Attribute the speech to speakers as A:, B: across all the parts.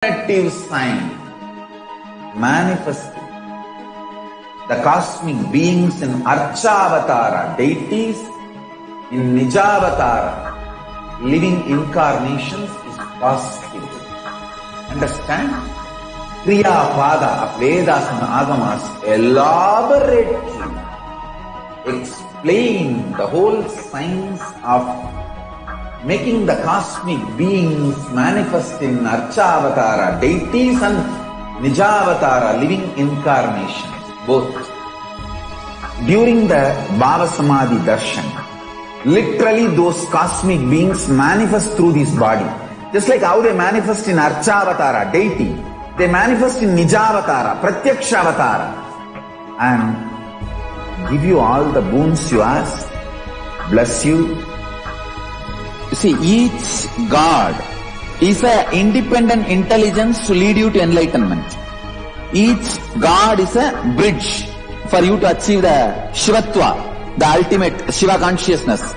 A: definitive sign manifesting the cosmic beings in Archavatara, deities in Nijavatara, living incarnations is possible. Understand? Kriya Pada of Vedas and Agamas elaborately explain the whole science of making the cosmic beings manifest in Archavatara, deities and Nijavatara, living incarnations, both. During the Bhava Samadhi Darshan, literally those cosmic beings manifest through this body. Just like how they manifest in Archavatara, deity, they manifest in Nijavatara, Pratyakshavatara, and give you all the boons you ask, bless you. You see, each God is an independent intelligence to lead you to enlightenment. Each God is a bridge for you to achieve the Shivatva, the ultimate Shiva consciousness.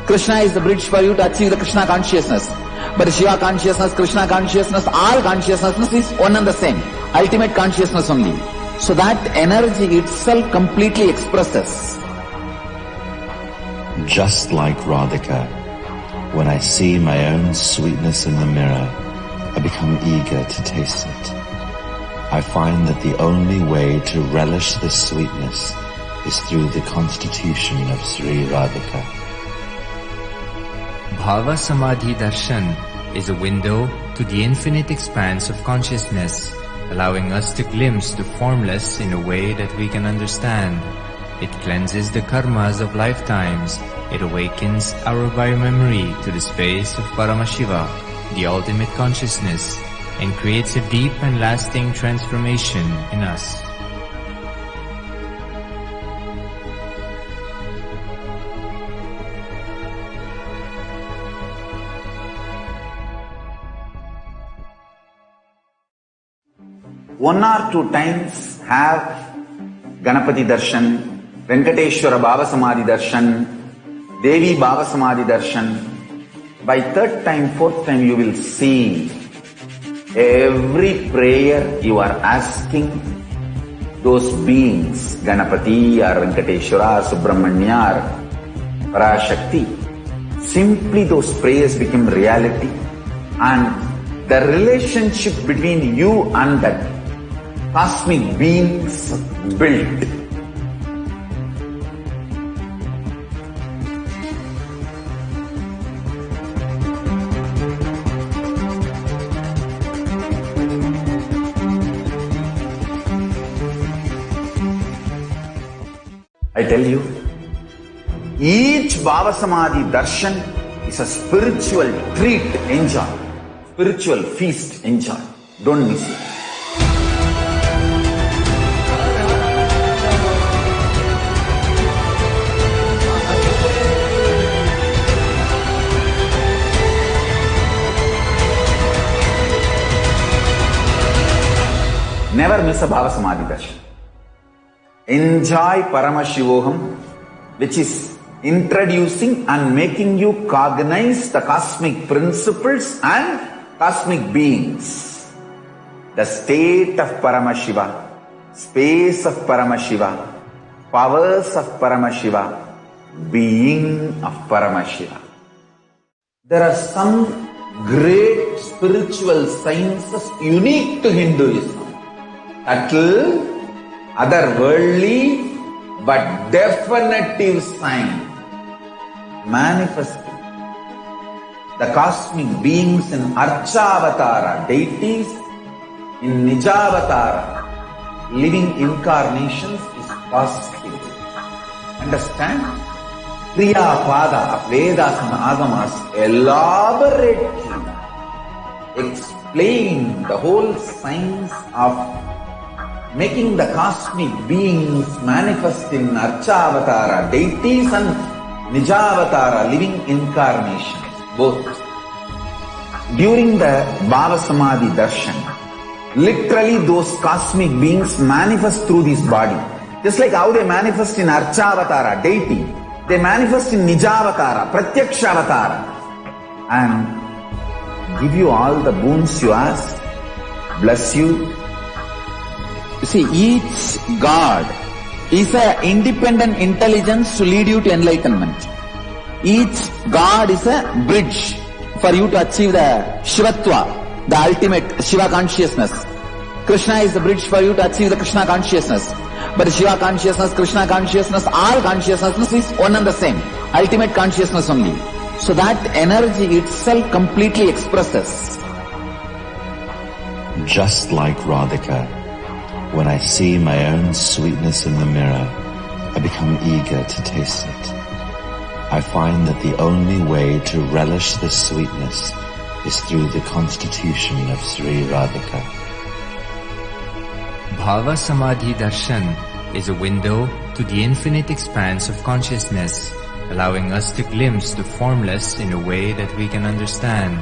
A: Krishna is the bridge for you to achieve the Krishna consciousness. But Shiva consciousness, Krishna consciousness, all consciousness is one and the same. Ultimate consciousness only. So that energy itself completely expresses.
B: Just like Radhika, when I see my own sweetness in the mirror, I become eager to taste it. I find that the only way to relish this sweetness is through the constitution of Sri Radhika.
C: Bhava Samadhi Darshan is a window to the infinite expanse of consciousness, allowing us to glimpse the formless in a way that we can understand. It cleanses the karmas of lifetimes. It awakens our biomemory to the space of Paramashiva, the ultimate consciousness, and creates a deep and lasting transformation in us.
A: One or two times have Ganapati Darshan, Venkateshwara Bhava Samadhi Darshan, Devi Bhava Samadhi Darshan. By third time, fourth time you will see every prayer you are asking those beings, Ganapati or Venkateshwara, Subramanya or Parashakti. Simply those prayers become reality, and the relationship between you and that cosmic beings built. I tell you, each Bhava Samadhi Darshan is a spiritual treat, enjoy. Spiritual feast, enjoy. Don't miss it. Never miss a Bhava Samadhi Darshan. Enjoy Paramashivoham, which is introducing and making you cognize the cosmic principles and cosmic beings. The state of Paramashiva, space of Paramashiva, powers of Paramashiva, being of Paramashiva. There are some great spiritual sciences unique to Hinduism. Subtle, otherworldly, but definitive sign manifesting the cosmic beings in Archavatara, deities in Nijavatara, living incarnations is possible. Understand? Kriya Pada of Vedas and Agamas elaborately explain the whole science of making the cosmic beings manifest in Archavatara, deities and Nijavatara, living incarnations, both. During the Bhava Samadhi Darshan, literally those cosmic beings manifest through this body. Just like how they manifest in Archavatara, deity, they manifest in Nijavatara, Pratyakshavatara, and give you all the boons you ask, bless you. You see, each God is an independent intelligence to lead you to enlightenment. Each God is a bridge for you to achieve the Shivatva, the ultimate Shiva consciousness. Krishna is the bridge for you to achieve the Krishna consciousness. But Shiva consciousness, Krishna consciousness, all consciousness is one and the same. Ultimate consciousness only. So that energy itself completely expresses.
B: Just like Radhika, when I see my own sweetness in the mirror, I become eager to taste it. I find that the only way to relish this sweetness is through the constitution of Sri Radhika.
C: Bhava Samadhi Darshan is a window to the infinite expanse of consciousness, allowing us to glimpse the formless in a way that we can understand.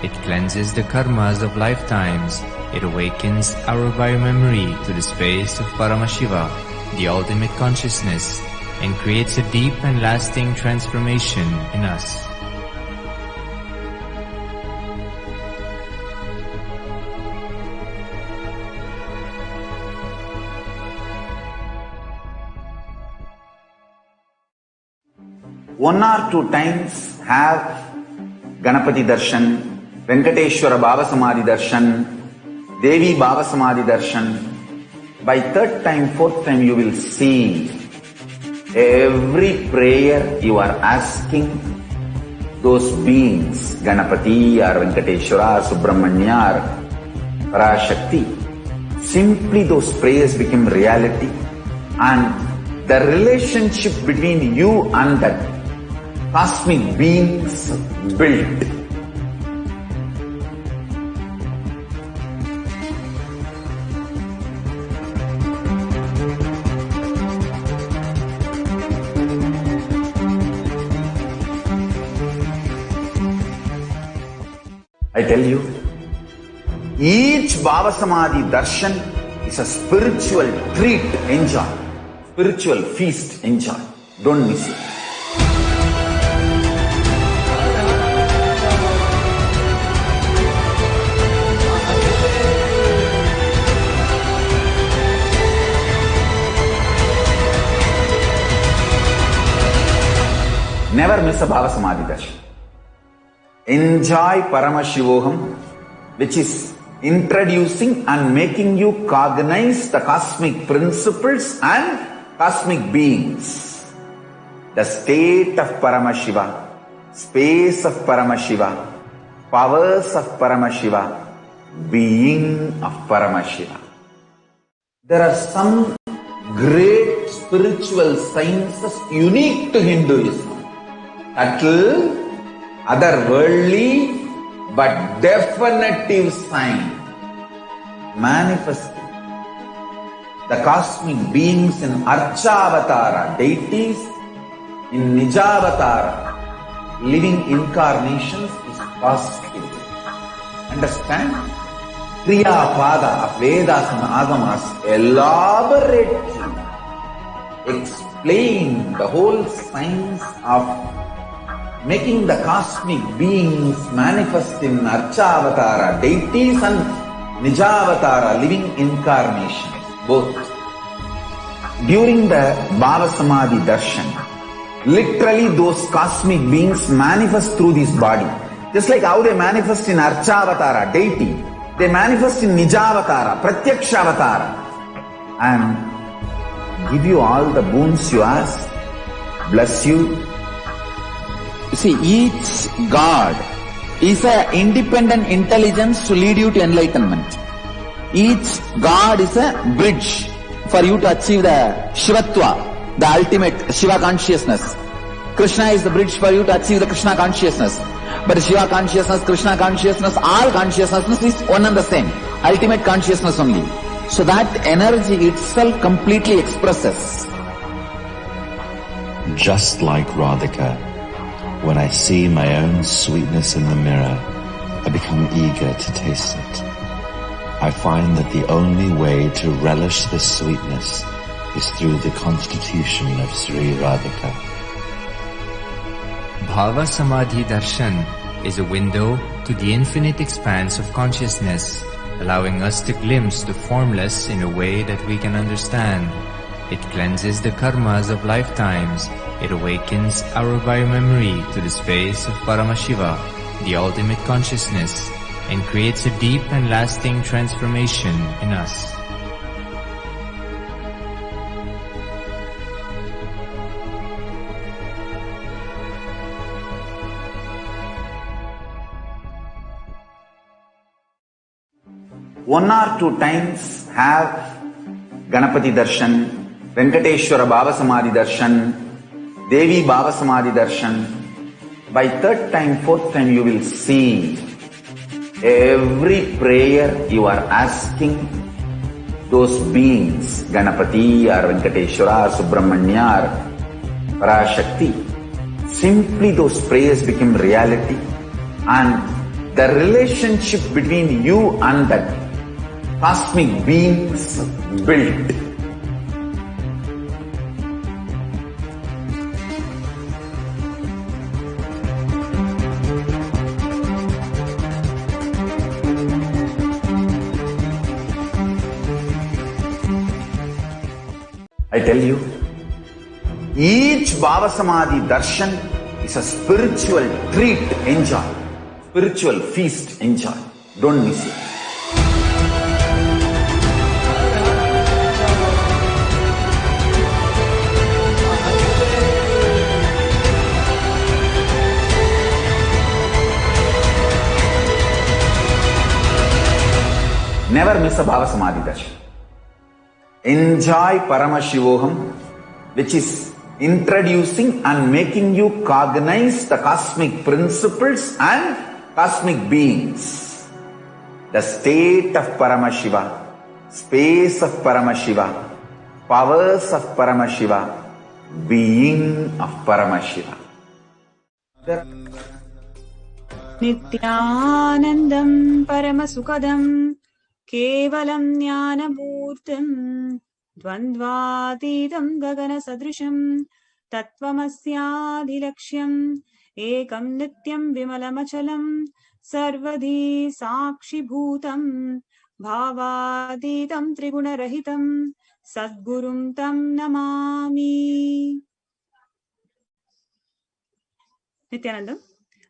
C: It cleanses the karmas of lifetimes. It awakens our biomemory to the space of Paramashiva, the ultimate consciousness, and creates a deep and lasting transformation in us.
A: One or two times have Ganapati Darshan, Venkateshwara Bhava Samadhi Darshan, Devi Bhava Samadhi Darshan. By third time, fourth time you will see every prayer you are asking those beings, Ganapati or Venkateshwara or Subramanya or Parashakti. Simply those prayers become reality, and the relationship between you and that cosmic beings built. I tell you, each Bhava Samadhi Darshan is a spiritual treat. Enjoy. Spiritual feast. Enjoy. Don't miss it. Never miss a Bhava Samadhi Darshan. Enjoy Paramashivoham, which is introducing and making you cognize the cosmic principles and cosmic beings. The state of Paramashiva, space of Paramashiva, powers of Paramashiva, being of Paramashiva. There are some great spiritual sciences unique to Hinduism. Subtle, otherworldly, but definitive sign. Manifesting the cosmic beings in Archavatara, deities in Nijavatara, living incarnations is possible. Understand? Kriya Pada of Vedas and Agamas elaborately explain the whole science of making the cosmic beings manifest in Archavatara, deities and Nijavatara, living incarnations, both. During the Bhava Samadhi Darshan, literally those cosmic beings manifest through this body. Just like how they manifest in Archavatara, deity, they manifest in Nijavatara, Pratyakshavatara, and give you all the boons you ask, bless you. You see, each God is an independent intelligence to lead you to enlightenment. Each God is a bridge for you to achieve the Shivatva, the ultimate Shiva consciousness. Krishna is the bridge for you to achieve the Krishna consciousness. But Shiva consciousness, Krishna consciousness, all consciousness is one and the same. Ultimate consciousness only. So that energy itself completely expresses.
B: Just like Radhika, when I see my own sweetness in the mirror, I become eager to taste it. I find that the only way to relish this sweetness is through the constitution of Sri Radhika.
C: Bhava Samadhi Darshan is a window to the infinite expanse of consciousness, allowing us to glimpse the formless in a way that we can understand. It cleanses the karmas of lifetimes. It awakens our biomemory to the space of Paramashiva, the ultimate consciousness, and creates a deep and lasting transformation in us.
A: One or two times have Ganapati Darshan, Venkateshwara Baba Samadhi Darshan, Devi Baba Samadhi Darshan. By third time, fourth time, you will see every prayer you are asking those beings, Ganapati or Venkateshwara or Subramanya or Parashakti. Simply those prayers become reality, and the relationship between you and that cosmic beings built. I tell you, each Baba Samadhi Darshan is a spiritual treat. Enjoy. Spiritual feast. Enjoy. Don't miss it. Never miss a Baba Samadhi Darshan. Enjoy Paramashivoham, which is introducing and making you cognize the cosmic principles and cosmic beings. The state of Paramashiva, space of Paramashiva, powers of Paramashiva, being of Paramashiva.
D: Nithyanandam Paramasukadam Kevalam Jnanamurtam Dvandvatitam Gagana Sadrisham Tattvamasyaadhilaksham Ekam Nityam Vimalamachalam Sarvadhi Sakshi Bhutam Bhavaditam Triguna-rahitam Sadgurum Tam Namami. Nithyanandam,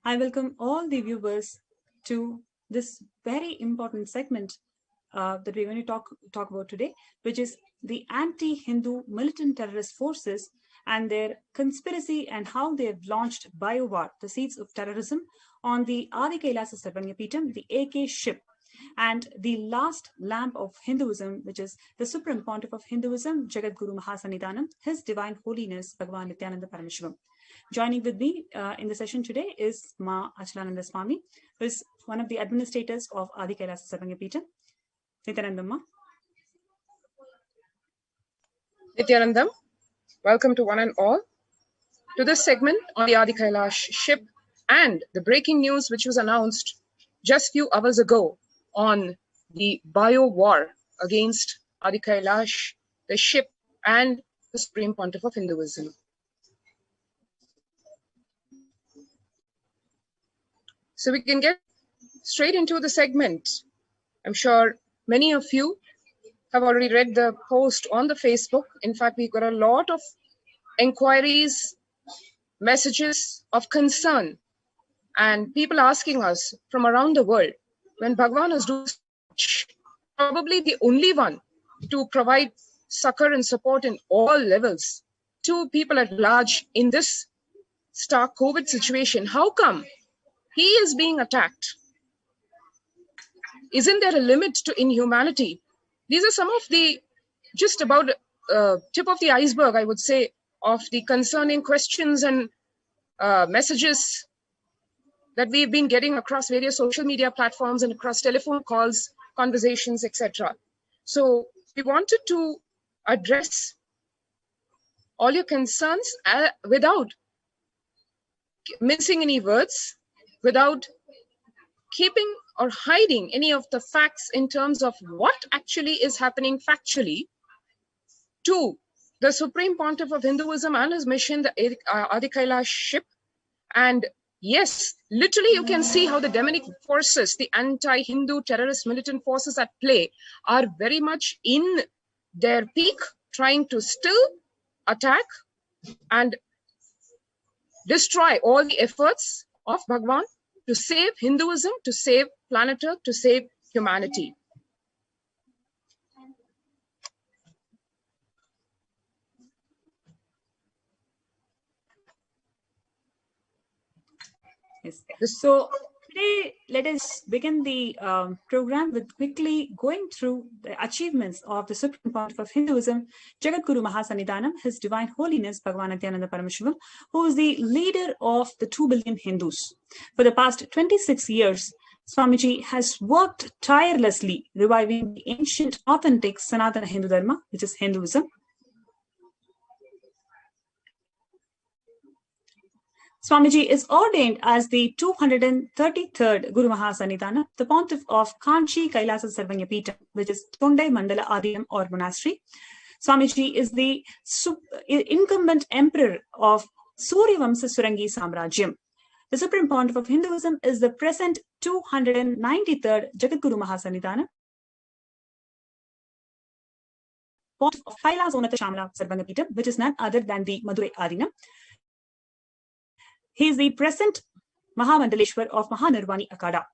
D: I welcome all the viewers to this very important segment that we're going to talk about today, which is the anti-Hindu militant terrorist forces and their conspiracy and how they have launched BioWar, the seeds of terrorism, on the Adi Kailasa Sarvanyapeetham, the AK ship, and the last lamp of Hinduism, which is the Supreme Pontiff of Hinduism, Jagadguru Mahasannidhanam, His Divine Holiness, Bhagavan Nithyananda Paramashivam. Joining with me in the session today is Ma Achalananda Swami, who is one of the administrators of Adi Kailasa Sarvanyapeetham. Nithyanandam Ma.
E: Nithyanandam, welcome to one and all to this segment on the Adi Kailash ship and the breaking news which was announced just few hours ago on the bio-war against Adi Kailash, the ship, and the Supreme Pontiff of Hinduism. So we can get straight into the segment. I'm sure many of you have already read the post on the Facebook. In fact, we got a lot of inquiries, messages of concern, and people asking us from around the world, when Bhagavan is doing such, probably the only one to provide succor and support in all levels to people at large in this stark COVID situation, how come he is being attacked? Isn't there a limit to inhumanity? These are some of the, just about tip of the iceberg, I would say, of the concerning questions and messages that we've been getting across various social media platforms and across telephone calls, conversations, etc. So we wanted to address all your concerns without mincing any words, without keeping or hiding any of the facts in terms of what actually is happening factually to the Supreme Pontiff of Hinduism and his mission, the Adi Kailash ship, and Yes, literally you can see how the demonic forces, the anti-Hindu terrorist militant forces at play are very much in their peak, trying to still attack and destroy all the efforts of Bhagwan to save Hinduism, to save planet Earth, to save humanity.
D: Yes. So today, let us begin the program with quickly going through the achievements of the Supreme Pontiff of Hinduism, Jagadguru Mahasannidhanam, His Divine Holiness Bhagwan Nithyananda Paramashivam, who is the leader of the 2 billion Hindus. For the past 26 years, Swamiji has worked tirelessly reviving the ancient, authentic Sanatana Hindu Dharma, which is Hinduism. Swamiji is ordained as the 233rd Guru Mahasannidhana, the Pontiff of Kanchi Kailasa Sarvanya Peetham, which is Tondai Mandala Adinam or monastery. Swamiji is the incumbent emperor of Suryavamsa Surangi Samrajyam. The Supreme Pontiff of Hinduism is the present 293rd Jagadguru Mahasannidhana, Pontiff of Kailasa Unnata Shamala Sarvanya Peetham, which is none other than the Madurai Adinam. He is the present Mahamandaleshwar of Mahanirvani Akada.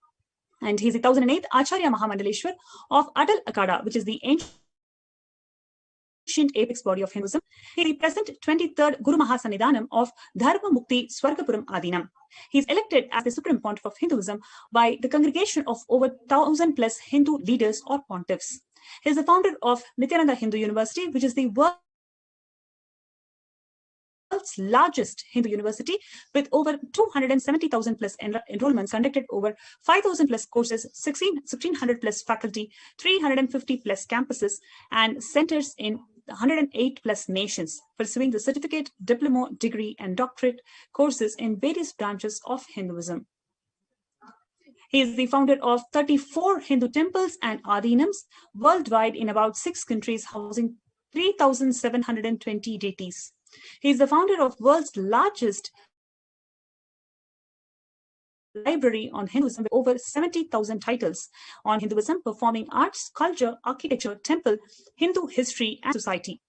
D: And he is the 1008th Acharya Mahamandaleshwar of Atal Akada, which is the ancient apex body of Hinduism. He is the present 23rd Guru Mahasannidhanam of Dharma Mukti Swargapuram Adinam. He is elected as the Supreme Pontiff of Hinduism by the congregation of over 1,000 plus Hindu leaders or pontiffs. He is the founder of Nithyananda Hindu University, which is the world's largest Hindu university with over 270,000 plus enrollments, conducted over 5,000 plus courses, 1,600 plus faculty, 350 plus campuses, and centers in 108 plus nations, pursuing the certificate, diploma, degree, and doctorate courses in various branches of Hinduism. He is the founder of 34 Hindu temples and adinams worldwide in about 6 countries, housing 3,720 deities. He is the founder of world's largest library on Hinduism with over 70,000 titles on Hinduism, performing arts, culture, architecture, temple, Hindu history, and society.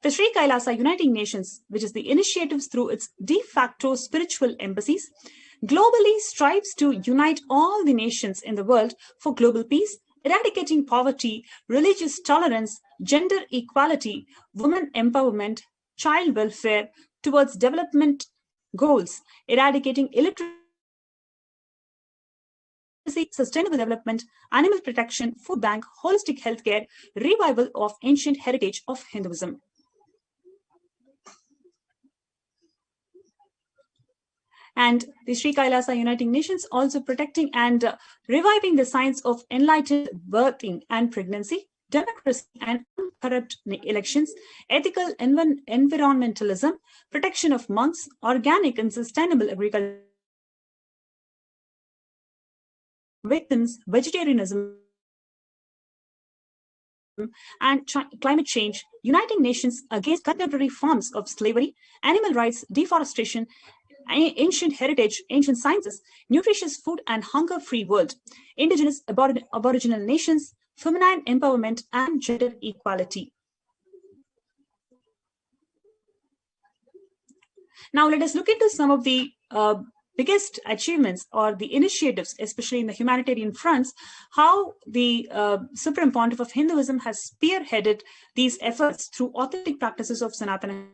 D: The Sri Kailasa Uniting Nations, which is the initiatives through its de facto spiritual embassies, globally strives to unite all the nations in the world for global peace, eradicating poverty, religious tolerance, gender equality, women empowerment, child welfare, towards development goals, eradicating illiteracy, sustainable development, animal protection, food bank, holistic healthcare, revival of ancient heritage of Hinduism. And the Sri Kailasa Uniting Nations also protecting and reviving the science of enlightened birthing and pregnancy, democracy and uncorrupt elections, ethical environmentalism, protection of monks, organic and sustainable agriculture, victims, vegetarianism, and climate change, uniting nations against contemporary forms of slavery, animal rights, deforestation, ancient heritage, ancient sciences, nutritious food and hunger-free world, indigenous aboriginal nations, feminine empowerment, and gender equality. Now let us look into some of the biggest achievements or the initiatives, especially in the humanitarian fronts, how the Supreme Pontiff of Hinduism has spearheaded these efforts through authentic practices of Sanatana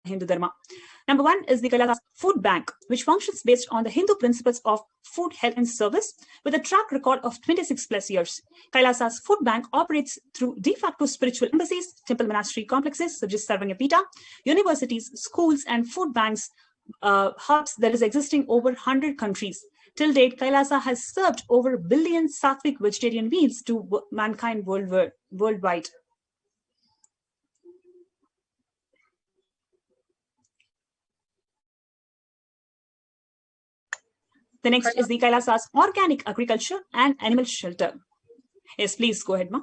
D: Hindu Dharma. Number one is the Kailasa Food Bank, which functions based on the Hindu principles of food, health, and service, with a track record of 26 plus years. Kailasa's Food Bank operates through de facto spiritual embassies, temple monastery complexes such as Sarvanya Peetham, universities, schools, and food banks hubs that is existing over 100 countries. Till date, Kailasa has served over 1 billion sattvic vegetarian meals to mankind worldwide. The next is the Kailasa's organic agriculture and animal shelter. Yes, please go ahead, Ma.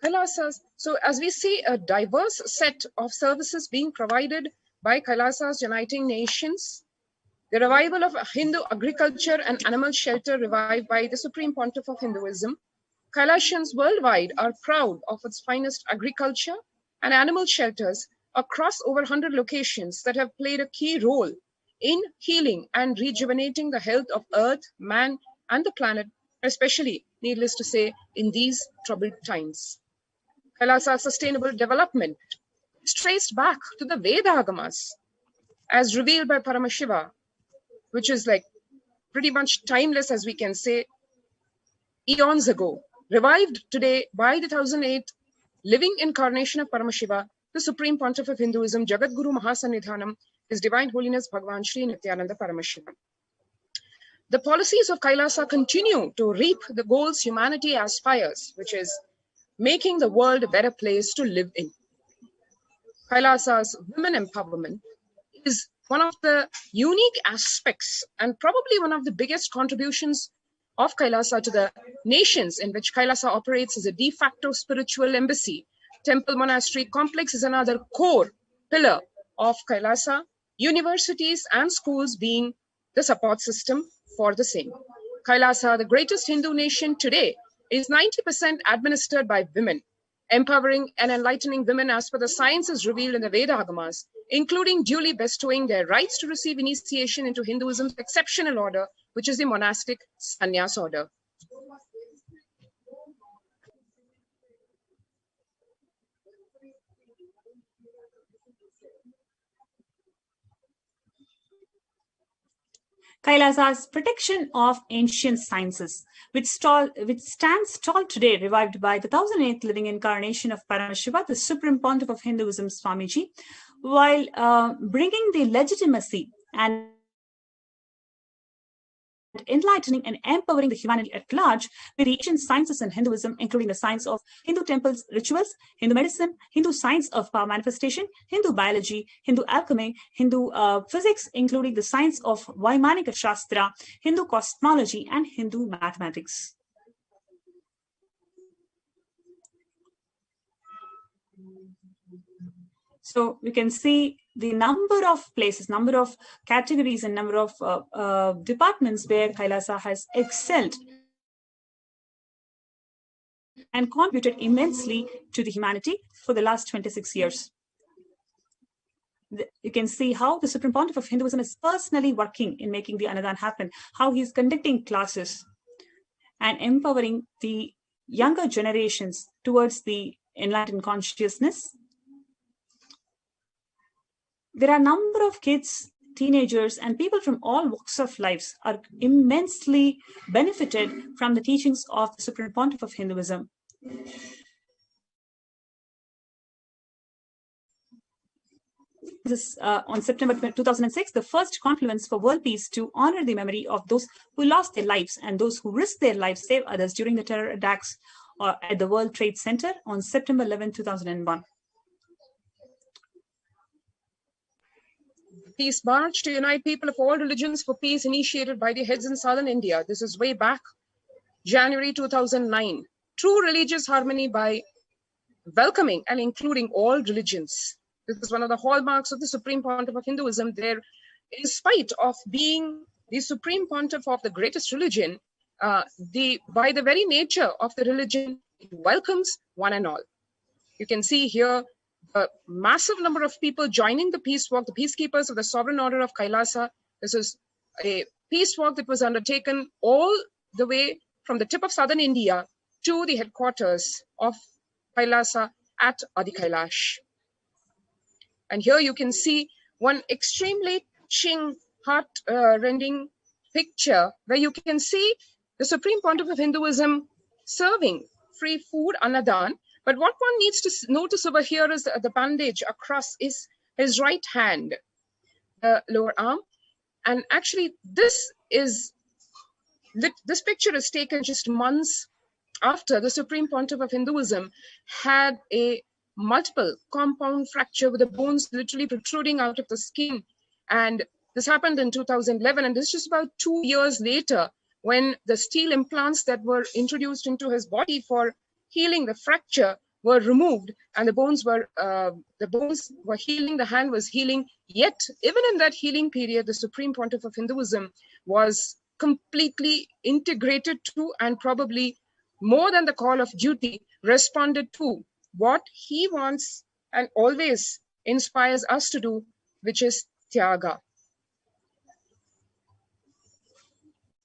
E: Kailasas, so as we see a diverse set of services being provided by Kailasas uniting nations, the revival of Hindu agriculture and animal shelter revived by the Supreme Pontiff of Hinduism, Kailasians worldwide are proud of its finest agriculture and animal shelters across over 100 locations that have played a key role in healing and rejuvenating the health of Earth, man, and the planet, especially, needless to say, in these troubled times. Kailasa's sustainable development is traced back to the Veda Agamas, as revealed by Paramashiva, which is like pretty much timeless, as we can say, eons ago, revived today by the 1008 living incarnation of Paramashiva, the Supreme Pontiff of Hinduism, Jagadguru Mahasannidhanam, His Divine Holiness Bhagavan Sri Nithyananda Paramashivam. The policies of Kailasa continue to reap the goals humanity aspires, which is making the world a better place to live in. Kailasa's women empowerment is one of the unique aspects and probably one of the biggest contributions of Kailasa to the nations in which Kailasa operates as a de facto spiritual embassy. Temple monastery complex is another core pillar of Kailasa, universities and schools being the support system for the same. Kailasa, the greatest Hindu nation today, is 90% administered by women, empowering and enlightening women as per the sciences revealed in the Veda Agamas, including duly bestowing their rights to receive initiation into Hinduism's exceptional order, which is the monastic sannyas order.
D: Kailasa's protection of ancient sciences, which stands tall today, revived by the 1008th living incarnation of Paramashiva, the Supreme Pontiff of Hinduism, Swamiji, while bringing the legitimacy and enlightening and empowering the humanity at large with the ancient sciences in Hinduism, including the science of Hindu temples, rituals, Hindu medicine, Hindu science of power manifestation, Hindu biology, Hindu alchemy, Hindu physics, including the science of Vaimanika Shastra, Hindu cosmology, and Hindu mathematics. So we can see the number of places, number of categories, and number of departments where Kailasa has excelled and contributed immensely to the humanity for the last 26 years. You can see how the Supreme Pontiff of Hinduism is personally working in making the Annadan happen, how he's conducting classes and empowering the younger generations towards the enlightened consciousness. There are a number of kids, teenagers, and people from all walks of lives are immensely benefited from the teachings of the Supreme Pontiff of Hinduism. This on September 2006, the first confluence for world peace to honor the memory of those who lost their lives and those who risked their lives to save others during the terror attacks at the World Trade Center on September 11, 2001.
E: Peace March to unite people of all religions for peace, initiated by the heads in southern India. This is way back, January 2009. True religious harmony by welcoming and including all religions. This is one of the hallmarks of the Supreme Pontiff of Hinduism. There, in spite of being the Supreme Pontiff of the greatest religion, by the very nature of the religion, it welcomes one and all. You can see here a massive number of people joining the peace walk, the peacekeepers of the Sovereign Order of Kailasa. This is a peace walk that was undertaken all the way from the tip of southern India to the headquarters of Kailasa at Adi Kailash. And here you can see one extremely touching, heart-rending picture where you can see the Supreme Pontiff of Hinduism serving free food, Annadan. But what one needs to notice over here is the bandage across his right hand, the lower arm. And actually, this picture is taken just months after the Supreme Pontiff of Hinduism had a multiple compound fracture with the bones literally protruding out of the skin. And this happened in 2011. And this is just about 2 years later when the steel implants that were introduced into his body for healing the fracture were removed, and the bones were healing, the hand was healing. Yet, even in that healing period, the Supreme Pontiff of Hinduism was completely integrated to, and probably more than the call of duty, responded to what he wants and always inspires us to do, which is Tyaga.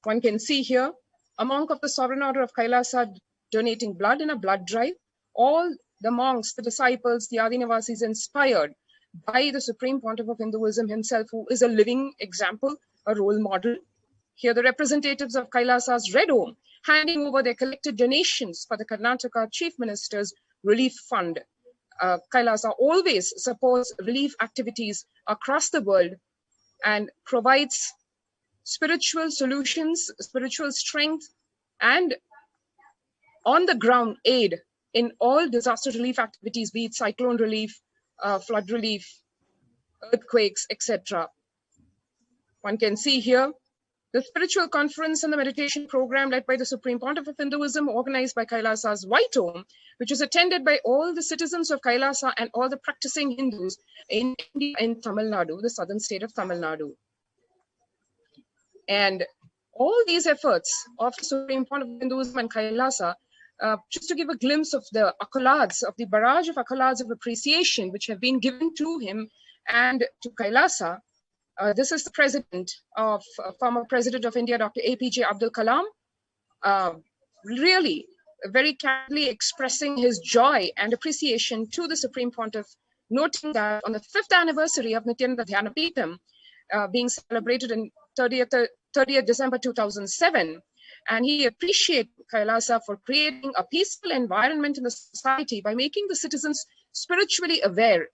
E: One can see here a monk of the Sovereign Order of Kailasa donating blood in a blood drive. All the monks, the disciples, the Adinavasis, inspired by the Supreme Pontiff of Hinduism himself, who is a living example, a role model. Here the representatives of Kailasa's Red Home handing over their collected donations for the Karnataka Chief Minister's Relief Fund. Kailasa always supports relief activities across the world and provides spiritual solutions, spiritual strength, and on the ground aid in all disaster relief activities, be it cyclone relief, flood relief, earthquakes, etc. One can see here the spiritual conference and the meditation program led by the Supreme Pontiff of Hinduism, organized by Kailasa's White Home, which was attended by all the citizens of Kailasa and all the practicing Hindus in India, in Tamil Nadu, the southern state of Tamil Nadu. And all these efforts of the Supreme Pontiff of Hinduism and Kailasa, just to give a glimpse of the accolades, of the barrage of accolades of appreciation which have been given to him and to Kailasa. This is the president of, former president of India, Dr. APJ Abdul Kalam, really very candidly expressing his joy and appreciation to the Supreme Pontiff, noting that on the 5th anniversary of Nithyananda Paramashivam, being celebrated in 30th December 2007, and he appreciated Kailasa for creating a peaceful environment in the society by making the citizens spiritually aware,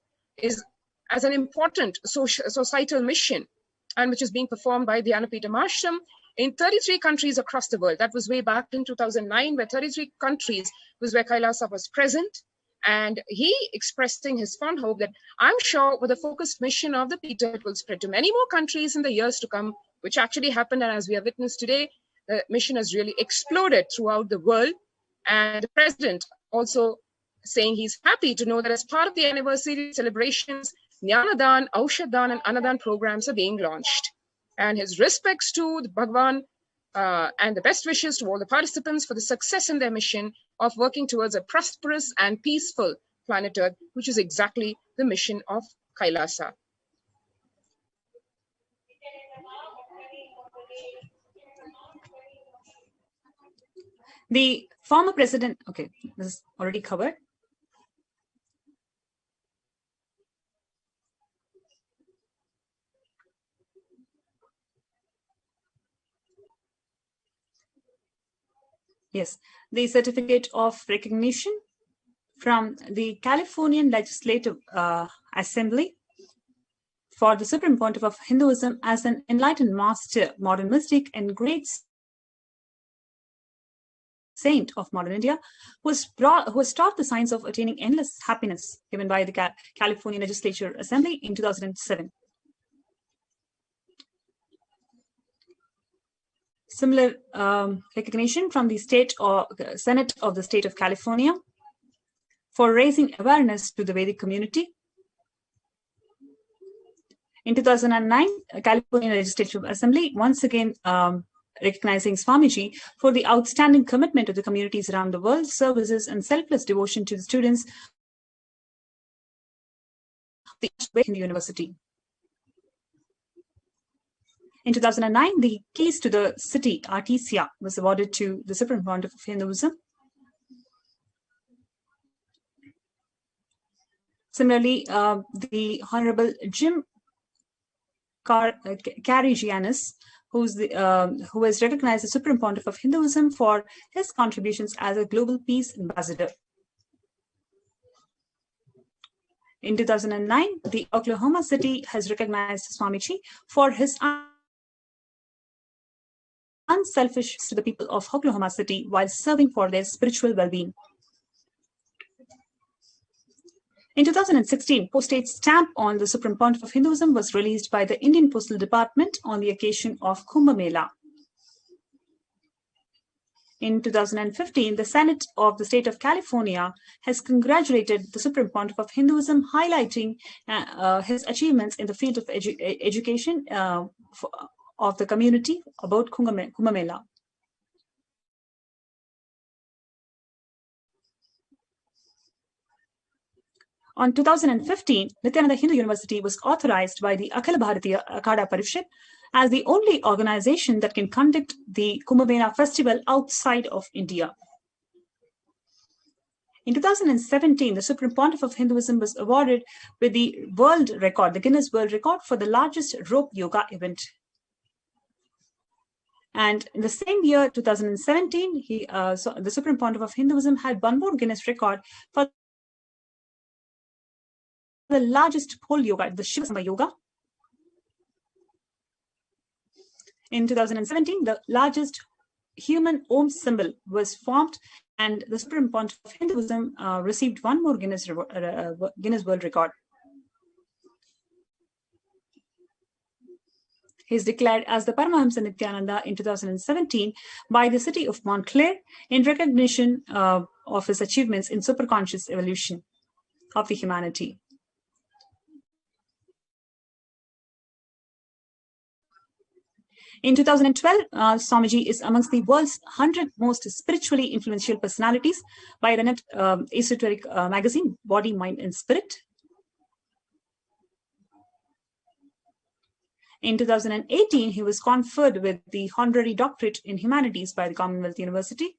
E: as an important societal mission, and which is being performed by the Dhyanapeetham Ashram in 33 countries across the world. That was way back in 2009, where 33 countries was where Kailasa was present. And he expressing his fond hope that I'm sure with the focused mission of the Peter, it will spread to many more countries in the years to come, which actually happened. And as we have witnessed today, the mission has really exploded throughout the world. And the president also saying he's happy to know that as part of the anniversary celebrations, Jnanadan, Aushadan, and Anadan programs are being launched. And his respects to the Bhagwan and the best wishes to all the participants for the success in their mission of working towards a prosperous and peaceful planet Earth, which is exactly the mission of Kailasa.
D: The former president, okay, this is already covered. Yes, the certificate of recognition from the Californian Legislative Assembly for the Supreme Pontiff of Hinduism as an enlightened master, modern mystic, and great saint of modern India, who was taught the science of attaining endless happiness, given by the California Legislature Assembly in 2007. Similar recognition from the state or Senate of the state of California for raising awareness to the Vedic community. In 2009, California Legislative Assembly once again recognizing Swamiji for the outstanding commitment to the communities around the world, services, and selfless devotion to the students of the University. In 2009, the keys to the city, Artesia, was awarded to the Supreme Pontiff of Hinduism. Similarly, the Honorable Jim Carigiannis, who is recognized as Supreme Pontiff of Hinduism for his contributions as a global peace ambassador. In 2009, the Oklahoma City has recognized Swamiji for his unselfish to the people of Oklahoma City while serving for their spiritual well-being. In 2016, postage stamp on the Supreme Pontiff of Hinduism was released by the Indian Postal Department on the occasion of Kumbh Mela. In 2015, the Senate of the state of California has congratulated the Supreme Pontiff of Hinduism, highlighting his achievements in the field of education of the community about Kumbh Mela. On 2015, Nithyananda Hindu University was authorized by the Akhil Bharatiya Akhada Parishad as the only organization that can conduct the Kumbh Mela festival outside of India. In 2017, the Supreme Pontiff of Hinduism was awarded with the world record, the Guinness World Record, for the largest rope yoga event. And in the same year, 2017, the Supreme Pontiff of Hinduism had one more Guinness record for the largest pole yoga, the Shiva Samba Yoga. In 2017, the largest human Om symbol was formed, and the Supreme Pontiff of Hinduism received one more Guinness World Record. He is declared as the Paramahamsa Nithyananda in 2017 by the city of Montclair in recognition of his achievements in superconscious evolution of the humanity. In 2012, Swamiji is amongst the world's 100 most spiritually influential personalities by the esoteric magazine, Body, Mind and Spirit. In 2018, he was conferred with the honorary doctorate in humanities by the Commonwealth University.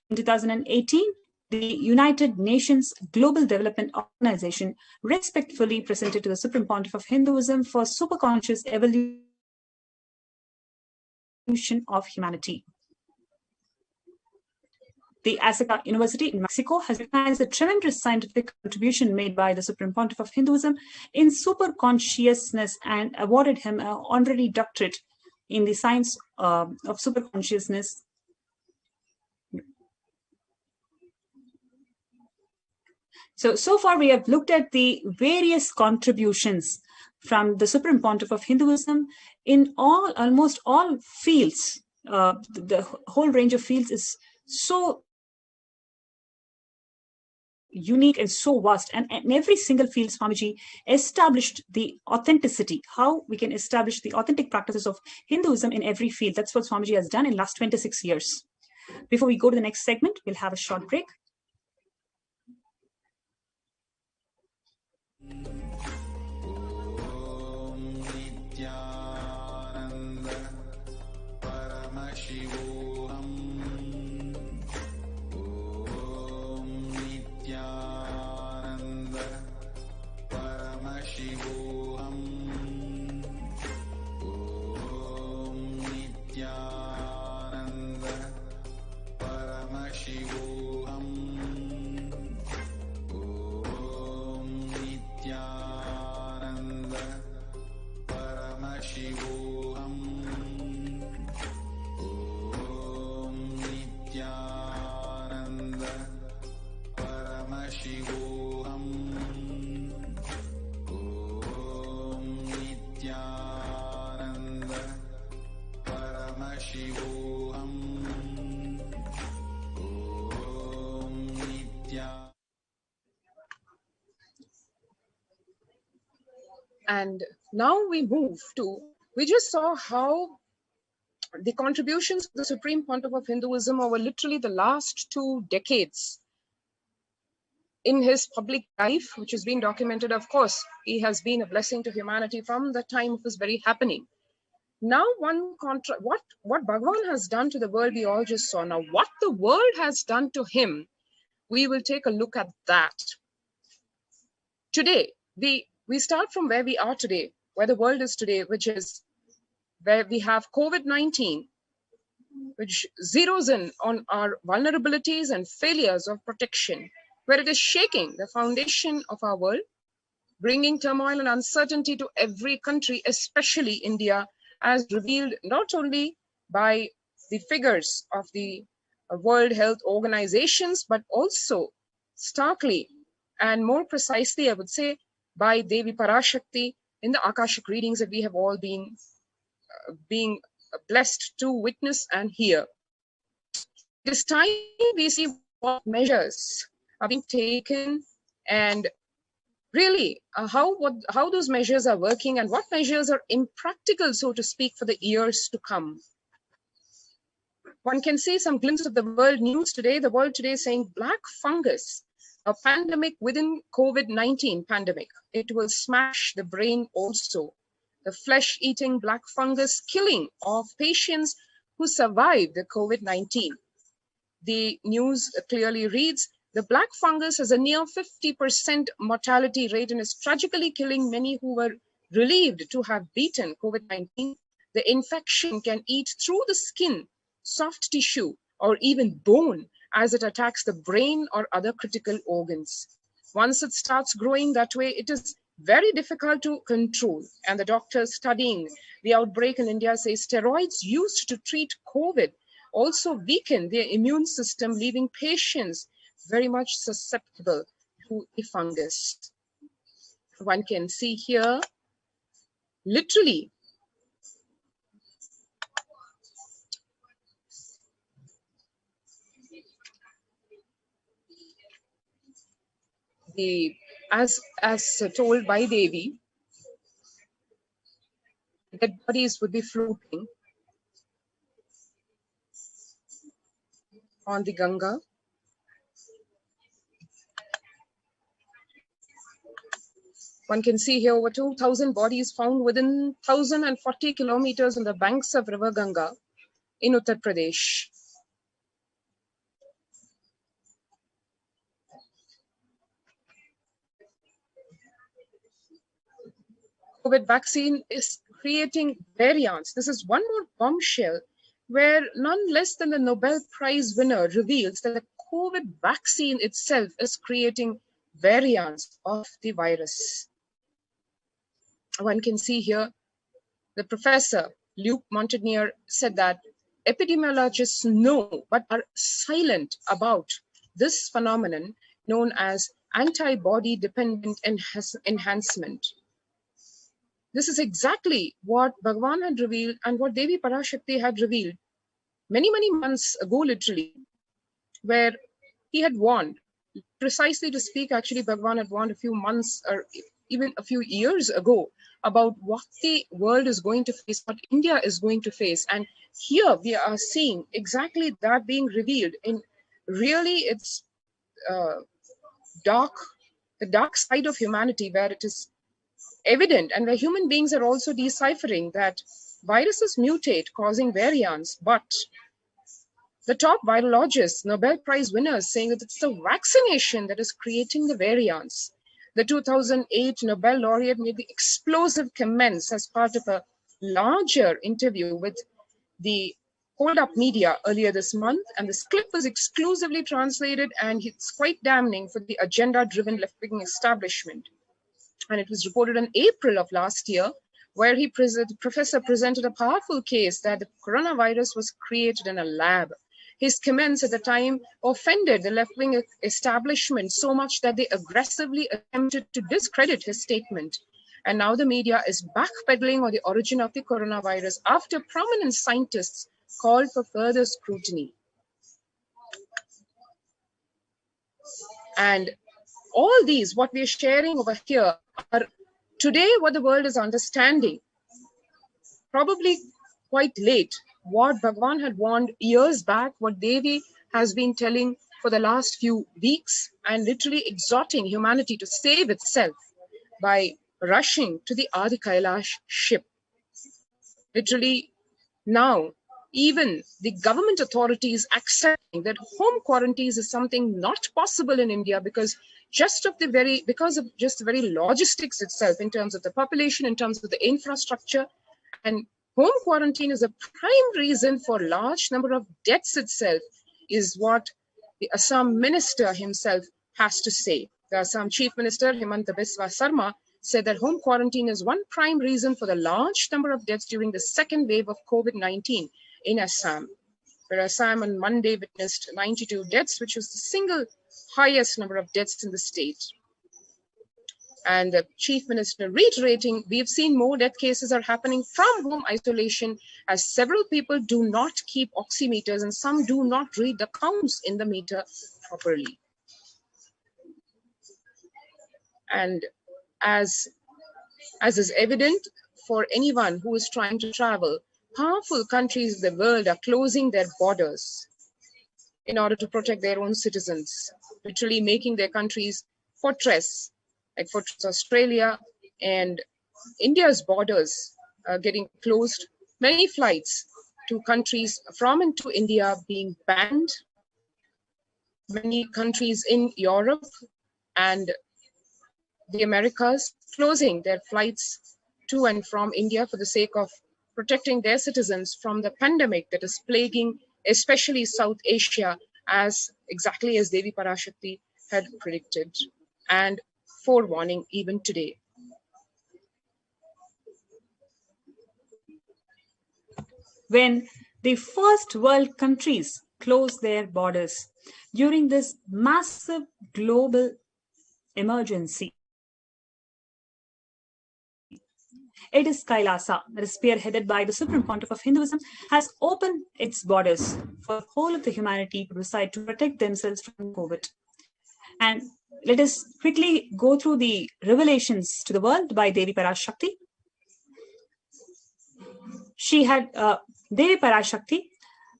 D: In 2018, the United Nations Global Development Organization respectfully presented to the Supreme Pontiff of Hinduism for superconscious evolution of humanity. The Azteca University in Mexico has recognized the tremendous scientific contribution made by the Supreme Pontiff of Hinduism in superconsciousness and awarded him an honorary doctorate in the science of superconsciousness. So far we have looked at the various contributions from the Supreme Pontiff of Hinduism in almost all fields. The whole range of fields is so unique and so vast, and in every single field Swamiji established the authenticity, how we can establish the authentic practices of Hinduism in every field. That's what Swamiji has done in the last 26 years. Before we go to the next segment, we'll have a short break.
A: Nithyananda Paramashivoham. Om Nithyananda Paramashivoham. Om Nithyananda Paramashivoham. Om Nithyananda Paramashivoham. Om Nithyananda Paramashivoham. Om Nithyananda Paramashivoham. Om Nithyananda.
E: And now we move to, we just saw how the contributions of the Supreme Pontiff of Hinduism over literally the last 2 decades in his public life, which has been documented. Of course, he has been a blessing to humanity from the time of his very happening. Now what Bhagavan has done to the world, we all just saw. Now what the world has done to him, we will take a look at that. Today, we start from where we are today, where the world is today, which is where we have COVID-19, which zeroes in on our vulnerabilities and failures of protection, where it is shaking the foundation of our world, bringing turmoil and uncertainty to every country, especially India, as revealed not only by the figures of the World Health Organizations, but also starkly and more precisely, I would say, by Devi Parashakti in the Akashic readings that we have all been blessed to witness and hear. It is time we see what measures are being taken and really how those measures are working and what measures are impractical, so to speak, for the years to come. One can see some glimpse of the world news today. The world today is saying black fungus, a pandemic within COVID-19 pandemic. It will smash the brain also. The flesh-eating black fungus killing of patients who survived the COVID-19. The news clearly reads, the black fungus has a near 50% mortality rate and is tragically killing many who were relieved to have beaten COVID-19. The infection can eat through the skin, soft tissue, or even bone as it attacks the brain or other critical organs. Once it starts growing that way, it is very difficult to control. And the doctors studying the outbreak in India say steroids used to treat COVID also weaken their immune system, leaving patients very much susceptible to the fungus. One can see here, literally, as told by Devi, dead bodies would be floating on the Ganga. One can see here over 2,000 bodies found within 1,040 kilometers on the banks of River Ganga in Uttar Pradesh. COVID vaccine is creating variants. This is one more bombshell where none less than the Nobel Prize winner reveals that the COVID vaccine itself is creating variants of the virus. One can see here, the professor, Luc Montagnier, said that epidemiologists know but are silent about this phenomenon known as antibody-dependent enhancement. This is exactly what Bhagavan had revealed and what Devi Parashakti had revealed many, many months ago, literally, where he had warned, precisely to speak, actually, Bhagavan had warned a few months or even a few years ago about what the world is going to face, what India is going to face. And here we are seeing exactly that being revealed in really its the dark side of humanity, where it is evident and where human beings are also deciphering that viruses mutate, causing variants, but the top virologists, Nobel Prize winners, saying that it's the vaccination that is creating the variants. The 2008 Nobel laureate made the explosive comments as part of a larger interview with the Hold Up Media earlier this month, and this clip was exclusively translated, and it's quite damning for the agenda-driven left-wing establishment. And it was reported in April of last year, where the professor presented a powerful case that the coronavirus was created in a lab. His comments at the time offended the left-wing establishment so much that they aggressively attempted to discredit his statement. And now the media is backpedaling on the origin of the coronavirus after prominent scientists called for further scrutiny. And all these, what we are sharing over here, are today what the world is understanding, probably quite late, what Bhagavan had warned years back, what Devi has been telling for the last few weeks, and literally exhorting humanity to save itself by rushing to the Adi Kailash ship. Literally now, even the government authorities accepting that home quarantines is something not possible in India because of the very logistics itself, in terms of the population, in terms of the infrastructure. And home quarantine is a prime reason for large number of deaths itself, is what the Assam minister himself has to say. The Assam Chief Minister, Himanta Biswa Sarma, said that home quarantine is one prime reason for the large number of deaths during the second wave of COVID-19 in Assam, where Assam on Monday witnessed 92 deaths, which was the single highest number of deaths in the state. And the Chief Minister reiterating, we've seen more death cases are happening from home isolation, as several people do not keep oximeters and some do not read the counts in the meter properly. And as is evident for anyone who is trying to travel, powerful countries in the world are closing their borders in order to protect their own citizens, literally making their countries fortress, like Fortress Australia and India's borders getting closed. Many flights to countries from and to India being banned. Many countries in Europe and the Americas closing their flights to and from India for the sake of protecting their citizens from the pandemic that is plaguing especially South Asia, as exactly as Devi Parashakti had predicted and forewarning even today.
D: When the first world countries closed their borders during this massive global emergency, it is Kailasa, that is spearheaded by the Supreme Pontiff of Hinduism, has opened its borders for the whole of the humanity to decide to protect themselves from COVID. And let us quickly go through the revelations to the world by Devi Parashakti. She had Devi Parashakti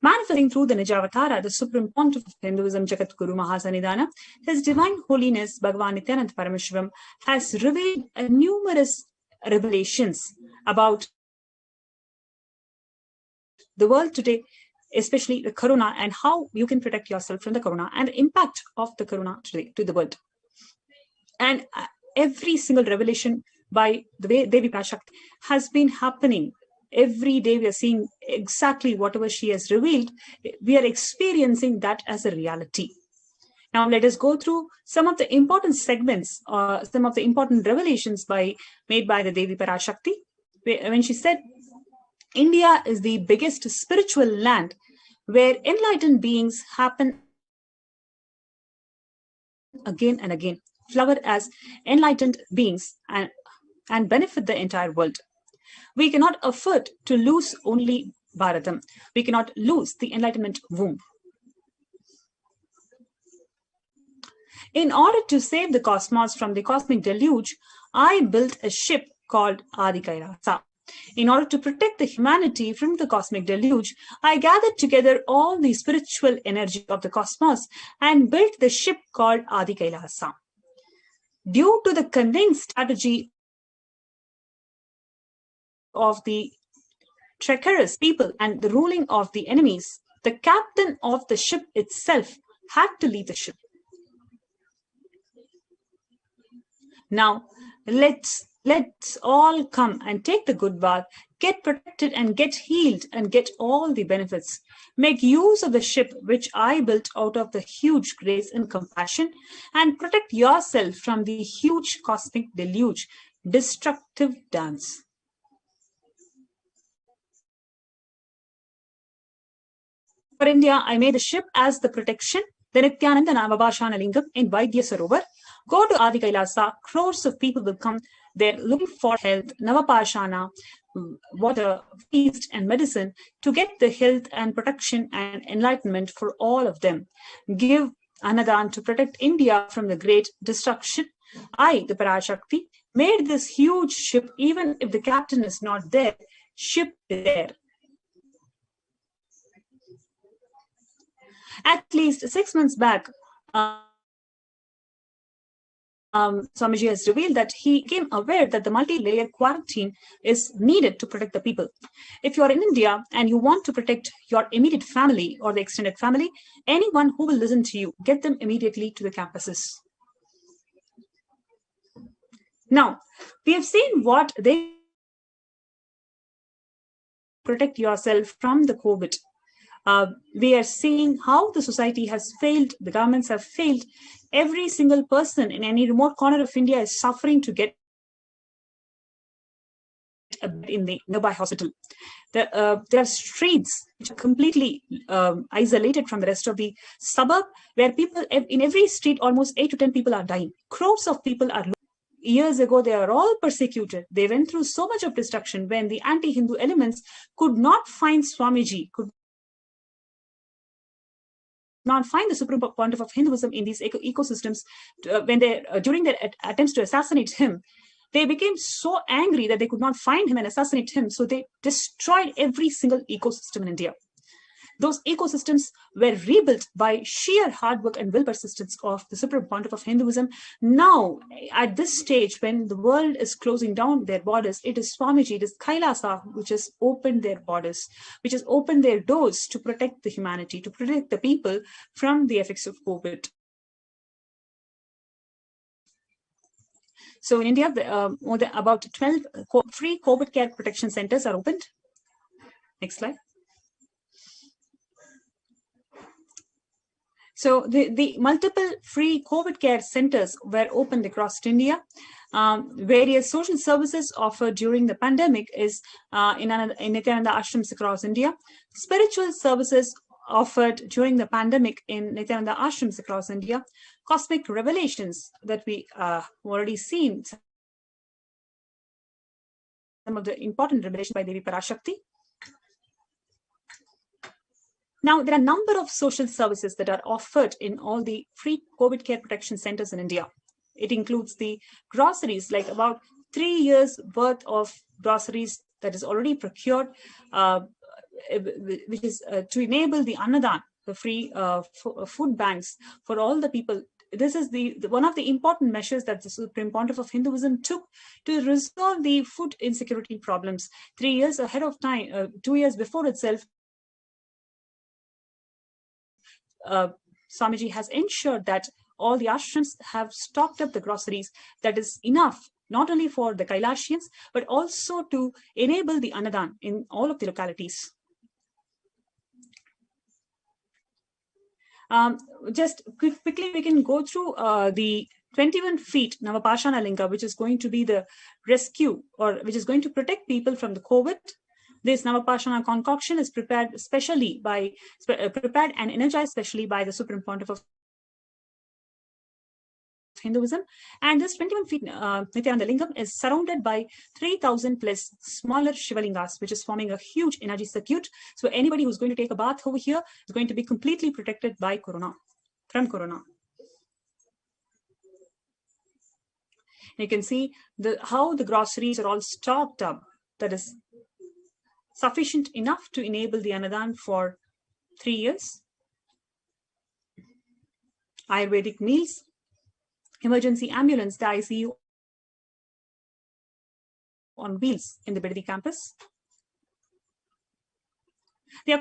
D: manifesting through the Nijavatara, the Supreme Pontiff of Hinduism, Jagat Guru Mahasannidhana. His Divine Holiness Bhagavan Nithyananda Paramashivam has revealed numerous revelations about the world today, especially the corona, and how you can protect yourself from the corona and the impact of the corona today to the world. And every single revelation by the way Devi Parashakti has been happening. Every day we are seeing exactly whatever she has revealed. We are experiencing that as a reality. Now let us go through some of the important segments, some of the important revelations made by the Devi Parashakti. When she said, India is the biggest spiritual land where enlightened beings happen again and again, flower as enlightened beings and benefit the entire world. We cannot afford to lose only Bharatam. We cannot lose the enlightenment womb. In order to save the cosmos from the cosmic deluge, I built a ship called Adi Kailasa. In order to protect the humanity from the cosmic deluge, I gathered together all the spiritual energy of the cosmos and built the ship called Adi Kailasa. Due to the cunning strategy of the treacherous people and the ruling of the enemies, the captain of the ship itself had to leave the ship. Now, let's all come and take the good bath, get protected and get healed and get all the benefits. Make use of the ship which I built out of the huge grace and compassion, and protect yourself from the huge cosmic deluge, destructive dance. For India, I made the ship as the protection, the Nithyananda Navabhashana Lingam in Vaidya Sarovar. Go to Adi Kailasa, crores of people will come there looking for health, Navapashana, water, feast and medicine to get the health and protection and enlightenment for all of them. Give Anadan to protect India from the great destruction. I, the Parashakti, made this huge ship. Even if the captain is not there, ship is there. At least 6 months back, Swamiji has revealed that he became aware that the multi-layer quarantine is needed to protect the people. If you're in India and you want to protect your immediate family or the extended family, anyone who will listen to you, get them immediately to the campuses. Now, we have seen what they protect yourself from the COVID. We are seeing how the society has failed, the governments have failed. Every single person in any remote corner of India is suffering to get a bed in the nearby hospital. There are streets which are completely isolated from the rest of the suburb, where people, in every street, almost 8 to 10 people are dying. Crores of people are years ago, they are all persecuted. They went through so much of destruction when the anti-Hindu elements could not find Swamiji, could not find the Supreme Pontiff of Hinduism in these ecosystems. When they, during their attempts to assassinate him, they became so angry that they could not find him and assassinate him. So they destroyed every single ecosystem in India. Those ecosystems were rebuilt by sheer hard work and will persistence of the Supreme Pontiff of Hinduism. Now, at this stage, when the world is closing down their borders, it is Swamiji, it is Kailasa, which has opened their borders, which has opened their doors to protect the humanity, to protect the people from the effects of COVID. So in India, about 12 free COVID care protection centers are opened. Next slide. So the multiple free COVID care centers were opened across India. Various social services offered during the pandemic is in Nithyananda ashrams across India. Spiritual services offered during the pandemic in Nithyananda ashrams across India. Cosmic revelations that we already seen. Some of the important revelations by Devi Parashakti. Now, there are a number of social services that are offered in all the free COVID care protection centers in India. It includes the groceries, like about 3 years worth of groceries that is already procured, which is to enable the Annadan, the free food banks for all the people. This is one of the important measures that the Supreme Pontiff of Hinduism took to resolve the food insecurity problems. 3 years ahead of time, 2 years before itself, Swamiji has ensured that all the ashrams have stocked up the groceries that is enough, not only for the Kailasians, but also to enable the Annadan in all of the localities. Just quickly, we can go through the 21 feet Navapashana Linga, which is going to be the rescue, or which is going to protect people from the COVID. This Navapashana concoction is prepared and energized specially by the Supreme Pontiff of Hinduism. And this 21 feet Nithyananda Lingam is surrounded by 3,000 plus smaller Shivalingas, which is forming a huge energy circuit. So anybody who's going to take a bath over here is going to be completely protected by Corona, from Corona. You can see how the groceries are all stocked up. That is sufficient enough to enable the Annadan for 3 years. Ayurvedic meals, emergency ambulance, the ICU on wheels in the Bidadi campus. The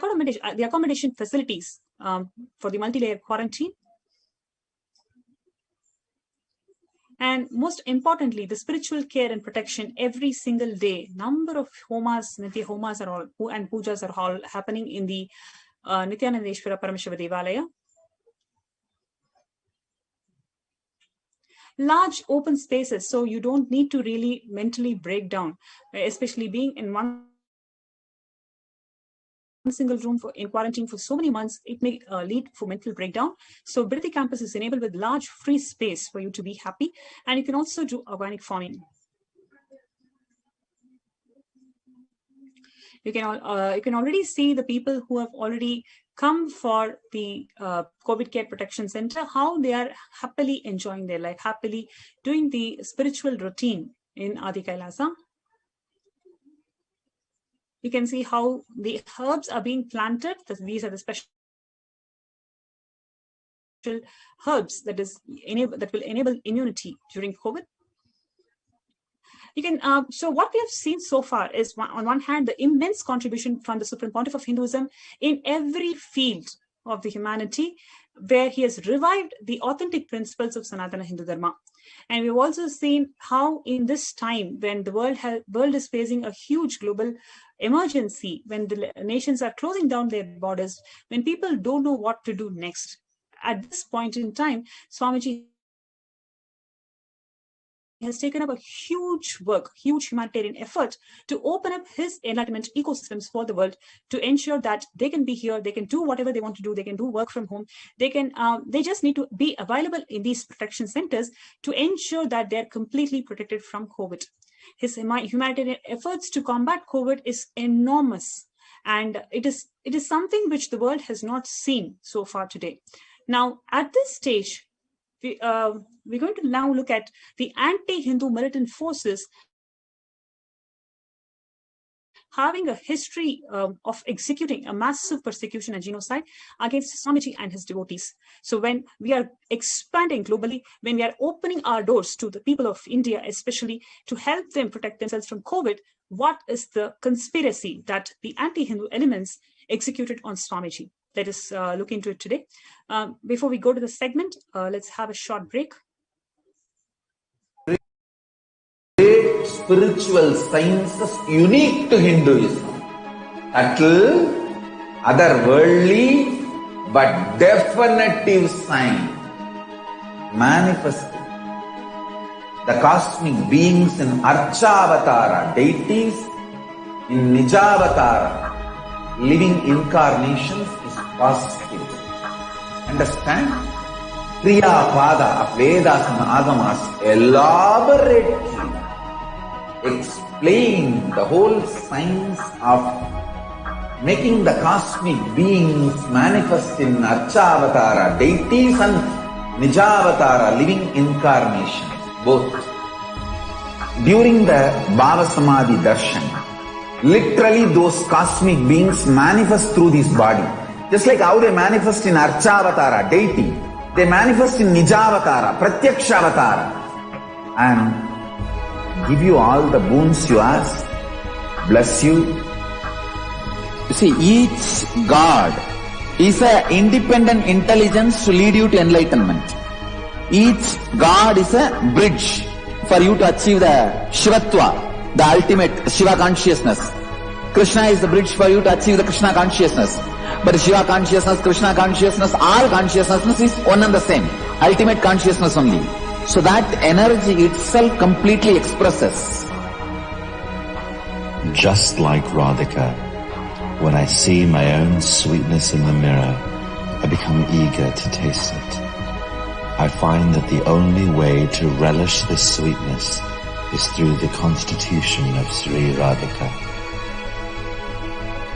D: accommodation facilities for the multi-layer quarantine. And most importantly, the spiritual care and protection every single day. Number of homas, Nithya homas are all, and pujas are all happening in the Nithyanandeshwara Paramashiva Devalaya. Large open spaces, so you don't need to really mentally break down, especially being in one single room in quarantine for so many months, it may lead for mental breakdown. So Bidadi campus is enabled with large free space for you to be happy, and you can also do organic farming. You can already see the people who have already come for the COVID Care Protection Center, how they are happily enjoying their life, happily doing the spiritual routine in Adi Kailasa. You can see how the herbs are being planted. These are the special herbs that will enable immunity during COVID. You can so what we have seen so far is, on one hand, the immense contribution from the Supreme Pontiff of Hinduism in every field of the humanity, where he has revived the authentic principles of Sanatana Hindu Dharma. And we've also seen how in this time, when the world is facing a huge global emergency, when the nations are closing down their borders, when people don't know what to do next, at this point in time, Swamiji has taken up a huge work, huge humanitarian effort to open up his enlightenment ecosystems for the world to ensure that they can be here, they can do whatever they want to do, they can do work from home, they just need to be available in these protection centers to ensure that they're completely protected from COVID. His humanitarian efforts to combat COVID is enormous, and it is something which the world has not seen so far today. Now, at this stage, we're going to now look at the anti-Hindu militant forces having a history of executing a massive persecution and genocide against Swamiji and his devotees. So when we are expanding globally, when we are opening our doors to the people of India, especially to help them protect themselves from COVID, what is the conspiracy that the anti-Hindu elements executed on Swamiji? Let us look into it today. Before we go to the segment, let's have a short break.
A: Great spiritual sciences unique to Hinduism. Subtle, otherworldly, but definitive sign manifesting the cosmic beings in Archavatara, deities in Nijavatara, living incarnations is possible. Understand? Kriya Pada of Vedas and Agamas elaborately explain the whole science of making the cosmic beings manifest in Archavatara, deities and Nijavatara, living incarnations, both. During the Bhava Samadhi Darshan, literally those cosmic beings manifest through this body. Just like how they manifest in Archavatara, deity, they manifest in Nijavatara, Pratyakshavatara, and give you all the boons you ask, bless you. You see, each God is an independent intelligence to lead you to enlightenment. Each God is a bridge for you to achieve the Shivatva, the ultimate Shiva consciousness. Krishna is the bridge for you to achieve the Krishna consciousness. But Shiva consciousness, Krishna consciousness, all consciousness is one and the same. Ultimate consciousness only. So that energy itself completely expresses.
B: Just like Radhika, when I see my own sweetness in the mirror, I become eager to taste it. I find that the only way to relish this sweetness is through the constitution of Sri Radhika.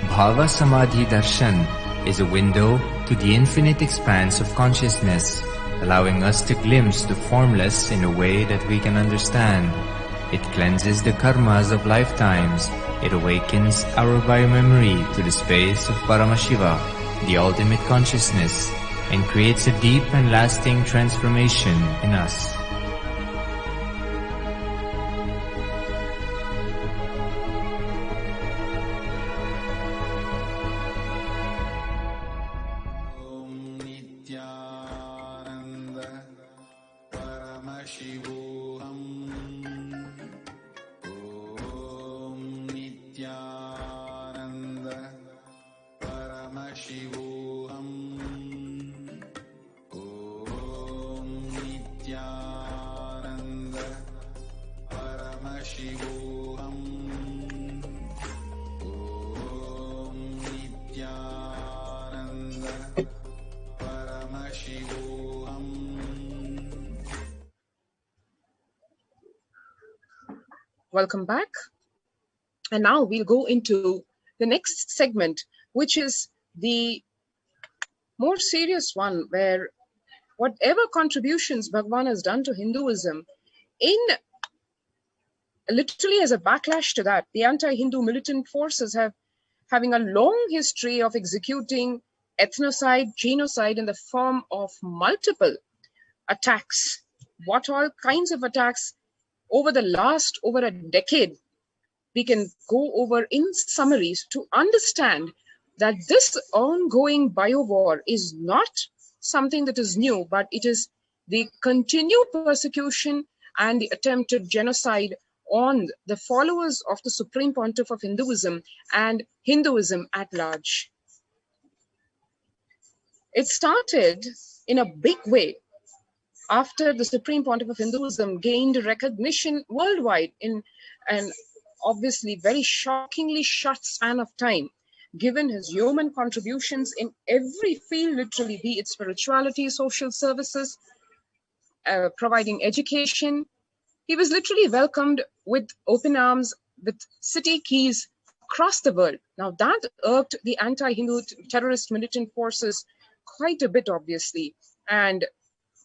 C: Bhava Samadhi Darshan is a window to the infinite expanse of consciousness, allowing us to glimpse the formless in a way that we can understand. It cleanses the karmas of lifetimes. It awakens our biomemory to the space of Paramashiva, the ultimate consciousness, and creates a deep and lasting transformation in us.
F: Nithyananda Paramashivoham. Om Nithyananda Paramashivoham. Om Nithyananda Paramashivoham. Om Nithyananda Paramashivoham.
E: Welcome back. And now we'll go into the next segment, which is the more serious one, where whatever contributions Bhagwan has done to Hinduism, in literally as a backlash to that, the anti-Hindu militant forces having a long history of executing ethnocide, genocide in the form of multiple attacks. What all kinds of attacks over a decade, we can go over in summaries to understand that this ongoing biowar is not something that is new, but it is the continued persecution and the attempted genocide on the followers of the Supreme Pontiff of Hinduism and Hinduism at large. It started in a big way after the Supreme Pontiff of Hinduism gained recognition worldwide in an obviously very shockingly short span of time, given his human contributions in every field, literally, be it spirituality, social services, providing education, he was literally welcomed with open arms, with city keys across the world. Now that irked the anti-Hindu terrorist militant forces quite a bit, obviously. And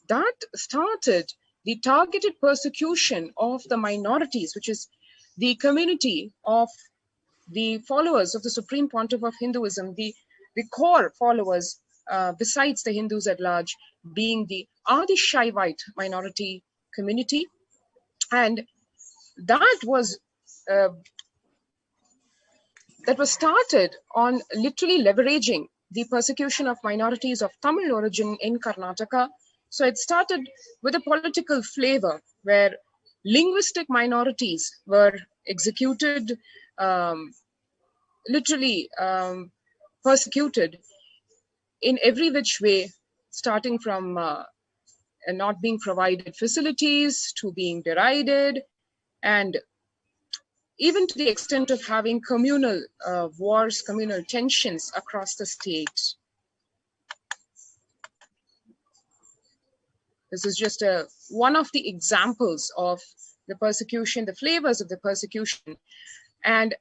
E: that started the targeted persecution of the minorities, which is the community of the followers of the Supreme Pontiff of Hinduism, the core followers, besides the Hindus at large, being the Adi Shaivite minority community. And that was started on literally leveraging the persecution of minorities of Tamil origin in Karnataka. So it started with a political flavor where linguistic minorities were executed, literally persecuted in every which way, starting from not being provided facilities to being derided, and even to the extent of having communal wars, communal tensions across the state. This is just one of the examples of the persecution, the flavors of the persecution. And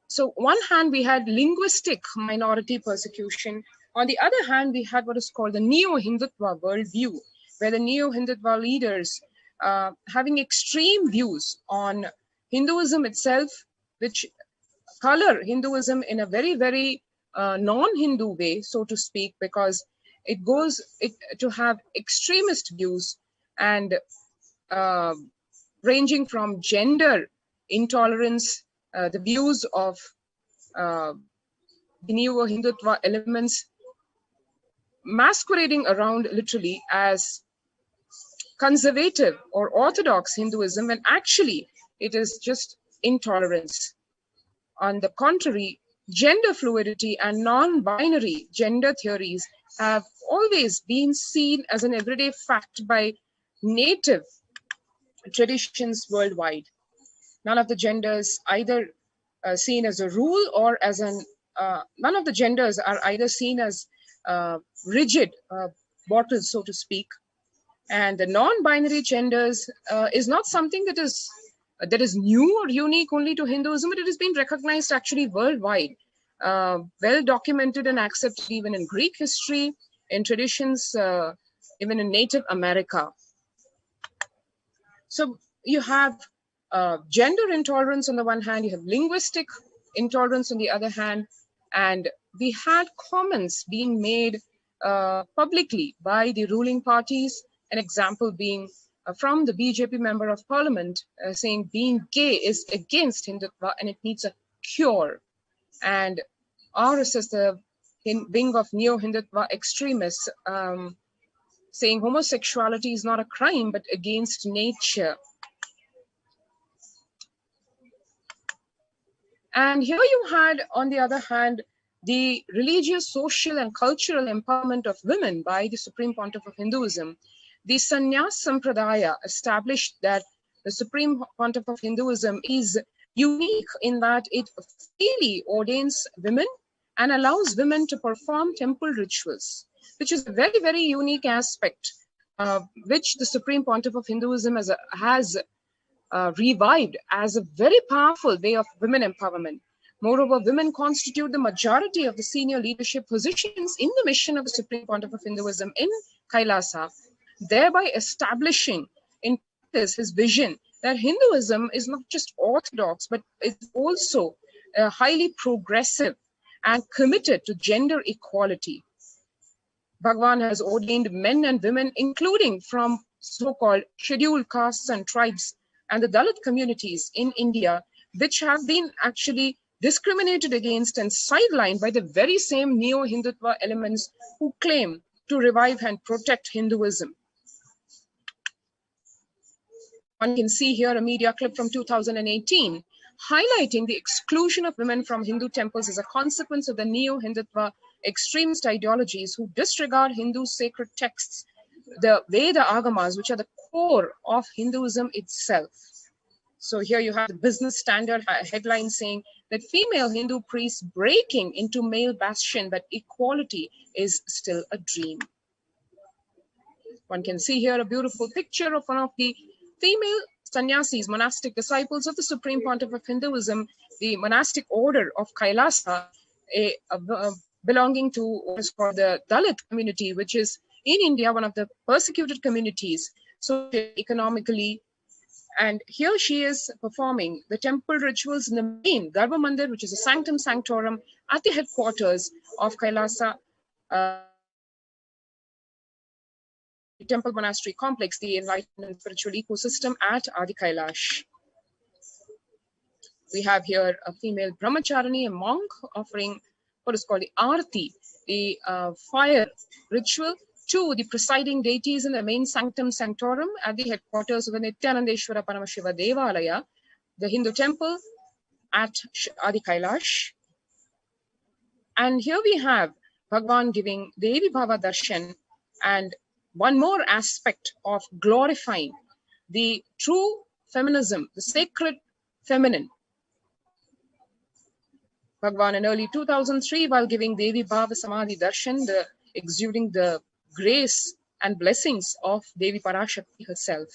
E: so one hand, we had linguistic minority persecution. On the other hand, we had what is called the Neo-Hindutva worldview, where the Neo-Hindutva leaders having extreme views on Hinduism itself, which color Hinduism in a very, very non-Hindu way, so to speak, because it goes to have extremist views and ranging from gender intolerance, the views of the Neo-Hindutva elements masquerading around literally as conservative or orthodox Hinduism, when actually it is just intolerance. On the contrary, gender fluidity and non-binary gender theories have always been seen as an everyday fact by native traditions worldwide. None of the genders either seen as a rule or as an, none of the genders are either seen as rigid bottles, so to speak. And the non-binary genders is not something that is new or unique only to Hinduism, but it has been recognized actually worldwide, well documented and accepted even in Greek history, in traditions, even in Native America. So you have gender intolerance on the one hand, you have linguistic intolerance on the other hand, and we had comments being made publicly by the ruling parties, an example being from the BJP member of parliament saying being gay is against Hindutva and it needs a cure. And RSS, the wing of Neo-Hindutva extremists, saying homosexuality is not a crime but against nature. And here you had, on the other hand, the religious, social, and cultural empowerment of women by the Supreme Pontiff of Hinduism. The Sannyas Sampradaya established that the Supreme Pontiff of Hinduism is unique in that it freely ordains women and allows women to perform temple rituals, which is a very, very unique aspect, which the Supreme Pontiff of Hinduism has revived as a very powerful way of women empowerment. Moreover, women constitute the majority of the senior leadership positions in the mission of the Supreme Pontiff of Hinduism in Kailasa, thereby establishing in practice his vision that Hinduism is not just orthodox, but is also highly progressive and committed to gender equality. Bhagwan has ordained men and women, including from so-called scheduled castes and tribes and the Dalit communities in India, which have been actually discriminated against and sidelined by the very same Neo-Hindutva elements who claim to revive and protect Hinduism. One can see here a media clip from 2018 highlighting the exclusion of women from Hindu temples as a consequence of the Neo-Hindutva extremist ideologies who disregard Hindu sacred texts the Veda Agamas, which are the core of Hinduism itself. So here you have the Business Standard headline saying that female Hindu priests breaking into male bastion, but equality is still a dream. One can see here a beautiful picture of one of the female sannyasis, monastic disciples of the Supreme Pontiff of Hinduism, the monastic order of Kailasa, belonging to what is called the Dalit community, which is in India one of the persecuted communities, so economically. And here she is performing the temple rituals in the main Garbha Mandir, which is a sanctum sanctorum at the headquarters of Kailasa temple monastery complex, the Enlightenment spiritual ecosystem at Adi Kailash. We have here a female brahmacharini, a monk, offering what is called the Arti, the fire ritual, to the presiding deities in the main sanctum sanctorum at the headquarters of the Nithyananda Paramashivam Devalaya, the Hindu temple at Adi Kailash. And here we have Bhagwan giving Devi Bhava Darshan, and one more aspect of glorifying the true feminism, the sacred feminine. Bhagwan in early 2003, while giving Devi Bhava Samadhi Darshan, exuding the grace and blessings of Devi Parashakti herself.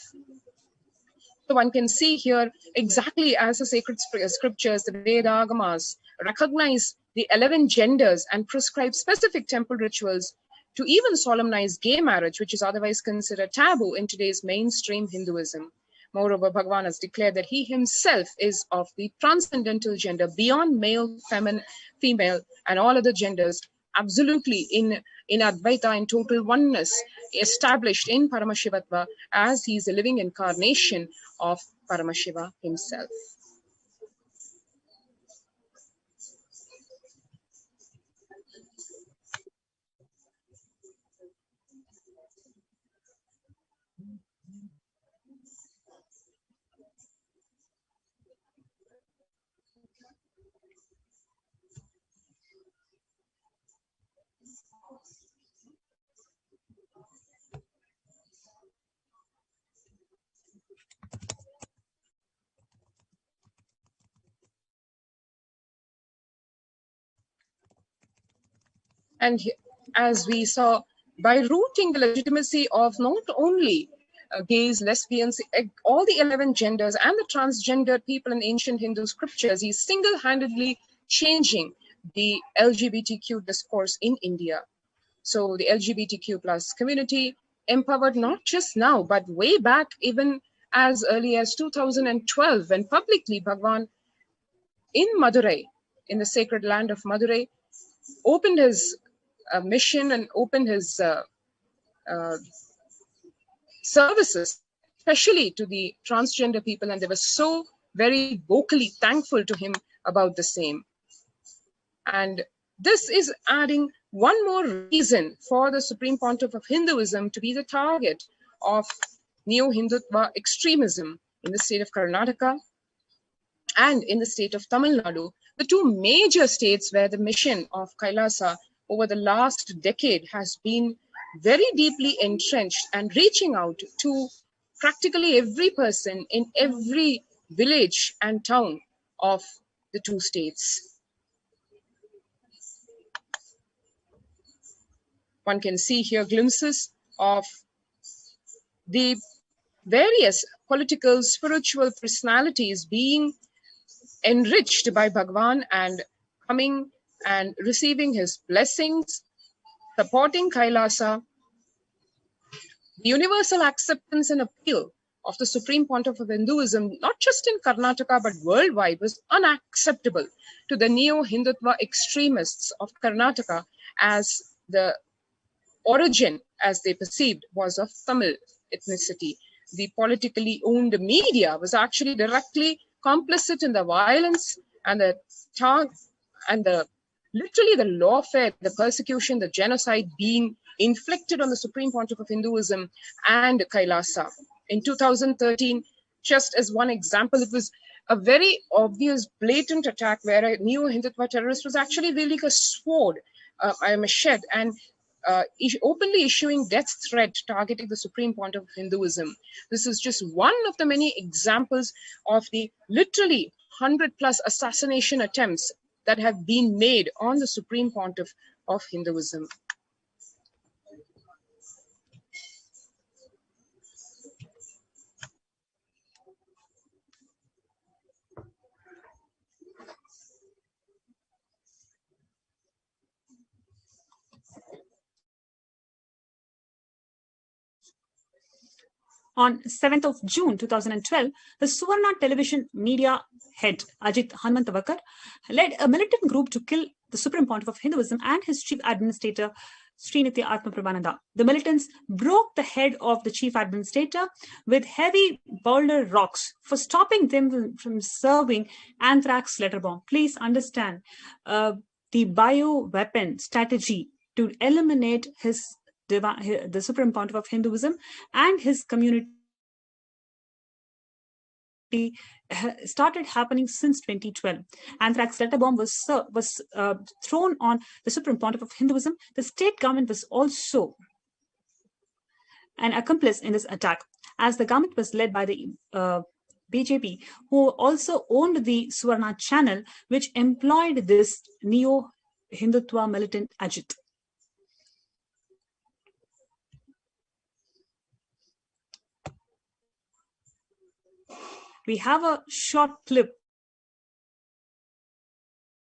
E: So one can see here exactly as the sacred scriptures, the Veda Agamas, recognize the 11 genders and prescribe specific temple rituals to even solemnize gay marriage, which is otherwise considered taboo in today's mainstream Hinduism. Moreover, Bhagwan has declared that he himself is of the transcendental gender, beyond male, female, and all other genders, absolutely in Advaita, in total oneness, established in Paramashivatva, as he is a living incarnation of Paramashiva himself. And as we saw, by rooting the legitimacy of not only gays, lesbians, all the 11 genders and the transgendered people in ancient Hindu scriptures, he's single-handedly changing the LGBTQ discourse in India. So the LGBTQ plus community empowered not just now, but way back even as early as 2012, when publicly Bhagwan in Madurai, in the sacred land of Madurai, opened his mission and opened his services, especially to the transgender people, and they were so very vocally thankful to him about the same. And this is adding one more reason for the Supreme Pontiff of Hinduism to be the target of neo-Hindutva extremism in the state of Karnataka and in the state of Tamil Nadu, the two major states where the mission of Kailasa over the last decade has been very deeply entrenched and reaching out to practically every person in every village and town of the two states. One can see here glimpses of the various political, spiritual personalities being enriched by Bhagwan and coming and receiving his blessings, supporting Kailasa. The universal acceptance and appeal of the Supreme Pontiff of Hinduism, not just in Karnataka but worldwide, was unacceptable to the neo-Hindutva extremists of Karnataka, as the origin, as they perceived, was of Tamil ethnicity. The politically owned media was actually directly complicit in the violence and literally the lawfare, the persecution, the genocide being inflicted on the Supreme Pontiff of Hinduism and Kailasa. In 2013, just as one example, it was a very obvious, blatant attack where a neo-Hindutva terrorist was actually wielding a sword, a machete, and openly issuing death threat targeting the Supreme Pontiff of Hinduism. This is just one of the many examples of the literally 100+ assassination attempts that have been made on the Supreme Pontiff of Hinduism.
D: On 7th of June 2012, the Suvarna television media head Ajit Hanmantavakkar led a militant group to kill the Supreme Pontiff of Hinduism and his chief administrator Srinitya Atma Prabhananda. The militants broke the head of the chief administrator with heavy boulder rocks for stopping them from serving anthrax letter bomb. Please understand the bioweapon strategy to eliminate the Supreme Pontiff of Hinduism and his community started happening since 2012. Anthrax letter bomb was thrown on the Supreme Pontiff of Hinduism. The state government was also an accomplice in this attack, as the government was led by the BJP, who also owned the Suvarna channel, which employed this neo-Hindutva militant Ajit. We have a short clip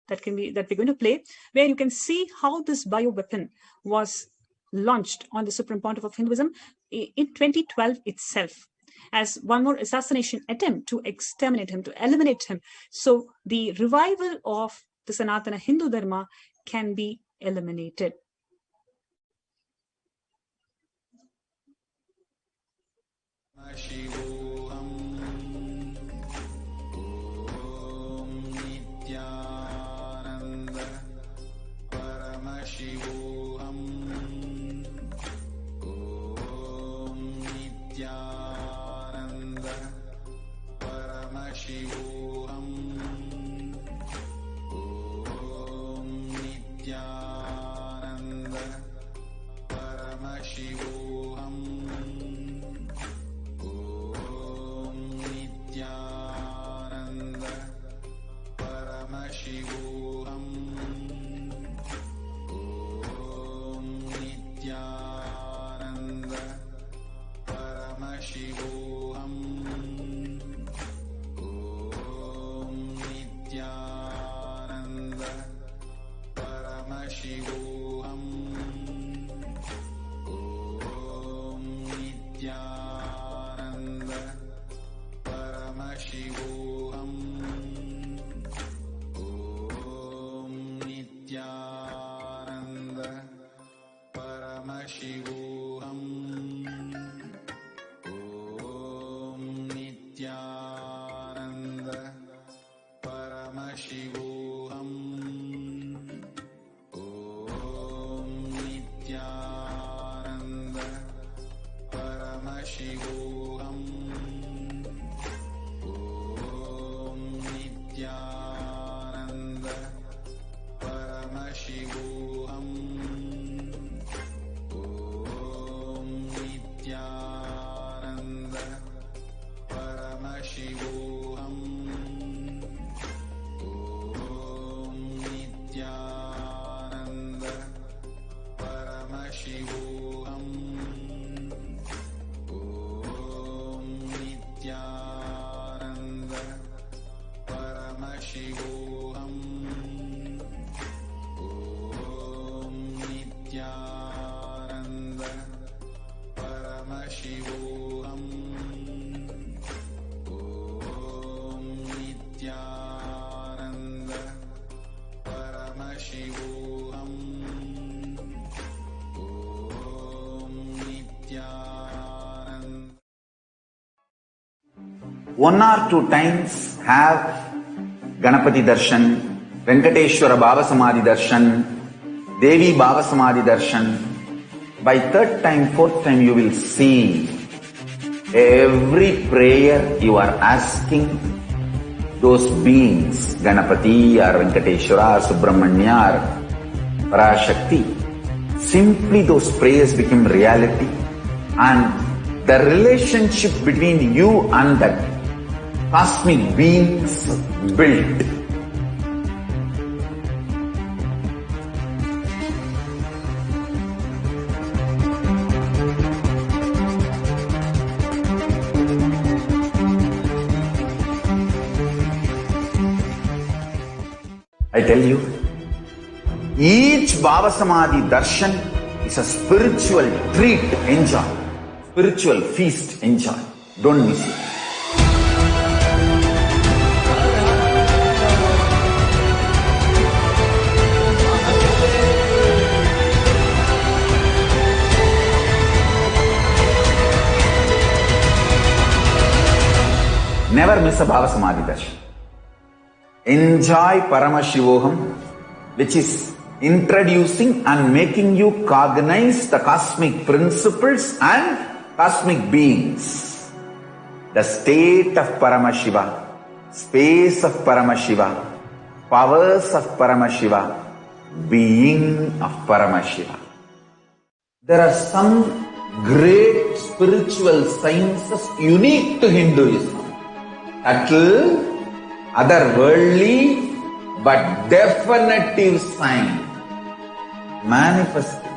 D: that we're going to play, where you can see how this bioweapon was launched on the Supreme Pontiff of Hinduism in 2012 itself, as one more assassination attempt to exterminate him, to eliminate him. So the revival of the Sanatana Hindu Dharma can be eliminated.
F: Paramashivoham, Om Nithyananda Paramashivoham, Om Nithyananda Paramashivoham, Om Nithyananda Paramashivoham. Nithyananda Paramashivoham, Om Nithyananda Paramashivoham, Om Nithyananda Paramashivoham, Om Nithyananda Paramashivoham, Om Nithyananda Paramashivoham, Om Nithyananda Paramashivoham, Om Nithyananda Paramashivoham. Nithyananda Paramashivoham, Om Nithyananda Paramashivoham, Om Nithyananda Paramashivoham, Om Nithyananda Paramashivoham, Om Nithyananda Paramashivoham, Om Nithyananda.
A: One or two times have Ganapati Darshan, Venkateshwara Baba Samadhi Darshan, Devi Baba Samadhi Darshan. By third time, fourth time, you will see every prayer you are asking those beings, Ganapati or Venkateshwara or Subramanya or Parashakti, simply those prayers become reality, and the relationship between you and that cosmic beings built. I tell you, each Bhava Samadhi darshan is a spiritual treat. Enjoy. Spiritual feast. Enjoy. Don't miss it. Never miss a Bhava Samadhi darshan. Enjoy Paramashivoham, which is introducing and making you cognize the cosmic principles and cosmic beings. The state of Paramashiva, space of Paramashiva, powers of Paramashiva, being of Paramashiva. There are some great spiritual sciences unique to Hinduism. Subtle, otherworldly, but definitive sign manifesting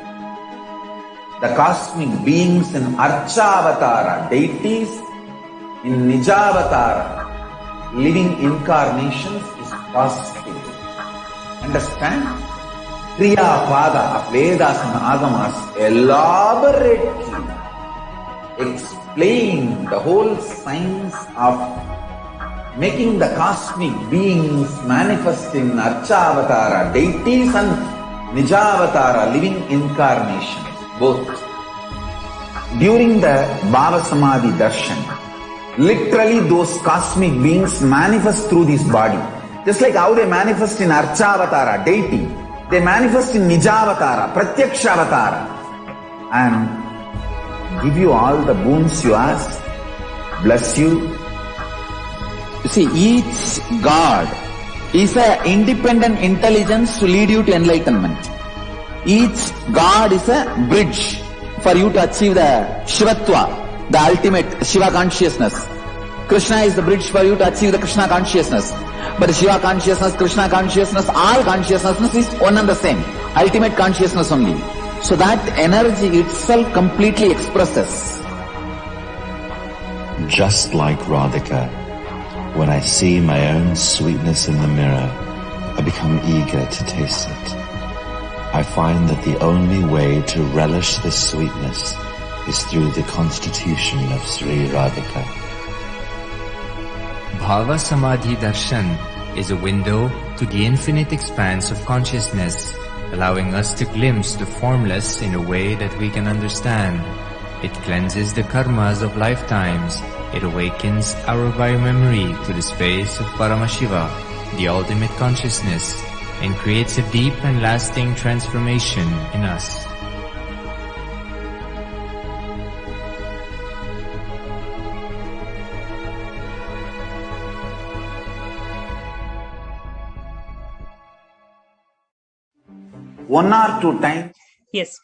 A: the cosmic beings in Archavatara, deities in Nijavatara, living incarnations is positive. Understand? Kriya Pada of Vedas and Agamas elaborately explain the whole science of making the cosmic beings manifest in Archavatara, deities and Nijavatara, living incarnations, both. During the Bhava Samadhi darshan, literally those cosmic beings manifest through this body. Just like how they manifest in Archavatara, deity, they manifest in Nijavatara, Pratyakshavatara, and give you all the boons you ask, bless you. You see, each God is an independent intelligence to lead you to enlightenment. Each God is a bridge for you to achieve the Shivatva, the ultimate Shiva consciousness. Krishna is the bridge for you to achieve the Krishna consciousness. But the Shiva consciousness, Krishna consciousness, all consciousness is one and the same. Ultimate consciousness only. So that energy itself completely expresses.
B: Just like Radhika, when I see my own sweetness in the mirror, I become eager to taste it. I find that the only way to relish this sweetness is through the constitution of Sri Radhika.
C: Bhava Samadhi Darshan is a window to the infinite expanse of consciousness, allowing us to glimpse the formless in a way that we can understand. It cleanses the karmas of lifetimes. It awakens our biomemory to the space of Paramashiva, the ultimate consciousness, and creates a deep and lasting transformation in us.
A: One or two times.
D: Yes.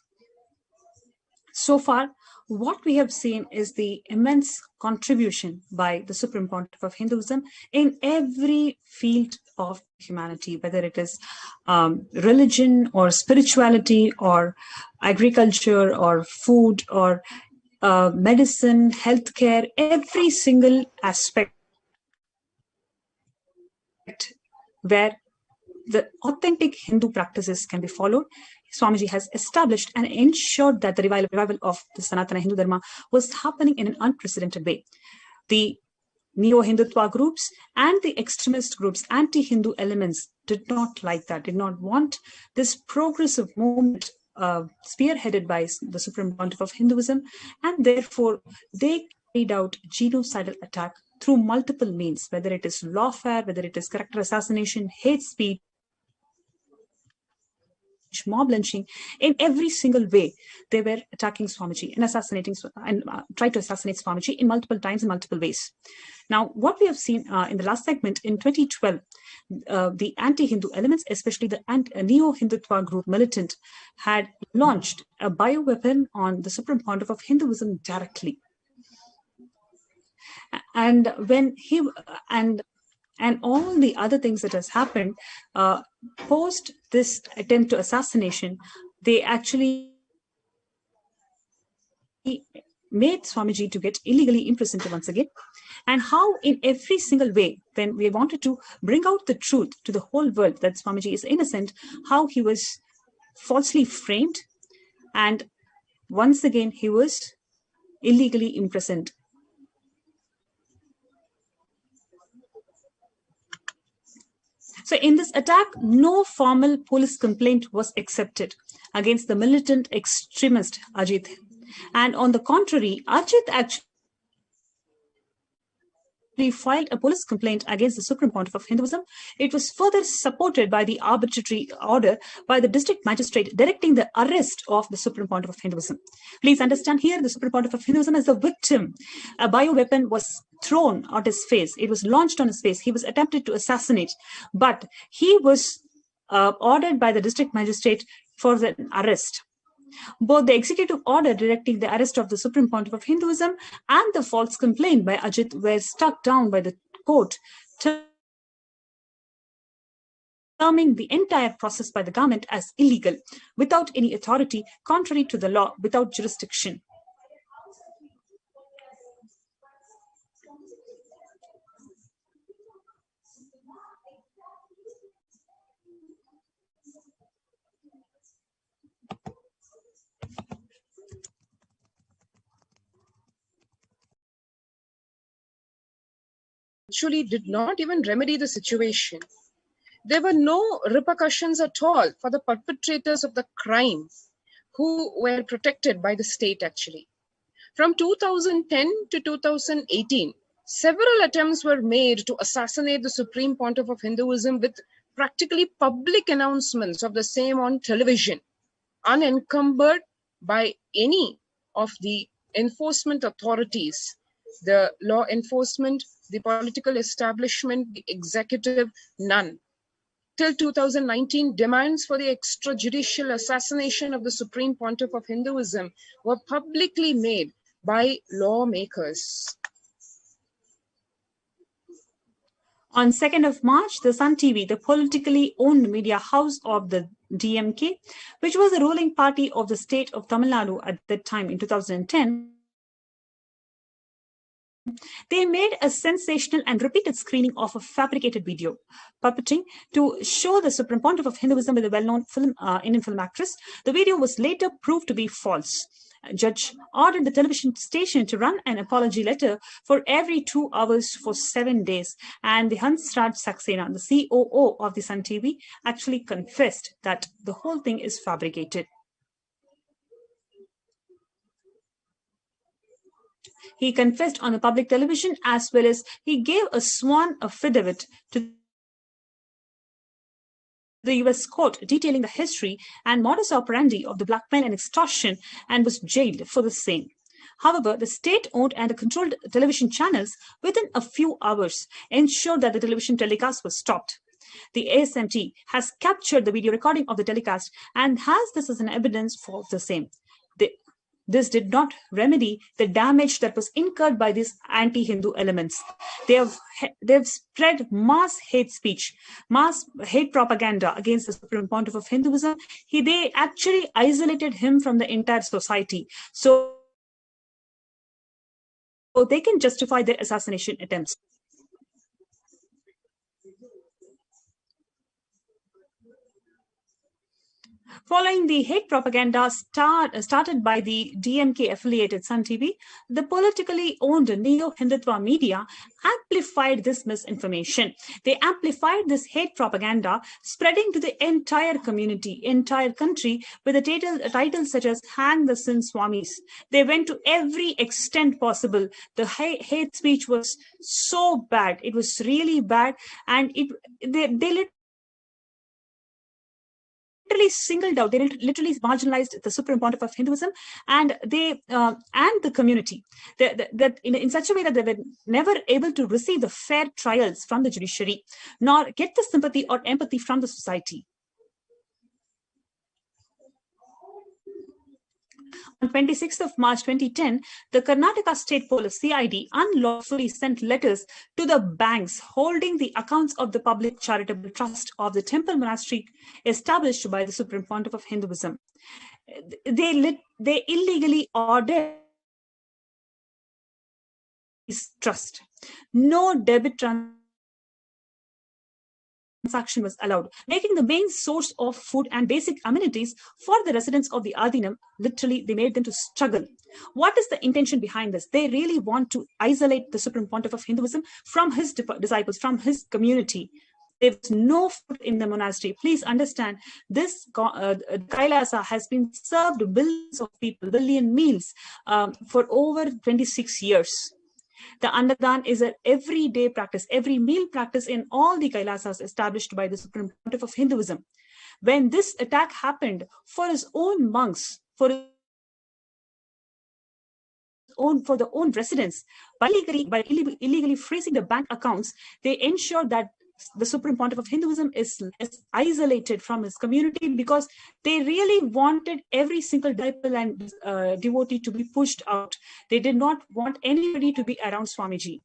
D: So far, what we have seen is the immense contribution by the Supreme Pontiff of Hinduism in every field of humanity, whether it is religion or spirituality or agriculture or food or medicine, healthcare, every single aspect where the authentic Hindu practices can be followed. Swamiji has established and ensured that the revival of the Sanatana Hindu Dharma was happening in an unprecedented way. The neo-Hindutva groups and the extremist groups, anti-Hindu elements, did not like that, did not want this progressive movement spearheaded by the Supreme Pontiff of Hinduism, and therefore they carried out genocidal attack through multiple means, whether it is lawfare, whether it is character assassination, hate speech, mob lynching. In every single way, they were attacking Swamiji and assassinating and tried to assassinate Swamiji in multiple times in multiple ways. Now, what we have seen in the last segment in 2012, the anti-Hindu elements, especially the neo-Hindutva group militant, had launched a bioweapon on the Supreme Pontiff of Hinduism directly. And when he and all the other things that has happened post this attempt to assassination, they actually made Swamiji to get illegally imprisoned once again. And how in every single way, when we wanted to bring out the truth to the whole world that Swamiji is innocent, how he was falsely framed, and once again he was illegally imprisoned. So in this attack, no formal police complaint was accepted against the militant extremist Ajit. And on the contrary, Ajit actually filed a police complaint against the Supreme Pontiff of Hinduism. It was further supported by the arbitrary order by the district magistrate directing the arrest of the Supreme Pontiff of Hinduism. Please understand here, the Supreme Pontiff of Hinduism is the victim. A bioweapon was thrown at his face. It was launched on his face. He was attempted to assassinate, but he was ordered by the district magistrate for the arrest. Both the executive order directing the arrest of the Supreme Pontiff of Hinduism and the false complaint by Ajit were struck down by the court, terming the entire process by the government as illegal, without any authority, contrary to the law, without jurisdiction.
E: Actually did not even remedy the situation. There were no repercussions at all for the perpetrators of the crime who were protected by the state actually. From 2010 to 2018, several attempts were made to assassinate the Supreme Pontiff of Hinduism with practically public announcements of the same on television, unencumbered by any of the enforcement authorities, the law enforcement, the political establishment, the executive, none. Till 2019, demands for the extrajudicial assassination of the Supreme Pontiff of Hinduism were publicly made by lawmakers.
D: On 2nd of March, the Sun TV, the politically owned media house of the DMK, which was the ruling party of the state of Tamil Nadu at that time in 2010, they made a sensational and repeated screening of a fabricated video purporting to show the Supreme Pontiff of Hinduism with a well-known Indian film actress. The video was later proved to be false. A judge ordered the television station to run an apology letter for every 2 hours for 7 days. And the Hansraj Saxena, the COO of the Sun TV, actually confessed that the whole thing is fabricated. He confessed on the public television, as well as he gave a sworn affidavit to the US court detailing the history and modus operandi of the blackmail and extortion, and was jailed for the same. However, the state-owned and controlled television channels within a few hours ensured that the television telecast was stopped. The ASMT has captured the video recording of the telecast and has this as an evidence for the same. This did not remedy the damage that was incurred by these anti-Hindu elements. They have spread mass hate speech, mass hate propaganda against the Supreme Pontiff of Hinduism. They actually isolated him from the entire society, so they can justify their assassination attempts. Following the hate propaganda started by the DMK-affiliated Sun TV, the politically owned neo-Hindutva media amplified this misinformation. They amplified this hate propaganda, spreading to the entire community, entire country, with a titles such as "Hang the Sin Swamis." They went to every extent possible. The hate speech was so bad. It was really bad, and they literally singled out, they literally marginalized the Supreme Pontiff of Hinduism and the community, that in such a way that they were never able to receive the fair trials from the judiciary, nor get the sympathy or empathy from the society. On 26th of March 2010, the Karnataka State Police (CID) unlawfully sent letters to the banks holding the accounts of the public charitable trust of the temple monastery established by the Supreme Pontiff of Hinduism. They illegally ordered this trust. No debit transaction was allowed, making the main source of food and basic amenities for the residents of the Adinam. Literally, they made them to struggle. What is the intention behind this? They really want to isolate the Supreme Pontiff of Hinduism from his disciples, from his community. There was no food in the monastery. Please understand, this Kailasa has been served billions of people, billion meals for over 26 years. The Annadan is an everyday practice, every meal practice in all the Kailasas established by the Supreme Pontiff of Hinduism. When this attack happened, for his own monks, for the own residents, by illegally freezing the bank accounts, they ensured that the Supreme Pontiff of Hinduism is isolated from his community, because they really wanted every single disciple and devotee to be pushed out. They did not want anybody to be around Swamiji.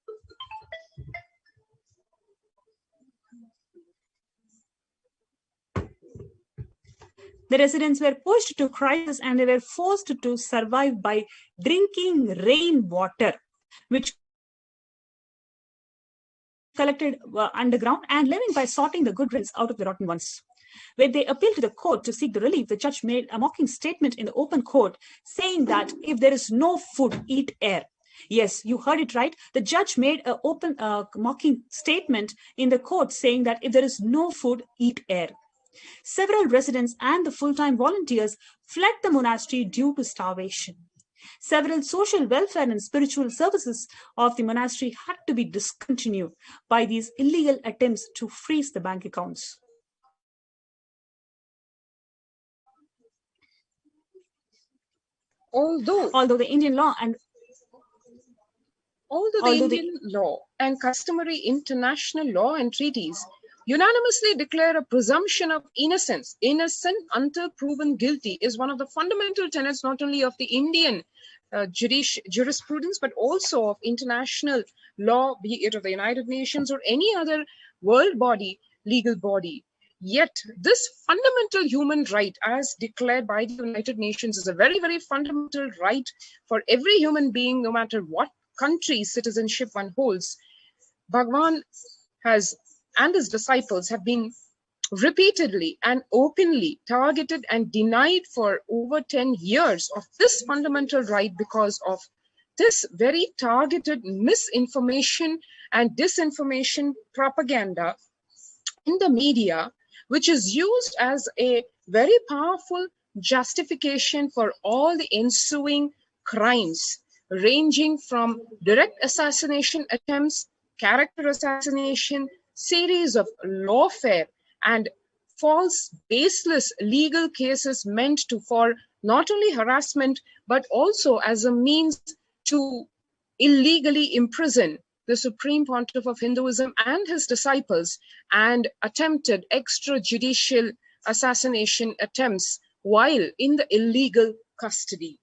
D: The residents were pushed to crisis and they were forced to survive by drinking rainwater, which collected underground, and living by sorting the good rains out of the rotten ones. When they appealed to the court to seek the relief, the judge made a mocking statement in the open court saying that if there is no food, eat air. Yes, you heard it right. The judge made an open mocking statement in the court saying that if there is no food, eat air. Several residents and the full-time volunteers fled the monastery due to starvation. Several social welfare and spiritual services of the monastery had to be discontinued by these illegal attempts to freeze the bank accounts. Although the Indian law
E: and customary international law and treaties unanimously declare a presumption of innocence. Innocent until proven guilty is one of the fundamental tenets not only of the Indian jurisprudence, but also of international law, be it of the United Nations or any other world body, legal body. Yet this fundamental human right, as declared by the United Nations, is a very, very fundamental right for every human being, no matter what country's citizenship one holds. Bhagwan and his disciples have been repeatedly and openly targeted and denied for over 10 years of this fundamental right because of this very targeted misinformation and disinformation propaganda in the media, which is used as a very powerful justification for all the ensuing crimes, ranging from direct assassination attempts, character assassination, series of lawfare, and false, baseless legal cases meant for not only harassment, but also as a means to illegally imprison the Supreme Pontiff of Hinduism and his disciples, and attempted extrajudicial assassination attempts while in the illegal custody.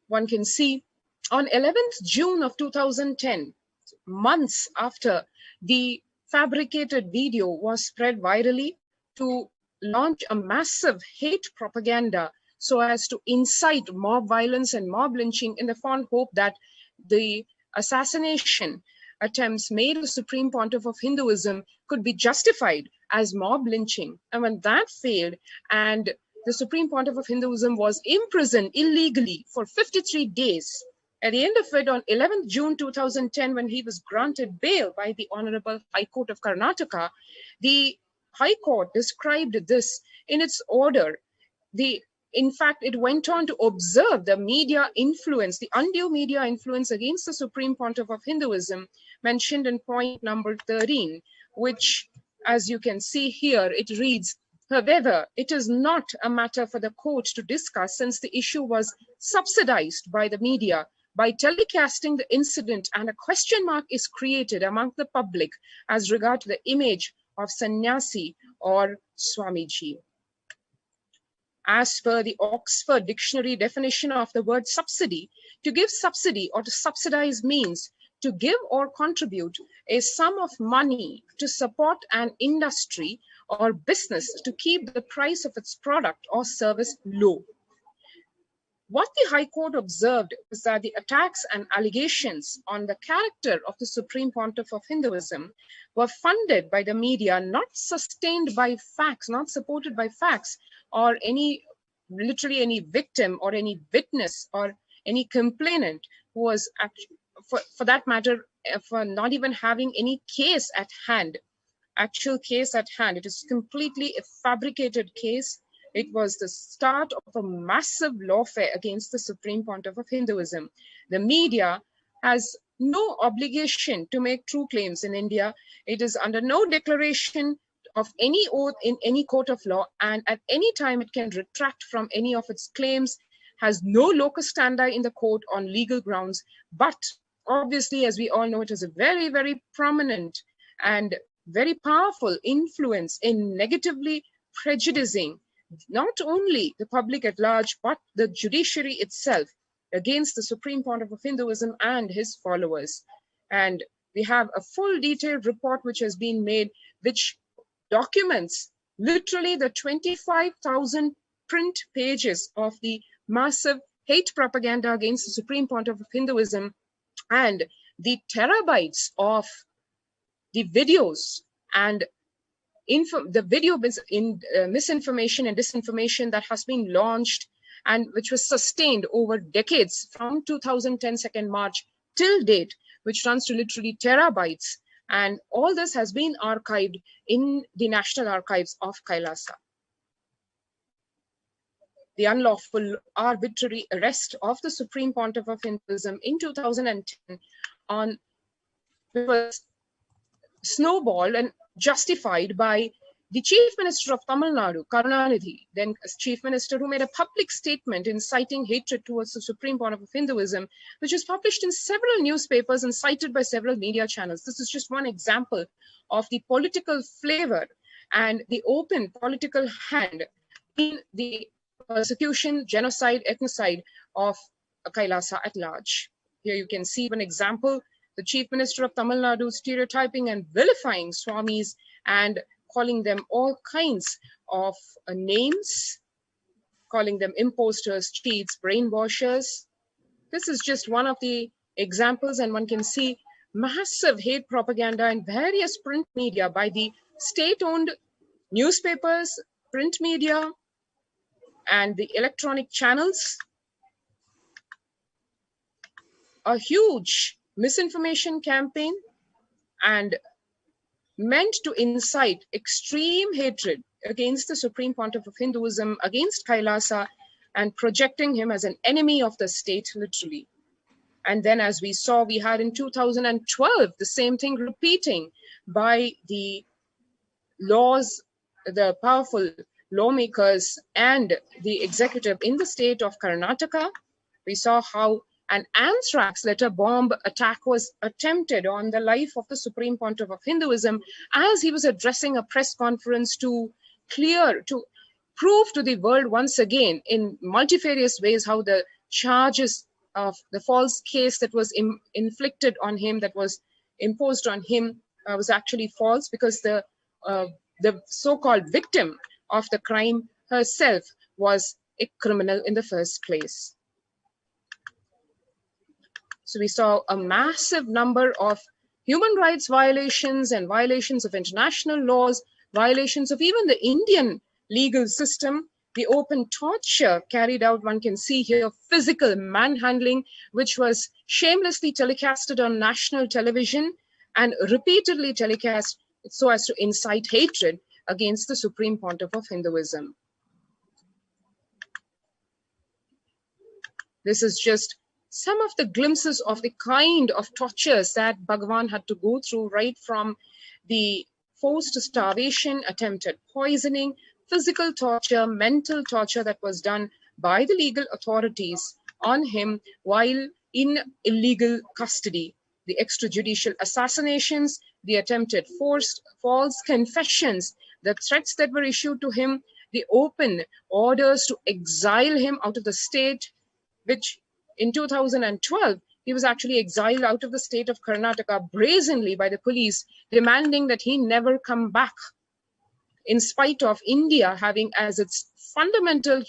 E: One can see on 11th June of 2010, months after the fabricated video was spread virally to launch a massive hate propaganda so as to incite mob violence and mob lynching in the fond hope that the assassination attempts made of the Supreme Pontiff of Hinduism could be justified as mob lynching. And when that failed and the Supreme Pontiff of Hinduism was imprisoned illegally for 53 days, at the end of it, on 11th June 2010, when he was granted bail by the Honorable High Court of Karnataka, the High Court described this in its order. In fact, it went on to observe the media influence, the undue media influence against the Supreme Pontiff of Hinduism, mentioned in point number 13, which As you can see here, it reads, however, it is not a matter for the court to discuss since the issue was subsidized by the media by telecasting the incident, and a question mark is created among the public as regard to the image of sannyasi or Swamiji. As per the Oxford Dictionary definition of the word subsidy, to give subsidy or to subsidize means to give or contribute a sum of money to support an industry or business to keep the price of its product or service low. What the High Court observed was that the attacks and allegations on the character of the Supreme Pontiff of Hinduism were funded by the media, not sustained by facts, not supported by facts, or literally any victim or any witness or any complainant who was, for that matter, for not even having any case at hand, actual case at hand. It is completely a fabricated case. It was the start of a massive lawfare against the Supreme Pontiff of Hinduism. The media has no obligation to make true claims in India. It is under no declaration of any oath in any court of law, and at any time it can retract from any of its claims, has no locus standi in the court on legal grounds. But obviously, as we all know, it has a very, very prominent and very powerful influence in negatively prejudicing not only the public at large, but the judiciary itself against the Supreme Pontiff of Hinduism and his followers. And we have a full detailed report which has been made, which documents literally the 25,000 print pages of the massive hate propaganda against the Supreme Pontiff of Hinduism and the terabytes of the videos and misinformation and disinformation that has been launched and which was sustained over decades from 2010 2nd March till date, which runs to literally terabytes. And all this has been archived in the National Archives of Kailasa. The unlawful arbitrary arrest of the Supreme Pontiff of Hinduism in 2010 was snowballed and justified by the Chief Minister of Tamil Nadu, Karunanidhi, then Chief Minister, who made a public statement inciting hatred towards the Supreme Pontiff of Hinduism, which was published in several newspapers and cited by several media channels. This is just one example of the political flavor and the open political hand in the persecution, genocide, ethnocide of Kailasa at large. Here you can see one example, the Chief Minister of Tamil Nadu stereotyping and vilifying Swamis and calling them all kinds of names, calling them imposters, cheats, brainwashers. This is just one of the examples, and one can see massive hate propaganda in various print media by the state-owned newspapers, print media, and the electronic channels. A huge misinformation campaign and meant to incite extreme hatred against the Supreme Pontiff of Hinduism, against Kailasa, and projecting him as an enemy of the state, literally. And then, as we saw, we had in 2012, the same thing repeating by the powerful lawmakers and the executive in the state of Karnataka. We saw how an anthrax letter bomb attack was attempted on the life of the Supreme Pontiff of Hinduism as he was addressing a press conference to prove to the world once again in multifarious ways how the charges of the false case that was inflicted on him, that was imposed on him, was actually false, because the so-called victim of the crime herself was a criminal in the first place. So we saw a massive number of human rights violations and violations of international laws, violations of even the Indian legal system, the open torture carried out, one can see here, physical manhandling, which was shamelessly telecasted on national television and repeatedly telecast so as to incite hatred against the Supreme Pontiff of Hinduism. This is just some of the glimpses of the kind of tortures that Bhagavan had to go through, right from the forced starvation, attempted poisoning, physical torture, mental torture that was done by the legal authorities on him while in illegal custody, the extrajudicial assassinations, the attempted forced false confessions, the threats that were issued to him, the open orders to exile him out of the state, which in 2012, he was actually exiled out of the state of Karnataka brazenly by the police, demanding that he never come back, in spite of India having as its fundamental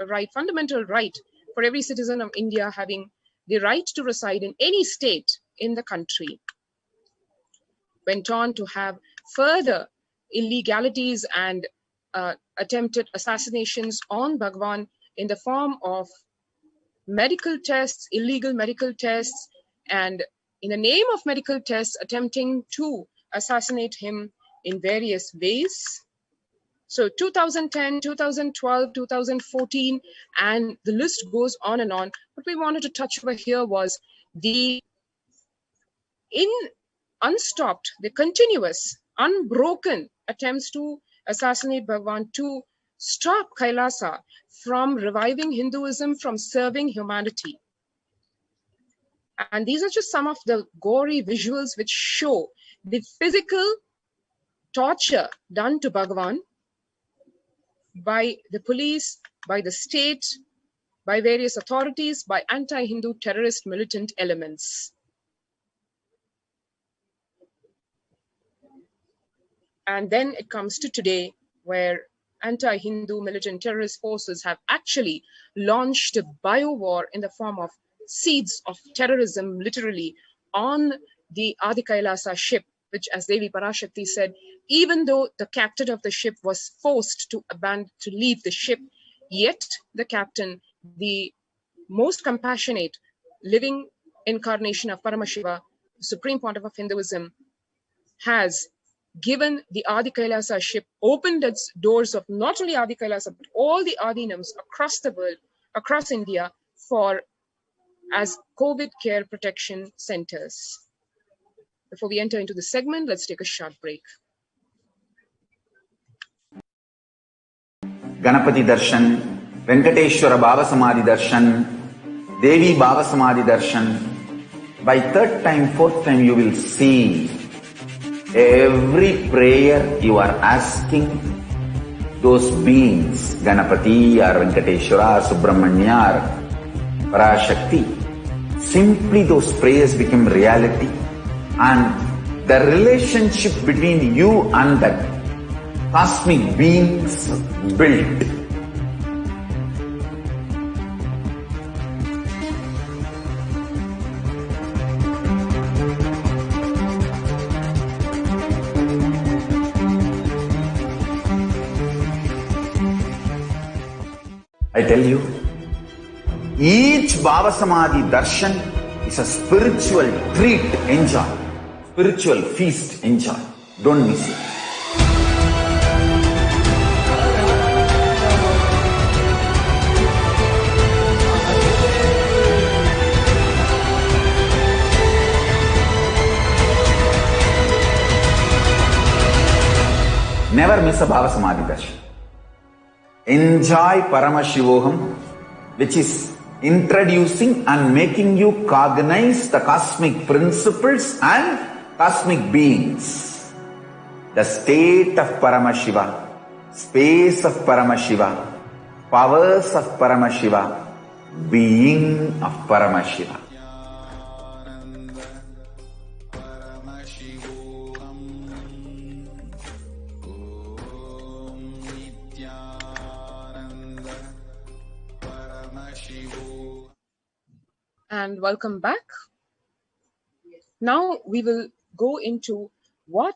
E: right for every citizen of India having the right to reside in any state in the country. Went on to have further illegalities and attempted assassinations on Bhagwan in the form of medical tests, illegal medical tests, and in the name of medical tests, attempting to assassinate him in various ways. So 2010, 2012, 2014, and the list goes on and on. What we wanted to touch over here was the unstopped, the continuous, unbroken attempts to assassinate Bhagwan, to stop Kailasa from reviving Hinduism, from serving humanity. And these are just some of the gory visuals which show the physical torture done to Bhagwan by the police, by the state, by various authorities, by anti-Hindu terrorist militant elements. And then it comes to today, where anti-Hindu militant terrorist forces have actually launched a bio-war in the form of seeds of terrorism, literally, on the Adi Kailasa ship, which, as Devi Parashakti said, even though the captain of the ship was forced to leave the ship, yet the captain, the most compassionate living incarnation of Paramashiva, Supreme Pontiff of Hinduism, has given the Adi Kailasa ship, opened its doors of not only Adi Kailasa, but all the Adinams across the world, across India, as COVID care protection centers. Before we enter into the segment, let's take a short break.
A: Ganapati Darshan, Venkateshwara Baba Samadhi Darshan, Devi Baba Samadhi Darshan. By third time, fourth time, you will see every prayer you are asking those beings, Ganapati or Venkateshwara or Subramanya or Parashakti. Simply those prayers become reality, and the relationship between you and that cosmic beings built. I tell you, each Baba Samadhi Darshan is a spiritual treat, enjoy. Spiritual feast, enjoy. Don't miss it. Never miss a Baba Samadhi Darshan. Enjoy Paramashivoham, which is introducing and making you cognize the cosmic principles and cosmic beings. The state of Paramashiva, space of Paramashiva, powers of Paramashiva, being of Paramashiva.
E: And welcome back. Now we will go into what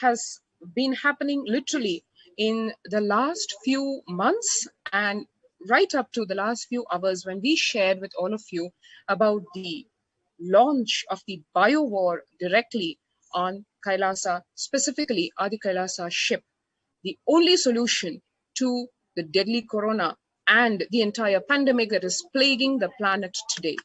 E: has been happening literally in the last few months and right up to the last few hours, when we shared with all of you about the launch of the bio-war directly on Kailasa, specifically Adi Kailasa ship, the only solution to the deadly corona and the entire pandemic that is plaguing the planet today.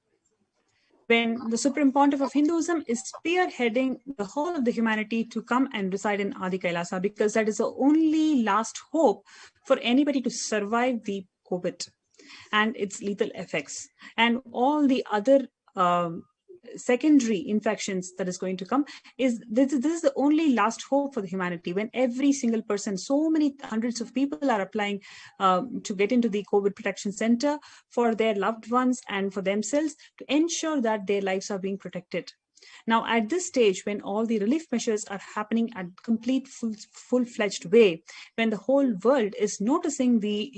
D: when the Supreme Pontiff of Hinduism is spearheading the whole of the humanity to come and reside in Adi Kailasa, because that is the only last hope for anybody to survive the COVID and its lethal effects and all the other secondary infections that is going to come. This is the only last hope for the humanity, when every single person, so many hundreds of people are applying to get into the COVID protection center for their loved ones and for themselves, to ensure that their lives are being protected. Now, at this stage, when all the relief measures are happening at complete full-fledged way, when the whole world is noticing the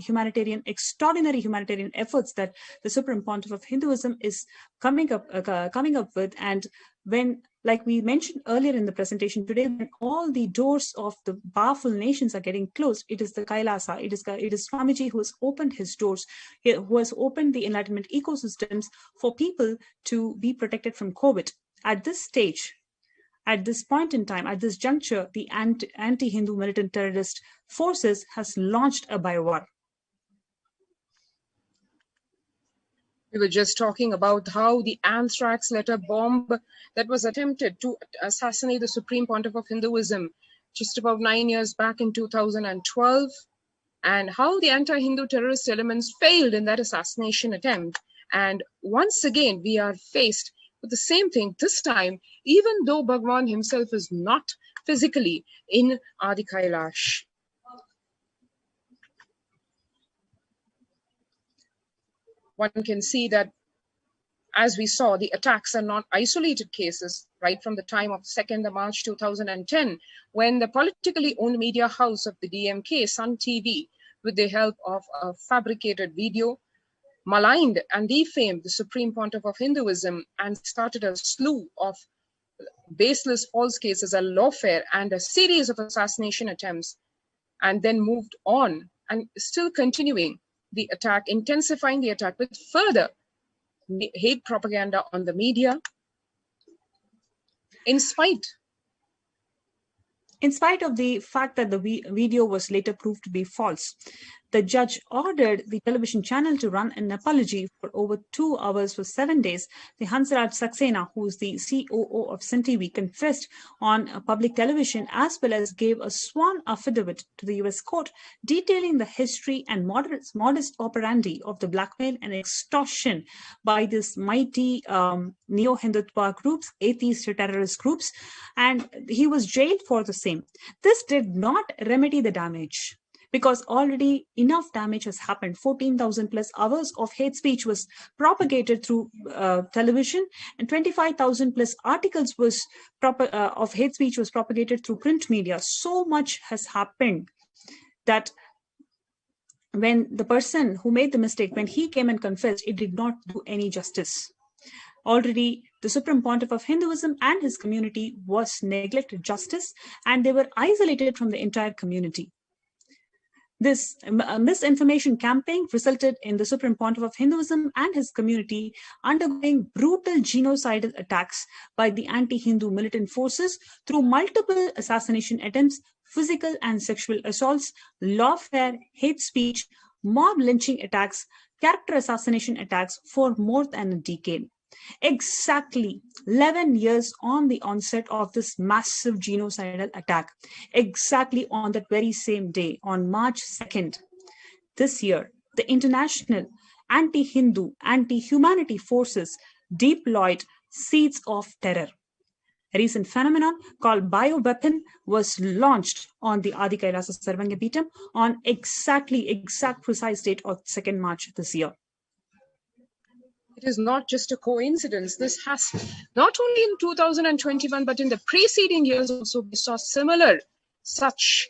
D: extraordinary humanitarian efforts that the Supreme Pontiff of Hinduism is coming up with, and when, like we mentioned earlier in the presentation today, when all the doors of the powerful nations are getting closed, it is the Kailasa, it is Swamiji who has opened his doors, who has opened the Enlightenment ecosystems for people to be protected from COVID. At this stage, at this point in time, at this juncture, the anti-Hindu militant terrorist forces has launched a biowar.
E: We were just talking about how the anthrax letter bomb that was attempted to assassinate the Supreme Pontiff of Hinduism just about 9 years back in 2012, and how the anti-Hindu terrorist elements failed in that assassination attempt. And once again, we are faced with the same thing, this time, even though Bhagwan himself is not physically in Adi Kailash. One can see that, as we saw, the attacks are not isolated cases right from the time of 2nd March 2010, when the politically owned media house of the DMK, Sun TV, with the help of a fabricated video, maligned and defamed the Supreme Pontiff of Hinduism and started a slew of baseless false cases, a lawfare, and a series of assassination attempts, and then moved on and still continuing the attack, intensifying the attack with further hate propaganda on the media, in spite of the fact that the video was later proved to be false. The judge ordered the television channel to run an apology for over 2 hours for 7 days. The Hansraj Saxena, who is the COO of Sun TV, confessed on public television, as well as gave a sworn affidavit to the US court detailing the history and modus operandi of the blackmail and extortion by this mighty neo-Hindutva groups, atheist terrorist groups, and he was jailed for the same. This did not remedy the damage, because already enough damage has happened. 14,000 plus hours of hate speech was propagated through television, and 25,000 plus articles of hate speech was propagated through print media. So much has happened that when the person who made the mistake, when he came and confessed, it did not do any justice. Already, the Supreme Pontiff of Hinduism and his community was neglected justice, and they were isolated from the entire community. This misinformation campaign resulted in the Supreme Pontiff of Hinduism and his community undergoing brutal genocidal attacks by the anti-Hindu militant forces through multiple assassination attempts, physical and sexual assaults, lawfare, hate speech, mob lynching attacks, character assassination attacks for more than a decade. Exactly 11 years on the onset of this massive genocidal attack, exactly on that very same day, on March 2nd, this year, the international anti-Hindu, anti-humanity forces deployed seeds of terror. A recent phenomenon called bioweapon was launched on the Adi Kailasa Sarvanga Peetham on exact precise date of 2nd March this year. It is not just a coincidence. This has, not only in 2021, but in the preceding years also, we saw similar such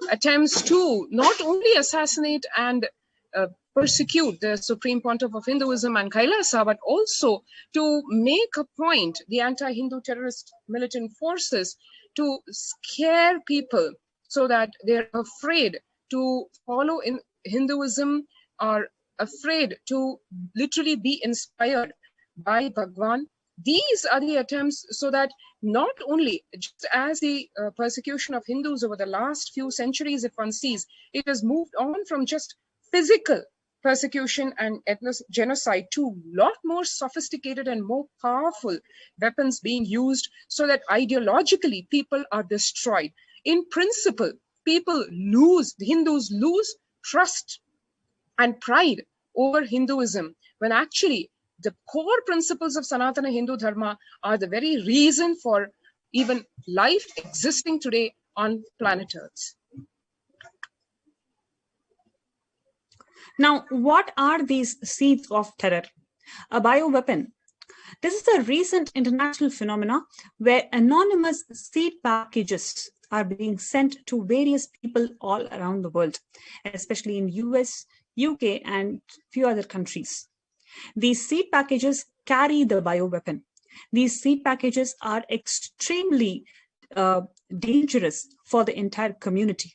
E: attempts to not only assassinate and persecute the Supreme Pontiff of Hinduism and Kailasa, but also to make a point, the anti-Hindu terrorist militant forces, to scare people so that they're afraid to follow in Hinduism, or afraid to literally be inspired by Bhagwan. These are the attempts so that not only, just as the persecution of Hindus over the last few centuries, if one sees, it has moved on from just physical persecution and genocide to lot more sophisticated and more powerful weapons being used so that ideologically people are destroyed. In principle, the Hindus lose trust and pride over Hinduism when actually the core principles of Sanatana Hindu Dharma are the very reason for even life existing today on planet Earth.
D: Now, what are these seeds of terror? A bioweapon. This is a recent international phenomena where anonymous seed packages are being sent to various people all around the world, especially in US, UK, and few other countries. These seed packages carry the bioweapon. These seed packages are extremely dangerous for the entire community.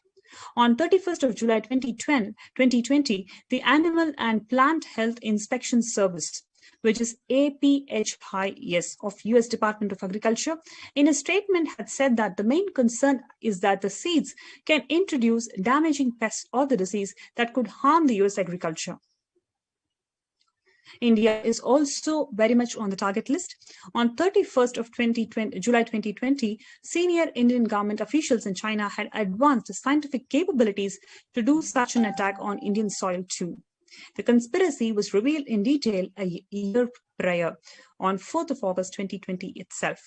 D: On 31st of July 2020, the Animal and Plant Health Inspection Service, which is APHIS of US Department of Agriculture, in a statement had said that the main concern is that the seeds can introduce damaging pests or the disease that could harm the US agriculture. India is also very much on the target list. On 31st of July 2020, senior Indian government officials in China had advanced scientific capabilities to do such an attack on Indian soil too. The conspiracy was revealed in detail a year prior, on 4th of August 2020 itself.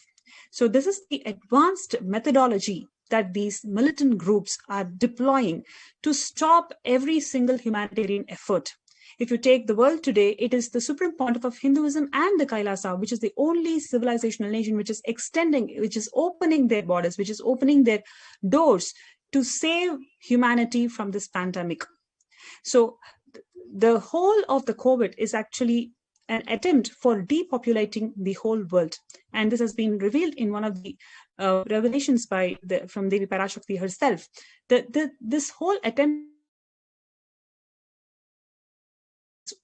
D: So this is the advanced methodology that these militant groups are deploying to stop every single humanitarian effort. If you take the world today, it is the Supreme Pontiff of Hinduism and the Kailasa, which is the only civilizational nation which is which is opening their borders, which is opening their doors to save humanity from this pandemic. So the whole of the COVID is actually an attempt for depopulating the whole world. And this has been revealed in one of the revelations from Devi Parashakti herself. This whole attempt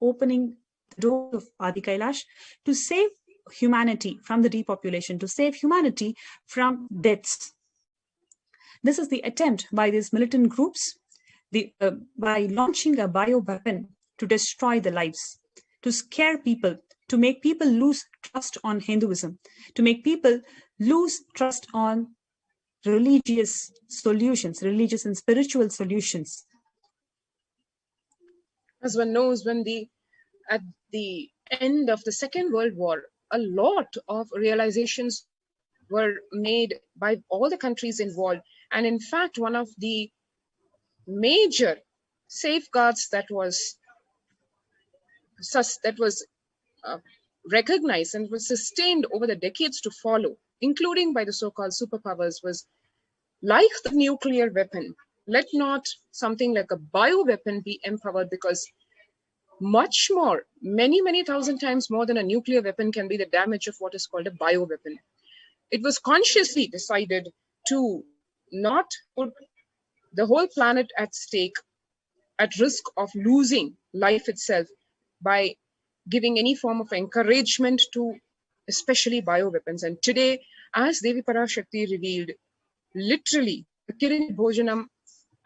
D: opening the door of Adi Kailash to save humanity from the depopulation, to save humanity from deaths. This is the attempt by these militant groups by launching a bioweapon to destroy the lives, to scare people, to make people lose trust on Hinduism, to make people lose trust on religious solutions, religious and spiritual solutions.
E: As one knows, at the end of the Second World War, a lot of realizations were made by all the countries involved. And in fact, one of the major safeguards that was recognized and was sustained over the decades to follow, including by the so-called superpowers, was like the nuclear weapon, let not something like a bioweapon be empowered, because much more, many thousand times more than a nuclear weapon can be the damage of what is called a bioweapon. It was consciously decided to not put the whole planet at stake, at risk of losing life itself, by giving any form of encouragement to especially bioweapons. And today, as Devi Parashakti revealed, literally, the Kirin Bhojanam,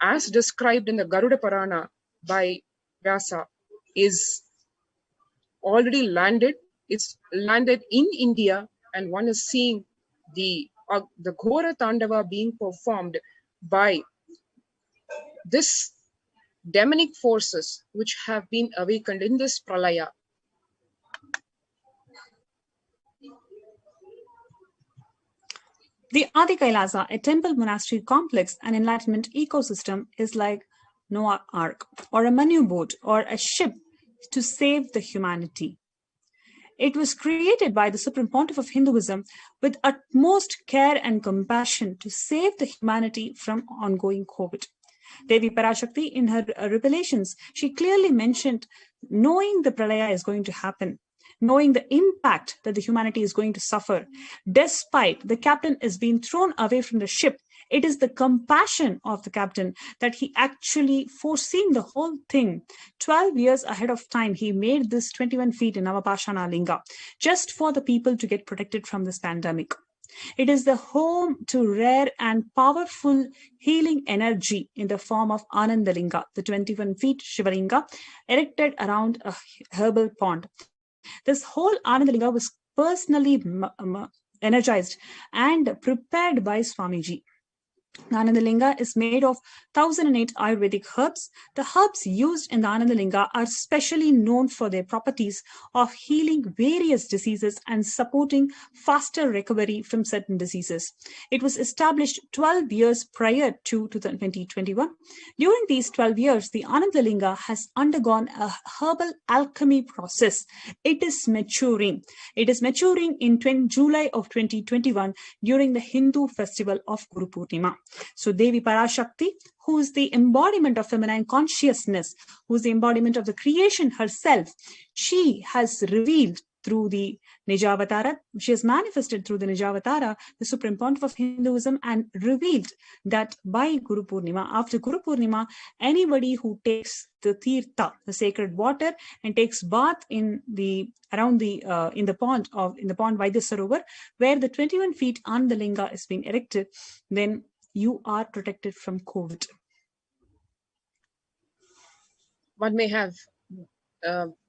E: as described in the Garuda Purana by Vyasa, is already landed. It's landed in India, and one is seeing the Ghora Tandava being performed by this demonic forces which have been awakened in this pralaya.
D: The Adi Kailasa, a temple monastery complex and enlightenment ecosystem, is like Noah's Ark, or a Manu boat, or a ship to save the humanity. It was created by the Supreme Pontiff of Hinduism with utmost care and compassion to save the humanity from ongoing COVID. Devi Parashakti, in her revelations, she clearly mentioned, knowing the pralaya is going to happen, knowing the impact that the humanity is going to suffer, despite the captain is being thrown away from the ship, it is the compassion of the captain that he actually foreseeing the whole thing. 12 years ahead of time, he made this 21 feet in Navapashana Linga, just for the people to get protected from this pandemic. It is the home to rare and powerful healing energy in the form of Anandalinga, the 21 feet Shivalinga, erected around a herbal pond. This whole Anandalinga was personally energized and prepared by Swamiji. Anandalinga is made of 1008 Ayurvedic herbs. The herbs used in the Anandalinga are specially known for their properties of healing various diseases and supporting faster recovery from certain diseases. It was established 12 years prior to 2021. During these 12 years, the Anandalinga has undergone a herbal alchemy process. It is maturing. It is maturing in July of 2021 during the Hindu festival of Guru Purnima. So Devi Parashakti, who is the embodiment of feminine consciousness, who is the embodiment of the creation herself, she has revealed through the Nijavatara, she has manifested through the Nijavatara, the supreme pontiff of Hinduism, and revealed that by Guru Purnima, after Guru Purnima, anybody who takes the tirtha, the sacred water, and takes bath in the pond Vaidyasarovar, where the 21 feet Anandalinga is being erected, then you are protected from COVID.
E: One may have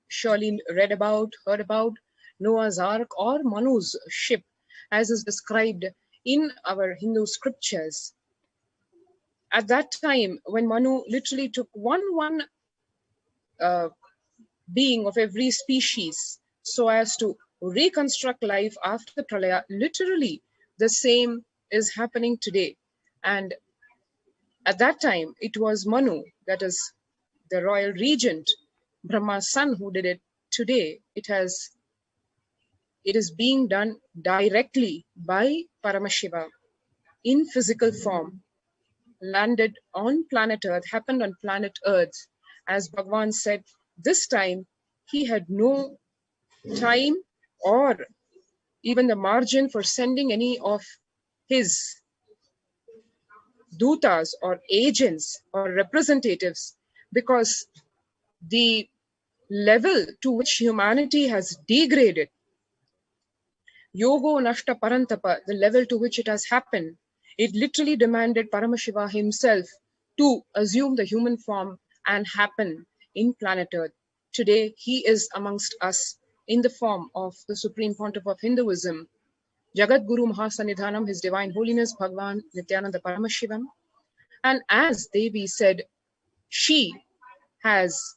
E: surely read about, heard about Noah's Ark or Manu's ship, as is described in our Hindu scriptures. At that time, when Manu literally took one being of every species so as to reconstruct life after the Pralaya, literally the same is happening today. And at that time, it was Manu, that is the royal regent, Brahma's son, who did it. Today, it is being done directly by Paramashiva in physical form, landed on planet Earth, happened on planet Earth. As Bhagavan said, this time he had no time or even the margin for sending any of his dutas or agents or representatives, because the level to which humanity has degraded, yogo nashta parantapa, the level to which it has happened, it literally demanded Paramashiva himself to assume the human form and happen in planet Earth. Today, he is amongst us in the form of the Supreme Pontiff of Hinduism, Jagat Guru Mahasanidhanam, His Divine Holiness Bhagavan Nithyananda Paramashivam. And as Devi said, she has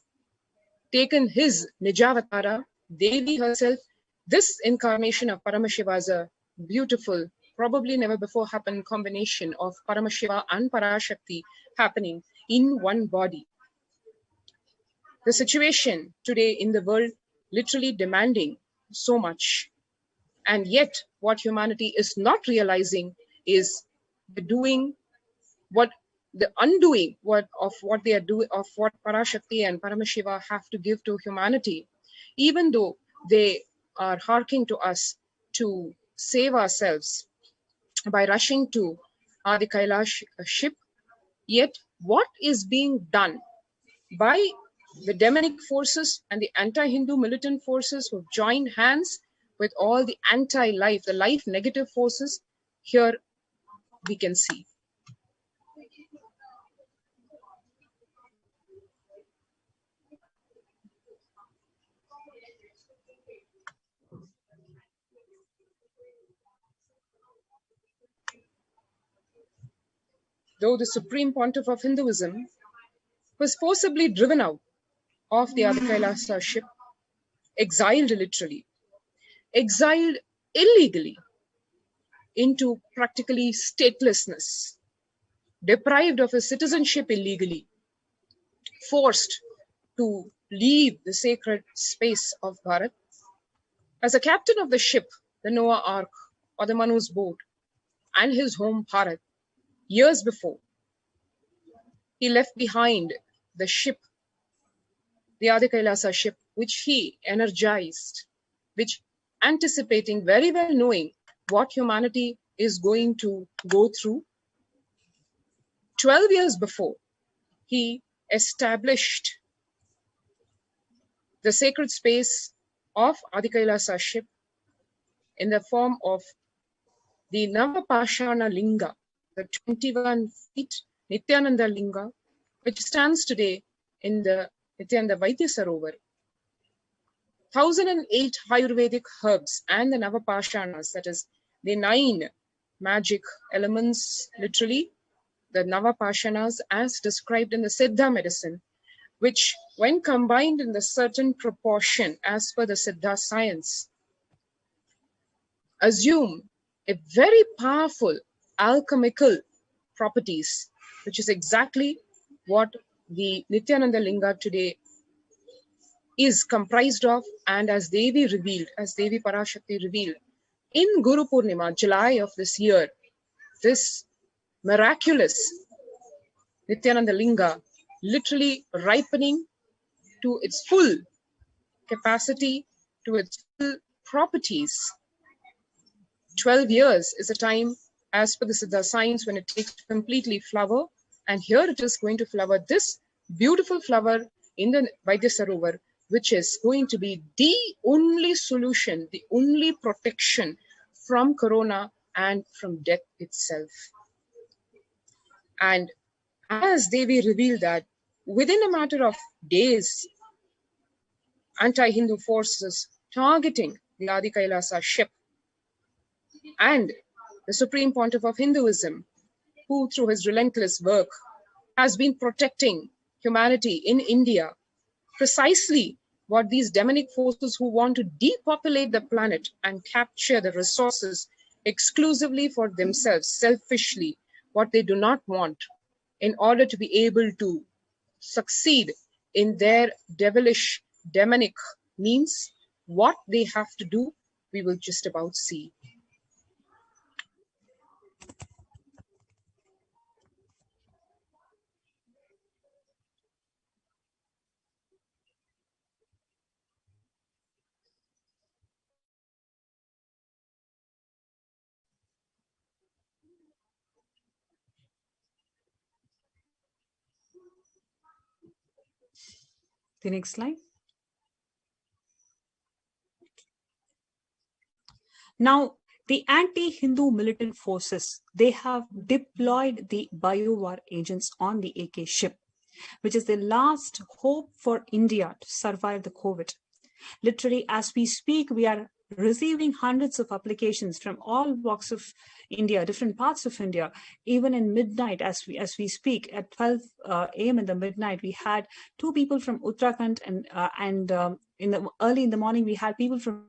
E: taken his Nijavatara, Devi herself. This incarnation of Paramashiva is a beautiful, probably never before happened combination of Paramashiva and Parashakti happening in one body. The situation today in the world literally demanding so much. And yet what humanity is not realizing is the undoing of what they are doing, of what Parashakti and Paramashiva have to give to humanity, even though they are hearkening to us to save ourselves by rushing to the Kailasa ship. Yet what is being done by the demonic forces and the anti-Hindu militant forces who have joined hands with all the anti-life, the life negative forces, here we can see. Though the Supreme Pontiff of Hinduism was forcibly driven out of the Kailasa ship, exiled literally, exiled illegally into practically statelessness, deprived of his citizenship illegally, forced to leave the sacred space of Bharat. As a captain of the ship, the Noah Ark or the Manu's boat, and his home Bharat, years before, he left behind the ship, the Kailasa ship, which he energized, which anticipating, very well knowing what humanity is going to go through. 12 years before, he established the sacred space of Kailasa ship in the form of the Navapashana Linga, the 21 feet Nithyananda Linga, which stands today in the Nithyananda Vaidya Sarovar. 1008 Ayurvedic herbs and the Navapashanas, that is the 9 magic elements, literally, the Navapashanas as described in the Siddha medicine, which when combined in the certain proportion as per the Siddha science, assume a very powerful alchemical properties, which is exactly what the Nithyananda Linga today is comprised of, and as Devi revealed, as Devi Parashakti revealed, in Guru Purnima, July of this year, this miraculous Nithyananda Linga literally ripening to its full capacity, to its full properties. 12 years is a time as per the Siddha science when it takes to completely flower, and here it is going to flower this beautiful flower in the Vaidya Sarovar, which is going to be the only solution, the only protection from corona and from death itself. And as Devi revealed that within a matter of days, anti-Hindu forces targeting the Adi Kailasa ship and the Supreme Pontiff of Hinduism, who through his relentless work has been protecting humanity in India, precisely what these demonic forces who want to depopulate the planet and capture the resources exclusively for themselves, selfishly, what they do not want, in order to be able to succeed in their devilish, demonic means, what they have to do, we will just about see.
D: The next slide. Now, the anti-Hindu militant forces, they have deployed the biowar agents on the AK ship, which is the last hope for India to survive the COVID. Literally, as we speak, we are receiving hundreds of applications from all walks of India, different parts of India. Even in midnight, as we speak, at 12 a.m. in the midnight, we had 2 people from Uttarakhand, and early in the morning, we had people from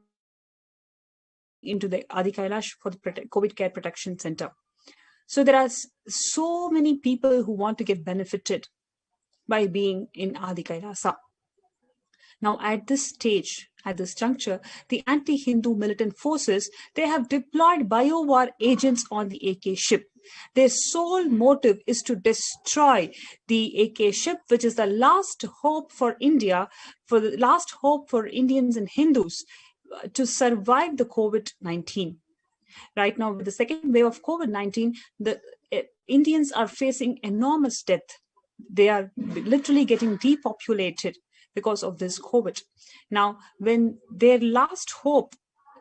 D: into the Adi Kailash for the COVID Care Protection Center. So there are so many people who want to get benefited by being in Adi Kailasa. Now, at this stage, at this juncture, the anti-Hindu militant forces, they have deployed biowar agents on the AK ship. Their sole motive is to destroy the AK ship, which is the last hope for India, for the last hope for Indians and Hindus to survive the COVID-19. Right now, with the second wave of COVID-19, the Indians are facing enormous death. They are literally getting depopulated because of this COVID. Now, when their last hope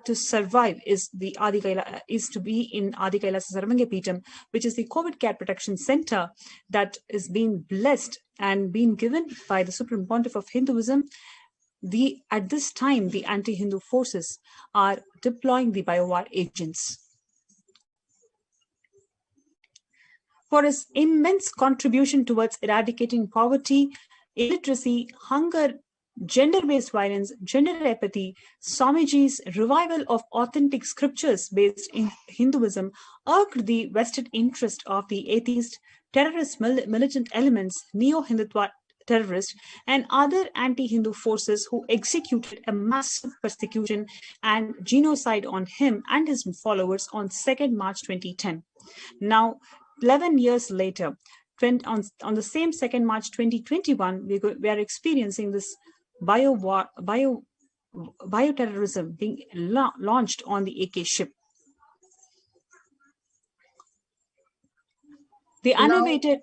D: to survive is to be in Adi Kailasa Sarvangapeetham, which is the COVID Care Protection Center that is being blessed and being given by the Supreme Pontiff of Hinduism, at this time, the anti-Hindu forces are deploying the biowar agents. For his immense contribution towards eradicating poverty, illiteracy, hunger, gender-based violence, gender apathy, Swamiji's revival of authentic scriptures based in Hinduism irked the vested interest of the atheist, terrorist militant elements, neo-Hindutva terrorists, and other anti-Hindu forces who executed a massive persecution and genocide on him and his followers on 2nd March 2010. Now, 11 years later, on the same 2nd March 2021, we are experiencing this bioterrorism being launched on the AK ship. The unabated...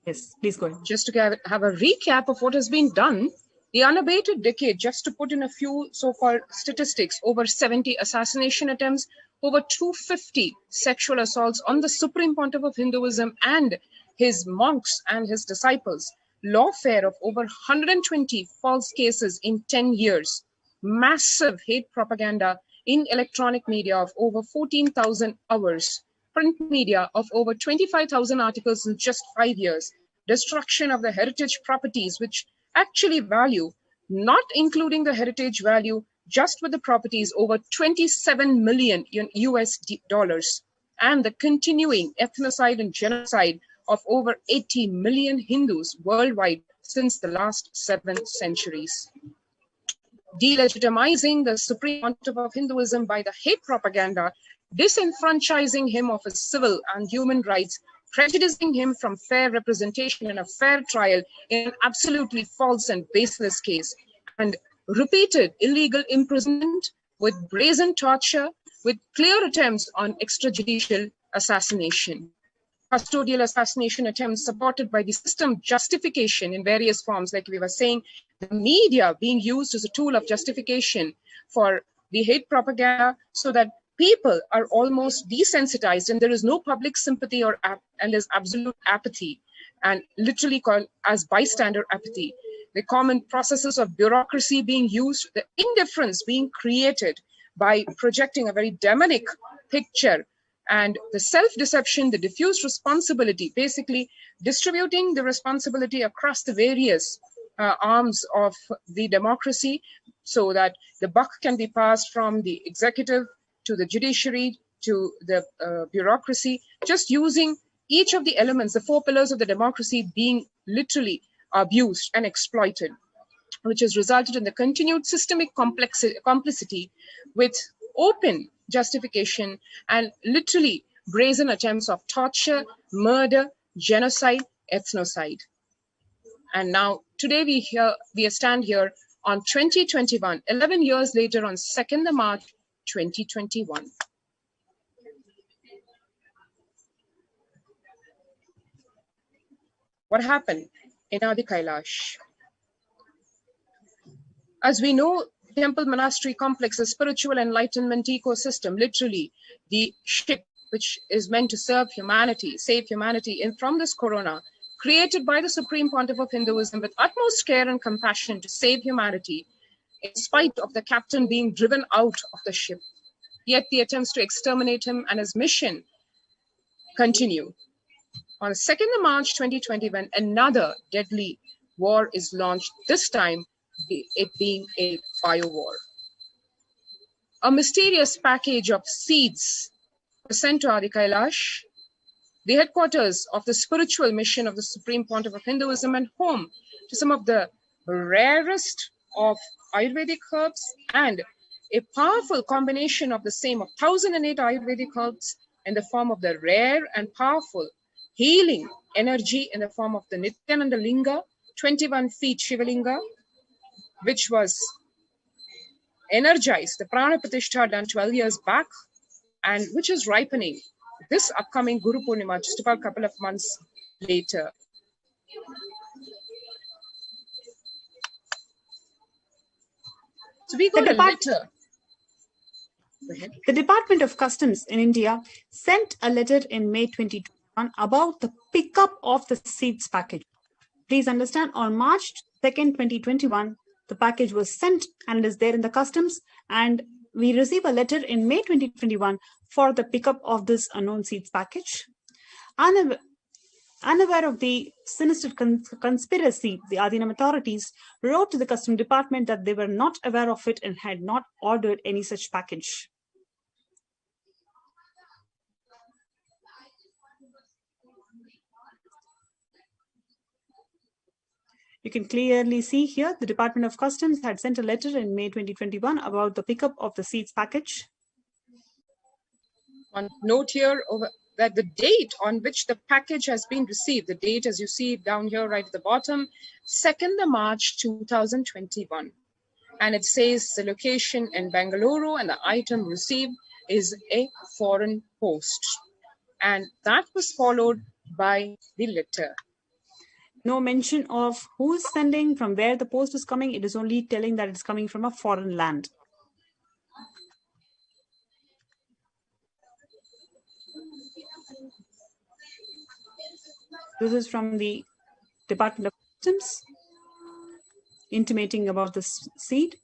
D: Yes, please go ahead.
E: Just to have a recap of what has been done, the unabated decade, just to put in a few so-called statistics, over 70 assassination attempts, over 250 sexual assaults on the Supreme Pontiff of Hinduism and his monks and his disciples, lawfare of over 120 false cases in 10 years, massive hate propaganda in electronic media of over 14,000 hours, print media of over 25,000 articles in just 5 years, destruction of the heritage properties which actually value, not including the heritage value, just with the properties over 27 million US dollars, and the continuing ethnocide and genocide of over 80 million Hindus worldwide since the last 7 centuries. Delegitimizing the Supreme Pontiff of Hinduism by the hate propaganda, disenfranchising him of his civil and human rights, prejudicing him from fair representation in a fair trial in an absolutely false and baseless case, and repeated illegal imprisonment with brazen torture, with clear attempts on extrajudicial assassination. Custodial assassination attempts supported by the system justification in various forms, like we were saying, the media being used as a tool of justification for the hate propaganda, so that people are almost desensitized and there is no public sympathy and there's absolute apathy, and literally called as bystander apathy. The common processes of bureaucracy being used, the indifference being created by projecting a very demonic picture, and the self-deception, the diffused responsibility, basically distributing the responsibility across the various arms of the democracy, so that the buck can be passed from the executive to the judiciary to the bureaucracy, just using each of the elements, the 4 pillars of the democracy being literally abused and exploited, which has resulted in the continued systemic complicity with open justification and literally brazen attempts of torture, murder, genocide, ethnocide. And now today we stand here on 2021, 11 years later, on 2nd of March 2021. What happened in Adi Kailash? As we know, temple monastery complex, a spiritual enlightenment ecosystem, literally the ship which is meant to serve humanity, save humanity from this corona, created by the Supreme Pontiff of Hinduism with utmost care and compassion to save humanity, in spite of the captain being driven out of the ship. Yet the attempts to exterminate him and his mission continue. On 2nd of March 2021, another deadly war is launched, this time it being a bio-war. A mysterious package of seeds was sent to Adi Kailash, the headquarters of the spiritual mission of the Supreme Pontiff of Hinduism, and home to some of the rarest of Ayurvedic herbs, and a powerful combination of the same of 1008 Ayurvedic herbs in the form of the rare and powerful healing energy in the form of the Nithyananda Linga, 21 feet Shivalinga, which was energized, the Prana Pratishtha done 12 years back, and which is ripening this upcoming Guru Purnima, just about a couple of months later. So we got a letter.
D: The Department of Customs in India sent a letter in May 2021 about the pickup of the seeds package. Please understand, on March 2nd, 2021, the package was sent and it is there in the customs, and we receive a letter in May 2021 for the pickup of this unknown seeds package. Unaware of the sinister conspiracy, the Adinam authorities wrote to the Custom Department that they were not aware of it and had not ordered any such package. You can clearly see here the Department of Customs had sent a letter in May 2021 about the pickup of the seeds package.
E: One note here over that the date on which the package has been received, the date as you see down here right at the bottom, 2nd of March 2021. And it says the location in Bangalore and the item received is a foreign post. And that was followed by the letter.
D: No mention of who's sending, from where the post is coming. It is only telling that it's coming from a foreign land. This is from the Department of Customs, intimating about this seed.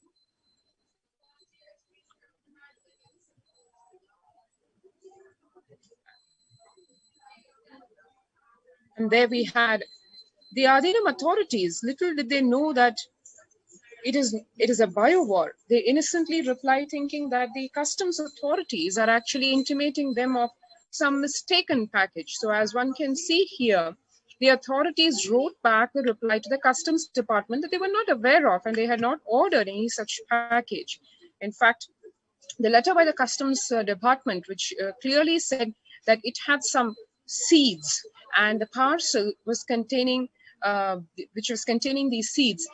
E: And there we had the Adinam authorities. Little did they know that it is a bio-war. They innocently reply thinking that the customs authorities are actually intimating them of some mistaken package. So as one can see here, the authorities wrote back a reply to the customs department that they were not aware of and they had not ordered any such package. In fact, the letter by the customs department, which clearly said that it had some seeds and the parcel was containing these seeds.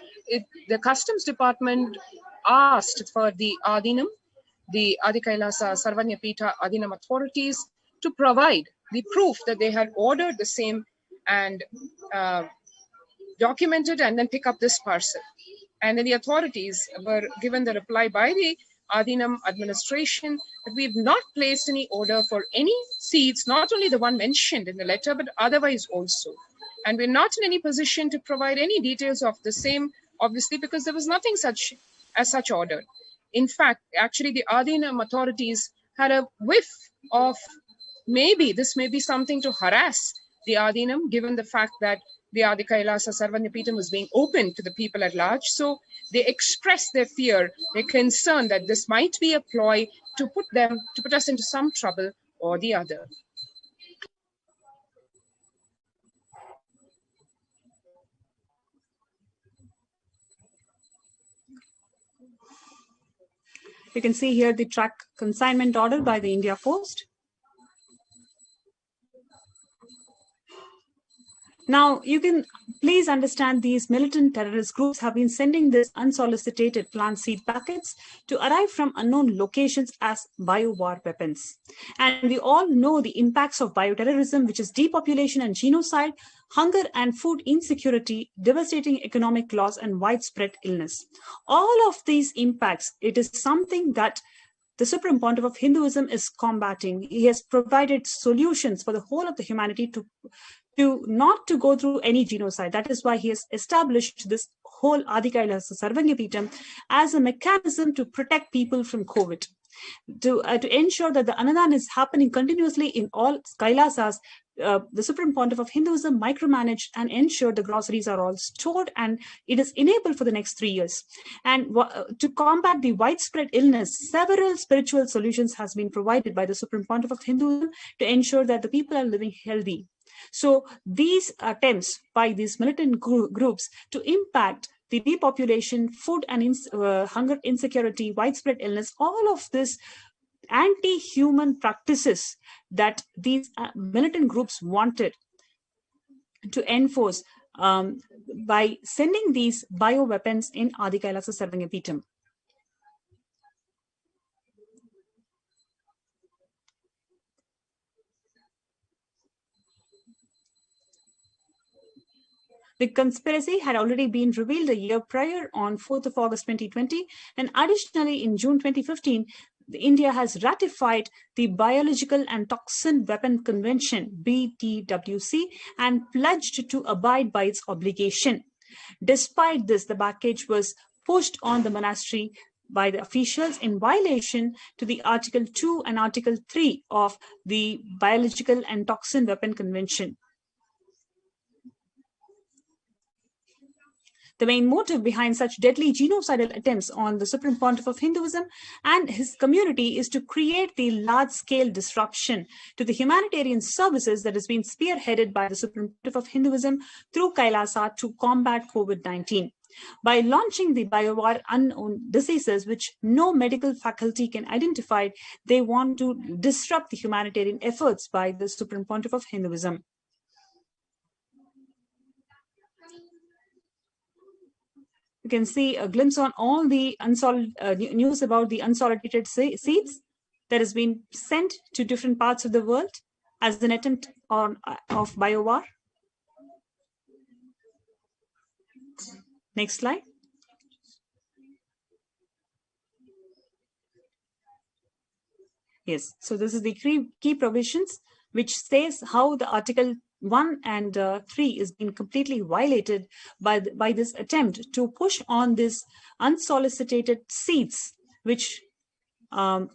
E: The customs department asked for the Adinam, the Adi Kailasa Sarvanyapita Adinam authorities to provide the proof that they had ordered the same and documented and then pick up this parcel. And then the authorities were given the reply by the Adinam administration that we have not placed any order for any seeds, not only the one mentioned in the letter, but otherwise also. And we're not in any position to provide any details of the same, obviously, because there was nothing such ordered. In fact, actually, the Adinam authorities had a whiff of maybe this may be something to harass the Adinam, given the fact that the Adi Kailasa Sarvanyapitam was being open to the people at large. So they expressed their fear, their concern that this might be a ploy to put us into some trouble or the other.
D: You can see here the track consignment order by the India Post. Now, you can please understand these militant terrorist groups have been sending this unsolicited plant seed packets to arrive from unknown locations as bio-war weapons. And we all know the impacts of bioterrorism, which is depopulation and genocide, hunger and food insecurity, devastating economic loss, and widespread illness. All of these impacts, it is something that the Supreme Pontiff of Hinduism is combating. He has provided solutions for the whole of the humanity to not to go through any genocide. That is why he has established this whole Adi Kailasa Sarvanyapitam as a mechanism to protect people from COVID, to ensure that the Annadan is happening continuously in all Kailasas. The Supreme Pontiff of Hinduism micromanaged and ensured the groceries are all stored and it is enabled for the next 3 years. And to combat the widespread illness, several spiritual solutions has been provided by the Supreme Pontiff of Hinduism to ensure that the people are living healthy. So these attempts by these militant groups to impact the depopulation, food and hunger insecurity, widespread illness, all of this anti-human practices that these militant groups wanted to enforce by sending these bioweapons in Adi Kailasa Sarvanyapitam. The conspiracy had already been revealed a year prior on 4th of August 2020, and additionally in June 2015, India has ratified the Biological and Toxin Weapon Convention, BTWC, and pledged to abide by its obligation. Despite this, the package was pushed on the monastery by the officials in violation to the Article 2 and Article 3 of the Biological and Toxin Weapon Convention. The main motive behind such deadly genocidal attempts on the Supreme Pontiff of Hinduism and his community is to create the large-scale disruption to the humanitarian services that has been spearheaded by the Supreme Pontiff of Hinduism through Kailasa to combat COVID-19. By launching the bio-war unknown diseases which no medical faculty can identify, they want to disrupt the humanitarian efforts by the Supreme Pontiff of Hinduism. You can see a glimpse on all the news about the unsolicited seeds that has been sent to different parts of the world as an attempt of bio-war. Next slide. Yes, so this is the key provisions which says how the Article 1 and 3 is being completely violated by this attempt to push on this unsolicited seeds, which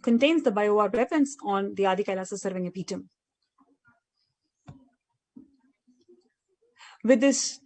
D: contains the bio-war weapons on the Adi Kailasa Sarvangapeetham. With this,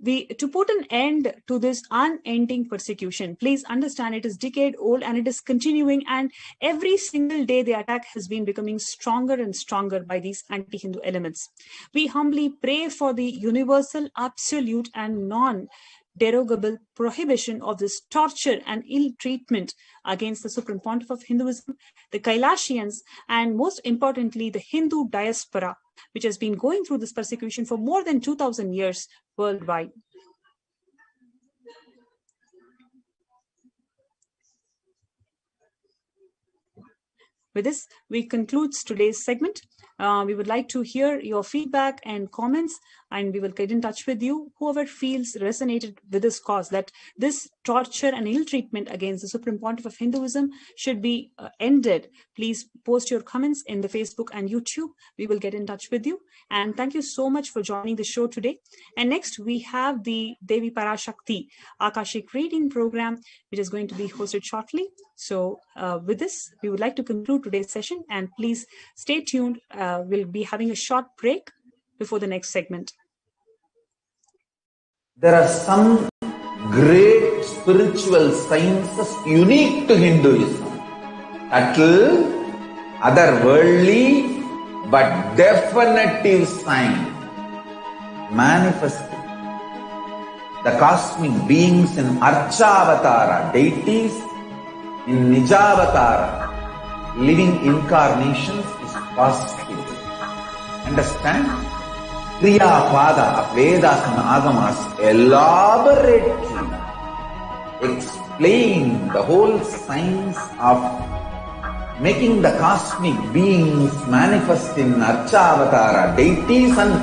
D: to put an end to this unending persecution, please understand it is decade old and it is continuing, and every single day the attack has been becoming stronger and stronger by these anti-Hindu elements. We humbly pray for the universal, absolute and non-derogable prohibition of this torture and ill treatment against the Supreme Pontiff of Hinduism, the Kailasians, and most importantly, the Hindu diaspora, which has been going through this persecution for more than 2,000 years worldwide. With this, we conclude today's segment. We would like to hear your feedback and comments, and we will get in touch with you. Whoever feels resonated with this cause, that this torture and ill treatment against the Supreme Pontiff of Hinduism should be ended, please post your comments in the Facebook and YouTube. We will get in touch with you. And thank you so much for joining the show today. And next, we have the Devi Parashakti Akashic reading program, which is going to be hosted shortly. So with this, we would like to conclude today's session, and please stay tuned. We'll be having a short break before the next segment.
A: There are some great spiritual sciences unique to Hinduism. Subtle, otherworldly, but definitive sign. Manifesting the cosmic beings in Archavatara, deities in Nijavatara, living incarnations is possible. Understand? Kriya Pada of Vedas and Agamas elaborately explain the whole science of making the cosmic beings manifest in Archavatara, deities and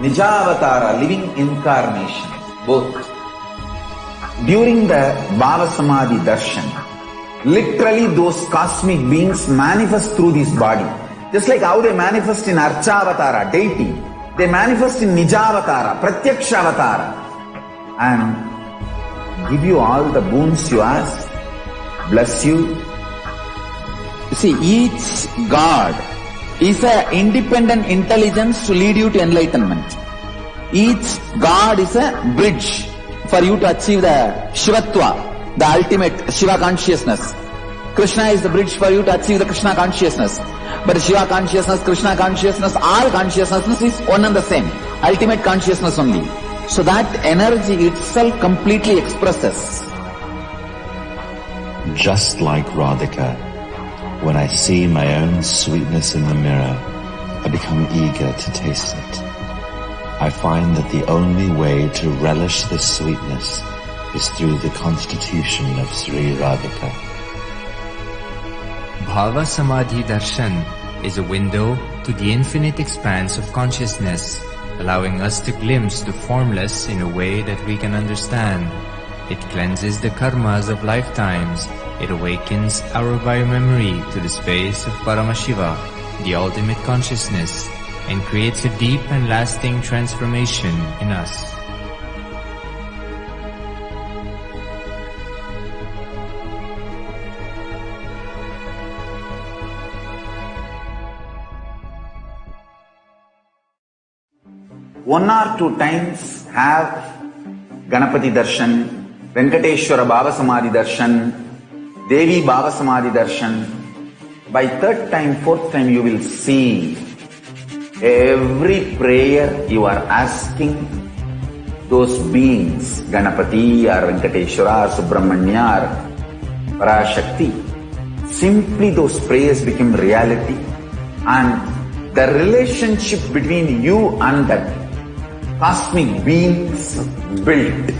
A: Nijavatara, living incarnations, both. During the Bhava Samadhi Darshan, literally those cosmic beings manifest through this body. Just like how they manifest in Archavatara, deity, they manifest in Nijavatara, Pratyakshavatara, and give you all the boons you ask, bless you. You see, each God is an independent intelligence to lead you to enlightenment. Each God is a bridge for you to achieve the Shivatva, the ultimate Shiva consciousness. Krishna is the bridge for you to achieve the Krishna consciousness. But Shiva consciousness, Krishna consciousness, all consciousness is one and the same. Ultimate consciousness only. So that energy itself completely expresses.
B: Just like Radhika, when I see my own sweetness in the mirror, I become eager to taste it. I find that the only way to relish this sweetness is through the constitution of Sri Radhika.
C: Bhava Samadhi Darshan is a window to the infinite expanse of consciousness, allowing us to glimpse the formless in a way that we can understand. It cleanses the karmas of lifetimes. It awakens our biomemory to the space of Paramashiva, the ultimate consciousness, and creates a deep and lasting transformation in us.
A: One or two times have Ganapati Darshan, Venkateshwara Bhava Samadhi Darshan, Devi Bhava Samadhi Darshan. By third time, fourth time, you will see every prayer you are asking those beings, Ganapati or Venkateshwara or Subramanya or Parashakti. Simply those prayers become reality, and the relationship between you and that cosmic beings built.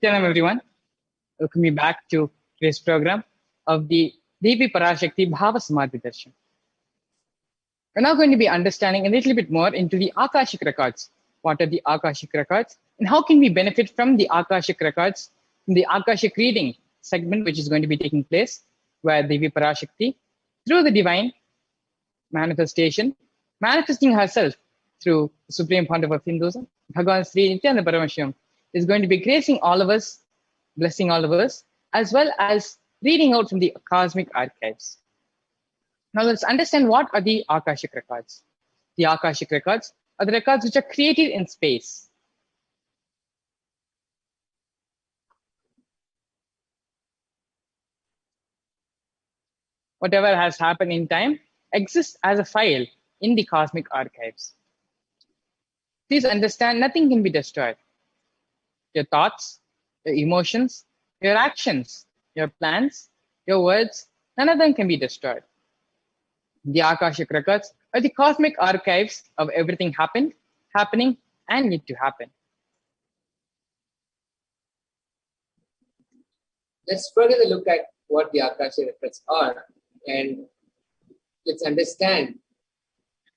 G: Hello everyone, welcome me back to today's program of the Devi Parashakti Bhava Samadhi Darshan. We're now going to be understanding a little bit more into the Akashic records. What are the Akashic records? And how can we benefit from the Akashic records in the Akashic reading segment, which is going to be taking place, where Devi Parashakti, through the divine manifestation, manifesting herself through the Supreme Pontiff of Hinduism, Bhagavan Sri Nithyananda Paramashivam, is going to be gracing all of us, blessing all of us, as well as reading out from the cosmic archives. Now let's understand what are the Akashic records. The Akashic records are the records which are created in space. Whatever has happened in time exists as a file in the cosmic archives. Please understand, nothing can be destroyed. Your thoughts, your emotions, your actions, your plans, your words, none of them can be destroyed. The Akashic records are the cosmic archives of everything happened, happening, and yet to happen.
H: Let's further look at what the Akashic records are, and let's understand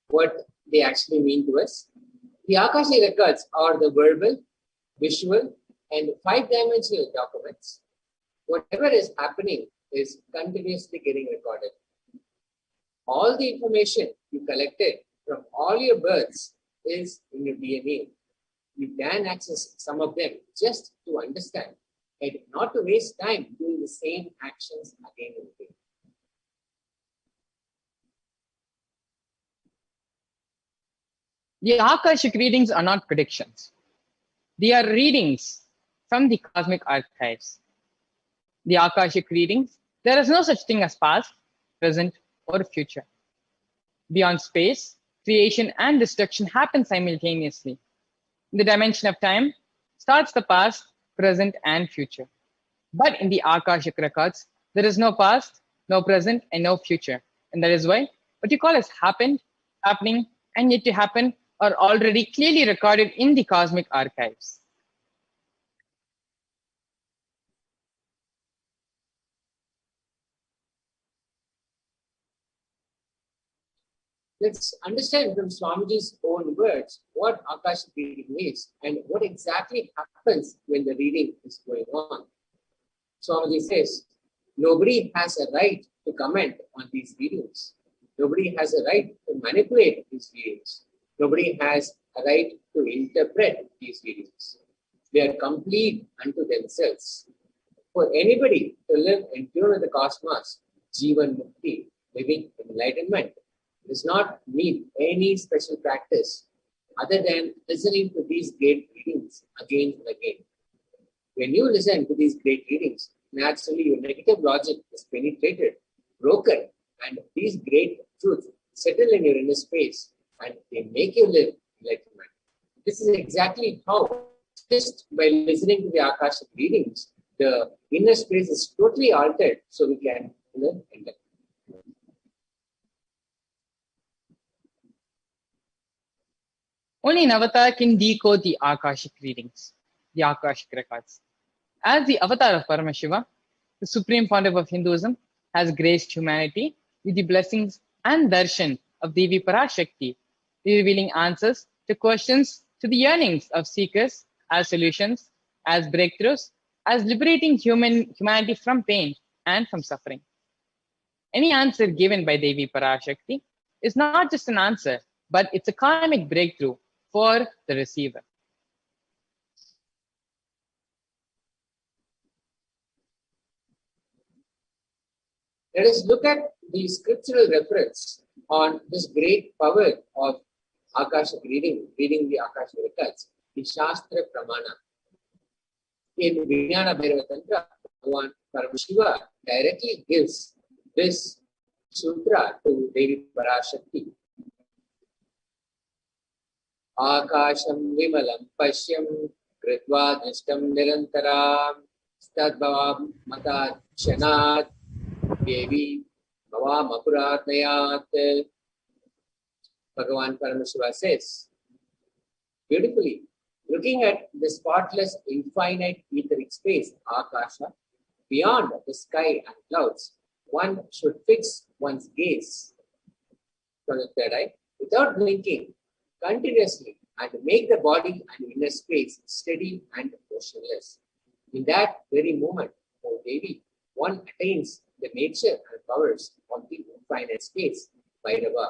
H: what they actually mean to us. The Akashic records are the verbal, visual, and 5-dimensional documents. Whatever is happening is continuously getting recorded. All the information you collected from all your births is in your DNA. You can access some of them just to understand and not to waste time doing the same actions again and again.
G: The Akashic readings are not predictions. They are readings from the cosmic archives. The Akashic readings, there is no such thing as past, present, or future. Beyond space, creation and destruction happen simultaneously. In the dimension of time starts the past, present, and future. But in the Akashic records, there is no past, no present, and no future. And that is why what you call as happened, happening, and yet to happen are already clearly recorded in the cosmic archives.
H: Let's understand from Swamiji's own words what Akashic reading is and what exactly happens when the reading is going on. Swamiji says, nobody has a right to comment on these readings. Nobody has a right to manipulate these readings. Nobody has a right to interpret these readings. They are complete unto themselves. For anybody to live in tune with the cosmos, Jivan Mukti, living enlightenment, does not need any special practice other than listening to these great readings again and again. When you listen to these great readings, naturally your negative logic is penetrated, broken, and these great truths settle in your inner space and they make you live enlightenment. This is exactly how, just by listening to the Akashic readings, the inner space is totally altered so we can live enlightenment.
G: Only an avatar can decode the Akashic readings, the Akashic records. As the avatar of Paramashiva, the Supreme Pontiff of Hinduism has graced humanity with the blessings and darshan of Devi Parashakti, revealing answers to questions, to the yearnings of seekers as solutions, as breakthroughs, as liberating humanity from pain and from suffering. Any answer given by Devi Parashakti is not just an answer, but it's a karmic breakthrough for the receiver.
H: Let us look at the scriptural reference on this great power of Akashic reading the Akashic records, the Shastra Pramana. In Vijnana Bhairava Tantra, Bhagavan Paramashiva directly gives this sutra to Devi Parashakti. Akasham vimalam pashyam kritva drishtam nirantaram stadbhavam mata kshanat Devi bhavam apuratnayat. Bhagavan Paramashiva says beautifully, looking at the spotless, infinite etheric space, Akasha, beyond the sky and clouds, one should fix one's gaze. from the third eye without blinking continuously and make the body and inner space steady and motionless. In that very moment, O Devi, one attains the nature and powers of the infinite space, Bhairava,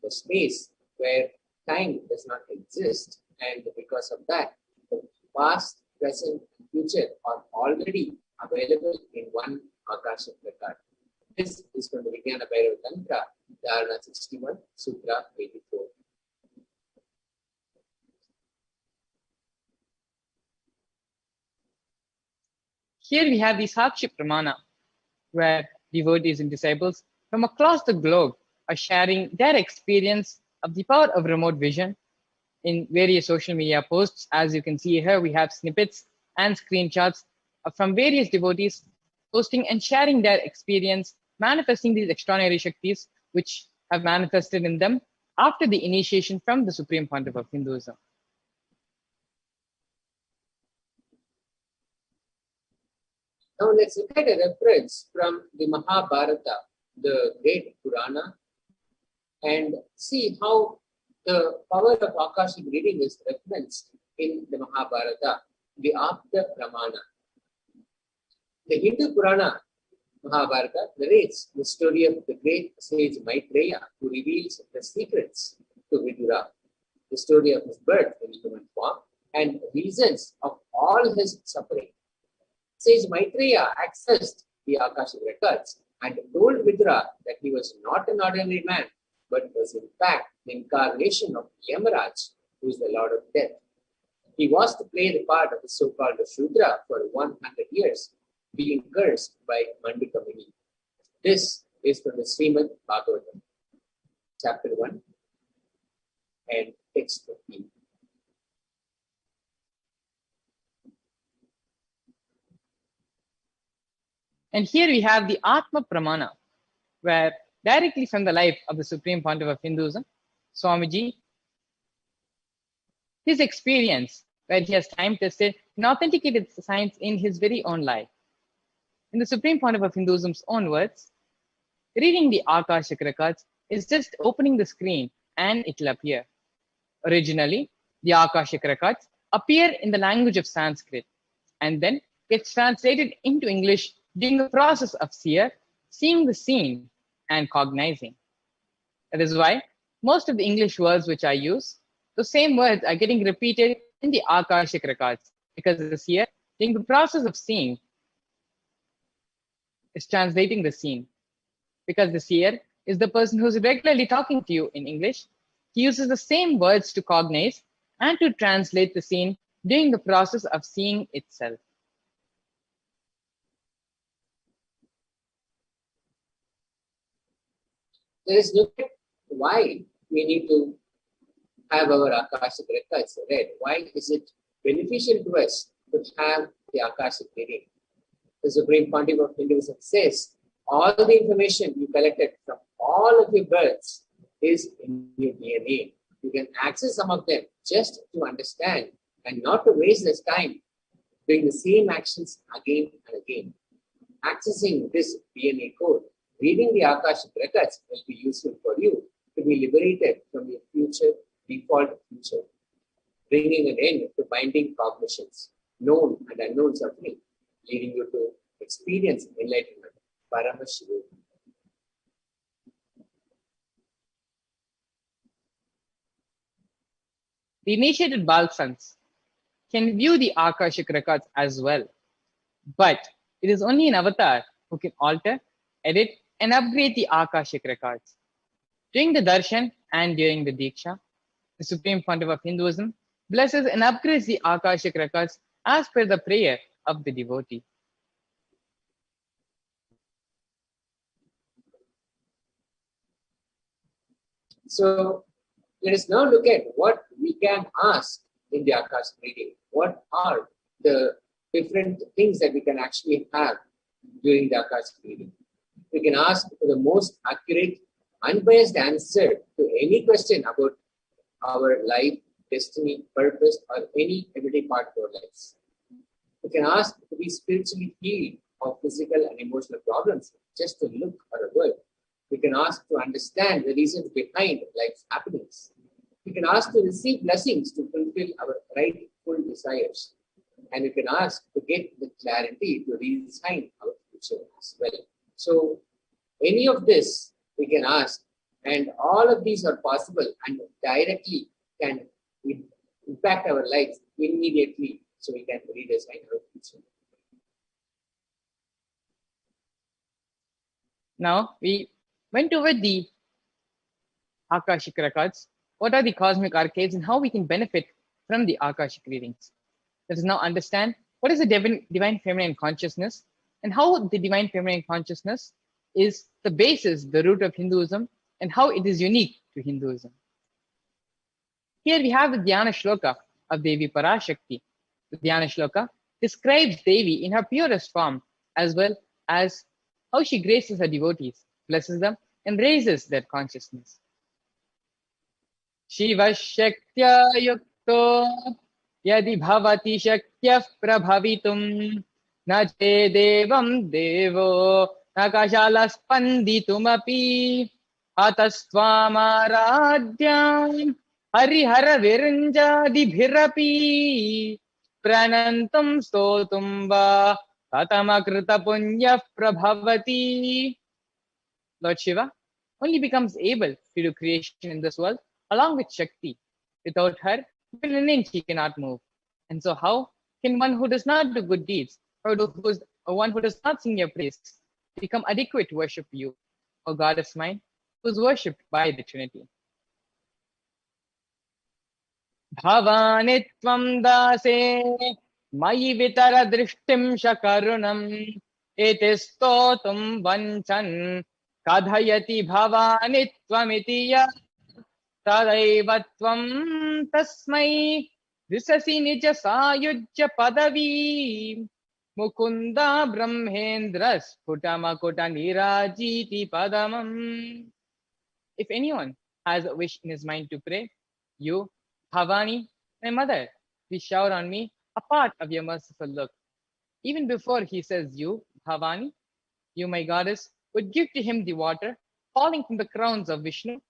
H: the space where time does not exist, and because of that, the past, present, and future are already available in one Akashic record. This is from the Vijnana Bhairava Tantra, Dharana 61, Sutra 84.
G: Here we have the Sakshi Pramana, where devotees and disciples from across the globe are sharing their experience of the power of remote vision in various social media posts. As you can see here, we have snippets and screenshots from various devotees posting and sharing their experience, manifesting these extraordinary Shaktis which have manifested in them after the initiation from the Supreme Pontiff of Hinduism.
H: Now let's look at a reference from the Mahabharata, the great Purana, and see how the power of Akashic reading is referenced in the Mahabharata, the Apta Pramana. The Hindu Purana, Mahabharata, narrates the story of the great sage Maitreya, who reveals the secrets to Vidura, the story of his birth in human form, and reasons of all his suffering. Sage Maitreya accessed the Akashic records and told Vidura that he was not an ordinary man, but was in fact the incarnation of Yamaraj, who is the Lord of Death. He was to play the part of the so-called Shudra for 100 years, being cursed by Mandika Muni. This is from the Srimad Bhagavatam, chapter 1 and text 15.
G: And here we have the Atma Pramana, where directly from the life of the Supreme Pontiff of Hinduism, Swamiji, his experience, where he has time tested and authenticated science in his very own life. In the Supreme Pontiff of Hinduism's own words, reading the Akashic records is just opening the screen and it will appear. Originally, the Akashic records appear in the language of Sanskrit and then gets translated into English during the process of seer, seeing the scene and cognizing. That is why most of the English words which I use, the same words are getting repeated in the Akashic records, because the seer, during the process of seeing, is translating the scene. Because the seer is the person who's regularly talking to you in English, he uses the same words to cognize and to translate the scene during the process of seeing itself.
H: Let us look at why we need to have our Akashic records read. Why is it beneficial to us to have the Akashic reading? The Supreme Pontiff of Hinduism says, all the information you collected from all of your births is in your DNA. You can access some of them just to understand and not to waste this time doing the same actions again and again. Accessing this DNA code, reading the Akashic records will be useful for you to be liberated from your default future, bringing an end to binding cognitions, known and unknown suffering, leading you to experience enlightenment, Paramashivoham.
G: The initiated Balsans can view the Akashic records as well, but it is only an avatar who can alter, edit, and upgrade the Akashic records. During the darshan and during the diksha, the Supreme Pontiff of Hinduism blesses and upgrades the Akashic records as per the prayer of the devotee.
H: So let us now look at what we can ask in the Akashic reading. What are the different things that we can actually have during the Akashic reading? We can ask for the most accurate, unbiased answer to any question about our life, destiny, purpose, or any everyday part of our lives. We can ask to be spiritually healed of physical and emotional problems, just to look or a word. We can ask to understand the reasons behind life's happenings. We can ask to receive blessings to fulfill our rightful desires. And we can ask to get the clarity to redesign our future as well. So, any of this we can ask, and all of these are possible and directly can impact our lives immediately, so we can redesign our future.
G: Now we went over the Akashic records. What are the cosmic archives and how we can benefit from the Akashic readings? Let us now understand what is the divine feminine consciousness and how the divine feminine consciousness is the basis, the root of Hinduism, and how it is unique to Hinduism. Here we have the Dhyana Shloka of Devi Parashakti. The Dhyana Shloka describes Devi in her purest form, as well as how she graces her devotees, blesses them, and raises their consciousness. Shiva Shaktya Yukto Yadi Bhavati Shaktya Prabhavitum Na che Devam Devo Nakashala Spanditumapi Atastvamaradhyam Harihara Viranjadi Bhirapi Pranantam Stotum Va Tatamakrita Punya Prabhavati. Lord Shiva only becomes able to do creation in this world along with Shakti. Without her, even an inch he cannot move. And so how can one who does not do good deeds, or one who does not sing your praise, become adequate to worship you, O Goddess mine, who is worshipped by the Trinity? Bhavanitvam dase mayi vitara drishtim shakarunam etistotum vanchan kadhayati bhavanitvam ya tadaivatvam tasmai visasi nija sayujya padavi mukunda brahmendra sputamakuta nirajiti padamam. If anyone has a wish in his mind to pray, you, Bhavani, my mother, please shower on me a part of your merciful look. Even before he says you, Bhavani, you, my goddess, would give to him the water falling from the crowns of Vishnu,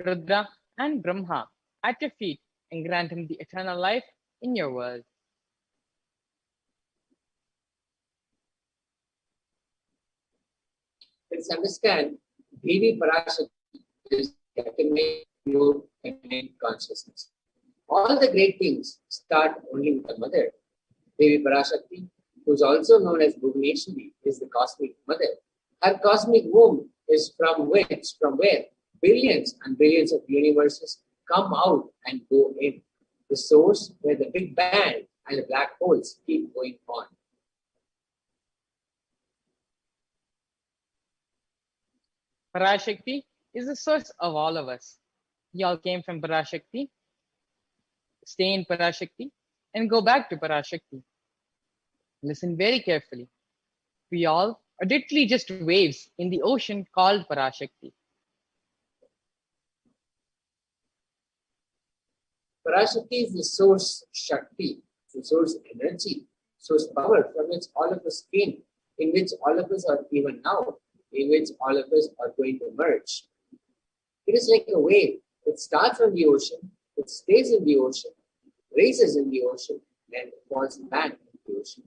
G: Rudra, and Brahma at your feet and grant him the eternal life in your world.
H: Let's understand Devi Parashakti is the ultimate pure feminine consciousness. All the great things start only with the mother. Devi Parashakti, who is also known as Bhuvaneshwari, is the cosmic mother. Her cosmic womb is from where billions and billions of universes come out and go in. The source where the Big Bang and the black holes keep going on.
G: Parashakti is the source of all of us. You all came from Parashakti, stay in Parashakti, and go back to Parashakti. Listen very carefully. We all are literally just waves in the ocean called Parashakti.
H: Parashakti is the source Shakti, the source energy, source power from which all of us came, in which all of us are even now, in which all of us are going to merge. It is like a wave. It starts from the ocean, it stays in the ocean, raises in the ocean, and falls back in the ocean.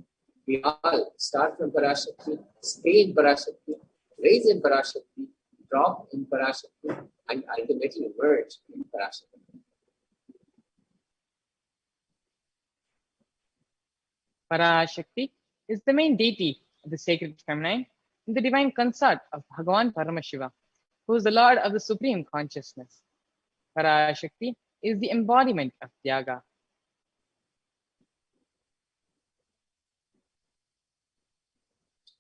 H: We all start from Parashakti, stay in Parashakti, raise in Parashakti, drop in Parashakti, and ultimately merge in Parashakti.
G: Parashakti is the main deity of the sacred feminine and the divine consort of Bhagavan Paramashiva, who is the Lord of the Supreme Consciousness. Parashakti is the embodiment of Tyaga.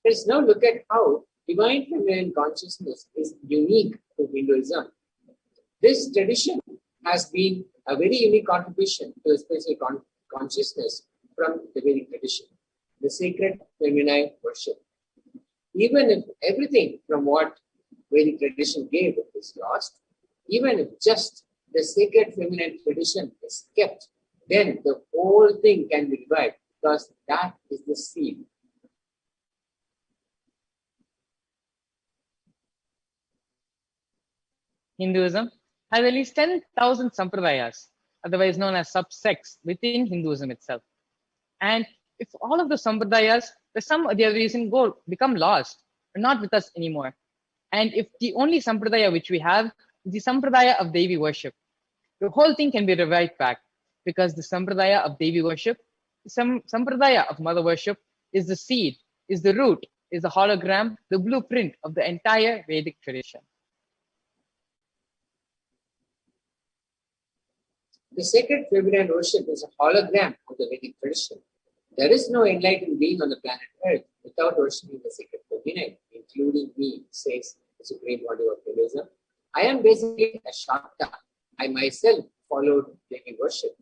H: Let's now look at how divine feminine consciousness is unique to Hinduism. This tradition has been a very unique contribution to the spiritual consciousness from the Vedic tradition, the sacred feminine worship. Even if everything from what Vedic tradition gave is lost, even if just the sacred feminine tradition is kept, then the whole thing can be revived, because that is the seed.
G: Hinduism has at least 10,000 sampradayas, otherwise known as subsects within Hinduism itself. And if all of the sampradayas, for some or the other reason, become lost, are not with us anymore, and if the only sampradaya which we have is the sampradaya of Devi worship, the whole thing can be revived back, because the sampradaya of Devi worship, sampradaya of mother worship, is the seed, is the root, is the hologram, the blueprint of the entire Vedic tradition.
H: The sacred feminine worship is a hologram of the Vedic tradition. There is no enlightened being on the planet Earth without worshipping the sacred feminine, including me, says the supreme body of Kailasa. I am basically a Shakta. I myself followed Devi worship.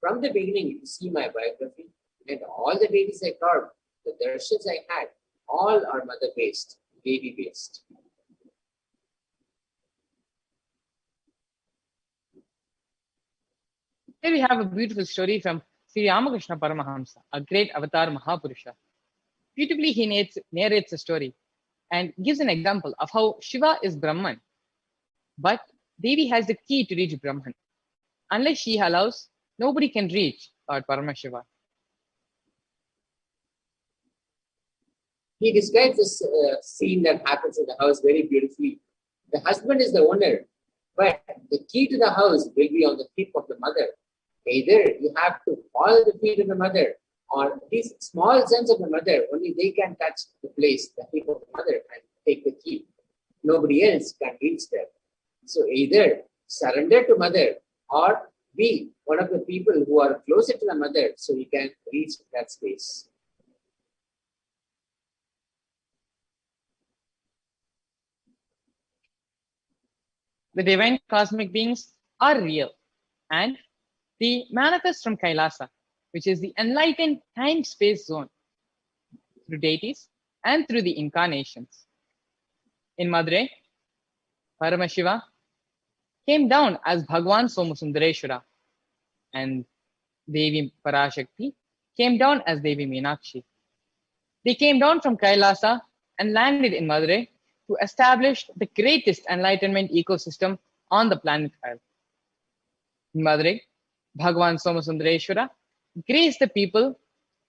H: From the beginning, you see my biography, and all the deities I carved, the darshans I had, all are mother-based, Devi-based.
G: Here we have a beautiful story from Sri Ramakrishna Paramahamsa, a great avatar Mahapurusha. Beautifully, he narrates a story and gives an example of how Shiva is Brahman, but Devi has the key to reach Brahman. Unless she allows, nobody can reach Lord Paramashiva.
H: He describes this scene that happens in the house very beautifully. The husband is the owner, but the key to the house will be on the feet of the mother. Either you have to follow the feet of the mother, or these small sons of the mother, only they can touch the place, the feet of the mother, and take the key. Nobody else can reach there. So either surrender to mother, or be one of the people who are closer to the mother, so you can reach that space.
G: The divine cosmic beings are real, and they manifest from Kailasa, which is the enlightened time-space zone, through deities and through the incarnations. In Madurai, Paramashiva came down as Bhagwan Somasundareshwara, and Devi Parashakti came down as Devi Meenakshi. They came down from Kailasa and landed in Madurai to establish the greatest enlightenment ecosystem on the planet Earth. In Madurai, Bhagwan Somasundareshwara graced the people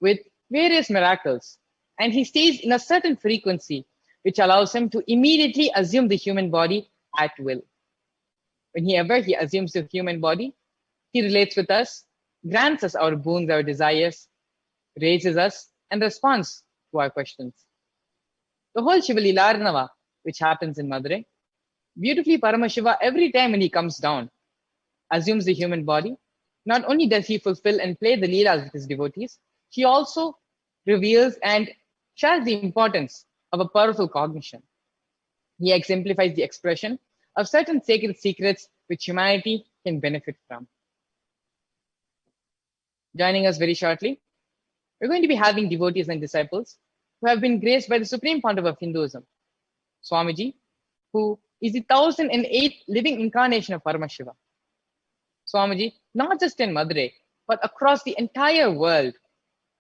G: with various miracles, and he stays in a certain frequency which allows him to immediately assume the human body at will. Whenever he assumes the human body, he relates with us, grants us our boons, our desires, raises us, and responds to our questions. The whole Shivalilarnava, which happens in Madurai, beautifully Paramashiva, every time when he comes down, assumes the human body. Not only does he fulfill and play the Leelas with his devotees, he also reveals and shares the importance of a powerful cognition. He exemplifies the expression of certain sacred secrets which humanity can benefit from. Joining us very shortly, we're going to be having devotees and disciples who have been graced by the Supreme Pontiff of Hinduism, Swamiji, who is the 1008th living incarnation of Paramashiva. Swamiji, not just in Madurai, but across the entire world,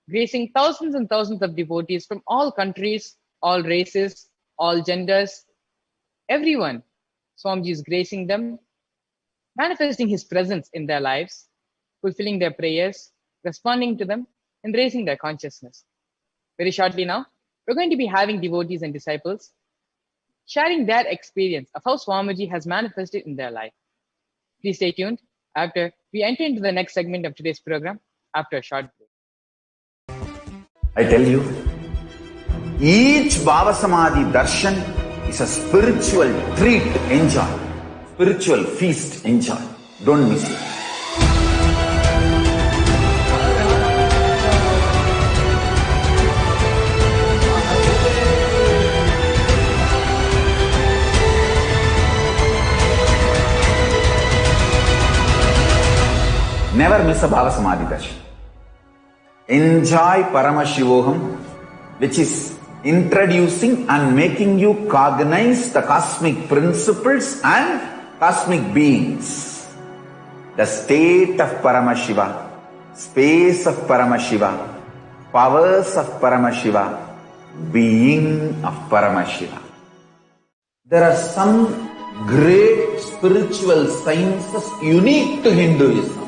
G: gracing thousands and thousands of devotees from all countries, all races, all genders, everyone. Swamiji is gracing them, manifesting his presence in their lives, fulfilling their prayers, responding to them, and raising their consciousness. Very shortly now, we're going to be having devotees and disciples sharing their experience of how Swamiji has manifested in their life. Please stay tuned after we enter into the next segment of today's program after a short break.
A: I tell you, each Bhava Samadhi darshan is a spiritual treat. Enjoy. Spiritual feast. Enjoy. Don't miss it. Never miss a Bhava Samadhi darshan. Enjoy Paramashivoham, which is introducing and making you cognize the cosmic principles and cosmic beings. The state of Paramashiva, space of Paramashiva, powers of Paramashiva, being of Paramashiva. There are some great spiritual sciences unique to Hinduism.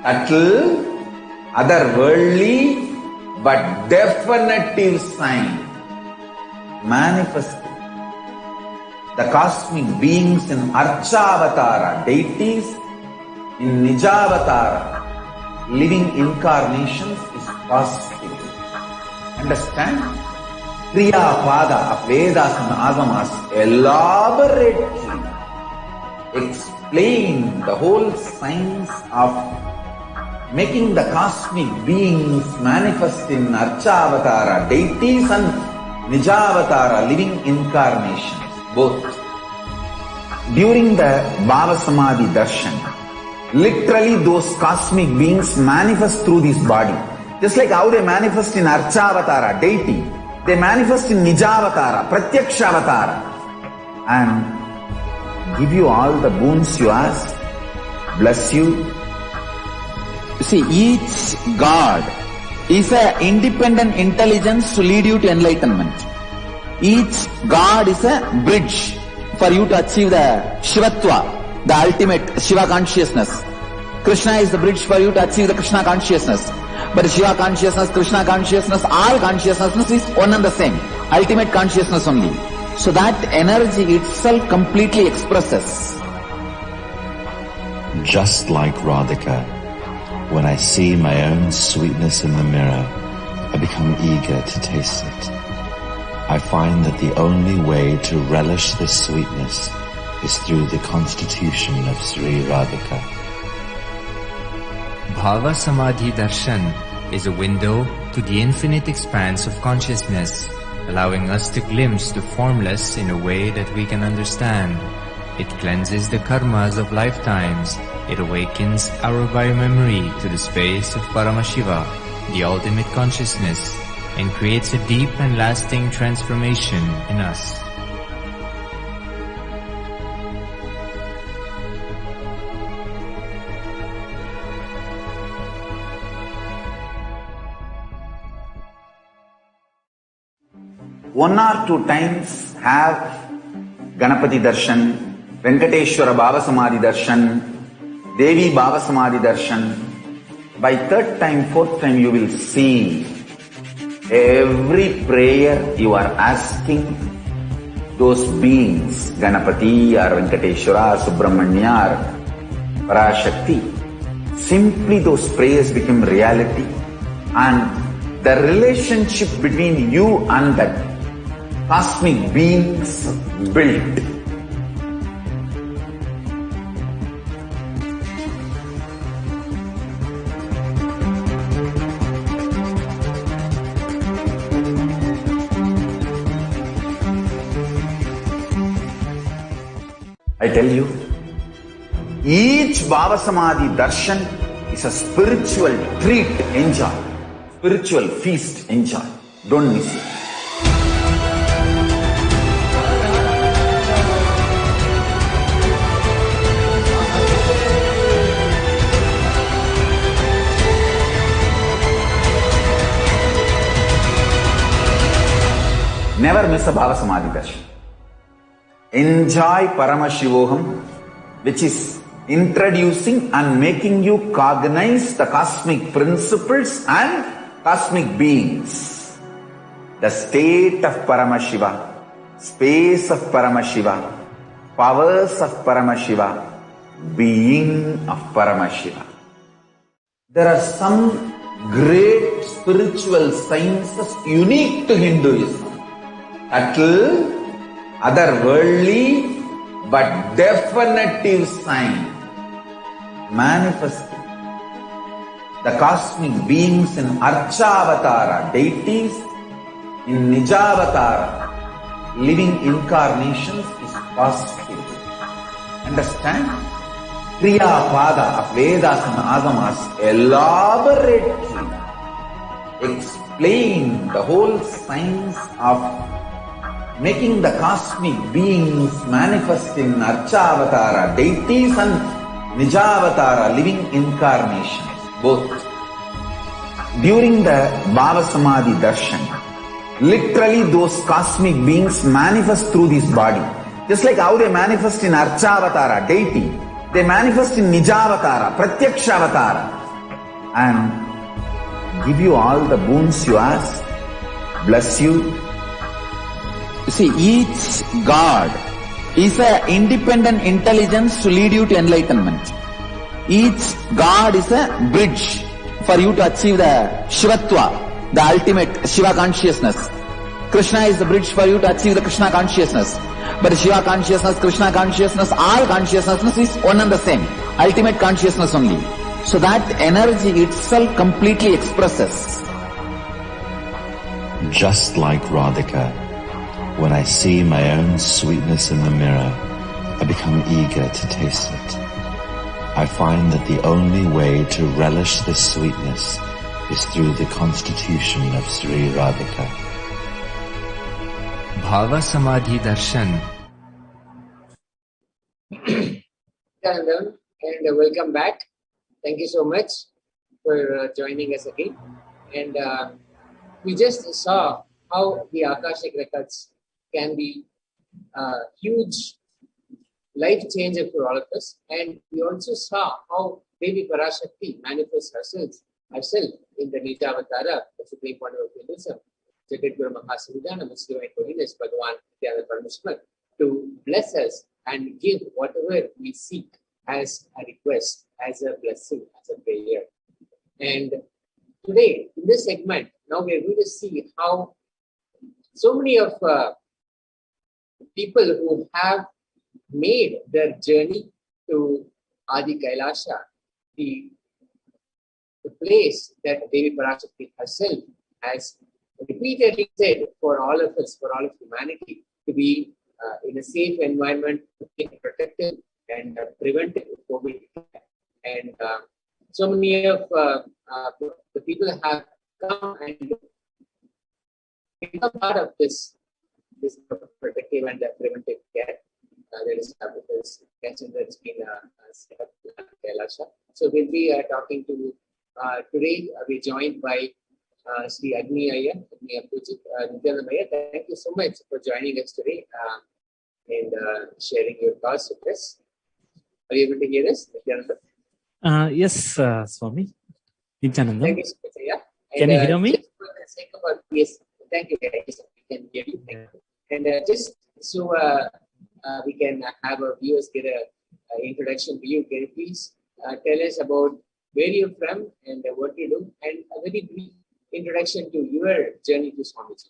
A: Subtle, otherworldly, but definitive sign manifesting the cosmic beings in Archavatara, deities, in Nijavatara, living incarnations is possible. Understand? Kriya Pada of Vedas and Agamas elaborately explain the whole science of making the cosmic beings manifest in Archavatara, deities, and Nijavatara, living incarnations, both. During the Bhava Samadhi Darshan, literally those cosmic beings manifest through this body. Just like how they manifest in Archavatara, deity, they manifest in Nijavatara, Pratyakshavatara, and give you all the boons you ask, bless you. See, each God is an independent intelligence to lead you to enlightenment. Each God is a bridge for you to achieve the Shivatva, the ultimate Shiva consciousness. Krishna is the bridge for you to achieve the Krishna consciousness. But Shiva consciousness, Krishna consciousness, all consciousness is one and the same. Ultimate consciousness only. So that energy itself completely expresses.
B: Just like Radhika, when I see my own sweetness in the mirror, I become eager to taste it. I find that the only way to relish this sweetness is through the constitution of Sri Radhika.
C: Bhava Samadhi Darshan is a window to the infinite expanse of consciousness, allowing us to glimpse the formless in a way that we can understand. It cleanses the karmas of lifetimes. It awakens our biomemory to the space of Paramashiva, the ultimate consciousness, and creates a deep and lasting transformation in us.
A: One or two times have Ganapati Darshan, Venkateshwara Bhava Samadhi Darshan, Devi Bhava Samadhi Darshan. By third time, fourth time you will see every prayer you are asking those beings, Ganapati or Venkateshwara or Subramanya or Parashakti. Simply those prayers become reality, and the relationship between you and that cosmic beings built. I tell you, each Bhava Samadhi Darshan is a spiritual treat, enjoy. Spiritual feast, enjoy. Don't miss it. Never miss a Bhava Samadhi Darshan. Enjoy Paramashivoham, which is introducing and making you cognize the cosmic principles and cosmic beings. The state of Paramashiva, space of Paramashiva, powers of Paramashiva, being of Paramashiva. There are some great spiritual sciences unique to Hinduism. Subtle, otherworldly, but definitive sign manifesting the cosmic beings in Archavatara, deities, in Nijavatara, living incarnations is possible. Understand? Kriya Pada of Vedas and Agamas elaborately explain the whole science of making the cosmic beings manifest in Archavatara, deities, and Nijavatara, living incarnations, both. During the Bhava Samadhi Darshan, literally those cosmic beings manifest through this body. Just like how they manifest in Archavatara, deity, they manifest in Nijavatara, Pratyakshavatara, and give you all the boons you ask, bless you. You see, each God is an independent intelligence to lead you to enlightenment. Each God is a bridge for you to achieve the Shivatva, the ultimate Shiva consciousness. Krishna is the bridge for you to achieve the Krishna consciousness. But Shiva consciousness, Krishna consciousness, all consciousness is one and the same. Ultimate consciousness only. So that energy itself completely expresses.
B: Just like Radhika, when I see my own sweetness in the mirror, I become eager to taste it. I find that the only way to relish this sweetness is through the constitution of Sri Radhika.
C: Bhava Samadhi Darshan.
H: And welcome back. Thank you so much for joining us again. And we just saw how the Akashic records can be a huge life changer for all of us. And we also saw how Devi Parashakti manifests herself in the Nijavatara, the supreme point of Hinduism, Jagat Guru Mahasangana, Most Divine Holiness, Bhagavan Nithyananda Paramashivam, to bless us and give whatever we seek as a request, as a blessing, as a prayer. And today, in this segment, now we are going to see how so many of people who have made their journey to Adi Kailasa, the place that Devi Parashakti herself has repeatedly said for all of us, for all of humanity, to be in a safe environment, to be protected and prevented COVID. And so many of the people have come and become part of this protective and preventive care. There is this question that's been set up in Kailasa. So we'll be talking to today. We're joined by Sri Agni Ayya, Nithyananda Ayya. Thank you so much for joining us today and sharing your thoughts with us. Are you able to hear us, Nithyananda?
I: Yes, Swami. Nithyananda.
H: Thank you so much, Ayya.
I: Can you hear me?
H: Yes, thank you. Yes, we can hear you. Thank you. And just so we can have our viewers get an introduction to you, can you please tell us about where you're from and what you do, and a very brief introduction to your journey to Swamiji.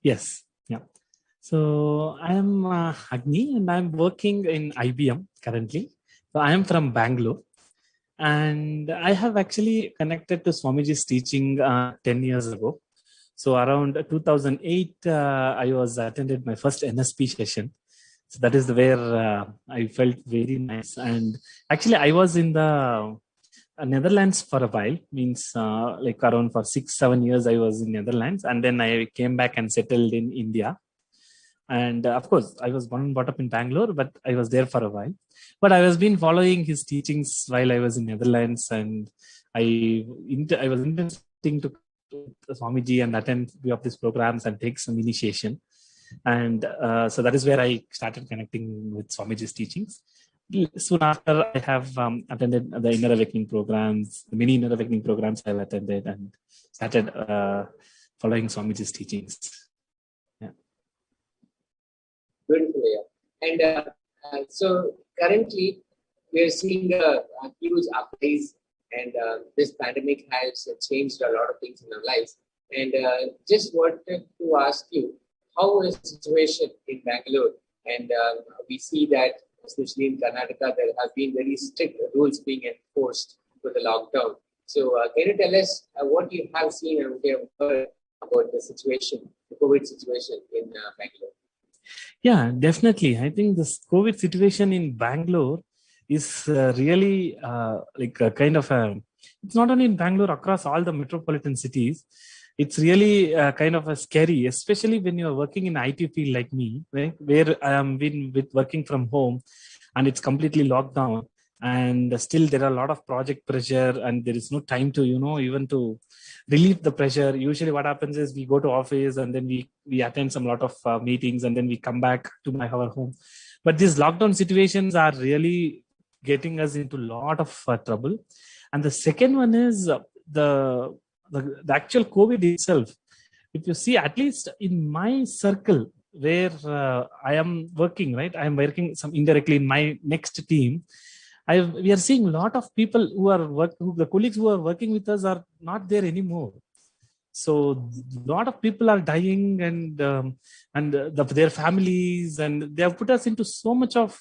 I: Yes, yeah. So I am Agni and I'm working in IBM currently. So I am from Bangalore and I have actually connected to Swamiji's teaching 10 years ago. So around 2008, I was attended my first NSP session. So that is where I felt very nice. And actually I was in the Netherlands for a while, means like around for 6-7 years I was in Netherlands, and then I came back and settled in India. And of course I was born and brought up in Bangalore, but I was there for a while. But I was been following his teachings while I was in Netherlands, and I was interested to Swamiji and attend few of these programs and take some initiation. And so that is where I started connecting with Swamiji's teachings. Soon after, I have attended the Inner Awakening programs, the many Inner Awakening programs I've attended, and started following Swamiji's teachings. Yeah.
H: Beautiful, yeah. And so currently, we are seeing a huge uprise, and this pandemic has changed a lot of things in our lives. And just wanted to ask you, how is the situation in Bangalore? And we see that, especially in Karnataka, there have been very strict rules being enforced for the lockdown. So can you tell us what you have seen and what you have heard about the situation, the COVID situation in Bangalore?
I: Yeah, definitely. I think this COVID situation in Bangalore is really like a kind of it's not only in Bangalore, across all the metropolitan cities. It's really kind of a scary, especially when you're working in IT field like me, right? Where I am been with working from home and it's completely locked down. and still there are a lot of project pressure, and there is no time to, even to relieve the pressure. Usually what happens is we go to office and then we attend some lot of meetings, and then we come back to our home. But these lockdown situations are really getting us into a lot of trouble. And the second one is the actual COVID itself. If you see, at least in my circle where I am working, right? I am working some indirectly in my next team. We are seeing a lot of people the colleagues who are working with us are not there anymore. So a lot of people are dying, and their families, and they have put us into so much of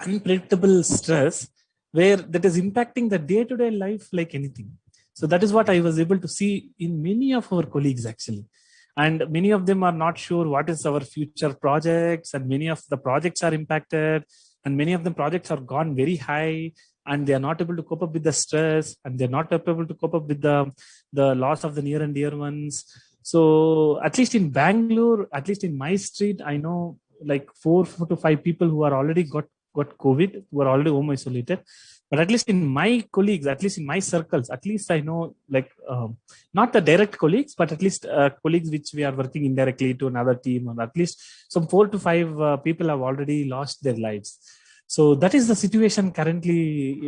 I: unpredictable stress, where that is impacting the day-to-day life like anything. So that is what I was able to see in many of our colleagues actually. And many of them are not sure what is our future projects, and many of the projects are impacted, and many of the projects are gone very high, and they are not able to cope up with the stress, and they're not able to cope up with the loss of the near and dear ones. So at least in Bangalore, at least in my street, I know like 4 to 5 people who are already got COVID, who are already home isolated. But at least in my colleagues, at least in my circles, at least I know, like, not the direct colleagues, but at least colleagues which we are working indirectly to another team, or at least some 4 to 5 people have already lost their lives. So that is the situation currently.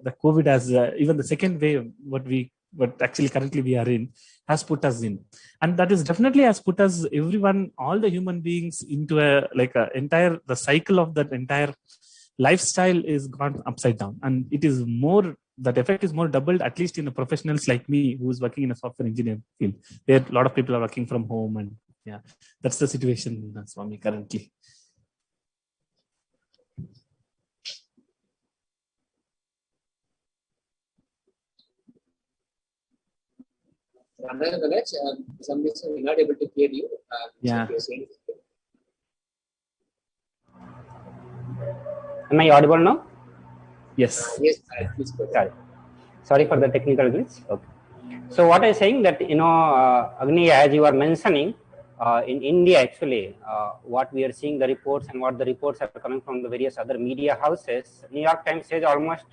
I: The COVID has, even the second wave, what actually currently we are in, has put us in. And that is definitely has put us, everyone, all the human beings, into the cycle of that entire lifestyle is gone upside down. And it is more, that effect is more doubled, at least in the professionals like me, who's working in a software engineering field, where a lot of people are working from home. And yeah, that's the situation, Swami, currently.
H: For some reason we're not able to hear you.
I: Yeah.
J: Am I audible now?
I: Yes.
H: Yes, please go ahead.
J: Sorry for the technical glitch. Okay. So what I'm saying that, Agni, as you are mentioning, in India actually, what we are seeing, the reports and what the reports are coming from the various other media houses, New York Times says almost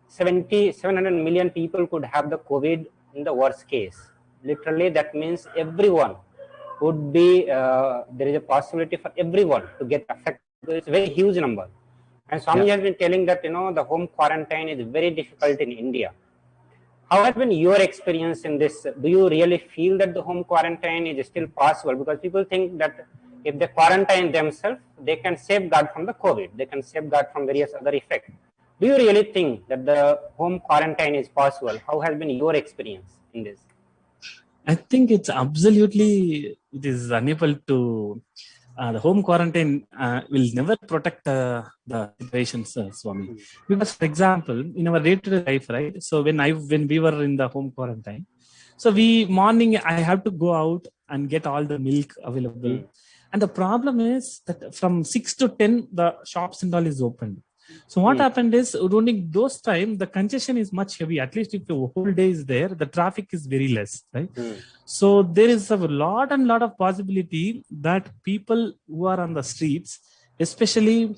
J: 700 million people could have the COVID in the worst case. Literally, that means everyone would be, there is a possibility for everyone to get affected. It's a very huge number. And Swami has been telling that, the home quarantine is very difficult in India. How has been your experience in this? Do you really feel that the home quarantine is still possible? Because people think that if they quarantine themselves, they can safeguard from the COVID. They can safeguard from various other effects. Do you really think that the home quarantine is possible? How has been your experience in this?
I: I think it is unable to, the home quarantine will never protect the situation, Swami. Because, for example, in our day-to-day life, right? So when we were in the home quarantine, so morning I have to go out and get all the milk available. And the problem is that from 6 to 10, the shops and all is open. So what happened is, during those times, the congestion is much heavy. At least if the whole day is there, the traffic is very less, right? So there is a lot of possibility that people who are on the streets, especially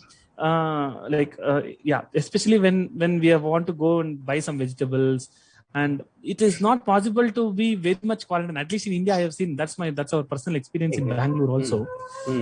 I: especially when we want to go and buy some vegetables, and it is not possible to be very much quarantined. At least in India, I have seen, that's our personal experience in Bangalore also.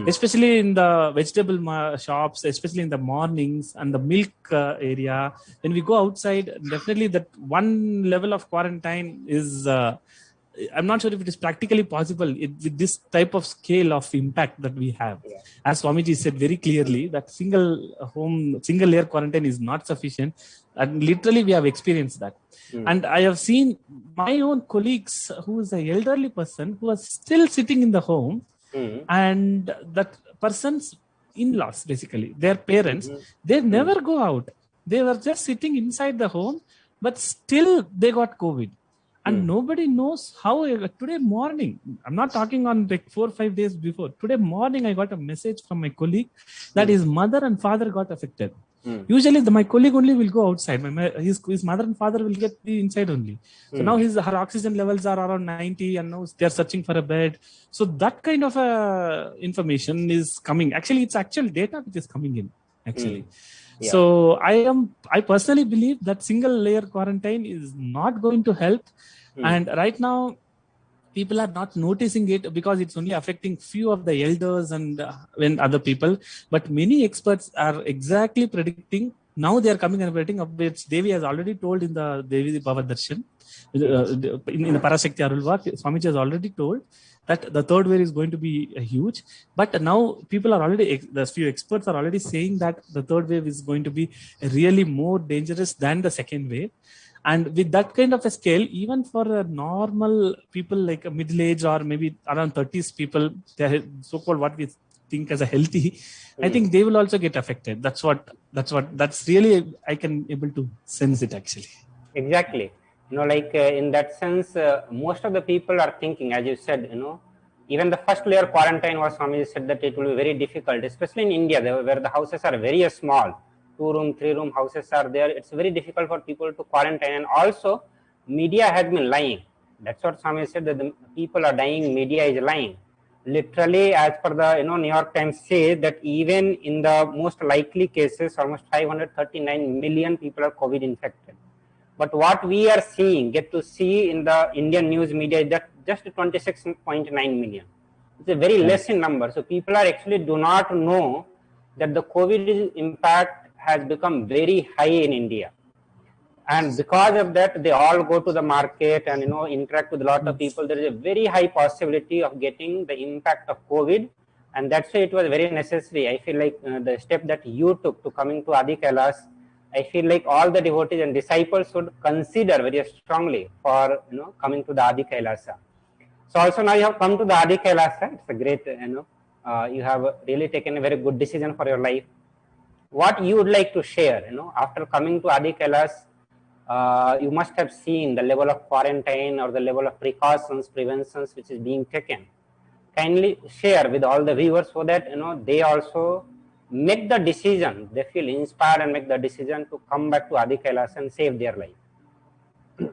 I: Especially in the vegetable shops, especially in the mornings and the milk area. When we go outside, definitely that one level of quarantine is, I'm not sure if it is practically possible with this type of scale of impact that we have. As Swamiji said very clearly, that single layer quarantine is not sufficient. And literally we have experienced that. And I have seen my own colleagues who is an elderly person who was still sitting in the home, and that person's in-laws, basically, their parents, they never go out. They were just sitting inside the home, but still they got COVID. And nobody knows how. Today morning, I'm not talking on like 4 or 5 days before. Today morning, I got a message from my colleague that his mother and father got affected. Usually, my colleague only will go outside. His mother and father will get the inside only. So now her oxygen levels are around 90, and now they're searching for a bed. So that kind of information is coming. Actually, it's actual data which is coming in. Actually.
J: Yeah.
I: So I personally believe that single layer quarantine is not going to help. And right now, people are not noticing it because it's only affecting few of the elders and other people. But many experts are exactly predicting. Now they are coming and predicting, of which Devi has already told in the Devi Bhava Darshan, in the Parashakti Arulva, Swamiji has already told that the third wave is going to be huge. But now people are already, the few experts are already saying that the third wave is going to be really more dangerous than the second wave. And with that kind of a scale, even for a normal people like a middle age or maybe around 30s people, they're so-called what we think as a healthy, I think they will also get affected. That's really, I can able to sense it actually.
J: Exactly. Like in that sense, most of the people are thinking, as you said, even the first layer quarantine was, Swami said that it will be very difficult, especially in India, where the houses are very small. 2-room, 3-room houses are there. It's very difficult for people to quarantine. And also, media has been lying. That's what Swami said, that the people are dying, media is lying. Literally, as per the New York Times say that even in the most likely cases, almost 539 million people are COVID infected. But what we are get to see in the Indian news media is that just 26.9 million. It's a very less in number. So people are actually do not know that the COVID impact has become very high in India. And because of that, they all go to the market and interact with a lot of people. There is a very high possibility of getting the impact of COVID. And that's why it was very necessary. I feel like the step that you took to coming to Adi Kailas, I feel like all the devotees and disciples should consider very strongly for coming to the Adi Kailasa. So also now you have come to the Adi Kailasa. It's a great you have really taken a very good decision for your life. What you would like to share? After coming to Adi Kailas, you must have seen the level of quarantine or the level of precautions, preventions which is being taken. Kindly share with all the viewers so that they also make the decision, they feel inspired and make the decision to come back to Adi Kailas and save their life.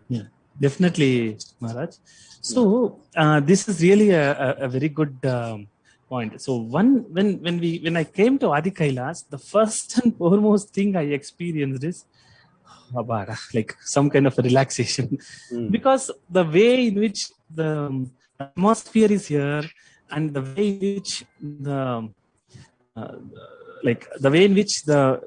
I: Yeah, definitely, Maharaj. So this is really a very good point. So when I came to Adi Kailas, the first and foremost thing I experienced is like some kind of a relaxation, because the way in which the atmosphere is here and the way in which the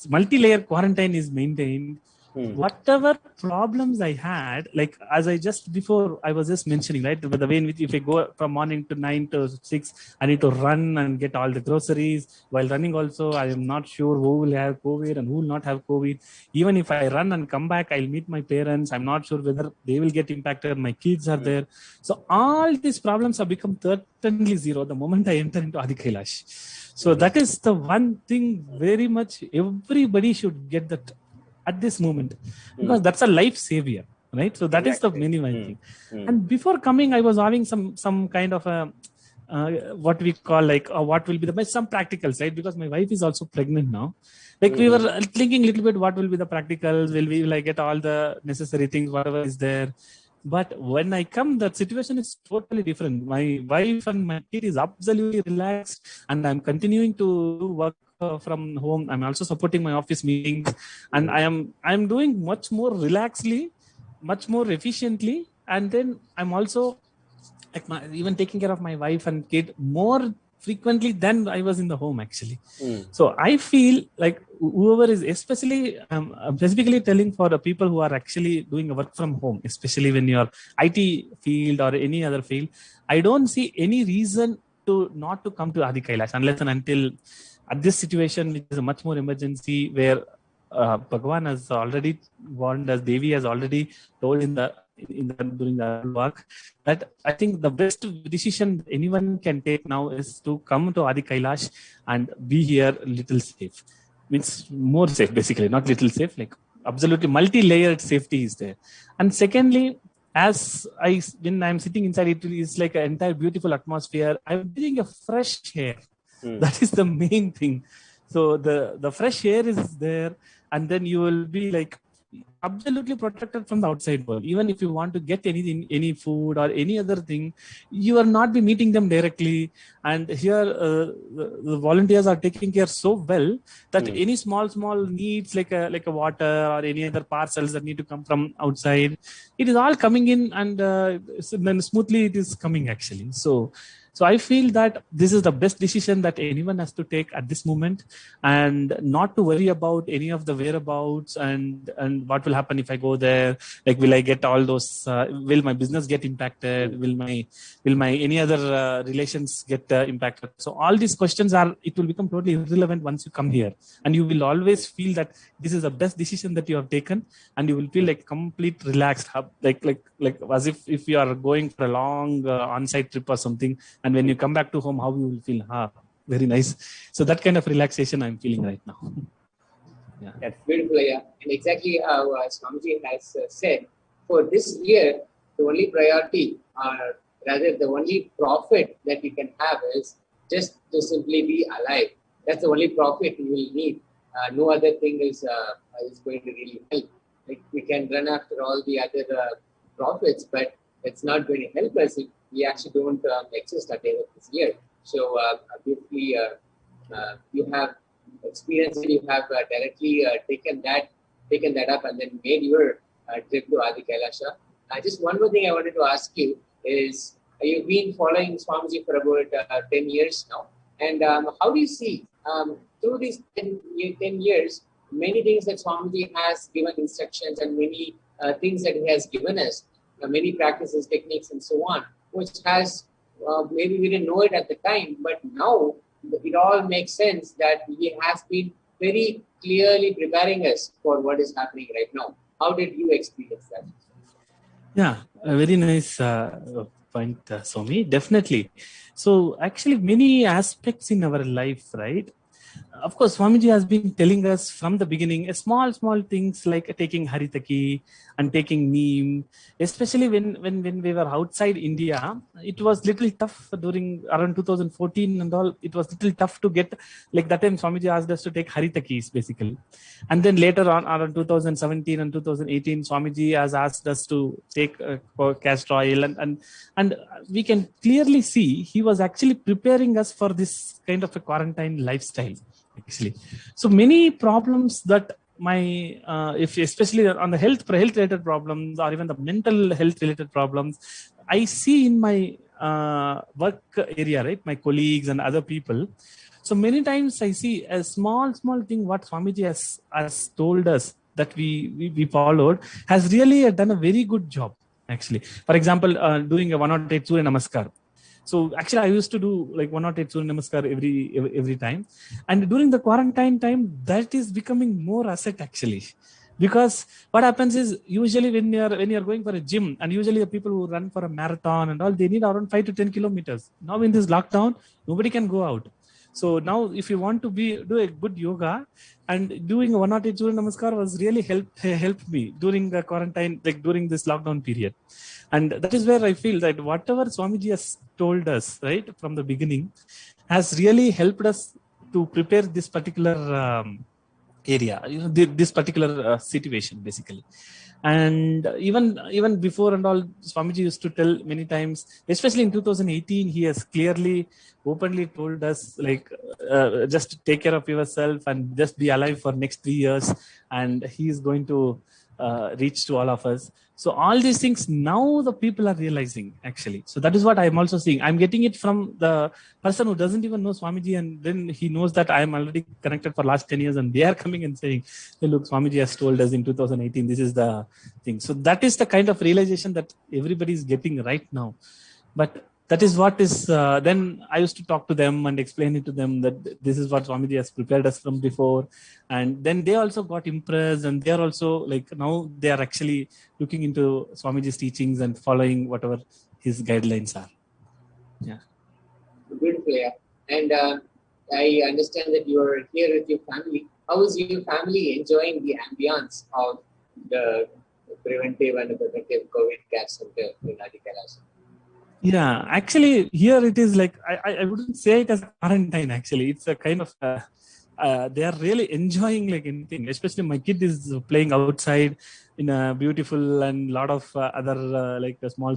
I: multi-layer quarantine is maintained, whatever problems I had, like as I just before I was just mentioning, right, the way in which if I go from morning to 9 to 6, I need to run and get all the groceries. While running also, I am not sure who will have COVID and who will not have COVID. Even if I run and come back, I'll meet my parents. I'm not sure whether they will get impacted. My kids are there. So all these problems have become certainly zero the moment I enter into Adi Kailash. So that is the one thing very much everybody should get that at this moment, because that's a life savior, right? So that is the minimum thing. And before coming, I was having some kind of a what we call like what will be some practicals, right? Because my wife is also pregnant now. Like we were thinking a little bit, what will be the practicals? Will we like get all the necessary things, whatever is there? But when I come, that situation is totally different. My wife and my kid is absolutely relaxed, and I'm continuing to work from home. I'm also supporting my office meetings, and I'm doing much more relaxedly, much more efficiently, and then I'm also like even taking care of my wife and kid more frequently than I was in the home actually. So I feel like whoever is, especially I'm specifically telling for the people who are actually doing a work from home, especially when you're IT field or any other field, I don't see any reason to not to come to Adi Kailash unless and until at this situation, which is a much more emergency, where Bhagavan has already warned us, Devi has already told during the work, that I think the best decision anyone can take now is to come to Adi Kailash and be here little safe. Means more safe, basically, not little safe, like absolutely multi-layered safety is there. And secondly, when I'm sitting inside, it is like an entire beautiful atmosphere. I'm breathing a fresh air. That is the main thing. So the fresh air is there, and then you will be like absolutely protected from the outside world. Even if you want to get anything, any food or any other thing, you will not be meeting them directly. And here, the volunteers are taking care so well that any small needs like a water or any other parcels that need to come from outside, it is all coming in, and then smoothly it is coming actually. So I feel that this is the best decision that anyone has to take at this moment, and not to worry about any of the whereabouts and what will happen if I go there. Like, will I get all those? Will my business get impacted? Will my any other relations get impacted? So all these questions it will become totally irrelevant once you come here, and you will always feel that this is the best decision that you have taken, and you will feel like complete relaxed, like as if you are going for a long on-site trip or something. And when you come back to home, how you will feel? Very nice. So that kind of relaxation I'm feeling right now. Yeah.
H: That's beautiful, yeah. And exactly how Swamiji has said, for this year, the only priority, or rather the only profit that we can have is just to simply be alive. That's the only profit you will need. No other thing is going to really help. Like, we can run after all the other profits, but it's not going to help us if we actually don't exist at the end of this year. So obviously, you have experience, you have directly taken that up and then made your trip to Adi Kailasa. Just one more thing I wanted to ask you is, you've been following Swamiji for about 10 years now, and how do you see through these 10 years, many things that Swamiji has given instructions and many things that he has given us, many practices, techniques, and so on, which has maybe we didn't know it at the time, but now it all makes sense that he has been very clearly preparing us for what is happening right now. How did you experience that?
I: Yeah, a very nice point, Somi. Definitely. So actually, many aspects in our life, right? Of course, Swamiji has been telling us from the beginning, small things like taking Haritaki and taking Neem, especially when we were outside India. It was little tough during around 2014 and all. It was little tough to get, like that time Swamiji asked us to take Haritakis basically. And then later on, around 2017 and 2018, Swamiji has asked us to take castor oil, and we can clearly see he was actually preparing us for this kind of a quarantine lifestyle. Actually, so many problems that if especially on the health related problems or even the mental health related problems, I see in my work area, right, my colleagues and other people. So many times I see a small thing what Swamiji has told us that we followed has really done a very good job. Actually, for example, doing a 108 Surya Namaskar. So actually, I used to do like 108 Surya Namaskar every time, and during the quarantine time, that is becoming more asset actually, because what happens is usually when you're going for a gym, and usually the people who run for a marathon and all, they need around 5 to 10 kilometers. Now in this lockdown, nobody can go out. So now if you want to do a good yoga, and doing a 108 Surya Namaskar was really helped me during the quarantine, like during this lockdown period. And that is where I feel that whatever Swamiji has told us right from the beginning has really helped us to prepare this particular area, this particular situation basically. And even before and all, Swamiji used to tell many times, especially in 2018, he has clearly openly told us like just take care of yourself and just be alive for next 3 years, and he is going to reach to all of us. So all these things now the people are realizing actually. So that is what I'm also seeing. I'm getting it from the person who doesn't even know Swamiji, and then he knows that I am already connected for last 10 years, and they are coming and saying, hey, look, Swamiji has told us in 2018, this is the thing. So that is the kind of realization that everybody is getting right now. But that is what is, then I used to talk to them and explain it to them that this is what Swamiji has prepared us from before. And then they also got impressed, and they are also like, now they are actually looking into Swamiji's teachings and following whatever his guidelines are. Yeah.
H: Beautiful, yeah. And I understand that you are here with your family. How is your family enjoying the ambience of the preventive and preventative COVID care center in Adi Kailasa?
I: Yeah, actually here it is like, I wouldn't say it as quarantine actually. It's a kind of they are really enjoying like anything. Especially my kid is playing outside in a beautiful and lot of other like small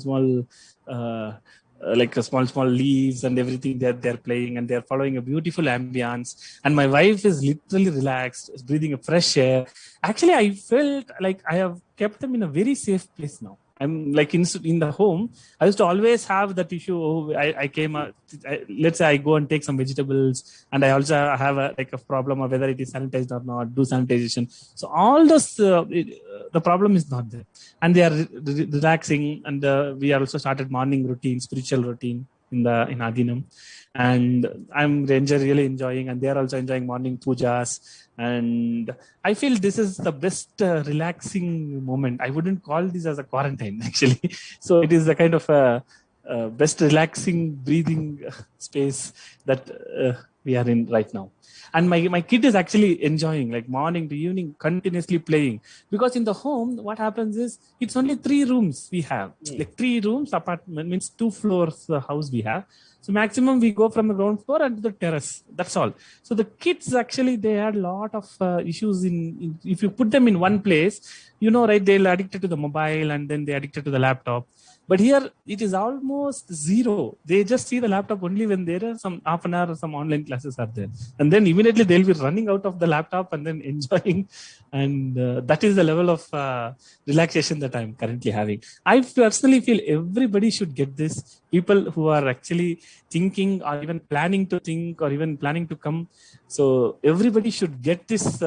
I: leaves and everything they're playing, and they're following a beautiful ambience. And my wife is literally relaxed, is breathing a fresh air. Actually, I felt like I have kept them in a very safe place now. I'm like in the home. I used to always have that issue. Oh, I came. Let's say I go and take some vegetables, and I also have a problem of whether it is sanitized or not. Do sanitization. So all those the problem is not there, and they are relaxing. And we also started morning routine, spiritual routine in Adinam, and I'm really enjoying, and they are also enjoying morning pujas. And I feel this is the best relaxing moment. I wouldn't call this as a quarantine actually. So it is a kind of a best relaxing breathing space that we are in right now. And my kid is actually enjoying, like morning to evening, continuously playing. Because in the home, what happens is it's only 3 rooms we have. Like 3 rooms, apartment means 2 floors house we have. So maximum we go from the ground floor and to the terrace. That's all. So the kids actually, they had a lot of issues in if you put them in one place, right, they'll addicted to the mobile and then they addicted to the laptop. But here it is almost zero. They just see the laptop only when there are some half an hour or some online classes are there. And then immediately they'll be running out of the laptop and then enjoying. And that is the level of relaxation that I'm currently having. I personally feel everybody should get this. People who are actually thinking or even planning to think or even planning to come. So everybody should get this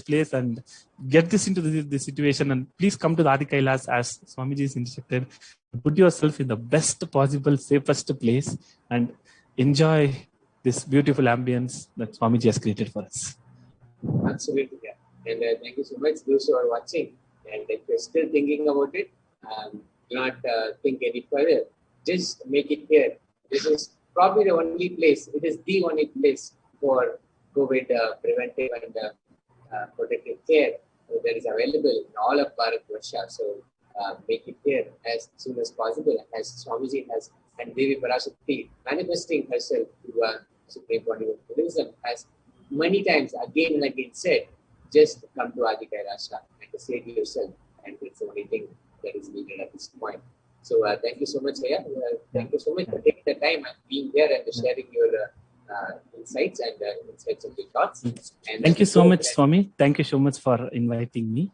I: place and get this into this situation, and please come to the Adi Kailasa as Swamiji is instructed. Put yourself in the best possible, safest place and enjoy this beautiful ambience that Swamiji has created for us.
H: Absolutely, yeah. And thank you so much, those who are watching. And if you're still thinking about it, do not think any further. Just make it here. This is probably the only place, it is the only place for COVID preventive and protective care that is available in all of Bharatvarsha. So make it here as soon as possible, as Swamiji has, and Devi Parashakti manifesting herself to Supreme Body of Buddhism has many times again and again said, just come to Adi Kailasa and save yourself, and it's the only thing that is needed at this point. So thank you so much, Aya. Thank you so much for taking the time and being here and sharing your insights and insights of your thoughts. And
I: thank you so much, Swami. Thank you so much for inviting me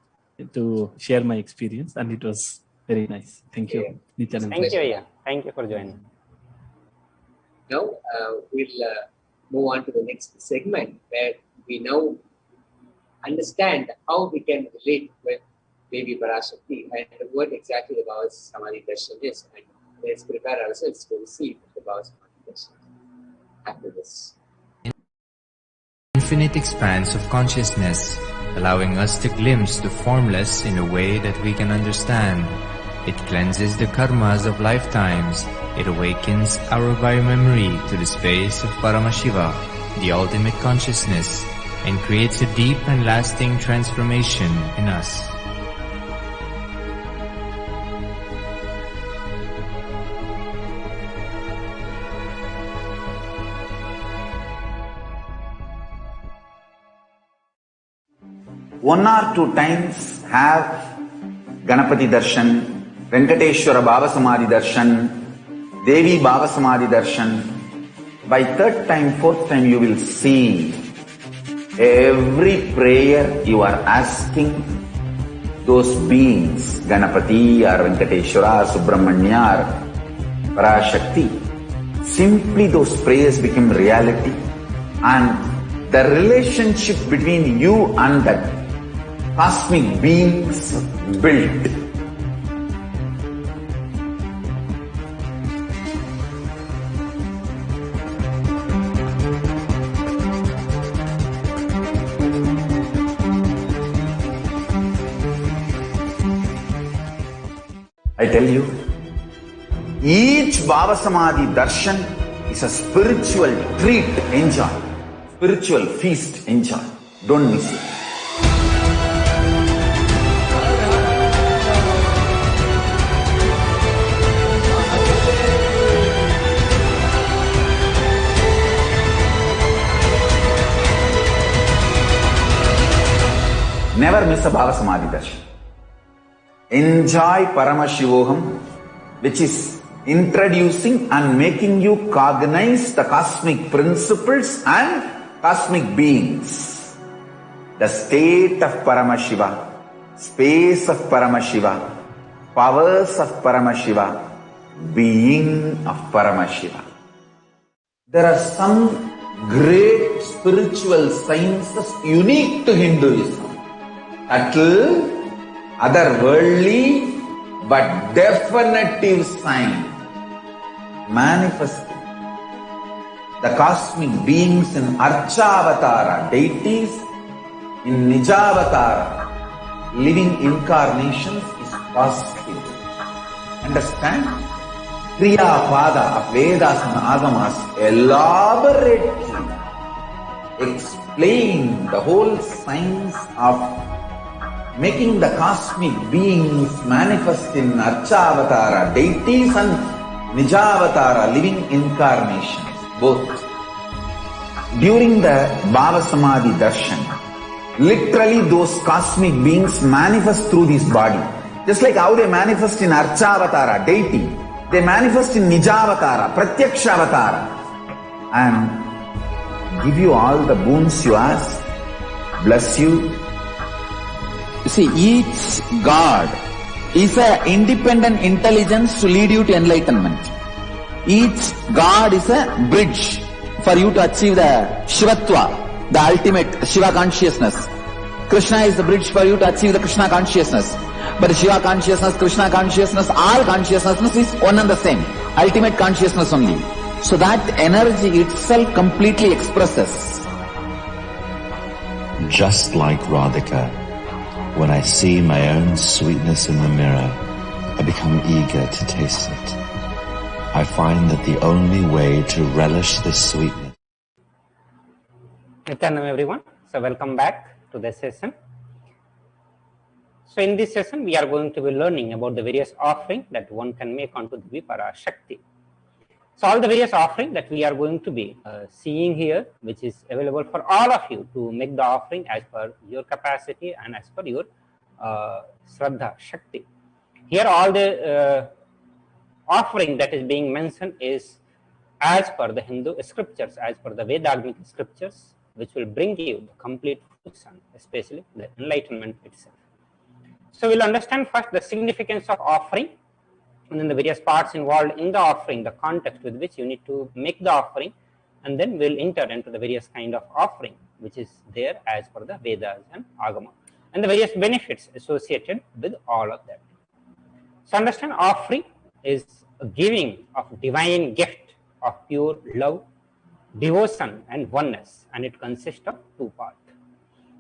I: to share my experience, and it was very nice. Thank you, Nithyananda.
J: Thank you, Aya. Thank you for joining.
H: Now we'll move on to the next segment, where we now understand how we can relate with Devi Parashakti and what exactly the Bhava Samadhi Darshan is. And let's prepare ourselves to receive the Bhava Samadhi Darshan after this.
C: Infinite expanse of consciousness, allowing us to glimpse the formless in a way that we can understand. It cleanses the karmas of lifetimes. It awakens our biomemory to the space of Paramashiva, the ultimate consciousness, and creates a deep and lasting transformation in us.
A: One or two times have Ganapati Darshan, Venkateshwara Bhava Samadhi Darshan, Devi Bhava Samadhi Darshan. By 3rd time, 4th time you will see every prayer you are asking those beings, Ganapati or Venkateshwara, Subramanya or Parashakti. Simply those prayers become reality, and the relationship between you and that cosmic beings built. I tell you, each Bhava Samadhi Darshan is a spiritual treat. Enjoy. Spiritual feast. Enjoy. Don't miss it. Never miss a Bhava Samadhi darshan. Enjoy Paramashivoham, which is introducing and making you cognize the cosmic principles and cosmic beings. The state of Paramashiva, space of Paramashiva, powers of Paramashiva, being of Paramashiva. There are some great spiritual sciences unique to Hinduism. Subtle, otherworldly, but definitive sign. Manifesting the cosmic beings in Archavatara, deities, in Nijavatara, living incarnations is possible. Understand? Kriya Pada of Vedas and Agamas elaborately explain the whole science of making the cosmic beings manifest in Archavatara, deities and Nijavatara, living incarnations, both. During the Bhava Samadhi Darshan, literally those cosmic beings manifest through this body. Just like how they manifest in Archavatara, deity, they manifest in Nijavatara, Pratyakshavatara, and give you all the boons you ask, bless you. You see, each God is an independent intelligence to lead you to enlightenment. Each God is a bridge for you to achieve the Shivatva, the ultimate Shiva consciousness. Krishna is the bridge for you to achieve the Krishna consciousness. But the Shiva consciousness, Krishna consciousness, all consciousness is one and the same. Ultimate consciousness only. So that energy itself completely expresses.
B: Just like Radhika, when I see my own sweetness in the mirror, I become eager to taste it. I find that the only way to relish this sweetness.
J: Nithyanandam everyone. So welcome back to this session. So in this session, we are going to be learning about the various offerings that one can make onto the Parashakti. So all the various offerings that we are going to be seeing here, which is available for all of you to make the offering as per your capacity and as per your Shraddha Shakti. Here all the offering that is being mentioned is as per the Hindu scriptures, as per the Vedagmic scriptures, which will bring you the complete fruition, especially the enlightenment itself. So we'll understand first the significance of offering, and then the various parts involved in the offering, the context with which you need to make the offering, and then we'll enter into the various kind of offering which is there as per the Vedas and Agama, and the various benefits associated with all of that. So understand, offering is a giving of divine gift of pure love, devotion and oneness, and it consists of two parts.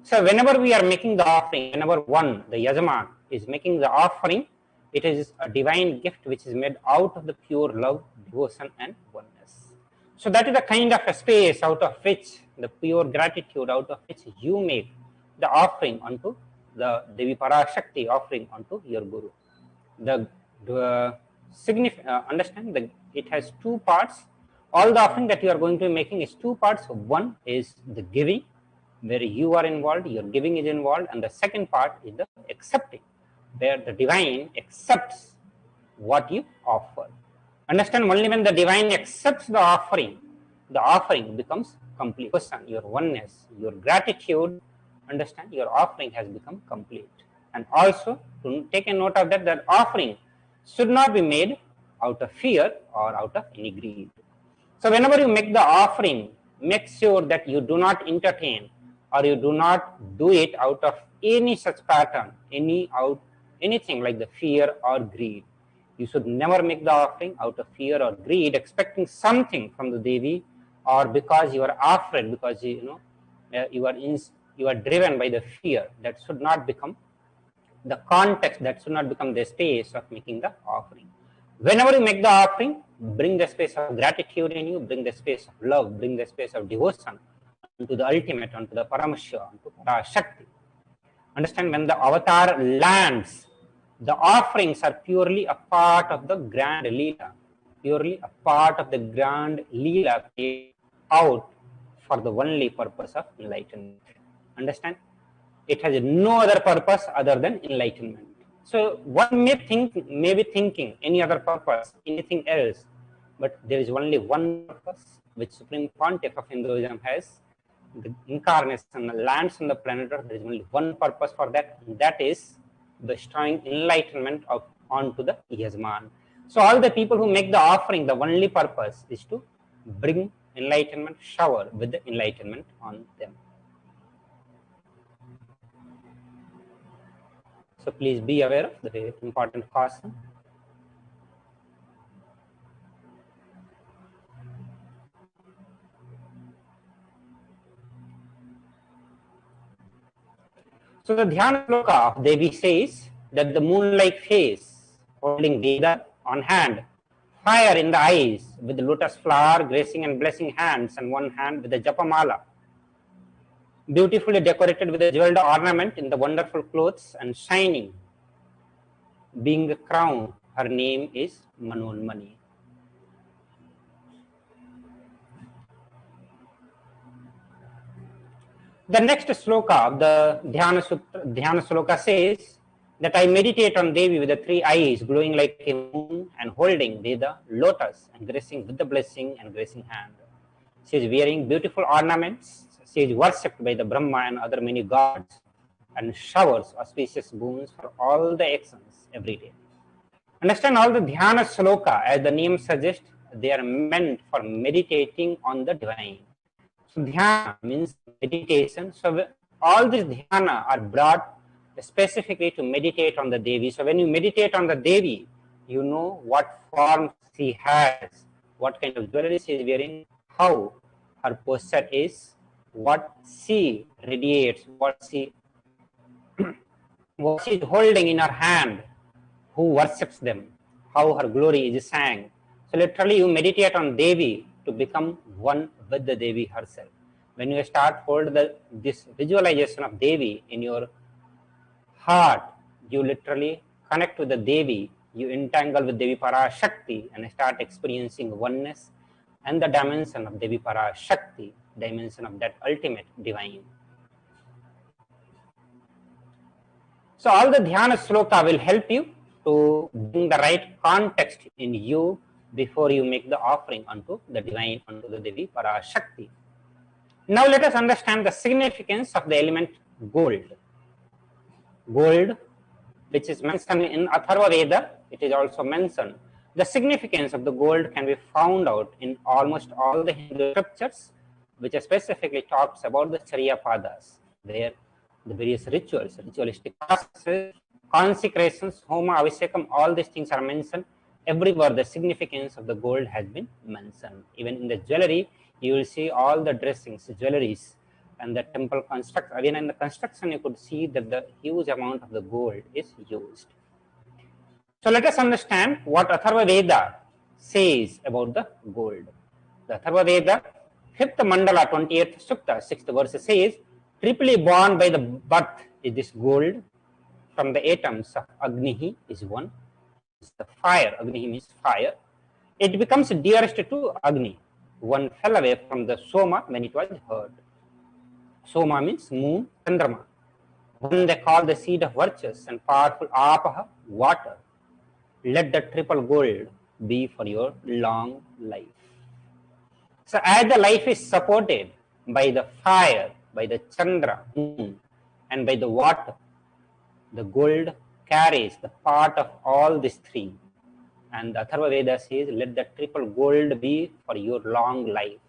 J: So whenever we are making the offering, whenever one, the Yajaman, is making the offering, it is a divine gift which is made out of the pure love, devotion and oneness. So that is the kind of a space out of which, the pure gratitude out of which you make the offering unto the Devi Parashakti, offering unto your Guru. Understand that it has two parts. All the offering that you are going to be making is two parts. One is the giving, where you are involved, your giving is involved, and the second part is the accepting, where the divine accepts what you offer. Understand, only when the divine accepts the offering becomes complete. Your oneness, your gratitude, understand, your offering has become complete. And also, to take a note of that, that offering should not be made out of fear or out of any greed. So whenever you make the offering, make sure that you do not entertain or you do not do it out of any such pattern, anything like the fear or greed. You should never make the offering out of fear or greed, expecting something from the Devi, or because you are afraid, because you are driven by the fear. That should not become the context, that should not become the space of making the offering. Whenever you make the offering, bring the space of gratitude in you, bring the space of love, bring the space of devotion to the ultimate, onto the Paramashivoham, to Parashakti. Understand, when the avatar lands, the offerings are purely a part of the grand Leela, purely a part of the grand Leela played out for the only purpose of enlightenment. Understand? It has no other purpose other than enlightenment. So one may be thinking any other purpose, anything else, but there is only one purpose which Supreme Pontiff of Hinduism has. The incarnation lands on the planet Earth. There is only one purpose for that, and that is bestowing enlightenment onto the Yajman. So all the people who make the offering, the only purpose is to bring enlightenment, shower with the enlightenment on them. So please be aware of the very important caution. So the Dhyana Sloka of Devi says that the moon-like face, holding Veda on hand, fire in the eyes, with the lotus flower gracing and blessing hands, and one hand with the Japamala, beautifully decorated with a jeweled ornament in the wonderful clothes and shining, being a crown, her name is Manonmani. The next sloka of the Dhyana Sloka says that I meditate on Devi with the three eyes glowing like a moon and holding Veda lotus and gracing with the blessing and gracing hand. She is wearing beautiful ornaments. She is worshipped by the Brahma and other many gods and showers auspicious boons for all the actions every day. Understand, all the Dhyana Sloka, as the name suggests, they are meant for meditating on the divine. So Dhyana means meditation. So all these Dhyana are brought specifically to meditate on the Devi. So when you meditate on the Devi, you know what form she has, what kind of jewelry she is wearing, how her posture is, what she radiates, what she is holding in her hand, who worships them, how her glory is sang. So literally you meditate on Devi to become one with the Devi herself. When you start hold this visualization of Devi in your heart, you literally connect with the Devi, you entangle with Devi Parashakti and start experiencing oneness and the dimension of Devi Parashakti, dimension of that ultimate divine. So all the Dhyana Sloka will help you to bring the right context in you before you make the offering unto the divine, unto the Devi Parashakti. Now let us understand the significance of the element gold. Gold, which is mentioned in Atharva Veda, it is also mentioned. The significance of the gold can be found out in almost all the Hindu scriptures, which specifically talks about the Charya Padas, where the various rituals, ritualistic processes, consecrations, Homa, Abhishekam, all these things are mentioned. Everywhere the significance of the gold has been mentioned. Even in the jewelry, you will see all the dressings, jewelries, and the temple construction. Again, in the construction, you could see that the huge amount of the gold is used. So let us understand what Atharva Veda says about the gold. The Atharva Veda, 5th Mandala, 28th Sukta, 6th verse says, triply born by the birth is this gold. From the atoms of Agnihi is one. It's the fire. Agnihi means fire. It becomes dearest to Agni. One fell away from the Soma when it was heard. Soma means moon, Chandrama. One they call the seed of virtues and powerful Apaha, water. Let the triple gold be for your long life. So as the life is supported by the fire, by the Chandra, moon, and by the water, the gold carries the part of all these three. And the Atharva Veda says, let the triple gold be for your long life.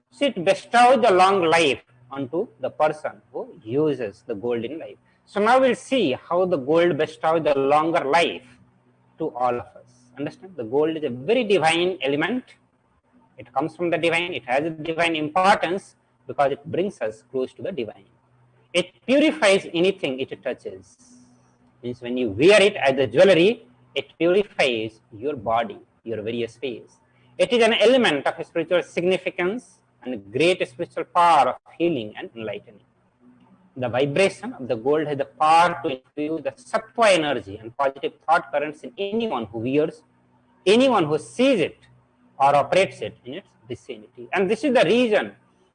J: So it bestows the long life onto the person who uses the gold in life. So now we'll see how the gold bestows the longer life to all of us. Understand? The gold is a very divine element. It comes from the divine. It has a divine importance because it brings us close to the divine. It purifies anything it touches. Means when you wear it as a jewelry, it purifies your body, your various ways. It is an element of spiritual significance and great spiritual power of healing and enlightening. The vibration of the gold has the power to infuse the sattva energy and positive thought currents in anyone who wears, anyone who sees it or operates it in its vicinity. And this is the reason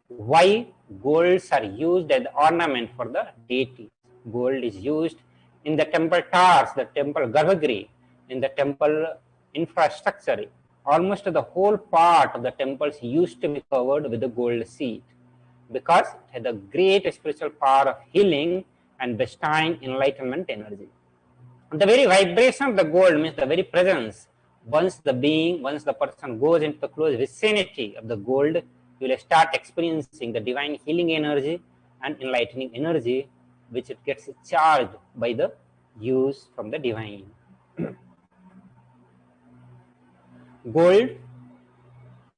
J: why golds are used as ornament for the deities. Gold is used in the temple towers, the temple garbhagriha, in the temple infrastructure. Almost the whole part of the temples used to be covered with the gold seed because it had a great spiritual power of healing and bestowing enlightenment energy. The very vibration of the gold means the very presence. Once the person goes into the close vicinity of the gold, you will start experiencing the divine healing energy and enlightening energy, which it gets charged by the use from the divine. Gold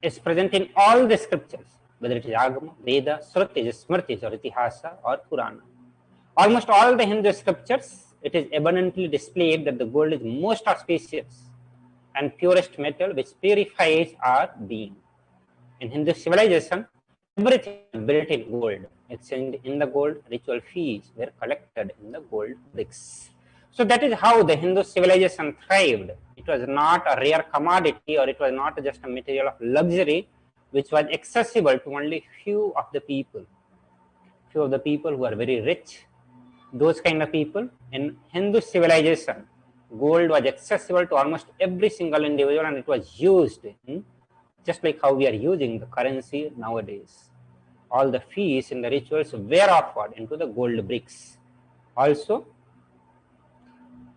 J: is present in all the scriptures, whether it is Agama, Veda, Shrutis, Smritis, or Itihasa, or Purana. Almost all the Hindu scriptures, it is abundantly displayed that the gold is most auspicious and purest metal which purifies our being. In Hindu civilization, everything is built in gold, exchanged in the gold, ritual fees were collected in the gold bricks. So that is how the Hindu civilization thrived. It was not a rare commodity, or it was not just a material of luxury which was accessible to only few of the people. Few of the people who are very rich, those kind of people. In Hindu civilization, gold was accessible to almost every single individual, and it was used in, just like how we are using the currency nowadays. All the fees in the rituals were offered into the gold bricks. Also,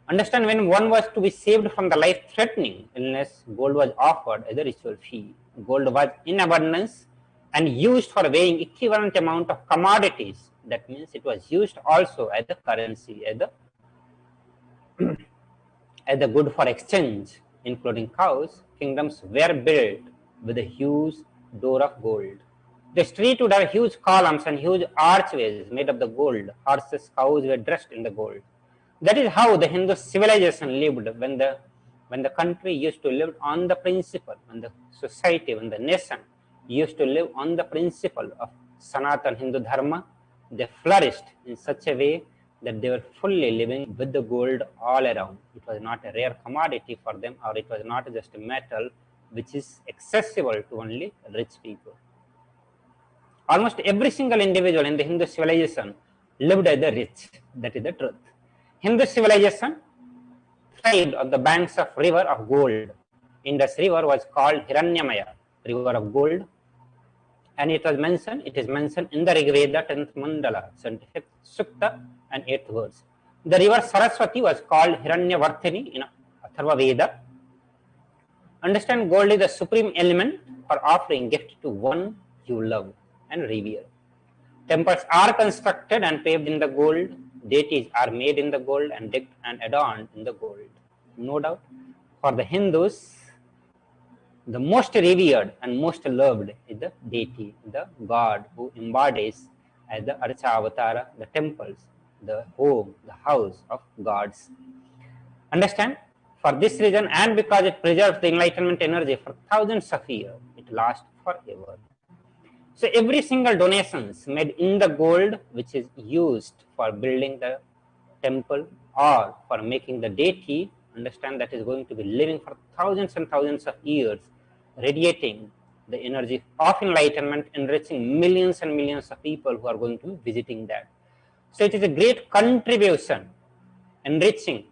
J: understand, when one was to be saved from the life-threatening illness, gold was offered as a ritual fee. Gold was in abundance and used for weighing equivalent amount of commodities. That means it was used also as the currency, as the good for exchange, including cows. Kingdoms were built with a huge door of gold. The street would have huge columns and huge archways made of the gold. Horses, cows were dressed in the gold. That is how the Hindu civilization lived when the country used to live on the principle, when the society, when the nation used to live on the principle of Sanatana Hindu Dharma. They flourished in such a way that they were fully living with the gold all around. It was not a rare commodity for them, or it was not just a metal which is accessible to only rich people. Almost every single individual in the Hindu civilization lived as the rich. That is the truth. Hindu civilization thrived on the banks of river of gold. Indus River was called Hiranyamaya, river of gold. And it is mentioned in the Rig Veda 10th Mandala, 75th Sukta and 8th verse. The river Saraswati was called Hiranyavarthini in Atharva Veda. Understand, gold is the supreme element for offering gift to one you love and revere. Temples are constructed and paved in the gold. Deities are made in the gold and decked and adorned in the gold. No doubt, for the Hindus, the most revered and most loved is the deity, the god who embodies as the Archa Avatara, the temples, the home, the house of gods. Understand? For this reason, and because it preserves the enlightenment energy for thousands of years, it lasts forever. So every single donations made in the gold, which is used for building the temple or for making the deity, understand that is going to be living for thousands and thousands of years, radiating the energy of enlightenment, enriching millions and millions of people who are going to be visiting that. So it is a great contribution, enriching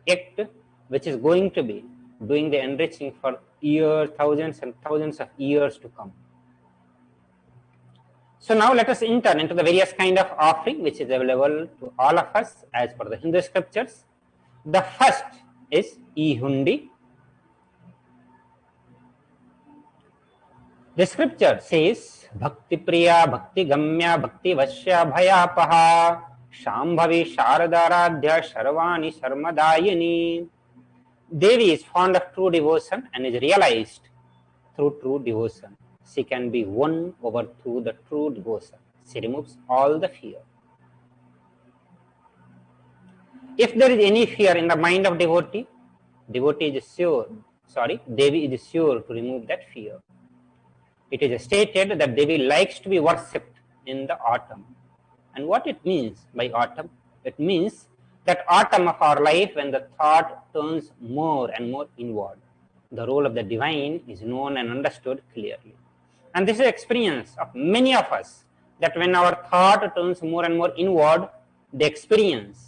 J: act, which is going to be doing the enriching for years, thousands and thousands of years to come. So now let us enter into the various kind of offering which is available to all of us as per the Hindu scriptures. The first is E-Hundi. The scripture says, Bhakti Priya, Bhakti Gamya, Bhakti Vasya Bhayapaha, Shambhavi Sharadaradhya Sharvani Sharmadayini. Devi is fond of true devotion and is realized through true devotion. She can be won over through the true devotion. She removes all the fear. If there is any fear in the mind of devotee, Devi is sure to remove that fear. It is stated that Devi likes to be worshipped in the autumn. And what it means by autumn? It means that autumn of our life when the thought turns more and more inward. The role of the divine is known and understood clearly. And this is the experience of many of us, that when our thought turns more and more inward, the experience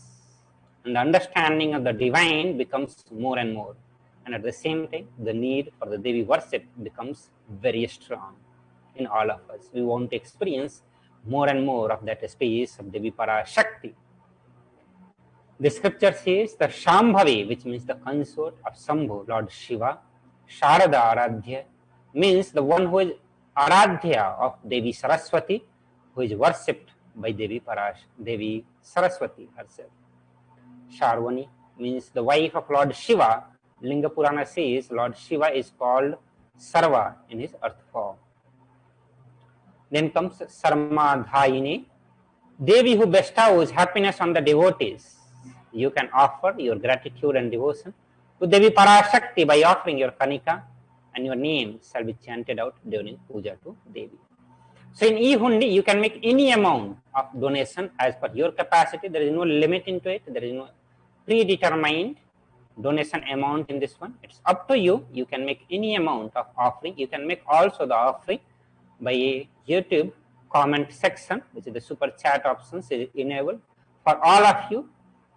J: and the understanding of the divine becomes more and more. And at the same time, the need for the Devi worship becomes very strong in all of us. We want to experience more and more of that space of Devi Parashakti. The scripture says the Shambhavi, which means the consort of Shambhu, Lord Shiva, Sharada Aradhya, means the one who is Aradhya of Devi Saraswati, who is worshipped by Devi Saraswati herself. Sharvani means the wife of Lord Shiva. Linga Purana says Lord Shiva is called Sarva in his earth form. Then comes Sarmadhayini, Devi who bestows happiness on the devotees. You can offer your gratitude and devotion to Devi Parashakti by offering your kanika, and your name shall be chanted out during puja to Devi. So in e-hundi, you can make any amount of donation as per your capacity. There is no limit into it. There is no predetermined donation amount in this one. It's up to you. You can make any amount of offering. You can make also the offering by YouTube comment section, which is the super chat options is enabled for all of you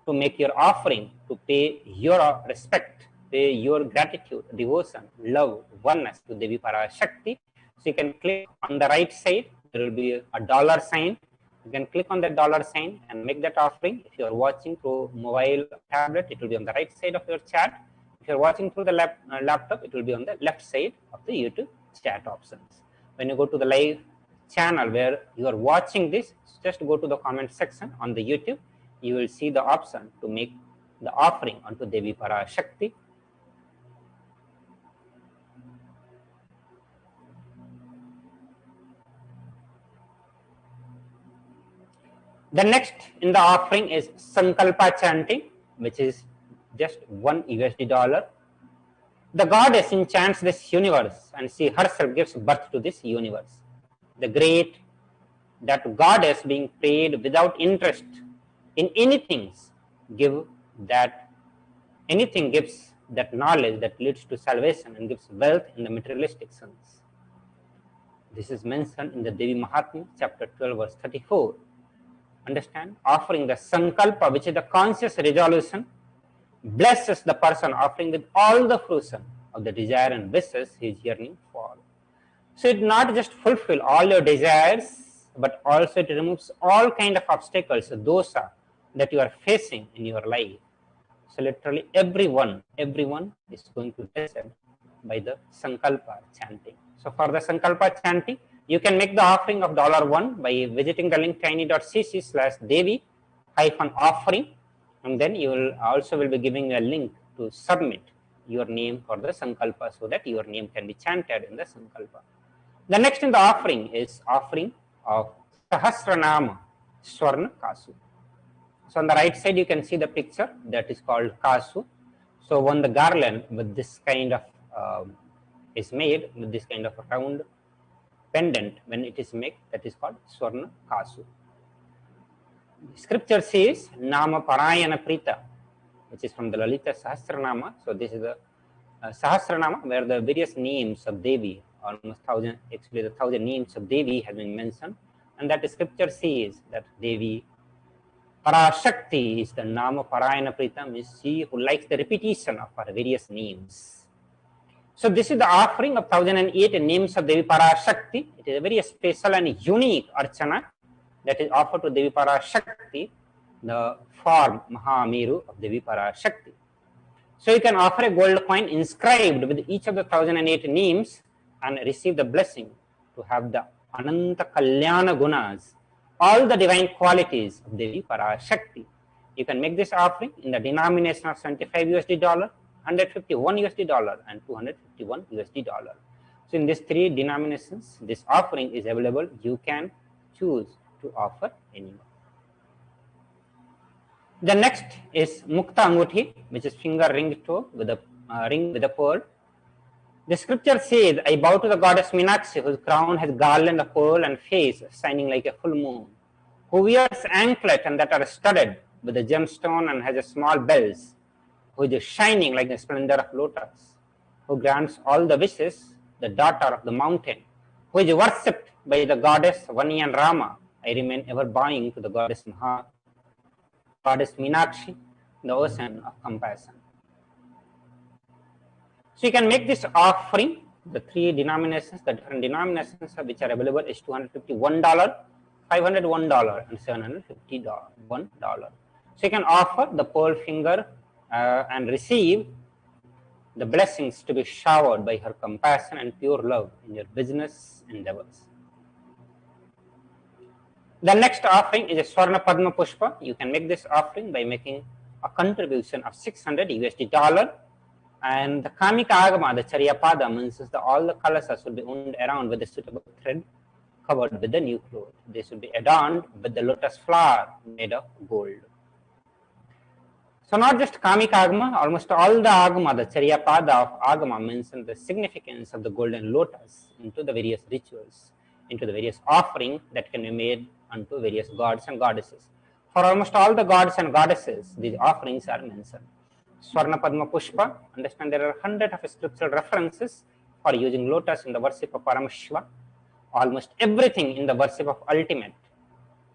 J: to make your offering, to pay your respect, pay your gratitude, devotion, love, oneness to Devi Parashakti. So you can click on the right side, there will be a dollar sign. You can click on that dollar sign and make that offering. If you are watching through mobile tablet, it will be on the right side of your chat. If you are watching through the laptop, it will be on the left side of the YouTube chat options. When you go to the live channel where you are watching this, just go to the comment section on the YouTube. You will see the option to make the offering onto Devi Parashakti. The next in the offering is Sankalpa chanting, which is just $1. The goddess enchants this universe and she herself gives birth to this universe. The great that goddess being prayed without interest in anything gives that knowledge that leads to salvation and gives wealth in the materialistic sense. This is mentioned in the Devi Mahatmya, chapter 12, verse 34. Understand? Offering the Sankalpa, which is the conscious resolution, blesses the person offering with all the fruition of the desire and wishes he is yearning for. So it not just fulfill all your desires, but also it removes all kind of obstacles, dosa, that you are facing in your life. So literally everyone is going to be blessed by the Sankalpa chanting. So for the Sankalpa chanting, you can make the offering of $1 by visiting the link tiny.cc/Devi-offering, and then you will also be giving a link to submit your name for the Sankalpa so that your name can be chanted in the Sankalpa. The next in the offering is offering of Sahasranama Swarna Kasu. So on the right side you can see the picture that is called Kasu. So when the garland with this kind of is made with this kind of a round pendant, when it is made, that is called Swarna Kasu. Scripture says Nama Parayana Prita, which is from the Lalita Sahasranama. So this is the Sahasranama where the various names of Devi, almost 1,000, actually the 1,000 names of Devi have been mentioned, and that scripture says that Devi Parashakti is the Nama Parayana Prita, means she who likes the repetition of her various names. So this is the offering of 1,008 names of Devi Parashakti. It is a very special and unique archana that is offered to Devi Parashakti, the form Mahameru of Devi Parashakti. So you can offer a gold coin inscribed with each of the 1,008 names and receive the blessing to have the Ananta Kalyana Gunas, all the divine qualities of Devi Parashakti. You can make this offering in the denomination of $75, $151 and $251. So in these three denominations, this offering is available. You can choose to offer anyone. The next is Mukta Anguthi, which is finger ring toe with a ring with a pearl. The scripture says, I bow to the goddess Meenakshi, whose crown has garland of pearl and face shining like a full moon, who wears anklet and that are studded with a gemstone and has a small bells, who is shining like the splendor of lotus, who grants all the wishes, the daughter of the mountain, who is worshipped by the goddess Vani and Rama. I remain ever bowing to the goddess Maha. goddess Meenakshi, the ocean of compassion. So you can make this offering. The three denominations, the different denominations which are available is $251, $501, and $751. So you can offer the pearl finger and receive the blessings to be showered by her compassion and pure love in your business endeavors. The next offering is a Swarna Padma Pushpa. You can make this offering by making a contribution of $600, and the Kamika Agama, the Charyapada, means that all the kalasas will be wound around with a suitable thread covered with the new cloth. They should be adorned with the lotus flower made of gold. So not just Kamika Agama, almost all the Agama, the Charyapada of Agama, mention the significance of the golden lotus into the various rituals, into the various offerings that can be made unto various gods and goddesses. For almost all the gods and goddesses, these offerings are mentioned. Swarna Padma Pushpa, understand there are hundreds of scriptural references for using lotus in the worship of Paramashiva. Almost everything in the worship of ultimate,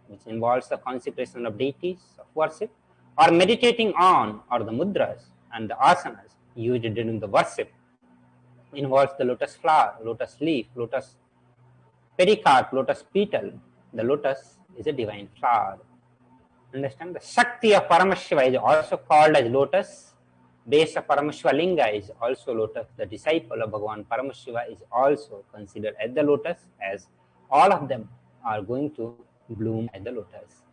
J: which involves the consecration of deities of worship, or meditating on, or the mudras and the asanas used during the worship, involves the lotus flower, lotus leaf, lotus pericarp, lotus petal. The lotus is a divine flower. Understand the Shakti of Paramashiva is also called as lotus. Base of Paramashiva Linga is also lotus. The disciple of Bhagavan Paramashiva is also considered as the lotus, as all of them are going to bloom at the lotus.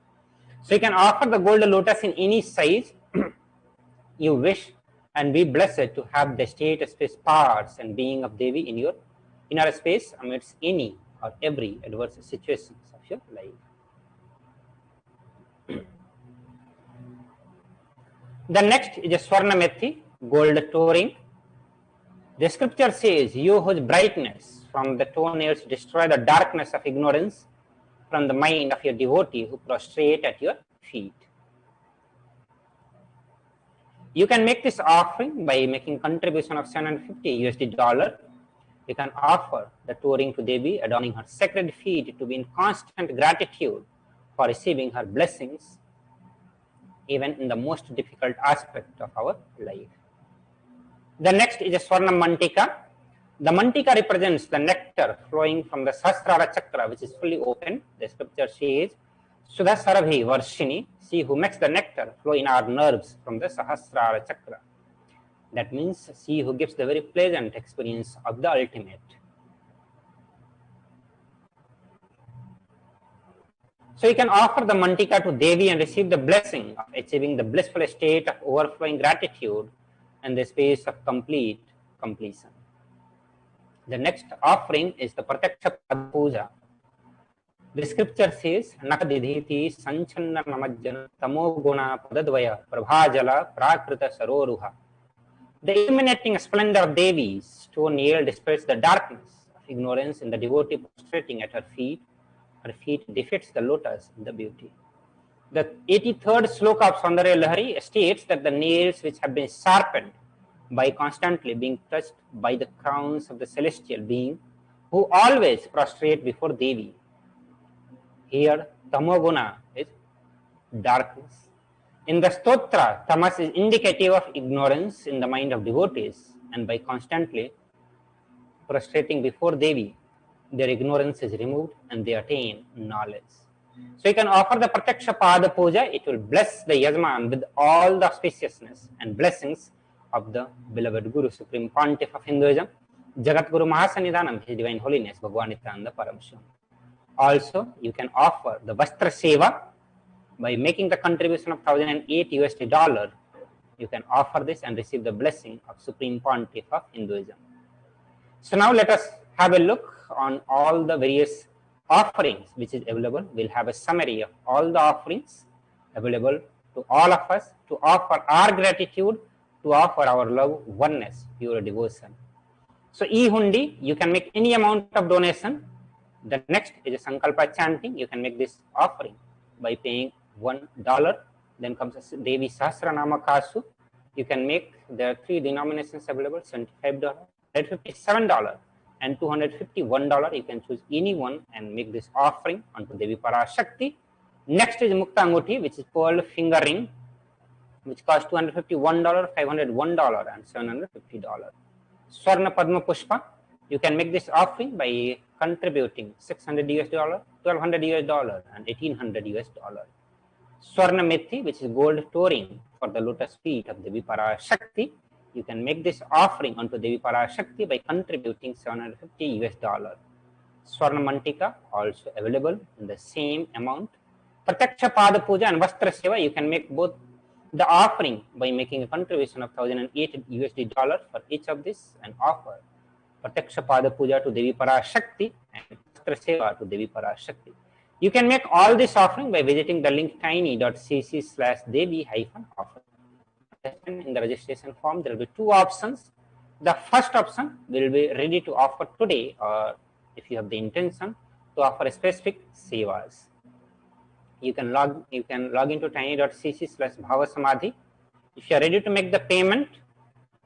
J: So you can offer the golden lotus in any size you wish, and be blessed to have the state, space, parts, and being of Devi in your inner space amidst any or every adverse situations of your life. The next is a Swarna Methi, gold touring. The scripture says, you whose brightness from the toenails destroy the darkness of ignorance from the mind of your devotee who prostrate at your feet. You can make this offering by making contribution of $750. You can offer the touring to Devi, adorning her sacred feet to be in constant gratitude for receiving her blessings even in the most difficult aspect of our life. The next is a Swarna Mantika. The Mantika represents the nectar flowing from the Sahasrara Chakra, which is fully open. The scripture says, Sudha Sarabhi Varshini, she who makes the nectar flow in our nerves from the Sahasrara Chakra. That means she who gives the very pleasant experience of the ultimate. So you can offer the Mantika to Devi and receive the blessing of achieving the blissful state of overflowing gratitude and the space of complete completion. The next offering is the Pratyaksha Puja. The scripture says, Nakadidhiti Sanchanna Namajjana Tamoguna Padadvaya Prabhajala Prakrita Saroruha. The illuminating splendor of Devi's stone yield dispels the darkness of ignorance in the devotee prostrating at her feet. Her feet defeats the lotus in the beauty. The 83rd sloka of Saundarya Lahari states that the nails which have been sharpened by constantly being touched by the crowns of the celestial being who always prostrate before Devi. Here, Tamoguna is darkness. In the stotra, tamas is indicative of ignorance in the mind of devotees, and by constantly prostrating before Devi, their ignorance is removed and they attain knowledge. So you can offer the Pratyaksha Pada Puja. It will bless the Yajman with all the auspiciousness and blessings of the beloved Guru, Supreme Pontiff of Hinduism, Jagat Guru Mahasannidhanam, His Divine Holiness, Bhagavan Nithyananda Paramashivam. Also, you can offer the Vastra Seva by making the contribution of $1,008. You can offer this and receive the blessing of Supreme Pontiff of Hinduism. So now let us have a look on all the various offerings which is available. We'll have a summary of all the offerings available to all of us to offer our gratitude, to offer our love, oneness, pure devotion. So e-hundi, you can make any amount of donation. The next is a Sankalpa chanting. You can make this offering by paying $1. Then comes Devi Sahasranama Kasu. You can make, there are three denominations available, $75, $157, and $251. You can choose any one and make this offering unto Devi Parashakti. Next is Mukta Anguti, which is called finger ring, which costs $251, $501, and $750. Swarna Padma Pushpa, you can make this offering by contributing $600 US, $1,200 US, and $1,800 US. Swarna Methi, which is gold touring for the lotus feet of Devi Parashakti, you can make this offering onto Devi Parashakti by contributing $750 US. Swarna Mantika, also available in the same amount. Pratyaksha Pada Puja and Vastra Seva, you can make both the offering by making a contribution of $1,008 US for each of this and offer Pratyaksha Pada Puja to Devi Parashakti and Vastra Seva to Devi Parashakti. You can make all this offering by visiting the link tiny.cc/devi-offer. In the registration form, there will be two options. The first option will be ready to offer today, or if you have the intention to offer specific sevas. You can log into tiny.cc/bhavasamadhi. If you are ready to make the payment,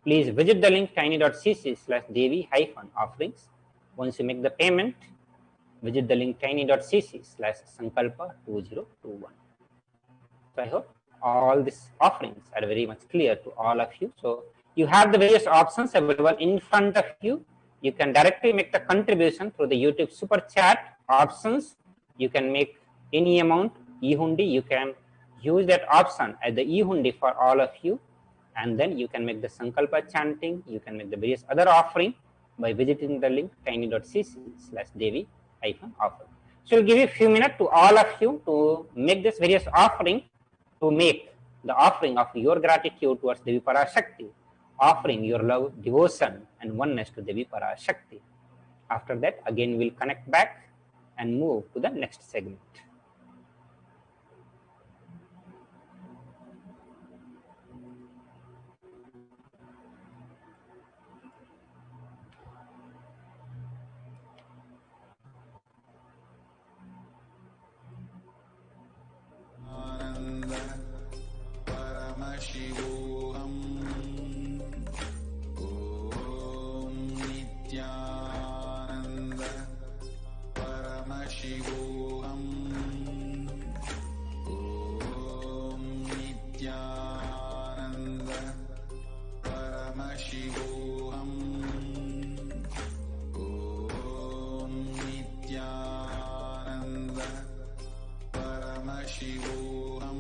J: please visit the link tiny.cc/devi-offerings. Once you make the payment, visit the link tiny.cc/sankalpa2021. So I hope all these offerings are very much clear to all of you. So you have the various options available in front of you. You can directly make the contribution through the YouTube super chat options. You can make any amount e-hundi. You can use that option as the e-hundi for all of you, and then you can make the sankalpa chanting. You can make the various other offering by visiting the link tiny.cc/devi-offer. So I'll give you a few minutes to all of you to make this various offering, to make the offering of your gratitude towards Devi Parashakti, offering your love, devotion, and oneness to Devi Parashakti. After that, again we'll connect back and move to the next segment.
F: Paramashivoham. Om Nithyananda Paramashivoham. Om Nithyananda Paramashivoham. Om Nithyananda Paramashivoham.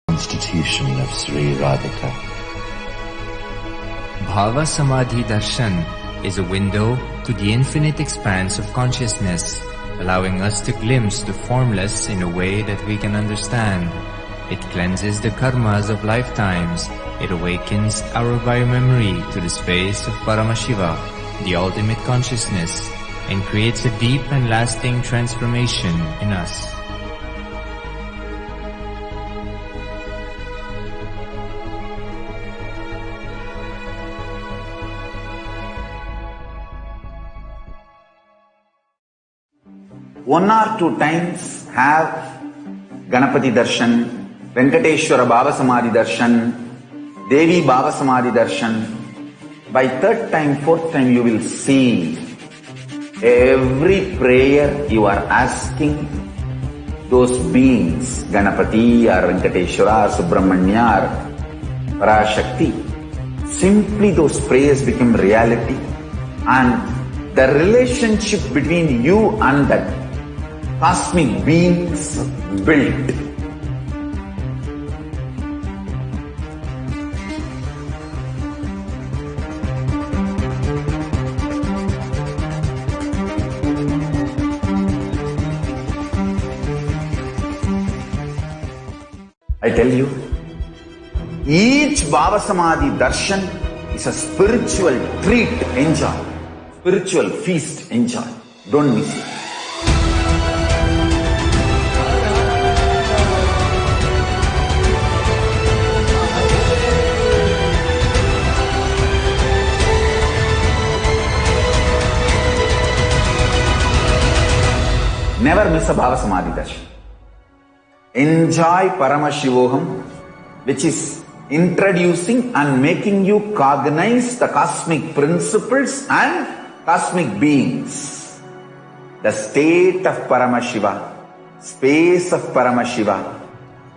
B: Constitution of Sri Radhika.
C: Bhava Samadhi Darshan is a window to the infinite expanse of consciousness, allowing us to glimpse the formless in a way that we can understand. It cleanses the karmas of lifetimes. It awakens our biomemory to the space of Paramashiva, the ultimate consciousness, and creates a deep and lasting transformation in us.
A: One or two times have Ganapati Darshan, Venkateshwara Bhava Samadhi Darshan, Devi Bhava Samadhi Darshan. By third time, fourth time, you will see every prayer you are asking those beings, Ganapati or Venkateshwara or Subramanya or Parashakti. Simply those prayers become reality, and the relationship between you and that cosmic beings built. I tell you, each Bhava Samadhi Darshan is a spiritual treat, enjoy. Spiritual feast, enjoy. Don't miss it. Never miss a Bhava Samadhi Darshan. Enjoy Paramashivoham, which is introducing and making you cognize the cosmic principles and cosmic beings. the state of Paramashiva, space of Paramashiva,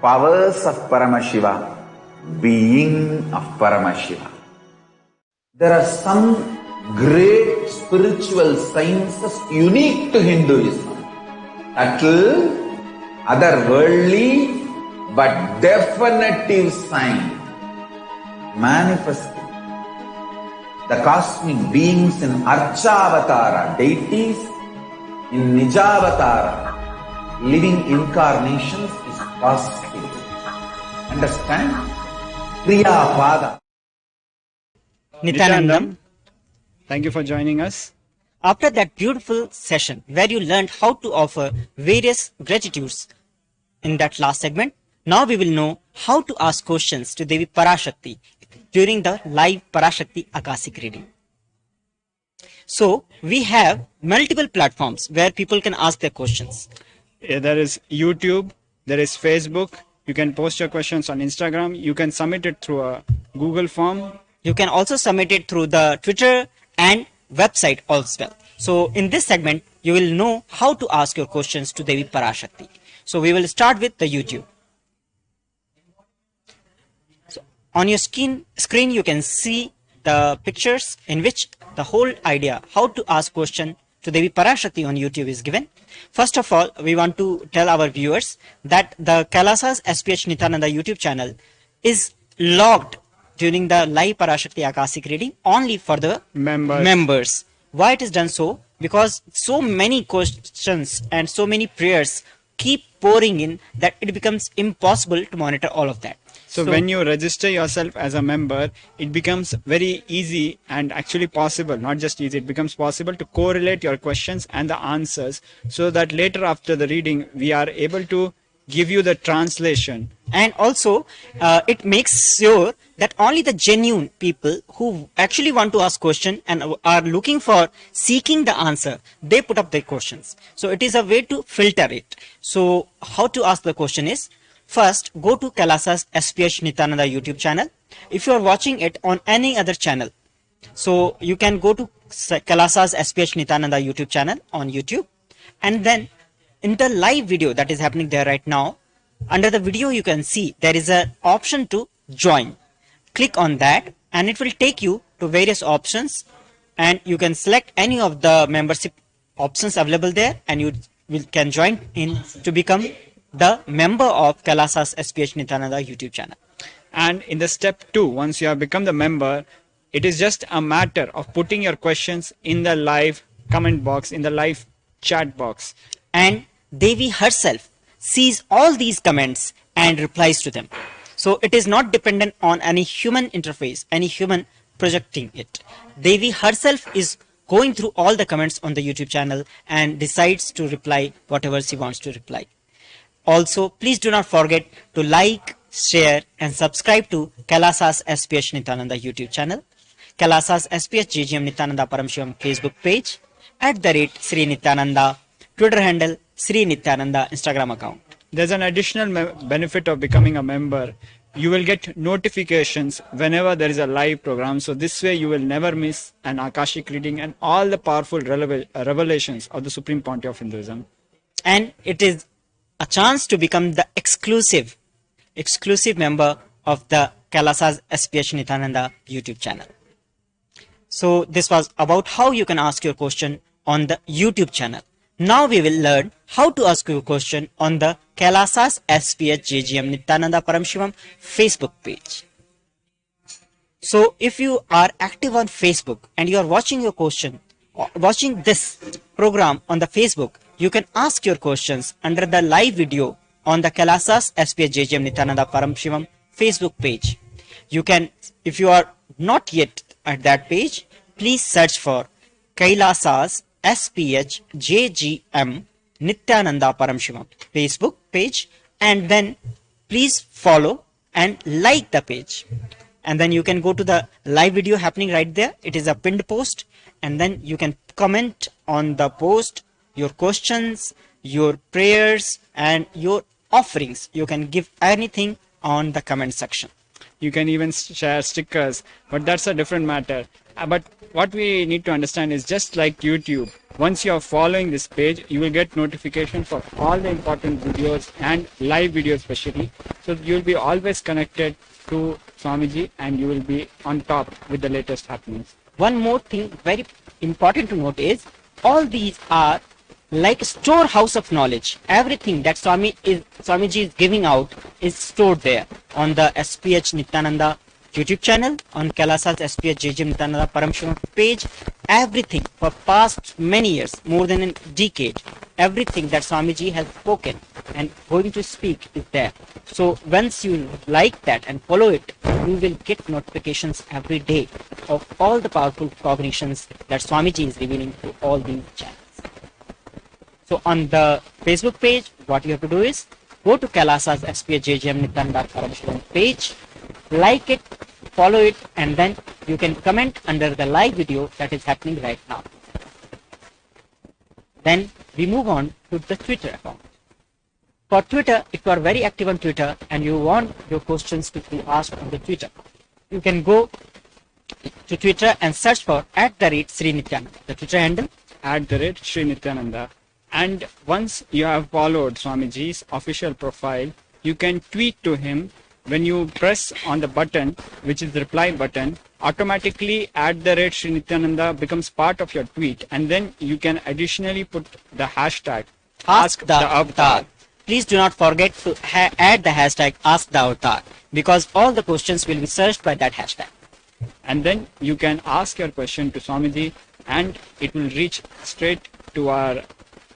A: powers of Paramashiva, being of Paramashiva. There are some great spiritual sciences unique to Hinduism, subtle, otherworldly, but definitive sign manifesting the cosmic beings in Archavatara, deities, in Nijavatara, living incarnations is possible. Understand? Priya Pada.
K: Nithyanandam, thank you for joining us.
L: After that beautiful session where you learned how to offer various gratitudes in that last segment, now we will know how to ask questions to Devi Parashakti during the live Parashakti Akashic reading. So we have multiple platforms where people can ask their questions.
K: There is YouTube, there is Facebook. You can post your questions on Instagram. You can submit it through a Google form.
L: You can also submit it through the Twitter and website as well. So in this segment, you will know how to ask your questions to Devi Parashakti. So we will start with the YouTube. So on your screen you can see the pictures in which the whole idea how to ask question to Devi Parashakti on YouTube is given. First of all, we want to tell our viewers that the Kailasa's HDH Nithyananda YouTube channel is logged during the live Parashakti Akashic reading only for the members. Why it is done so? Because so many questions and so many prayers keep pouring in that it becomes impossible to monitor all of that.
K: So when you register yourself as a member, it becomes very easy and actually possible, not just easy, it becomes possible to correlate your questions and the answers so that later after the reading, we are able to give you the translation.
L: And also, it makes sure that only the genuine people who actually want to ask question and are looking for seeking the answer, they put up their questions. So it is a way to filter it. So how to ask the question is, first go to Kailasa's HDH Nithyananda YouTube channel. If you are watching it on any other channel, so you can go to Kailasa's HDH Nithyananda YouTube channel on YouTube, and then in the live video that is happening there right now, under the video you can see there is an option to join. Click on that and it will take you to various options, and you can select any of the membership options available there, and you can join in to become the member of Kailasa's HDH Nithyananda YouTube channel.
K: And in the step 2, once you have become the member, it is just a matter of putting your questions in the live comment box, in the live chat box.
L: And Devi herself sees all these comments and replies to them. So it is not dependent on any human interface, any human projecting it. Devi herself is going through all the comments on the YouTube channel and decides to reply whatever she wants to reply. Also, please do not forget to like, share and subscribe to Kailasa's HDH Nithyananda YouTube channel, Kailasa's HDH JGM Nithyananda Paramashivam Facebook page, @Sri Nithyananda, Twitter handle Sri Nithyananda, Instagram account.
K: There's an additional benefit of becoming a member. You will get notifications whenever there is a live program. So this way you will never miss an Akashic reading and all the powerful revelations of the Supreme Pontiff of Hinduism.
L: And it is a chance to become the exclusive member of the Kailasa's HDH Nithyananda YouTube channel. So this was about how you can ask your question on the YouTube channel. Now we will learn how to ask your question on the Kailasa's HDH JGM Nithyananda Paramashivam Facebook page. So if you are active on Facebook and you are watching your question, watching this program on the Facebook, you can ask your questions under the live video on the Kailasa's HDH JGM Nithyananda Paramashivam Facebook page. You can, if you are not yet at that page, please search for Kailasa's HDH JGM Nithyananda Paramashivam Facebook page, and then please follow and like the page. And then you can go to the live video happening right there. It is a pinned post, and then you can comment on the post your questions, your prayers and your offerings. You can give anything on the comment section.
K: You can even share stickers, but that's a different matter. But what we need to understand is, just like YouTube, once you are following this page, you will get notification for all the important videos and live videos especially. So you will be always connected to Swamiji and you will be on top with the latest happenings.
L: One more thing very important to note is, all these are like a storehouse of knowledge. Everything that Swamiji is giving out is stored there on the HDH Nithyananda YouTube channel, on Kailasa's HDH Nithyananda Paramashivam page. Everything for past many years, more than a decade, everything that Swamiji has spoken and going to speak is there. So once you like that and follow it, you will get notifications every day of all the powerful cognitions that Swamiji is revealing to all these channels. So on the Facebook page, what you have to do is go to Kailasa's HDH Nithyananda Paramashivam page, like it, follow it, and then you can comment under the live video that is happening right now. Then we move on to the Twitter account. For Twitter, if you are very active on Twitter and you want your questions to be asked on the Twitter, you can go to Twitter and search for @Sri Nithyananda, the Twitter handle
K: @Sri Nithyananda. And once you have followed Swamiji's official profile, you can tweet to him. When you press on the button, which is the reply button, automatically @Sri Nithyananda becomes part of your tweet, and then you can additionally put the hashtag
L: Ask the Avatar. Please do not forget to add the hashtag Ask the Avatar, because all the questions will be searched by that hashtag.
K: And then you can ask your question to Swamiji and it will reach straight to our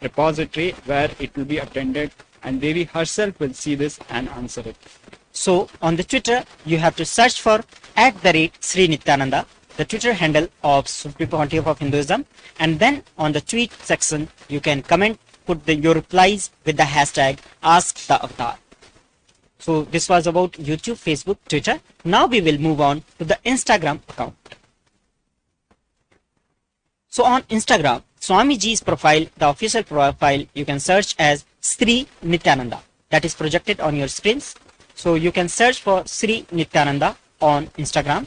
K: repository where it will be attended, and Devi herself will see this and answer it.
L: So on the Twitter, you have to search for @Sri Nithyananda, the Twitter handle of Supreme Pontiff of Hinduism, and then on the tweet section, you can comment, put your replies with the hashtag Ask the Avatar. So this was about YouTube, Facebook, Twitter. Now we will move on to the Instagram account. So on Instagram, Swamiji's profile, the official profile, you can search as Sri Nithyananda. That is projected on your screens. So you can search for Sri Nithyananda on Instagram.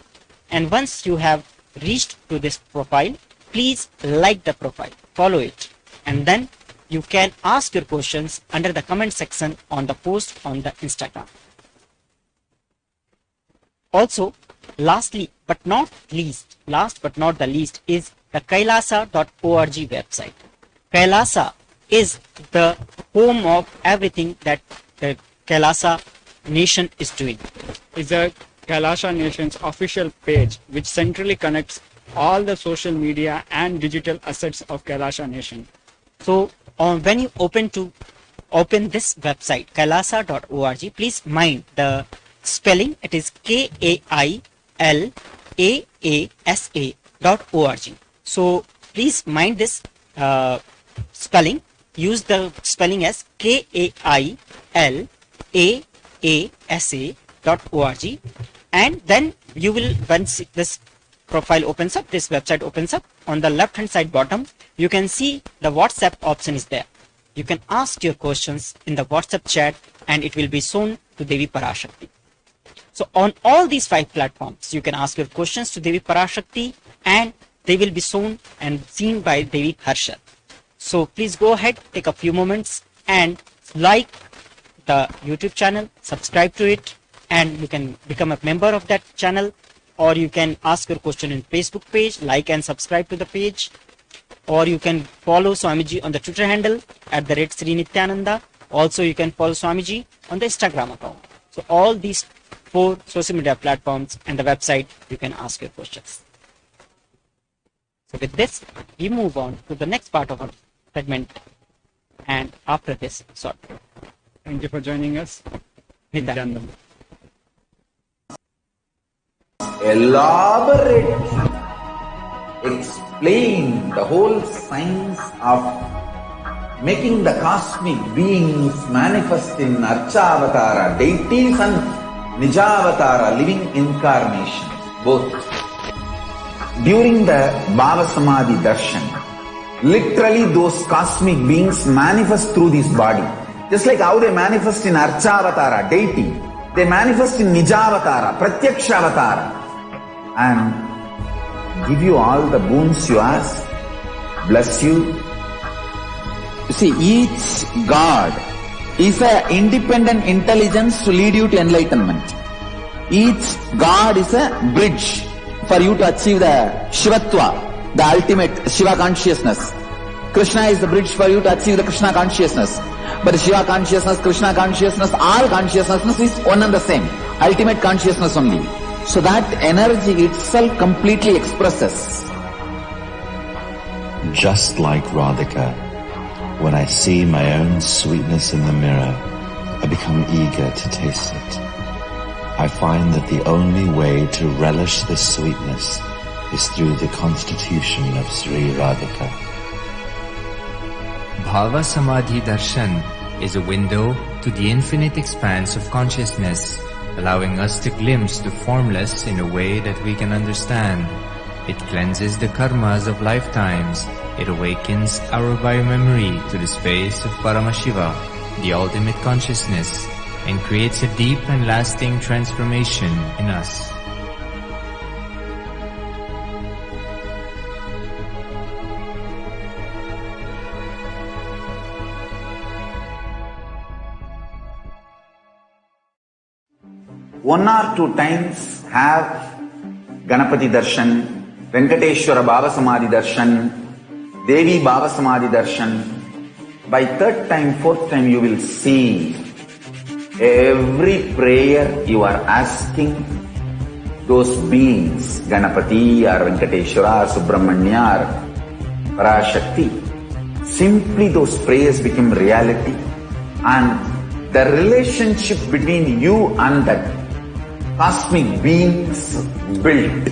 L: And once you have reached to this profile, please like the profile, follow it. And then you can ask your questions under the comment section on the post on the Instagram. Also, last but not the least is the Kailasa.org website. Kailasa is the home of everything that the Kailasa nation is doing.
K: It's the Kailasa nation's official page, which centrally connects all the social media and digital assets of Kailasa nation.
L: So when you open this website, Kailasa.org, please mind the spelling. It is KAILAASA.org. So please mind this spelling. Use the spelling as KAILAASA.org, and then you will, once this profile opens up, this website opens up, on the left hand side bottom, you can see the WhatsApp option is there. You can ask your questions in the WhatsApp chat and it will be shown to Devi Parashakti. So on all these 5 platforms, you can ask your questions to Devi Parashakti and they will be shown and seen by Devi herself. So please go ahead, take a few moments and like the YouTube channel, subscribe to it, and you can become a member of that channel, or you can ask your question in Facebook page, like and subscribe to the page, or you can follow Swamiji on the Twitter handle @Sri Nithyananda. Also, you can follow Swamiji on the Instagram account. So all these 4 social media platforms and the website, you can ask your questions. So with this, we move on to the next part of our segment, and after this, short.
K: Thank you for joining us. Nithyananda.
A: Elaborate, explain the whole science of making the cosmic beings manifest in Archavatara deities and Nijavatara living incarnations, both. During the Bhava Samadhi Darshan, literally those cosmic beings manifest through this body. Just like how they manifest in Archavatara deity, They manifest in Nijavatara, Pratyakshavatara, and give you all the boons you ask, bless you. You see, each God is an independent intelligence to lead you to enlightenment. Each God is a bridge for you to achieve the Shivatva, the ultimate Shiva consciousness. Krishna is the bridge for you to achieve the Krishna consciousness. But the Shiva consciousness, Krishna consciousness, all consciousness is one and the same. Ultimate consciousness only. So that energy itself completely expresses.
B: Just like Radhika, when I see my own sweetness in the mirror, I become eager to taste it. I find that the only way to relish this sweetness is through the constitution of Sri Radhika.
C: Bhava Samadhi Darshan is a window to the infinite expanse of consciousness, allowing us to glimpse the formless in a way that we can understand. It cleanses the karmas of lifetimes. It awakens our biomemory to the space of Paramashiva, the ultimate consciousness, and creates a deep and lasting transformation in us.
A: One or two times have Ganapati Darshan, Venkateshwara Bhava Samadhi Darshan, Devi Bhava Samadhi Darshan. By third time, fourth time you will see every prayer you are asking those beings, Ganapati or Venkateshwara or Subramanya or Parashakti. Simply those prayers become reality, and the relationship between you and that cosmic beings built.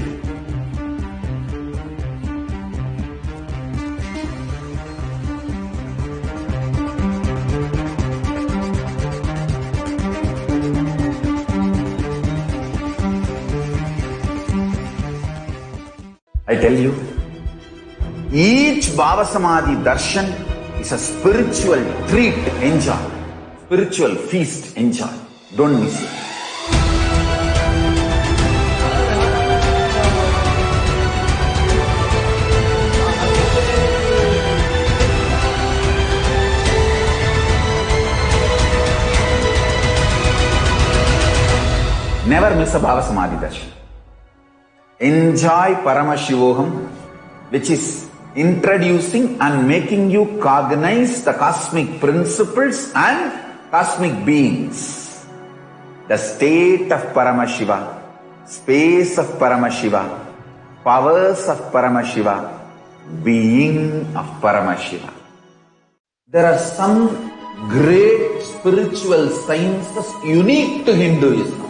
A: I tell you, each Bhava Samadhi Darshan is a spiritual treat, enjoy. Spiritual feast, enjoy. Don't miss it. Never miss a Bhava Samadhi Darshan. Enjoy Paramashivoham, which is introducing and making you cognize the cosmic principles and cosmic beings. The state of Paramashiva, space of Paramashiva, powers of Paramashiva, being of Paramashiva. There are some great spiritual sciences unique to Hinduism.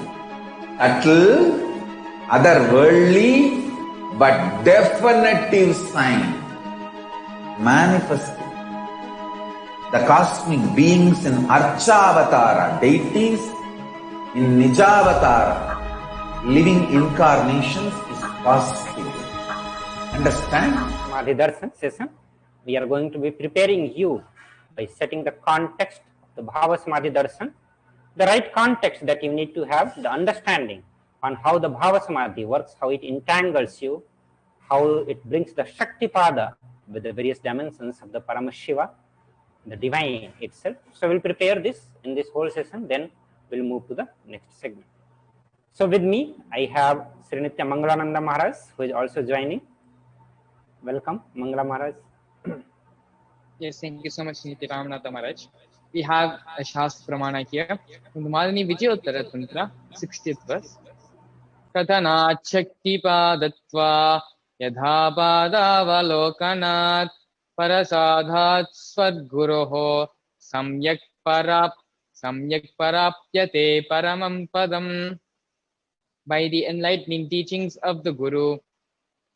A: Subtle, otherworldly, but definitive sign manifesting. The cosmic beings in Archavatara, deities in Nijavatara, living incarnations is possible. Understand?
J: Samadhi Darshan session, we are going to be preparing you by setting the context of the Bhava Samadhi Darshan, the right context that you need to have, the understanding on how the Bhava Samadhi works, how it entangles you, how it brings the Shakti Pada with the various dimensions of the Paramashiva, the divine itself. So we'll prepare this in this whole session, then we'll move to the next segment. So with me, I have Sri Nitya Mangalananda Maharaj, who is also joining. Welcome, Mangala Maharaj.
G: Yes, thank you so much, Nitya Ramanatha Maharaj. We have a Shastra Pramana here from the Madani Vijayottara Tantra, 60th verse. Kathanat Shakti Padatva Yadha Padavalokanat Parasadhat Swadguroho Samyak Parapyate Paramam Padam. By the enlightening teachings of the Guru,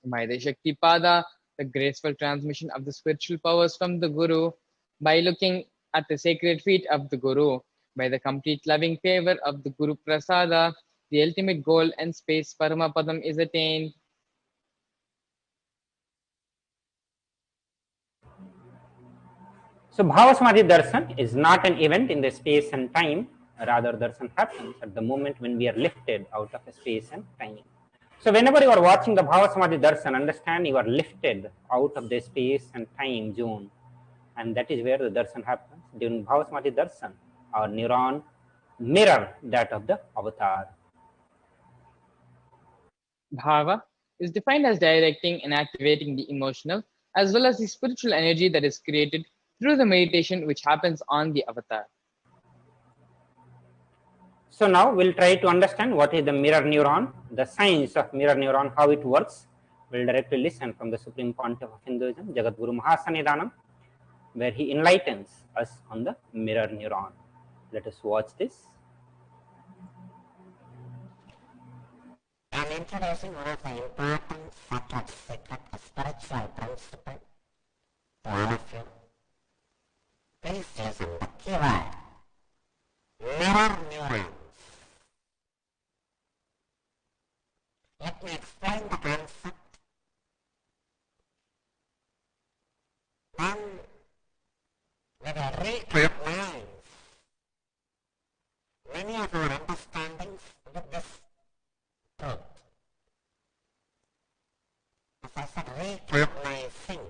G: by the Shakti Pada, the graceful transmission of the spiritual powers from the Guru, by looking at the sacred feet of the Guru, by the complete loving favor of the Guru Prasada, the ultimate goal and space Paramapadam is attained.
J: So Bhava Samadhi Darshan is not an event in the space and time. Rather, darshan happens at the moment when we are lifted out of space and time. So whenever you are watching the Bhava Samadhi darshan, understand you are lifted out of the space and time zone, and that is where the darshan happens. During Bhava Samadhi darshan, our neuron mirror that of the avatar.
G: Bhava is defined as directing and activating the emotional as well as the spiritual energy that is created through the meditation which happens on the avatar.
J: So now we'll try to understand what is the mirror neuron, the science of mirror neuron, how it works. We'll directly listen from the Supreme Pontiff of Hinduism, Jagadguru Mahasanidanam, where he enlightens us on the mirror neuron. Let us watch this.
M: I'm introducing one of the important secret spiritual principle to all of you. Please listen, the keyword, mirror neurons. Let me explain the concept. Then we will recognize many of our understandings with this truth. As I said, recognizing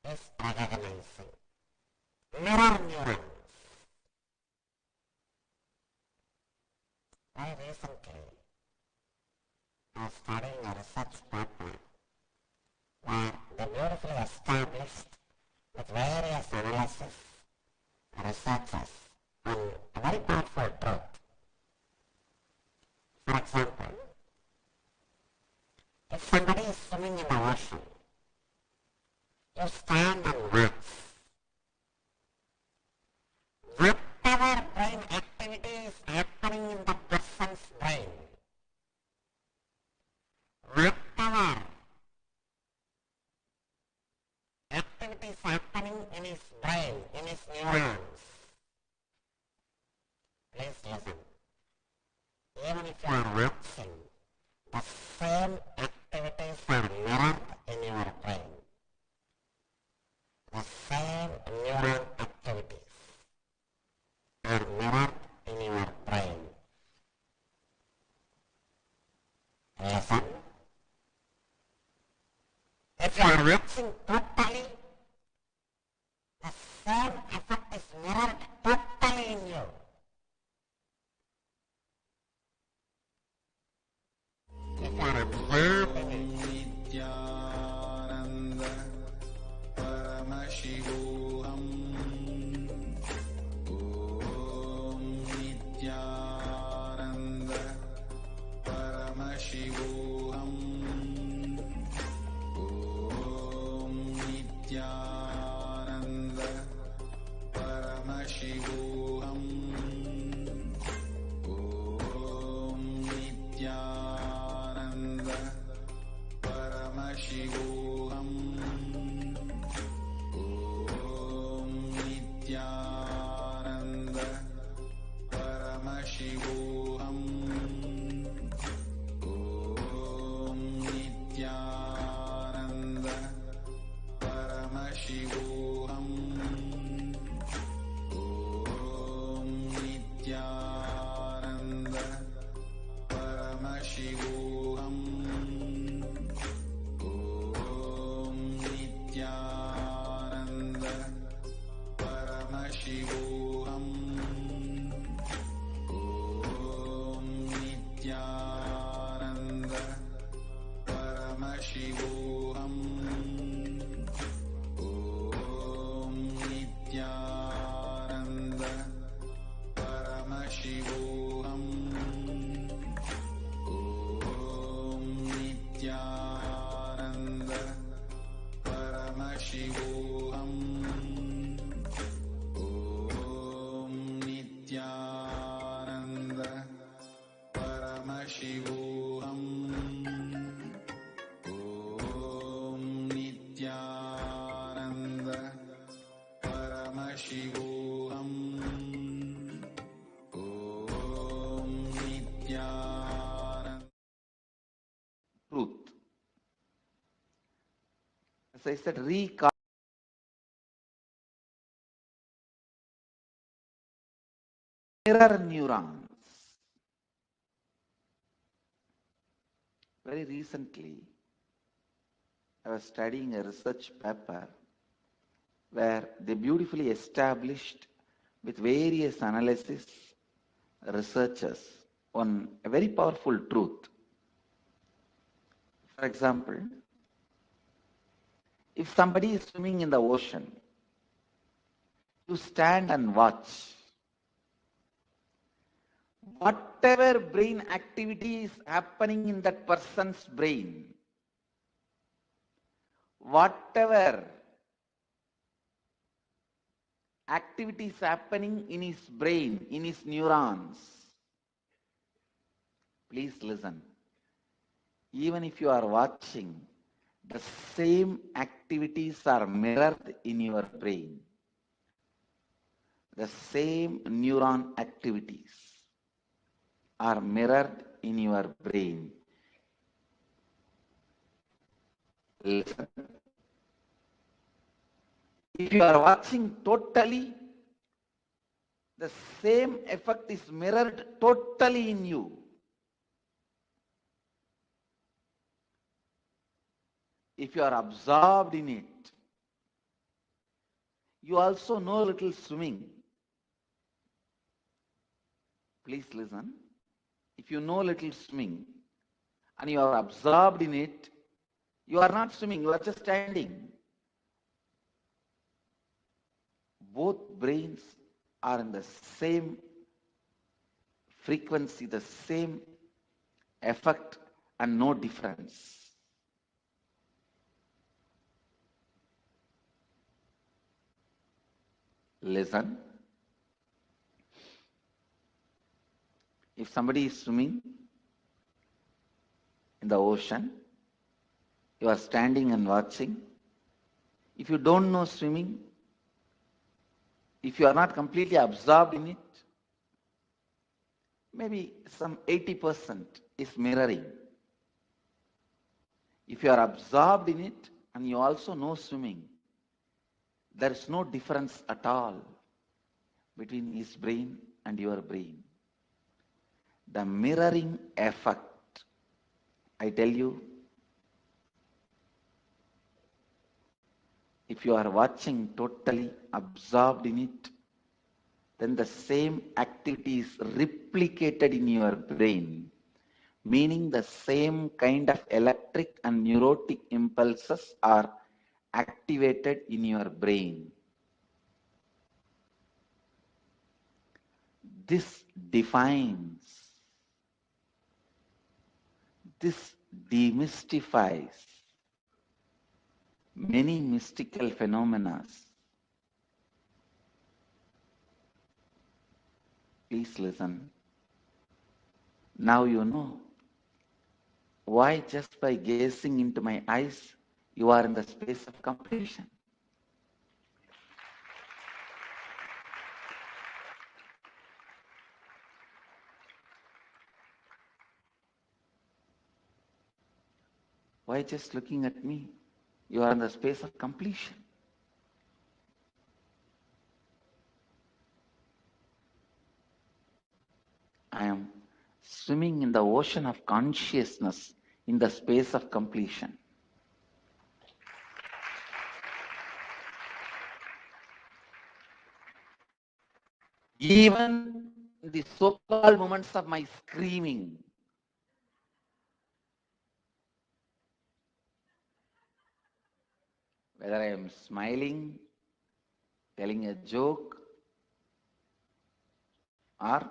M: is recognizing. Mirror neurons. Very recently, I was studying a research paper where they beautifully established with various analysis researches on a very powerful truth. For example, if somebody is swimming in the ocean, you stand and watch. Whatever brain activity is happening in the person's brain, whatever activity is happening in his brain, in his neurons, please listen. Even if you are watching, the same activities are mirrored in your brain. The same neural activities are mirrored in your brain. Listen. If you are watching totally, the same effect is mirrored totally in you. If you are observing it,
F: Nithyananda Paramashivoham. Om Nithyananda Paramashivoham. Om Nithyananda Paramashivoham. Om Nithyananda Paramashivoham. Om Nithyananda Paramashivoham. Om Nithyananda Paramashivoham. Om Nithyananda Paramashivoham. Om Nithyananda Paramashivoham. Om Nithyananda Paramashivoham. Om Nithyananda Paramashivoham. Om Nithyananda Paramashivoham. Om Nithyananda Paramashivoham. Om Nithyananda Paramashivoham. Om Nithyananda.
A: Truth. As I said, mirror neurons. Very recently, I was studying a research paper where they beautifully established with various analysis researchers on a very powerful truth. For example, if somebody is swimming in the ocean, you stand and watch. Whatever brain activity is happening in that person's brain, whatever activity is happening in his brain, in his neurons, please listen. Even if you are watching, the same activities are mirrored in your brain. The same neuron activities are mirrored in your brain. Listen. If you are watching totally, the same effect is mirrored totally in you. If you are absorbed in it, you also know a little swimming. Please listen. If you know a little swimming and you are absorbed in it, you are not swimming, you are just standing. Both brains are in the same frequency, the same effect, and no difference. Listen. If somebody is swimming in the ocean, you are standing and watching. If you don't know swimming, if you are not completely absorbed in it, maybe some 80% is mirroring. If you are absorbed in it and you also know swimming, there is no difference at all between his brain and your brain. The mirroring effect, I tell you, if you are watching totally absorbed in it, then the same activity is replicated in your brain, meaning the same kind of electric and neurotic impulses are activated in your brain. This defines, this demystifies many mystical phenomena. Please listen. Now you know why just by gazing into my eyes, you are in the space of completion. Why just looking at me, you are in the space of completion. I am swimming in the ocean of consciousness in the space of completion. Even the so-called moments of my screaming, whether I am smiling, telling a joke, or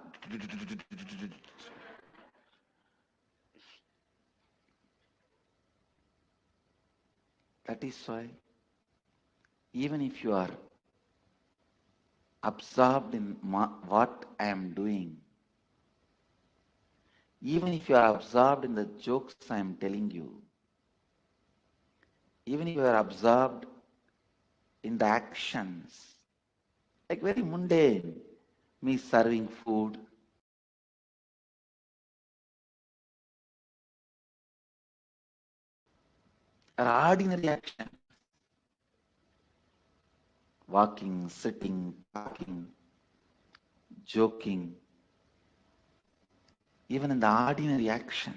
A: that is why even if you are absorbed in what I am doing, even if you are absorbed in the jokes I am telling you, even if you are absorbed in the actions, like very mundane, me serving food, or ordinary action, walking, sitting, talking, joking, even in the ordinary actions.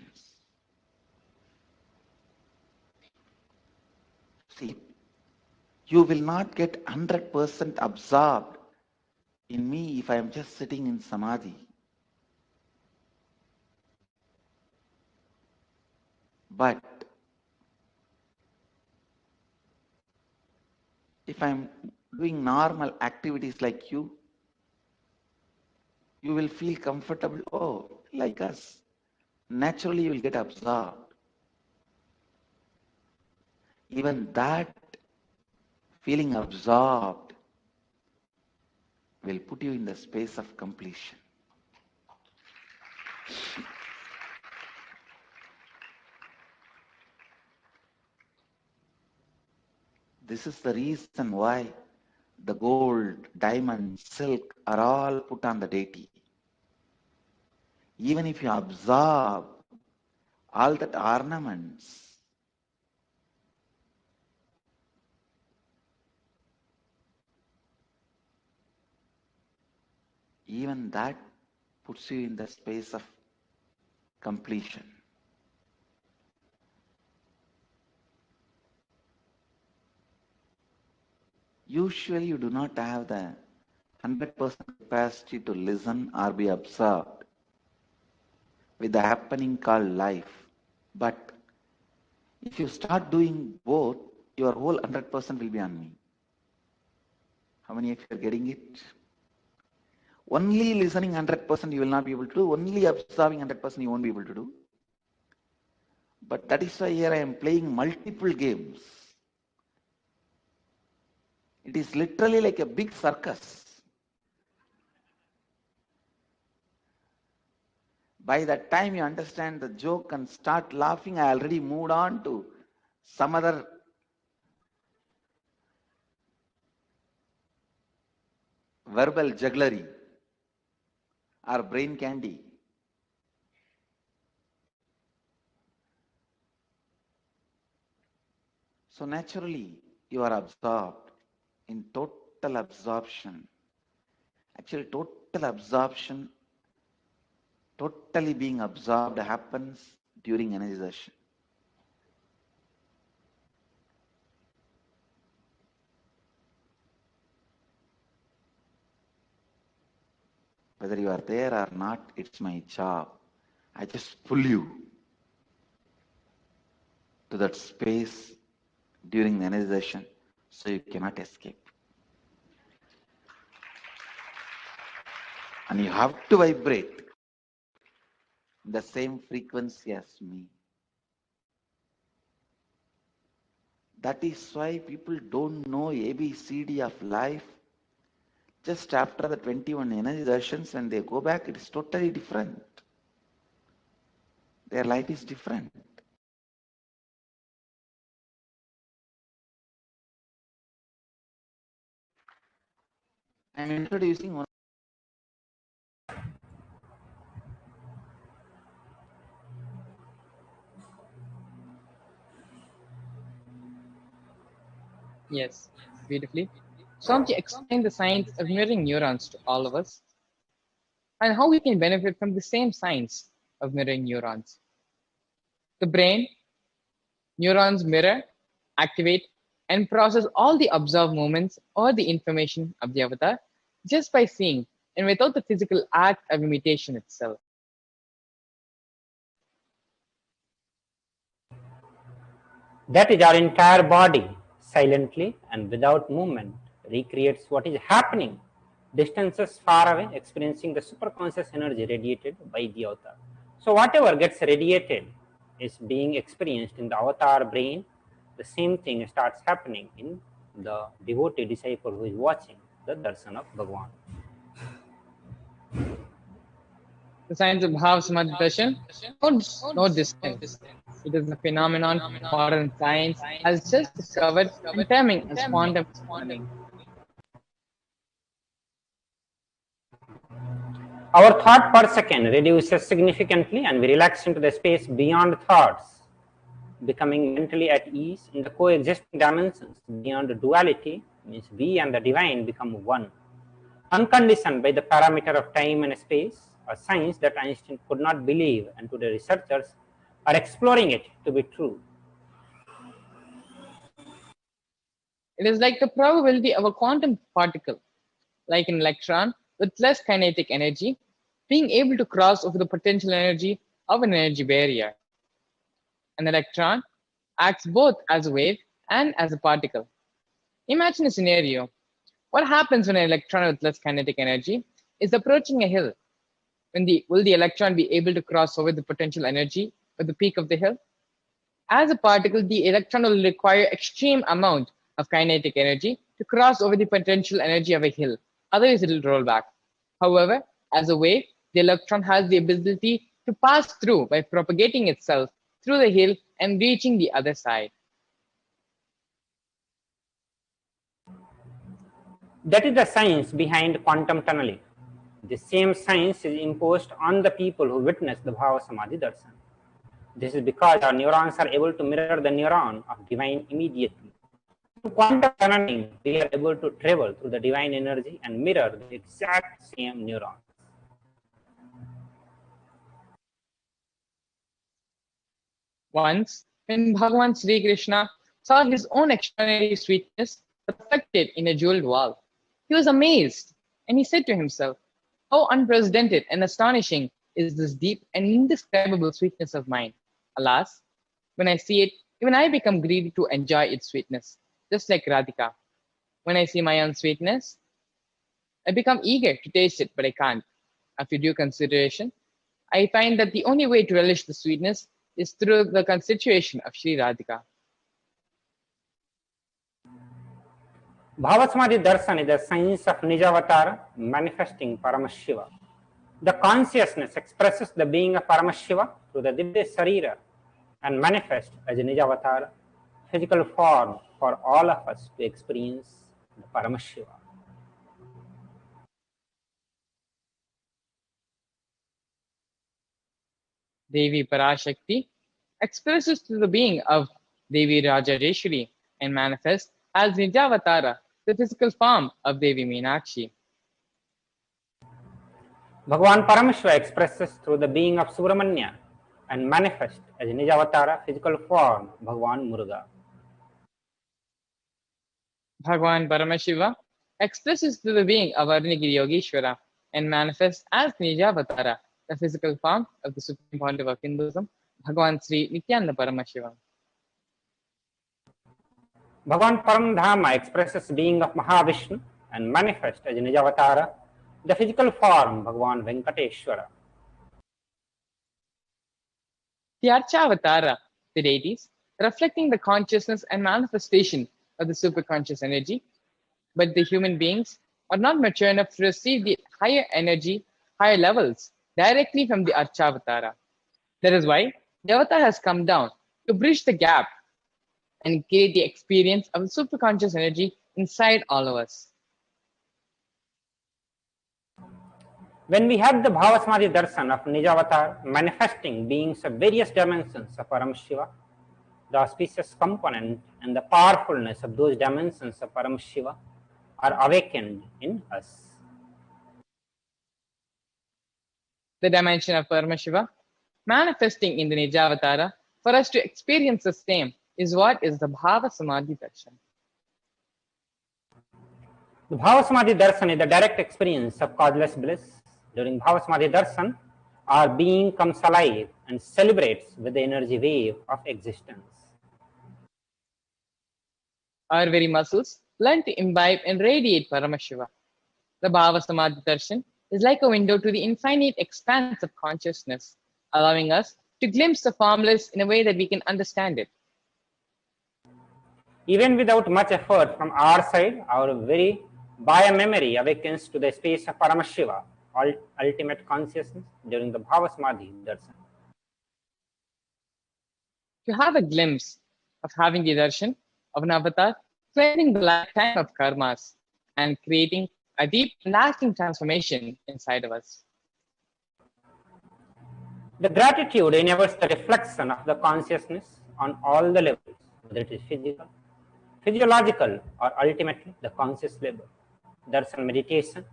A: See, you will not get 100% absorbed in me if I am just sitting in samadhi. But if I am doing normal activities like you will feel comfortable. Oh, like us. Naturally, you will get absorbed. Even that feeling absorbed will put you in the space of completion. This is the reason why the gold, diamond, silk are all put on the deity. Even if you absorb all that ornaments, even that puts you in the space of completion. Usually you do not have the 100% capacity to listen or be absorbed with the happening called life. But if you start doing both, your whole 100% will be on me. How many of you are getting it? Only listening 100% you will not be able to do. Only observing 100% you won't be able to do. But that is why here I am playing multiple games. It is literally like a big circus. By the time you understand the joke and start laughing, I already moved on to some other verbal jugglery or brain candy. So naturally, you are absorbed in total absorption. Actually, total absorption, totally being absorbed happens during energization. Whether you are there or not, it's my job. I just pull you to that space during the energization so you cannot escape. And you have to vibrate the same frequency as me. That is why people don't know ABCD of life. Just after the 21 energizations, when they go back, it is totally different. Their life is different. I am introducing one.
G: Yes, beautifully. Swamiji explained the science of mirroring neurons to all of us and how we can benefit from the same science of mirroring neurons. The brain, neurons mirror, activate, and process all the observed movements or the information of the avatar just by seeing and without the physical act of imitation itself.
J: That is, our entire body, silently and without movement, recreates what is happening distances far away, experiencing the superconscious energy radiated by the avatar. So whatever gets radiated is being experienced in the avatar brain. The same thing starts happening in the devotee disciple who is watching the darshan of Bhagavan.
G: The science of Bhav Samadhi Darshan knows no distance. It is a phenomenon modern science has just discovered and terming as quantum tunneling.
J: Our thought per second reduces significantly and we relax into the space beyond thoughts, becoming mentally at ease in the coexisting dimensions beyond duality. Means we and the divine become one, unconditioned by the parameter of time and space. a science that Einstein could not believe, and today researchers are exploring it to be true.
G: It is like the probability of a quantum particle, like an electron with less kinetic energy, being able to cross over the potential energy of an energy barrier. An electron acts both as a wave and as a particle. Imagine a scenario. What happens when an electron with less kinetic energy is approaching a hill? Will the electron be able to cross over the potential energy of the peak of the hill? As a particle, the electron will require extreme amount of kinetic energy to cross over the potential energy of a hill. Otherwise, it will roll back. However, as a wave, the electron has the ability to pass through by propagating itself through the hill and reaching the other side.
J: That is the science behind quantum tunneling. The same science is imposed on the people who witness the Bhava Samadhi Darshan. This is because our neurons are able to mirror the neuron of divine immediately. Through quantum tunneling, we are able to travel through the divine energy and mirror the exact same neurons.
G: Once, when Bhagavan Sri Krishna saw his own extraordinary sweetness reflected in a jeweled wall, he was amazed, and he said to himself, "How unprecedented and astonishing is this deep and indescribable sweetness of mine! Alas, when I see it, even I become greedy to enjoy its sweetness, just like Radhika. When I see my own sweetness, I become eager to taste it, but I can't. After due consideration, I find that the only way to relish the sweetness is through the constitution of Sri Radhika."
J: Bhavasamadhi Darshan is the science of Nijavatara manifesting Paramashiva. The consciousness expresses the being of Paramashiva through the Divya Sarira and manifests as a Nijavatara, physical form for all of us to experience the Paramashiva.
G: Devi Parashakti expresses through the being of Devi Rajajeshwari and manifests as Nijavatara, the physical form of Devi Meenakshi.
J: Bhagavan Paramashiva expresses through the being of Subramanya and manifests as a Nijavatara, physical form, Bhagavan Muruga.
G: Bhagavan Paramashiva expresses through the being of Arunagiri Yogeshwara and manifests as Nijavatara, the physical form of the Supreme Pontiff of Hinduism, Bhagavan Sri Nithyananda Paramashivam.
J: Bhagavan Paramdhama expresses being of Mahavishnu and manifests as a Nijavatara, the physical form, Bhagavan Venkateshwara.
G: The Archavatara, the deities, reflecting the consciousness and manifestation of the superconscious energy, but the human beings are not mature enough to receive the higher energy, higher levels directly from the Archavatara. That is why the avatar has come down to bridge the gap and create the experience of the superconscious energy inside all of us.
J: When we have the Bhavasamadhi Darshan of Nijavatar manifesting beings of various dimensions of Paramashiva, the auspicious component and the powerfulness of those dimensions of Paramashiva are awakened in us.
G: The dimension of Paramashiva manifesting in the Nijavatara for us to experience the same is what is the Bhava Samadhi Darshan.
J: The Bhavasamadhi Darshan is the direct experience of causeless bliss. During Bhavasamadhi Darshan, our being comes alive and celebrates with the energy wave of existence.
G: Our very muscles learn to imbibe and radiate Paramashiva. The Bhava Samadhi Darshan is like a window to the infinite expanse of consciousness, allowing us to glimpse the formless in a way that we can understand it.
J: Even without much effort from our side, our very biomemory awakens to the space of Paramashiva, ultimate consciousness, during the Bhavasamadhi Darshan.
G: To have a glimpse of having the darshan of an avatar, clearing the lifetime of karmas and creating a deep, lasting transformation inside of us.
J: The gratitude enables the reflection of the consciousness on all the levels, whether it is physical, physiological, or ultimately the conscious level. Darshan meditation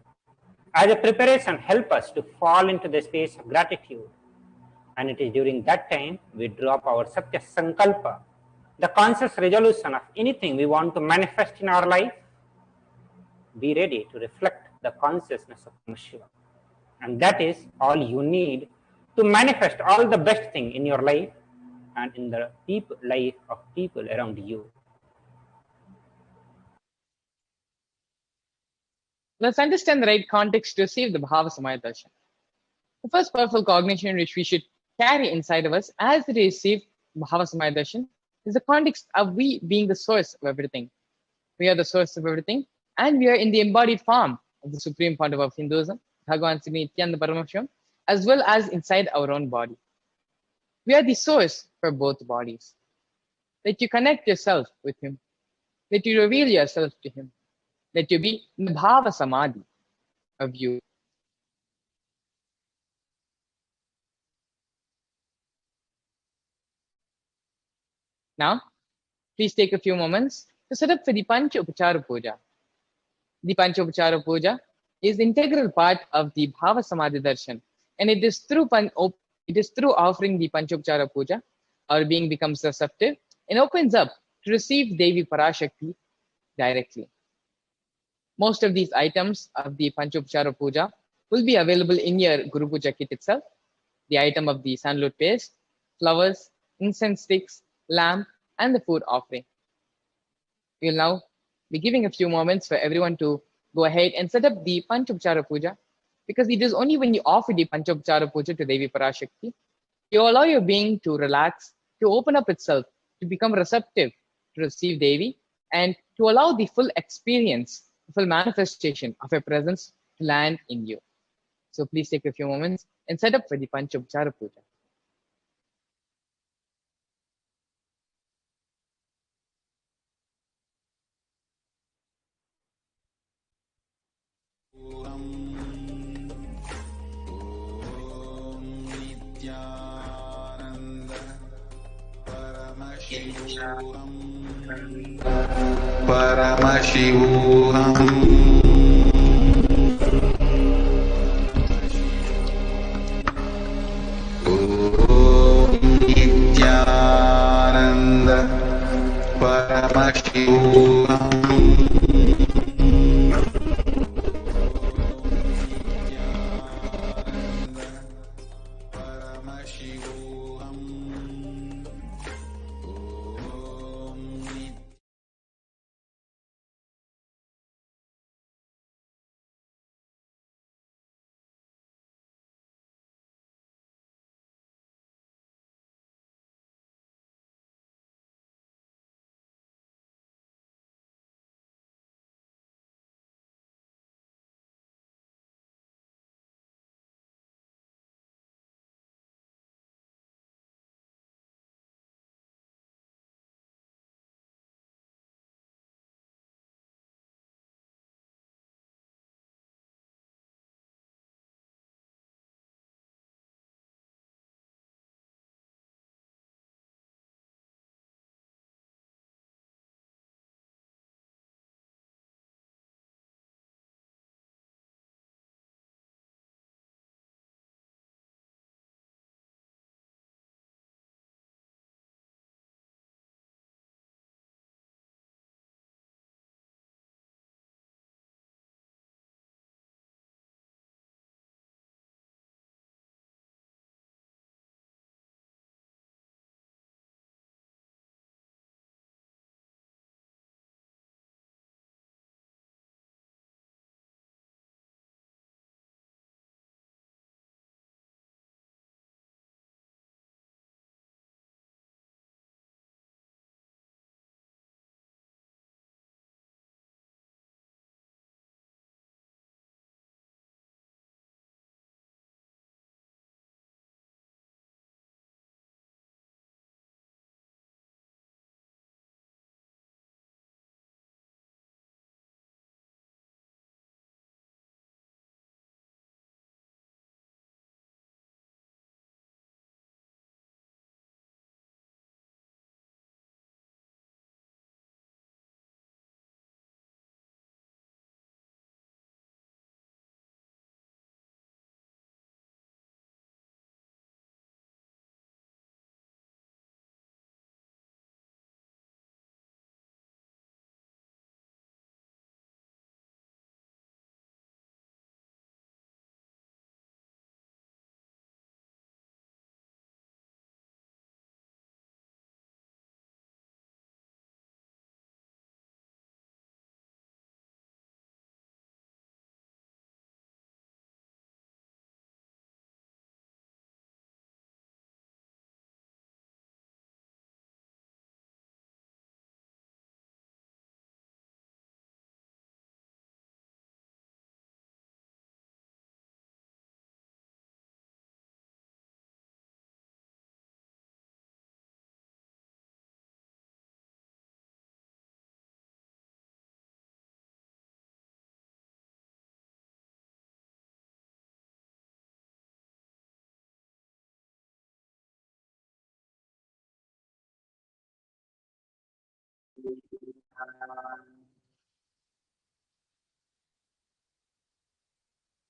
J: as a preparation help us to fall into the space of gratitude. And it is during that time we drop our Satya Sankalpa, the conscious resolution of anything we want to manifest in our life. Be ready to reflect the consciousness of Shiva. And that is all you need to manifest all the best thing in your life and in the life of people around you.
G: Let's understand the right context to receive the Bhava Samaya Darshan. The first powerful cognition which we should carry inside of us as we receive Bhava Samaya Darshan is the context of we being the source of everything. We are the source of everything, and we are in the embodied form of the supreme founder of Hinduism, Bhagavan Sri Nithyananda Paramashivam, as well as inside our own body. We are the source for both bodies. Let you connect yourself with Him. Let you reveal yourself to Him. Let you be in the Bhava Samadhi of you. Now, please take a few moments to set up for the Pancha Upachara Puja. The Pancha Upachara Puja is the integral part of the Bhava Samadhi Darshan, and it is through offering the Pancha Upachara Puja our being becomes receptive and opens up to receive Devi Parashakti directly. Most of these items of the Pancha Upachara Puja will be available in your Guru Puja kit itself. The item of the sandalwood paste, flowers, incense sticks, lamp, and the food offering. We will now be giving a few moments for everyone to go ahead and set up the Panchopachara Puja, because it is only when you offer the Panchopachara Puja to Devi Parashakti, you allow your being to relax, to open up itself, to become receptive to receive Devi, and to allow the full experience, the full manifestation of her presence to land in you. So please take a few moments and set up for the Panchopachara Puja.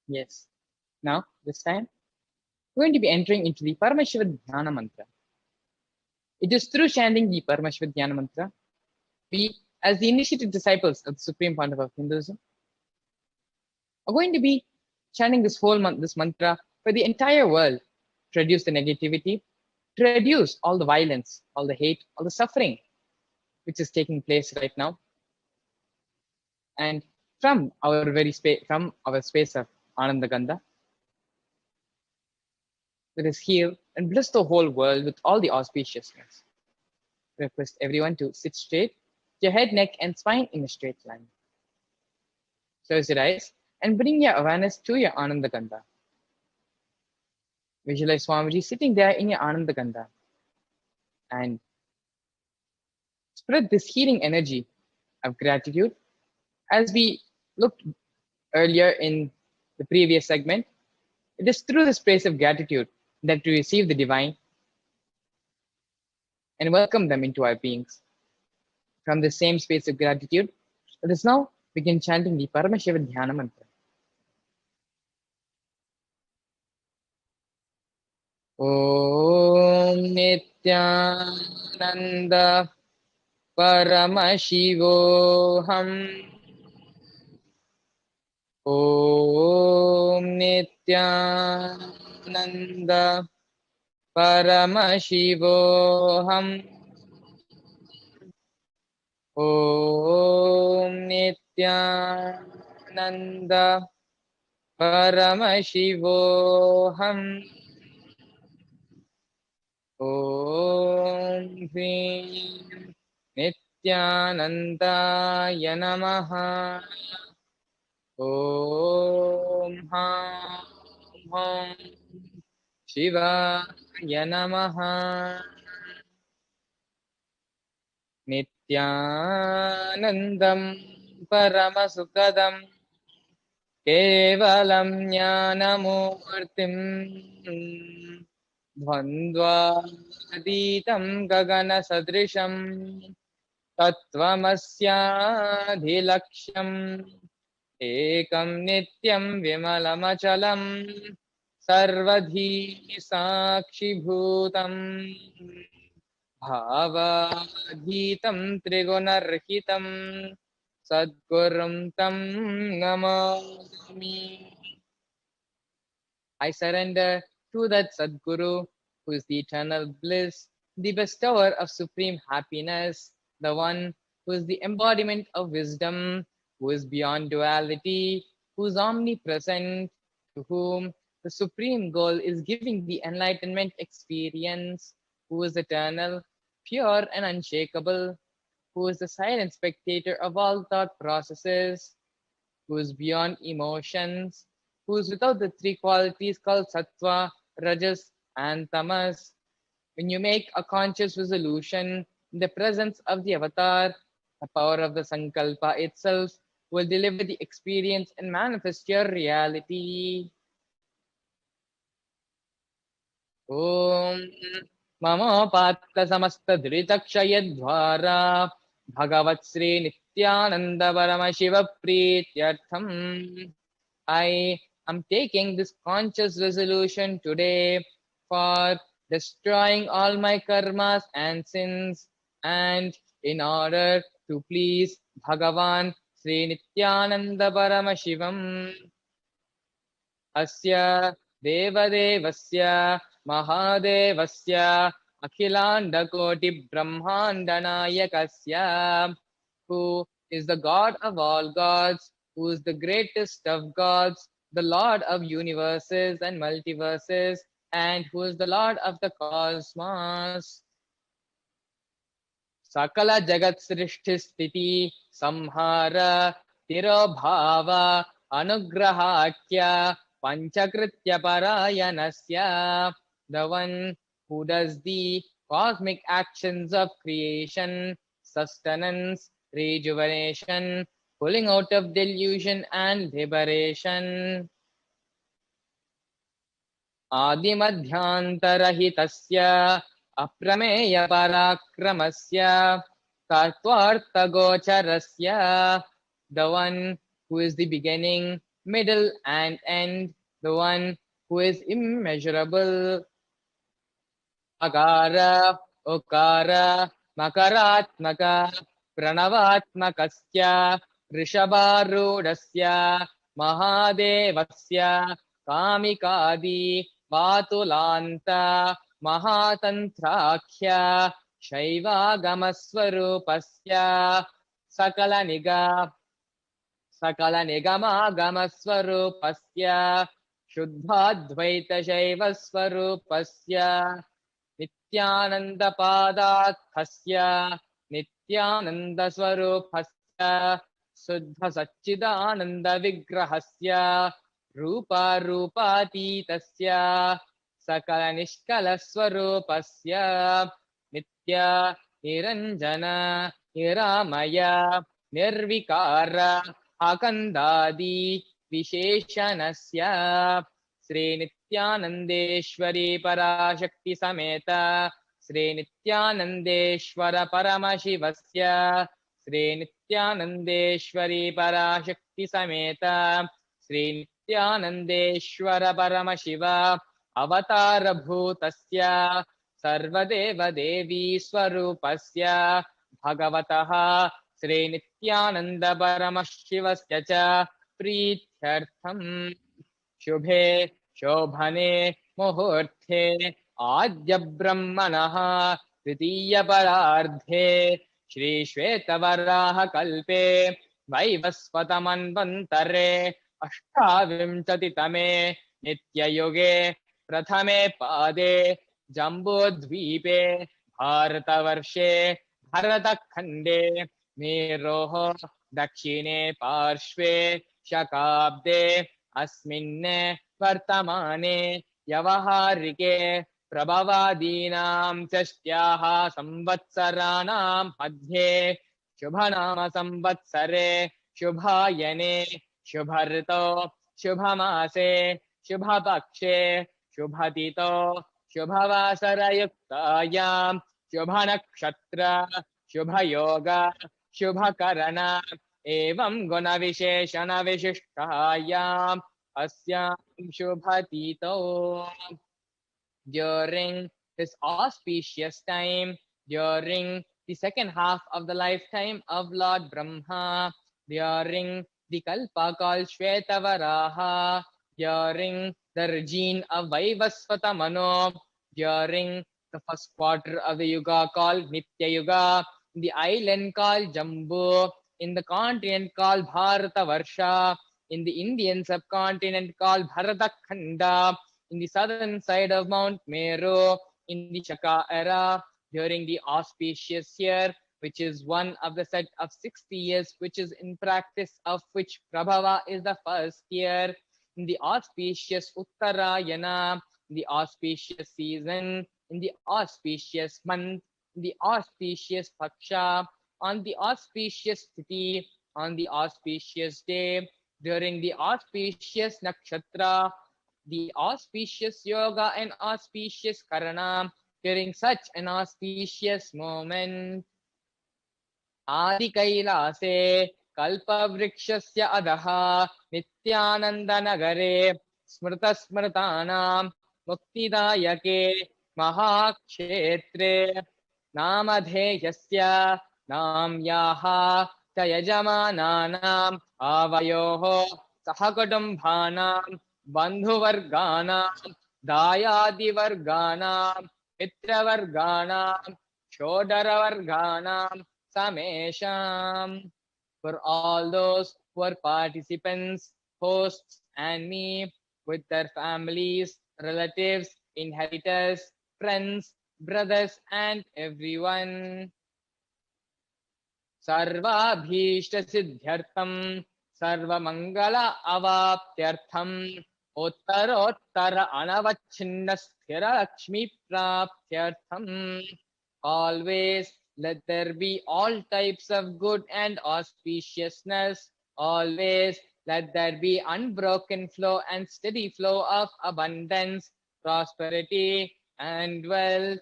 G: Yes. Now, this time, we're going to be entering into the Paramashiva Dhyana Mantra. It is through chanting the Paramashiva Dhyana Mantra, we, as the initiated disciples of the Supreme Pandava of Hinduism, are going to be chanting this whole this mantra for the entire world to reduce the negativity, to reduce all the violence, all the hate, all the suffering which is taking place right now. And from our space of Ananda Gandha, let us heal and bless the whole world with all the auspiciousness. Request everyone to sit straight, your head, neck, and spine in a straight line. Close your eyes and bring your awareness to your Ananda Gandha. Visualize Swamiji sitting there in your Ananda Gandha and spread this healing energy of gratitude. As we looked earlier in the previous segment, it is through this place of gratitude that we receive the divine and welcome them into our beings. From the same space of gratitude, let us now begin chanting the Paramashiva Dhyana Mantra. Om Nithyananda Paramashivoham. Om Nithyananda Paramashivoham. Om Nithyananda Paramashivoham. Om Hrim Nithyanandaya Namaha. Om Ham Ham Shivaya Namaha. Nithyanandam Paramasukadam Kevalam Jnanamurtim Dvandvaditam Gagana Sadrisham Tattvamasya-dhilaksham Ekam Nityam Vimalamachalam Sarvadhi Sakshi Bhutam Bhavadhitam Trigunarhitam Sadgurum Tam Namami. I surrender to that Sadguru who is the eternal bliss, the bestower of supreme happiness, the one who is the embodiment of wisdom, who is beyond duality, who is omnipresent, to whom the supreme goal is giving the enlightenment experience, who is eternal, pure and unshakable, who is the silent spectator of all thought processes, who is beyond emotions, who is without the three qualities called sattva, rajas, and tamas. When you make a conscious resolution in the presence of the avatar, the power of the sankalpa itself will deliver the experience and manifest your reality. Om Mama Patta Samasta Dhritakshayadvara Bhagavat Sri Nithyananda Paramashiva Prityartham. I am taking this conscious resolution today for destroying all my karmas and sins, and in order to please Bhagavan Sri Nithyananda Paramashivam. Asya Devadevasya Mahadevasya Akhilanda Koti Brahmandanayakasya, who is the God of all gods, who is the greatest of gods, the Lord of universes and multiverses, and who is the Lord of the cosmos. Sakala Jagat Srishti Sthiti Samhara Tirobhava Anugrahakya Panchakritya Parayanasya, the one who does the cosmic actions of creation, sustenance, rejuvenation, pulling out of delusion and liberation. Adimadhyantarahitasya aprameya parakramasya Tatvartagocharasya, the one who is the beginning, middle and end, the one who is immeasurable. Akara, Okara, Makaratmaka, Pranavatmakasya, Rishabharudasya, Mahadevasya, Kamikadi, Vatulanta, Mahatantrakhya, Shaivagamaswarupasya, Sakalanigamagaswarupasya, Shuddhadvaitashaiva Nityanandapadakhasya, Nityanandaswarupasya, Suddha Satchidananda Vigrahasya, Rupa Rupatitasya, Sakala Nishkalaswarupasya, Nitya Niranjana Niramaya Nirvikara Akandadi Visheshanasya Sri Nithyanandeshwari Parashakti Sameta Sri Nithyanandeshwara Paramashivasya Sri Nithyanandeshwari Parashakti Sameta Sri Nithyanandeshwara Paramashiva Avatara Bhutasya Sarvadeva Devi Swarupasya Bhagavataha Sri Nithyananda Paramashivasya cha Prithyatham Shubhe Shobhane Muhurthe Adya Brahmanaha Titiya Parardhe Shri Shvetavaraha Kalpe Vaivasvatamanvantare Ashtavimshatitame Nitya Yoge Prathame Pade Jambudvipe Bharatavarshe Bharatakhande Meroho Dakshine Parshve Shakabde Asminne Vartamane Yavaharike Prabhavadinam Chastyaha Samvatsaranam Madhye Shubhanama Samvatsare Shubhayane Shubharto Shubhamase Shubhapakshe Shubhatito Shubhavasarayuktayam Shubhanakshatra Shubhayoga Shubhakarana Evam Guna Visheshana Vishishtayam Asyam Shubhatito. During this auspicious time, during the second half of the lifetime of Lord Brahma, during the Kalpa called Shvetavaraha, during the regime of Vaivasvata Mano, during the first quarter of the Yuga called Nitya Yuga, in the island called Jambu, in the continent called Bharatavarsha, in the Indian subcontinent called Bharatakhanda, in the southern side of Mount Meru, in the Shaka era, during the auspicious year, which is one of the set of 60 years, which is in practice of which Prabhava is the first year, in the auspicious Uttarayana, in the auspicious season, in the auspicious month, in the auspicious Paksha, on the auspicious Tithi, on the auspicious day, during the auspicious Nakshatra, the auspicious yoga and auspicious karana, during such an auspicious moment. Adi Kailase Kalpavrikshasya Adaha Nityananda Nagare Smrta Smrtanam Muktidayake Mahakshetre Namadheyasya Namyaha Tayajamananam Avayoho Sahakudambhanam Bandhuvarganam Dayadivarganam Mitravarganam Shodaravarganam Samesham. For all those who are participants, hosts, and me, with their families, relatives, inheritors, friends, brothers, and everyone. Sarvabhishta siddhyartham, sarvamangala avaptyartham, uttarottara anavachinna sthira lakshmi praptyartham. Always let there be all types of good and auspiciousness. Always let there be unbroken flow and steady flow of abundance, prosperity, and wealth.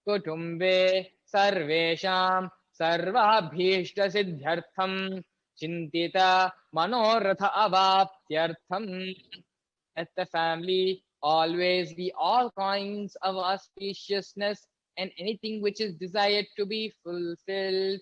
G: Kutumbe sarvesham सर्वाभीष्ट सिद्ध्यर्थम चिंतिता मनोरथ अवाप्त्यर्थम. Let the family always be all kinds of auspiciousness and anything which is desired to be fulfilled.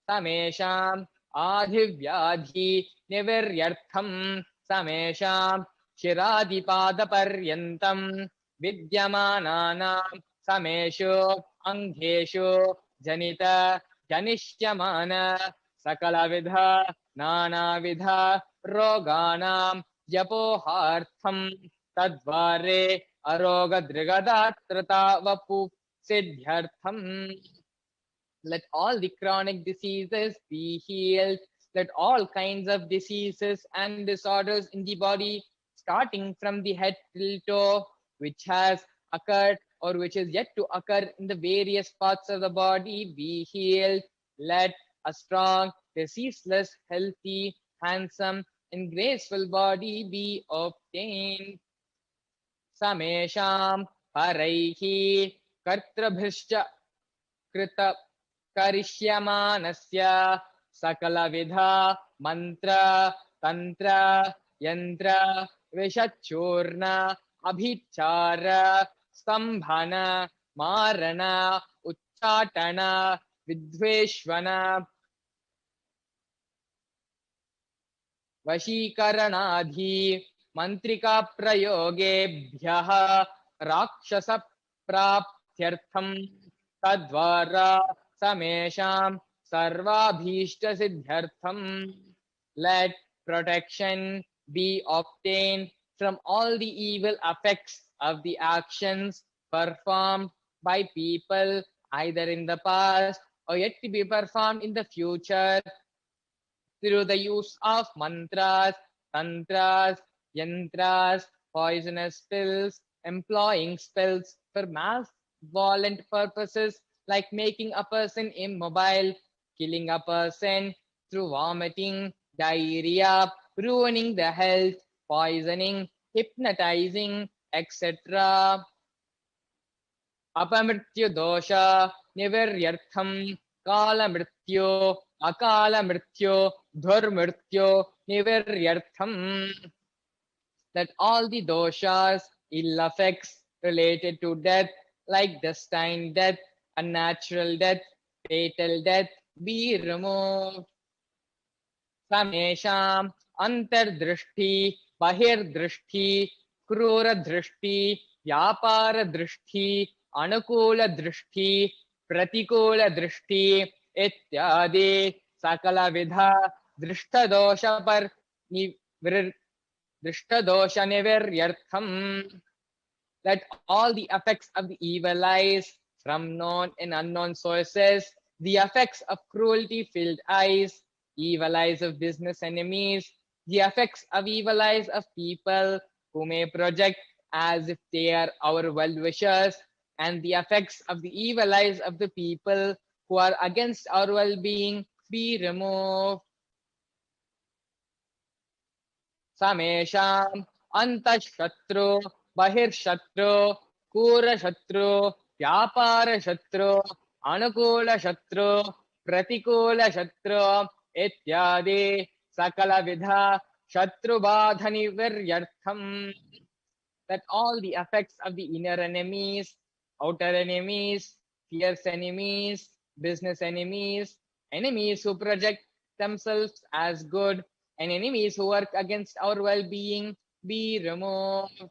G: Samesham adhivyadhi niviryartham samesham shiradipada paryantam vidyamananam sameshu angheshu janita janishyamana sakalavidha nanavidha roganam yapohartham tadvare arogadrigadattrata vapu siddhyartham. Let all the chronic diseases be healed. Let all kinds of diseases and disorders in the body, starting from the head till toe, which has occurred or which is yet to occur in the various parts of the body, be healed. Let a strong, diseaseless, healthy, handsome, and graceful body be obtained. Samesham paraihi kartrabhischa krita करिष्यमानस्य सकलविधा मंत्र तंत्र यंत्र विषचूर्ण अभिचार स्तंभन मारण उच्चाटन विद्वेष्वन वशीकरणाधि मंत्रिका प्रयोगेभ्यः राक्षस प्राप्त्यर्थम तद्वारा samesham sarvabhishta siddhyartham. Let protection be obtained from all the evil effects of the actions performed by people either in the past or yet to be performed in the future through the use of mantras, tantras, yantras, poisonous pills, employing spells for malevolent purposes like making a person immobile, killing a person through vomiting, diarrhea, ruining the health, poisoning, hypnotizing, etc. Apamrityu dosha niviryartham kala mrityu akala mrityu dhurmrityu niviryartham. That all the doshas, ill effects related to death like destined death, unnatural death, fatal death be removed. Samesham antardrishti, bahirdrishti, krura drishti, vyapara drishti, anukula drishti, pratikula drishti, ityadi sakala vidha drishta dosha par drishta dosha niviryartham. Let all the effects of the evil eyes from known and unknown sources, the effects of cruelty-filled eyes, evil eyes of business enemies, the effects of evil eyes of people who may project as if they are our well-wishers, and the effects of the evil eyes of the people who are against our well-being be removed. Samesham antashatru, bahirshatru, kurashatru, vyapara shatru, anukula shatru, pratikula shatru, ityadi sakala vidha shatru badhani viryartham. That all the effects of the inner enemies, outer enemies, fierce enemies, business enemies, enemies who project themselves as good, and enemies who work against our well-being be removed.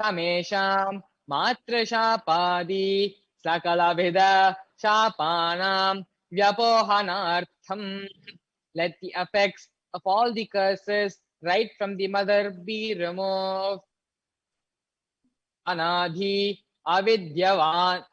G: Samesham matra shapadi sakalavida shapanam vyapohanartham. Let the effects of all the curses right from the mother be removed. Anadi avidyavanaya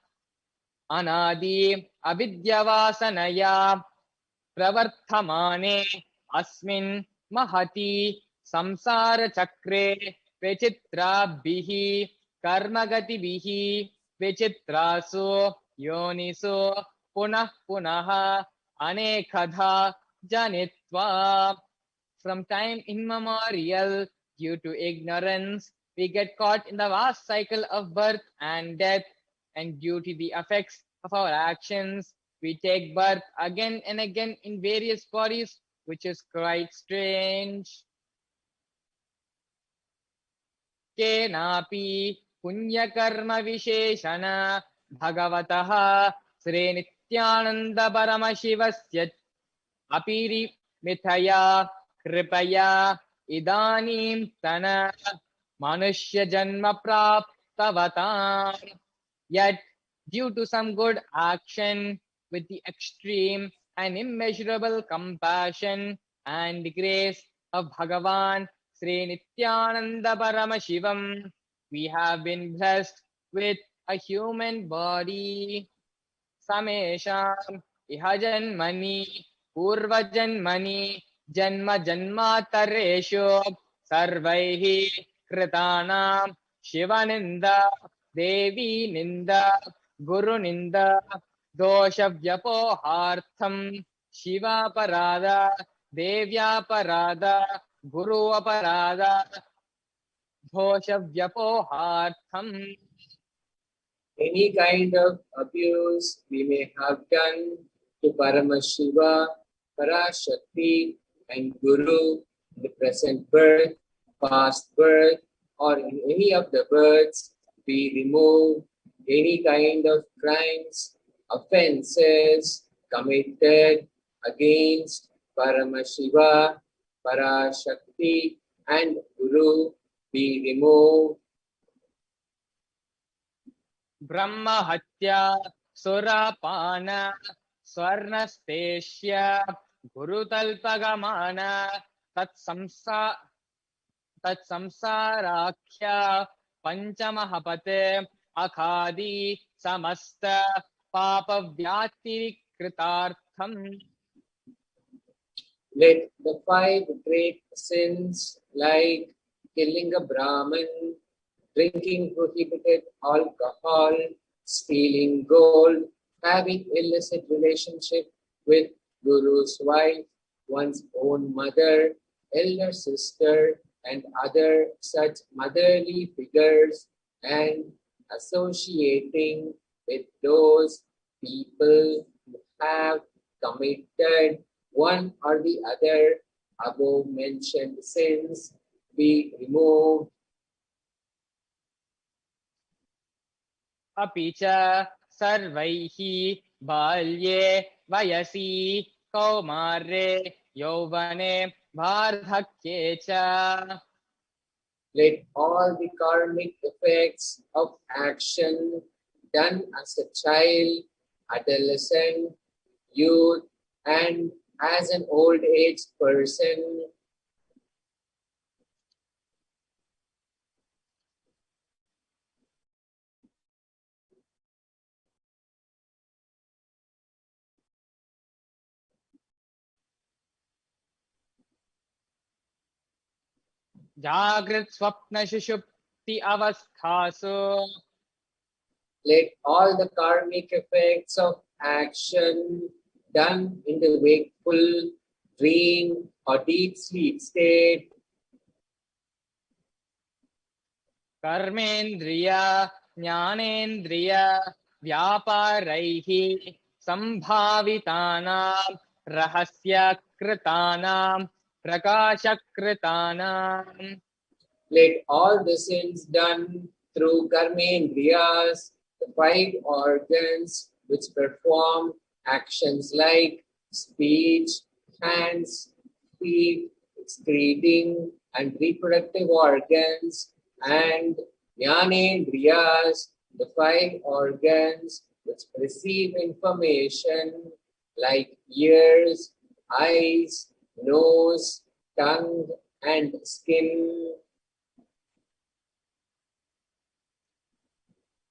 G: pravarthamane asmin mahati samsara chakre vichitrabhihi karmagatibihi vichitrasu yonisu punah punaha anekadha janitva. From time immemorial, due to ignorance, we get caught in the vast cycle of birth and death, and due to the effects of our actions. We take birth again and again in various bodies, which is quite strange. Kenapi punyakarma visheshana bhagavataha Sri Nithyananda Paramashivasya apiri mithaya kripaya idanim tana manushya janma praptavatam. Yet, due to some good action, with the extreme and immeasurable compassion and grace of Bhagavan Sri Nithyananda Paramashivam, we have been blessed with a human body. Samesham ihajanmani purvajanmani janma janmatareshu sarvaihi kritanam shivaninda devi ninda guru ninda dosha vyapohartham shiva parada devya parada guru aparada dosha vyapohartham.
H: Any kind of abuse we may have done to Paramashiva, Parashakti, and Guru in the present birth, past birth, or in any of the births, we remove any kind of crimes, offenses committed against Paramashiva, Parashakti, and Guru, we remove
G: Brahma Hatya Surapana Swarnasteshya Gurutalpagamana Tatsamsarakhya Panchamahapate Akhadi Samasta Papa Vyatirikritartham.
H: Let the 5 great sins like killing a Brahmin, drinking prohibited alcohol, stealing gold, having illicit relationship with Guru's wife, one's own mother, elder sister, and other such motherly figures, and associating with those people who have committed one or the other above mentioned sins, be removed.
G: Apicha sarvaihi balye vayasi kaumare yauvane vardhakye cha.
H: Let all the karmic effects of action done as a child, adolescent, youth, and as an old age person
G: Jagrit swapna shushupti avasthasu.
H: let all the karmic effects of action done in the wakeful, dream, or deep sleep state
G: Karmendriya Jnanendriya Vyaparaihi Sambhavitanam Rahasya Kritanam Prakashakritanam.
H: let all the sins done through karmendriyas, the 5 organs which perform actions like speech, hands, feet, excreting, and reproductive organs, and jnanendriyas, the 5 organs which receive information like ears, eyes, nose, tongue, and skin.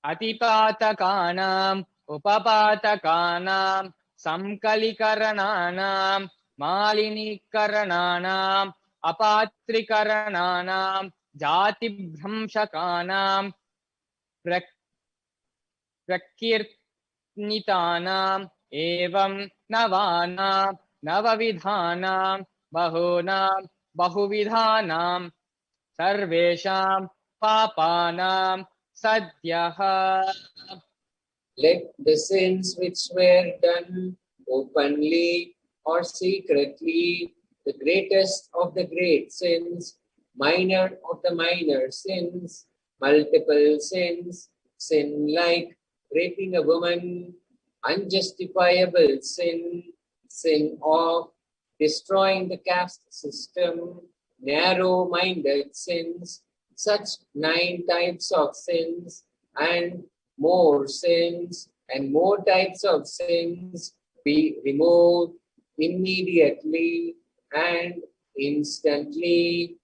G: Atipatakanam Upapatakanam Samkalikarananam Malinikarananam Apatrikarananam Jatibhramshakanam Prakirtnitanam Evam Navanam Navavidhanam Bahunam Bahuvidhanam Sarvesham Papanam Sadhyaha.
H: Let the sins which were done openly or secretly, the greatest of the great sins, minor of the minor sins, multiple sins, sin like raping a woman, unjustifiable sin, sin of destroying the caste system, narrow-minded sins, such 9 types of sins, and more sins and more types of sins be removed immediately and instantly.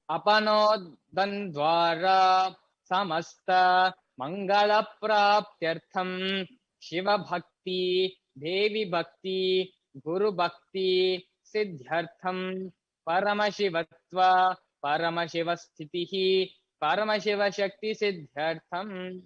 G: Apanodandvara samasta mangala praptyartham Shiva Bhakti, Devi Bhakti, Guru Bhakti, Siddhyartham, Paramashivatva, Paramashivasthitihi, Paramashiva Shakti Siddhyartham.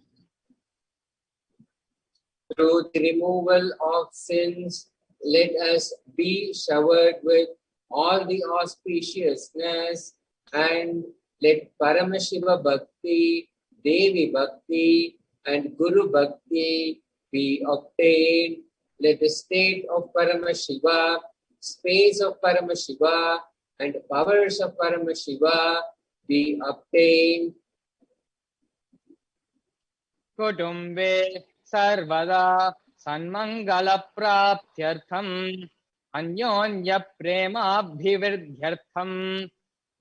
H: Through the removal of sins, let us be showered with all the auspiciousness, and let Paramashiva Bhakti, Devi Bhakti, and Guru Bhakti be obtained. Let the state of Paramashiva, space of Paramashiva, and powers of Paramashiva be obtained.
G: Kutumbe Sarvada Sanmangala Praptyartham Anyonya Prema Bhivirdhyartham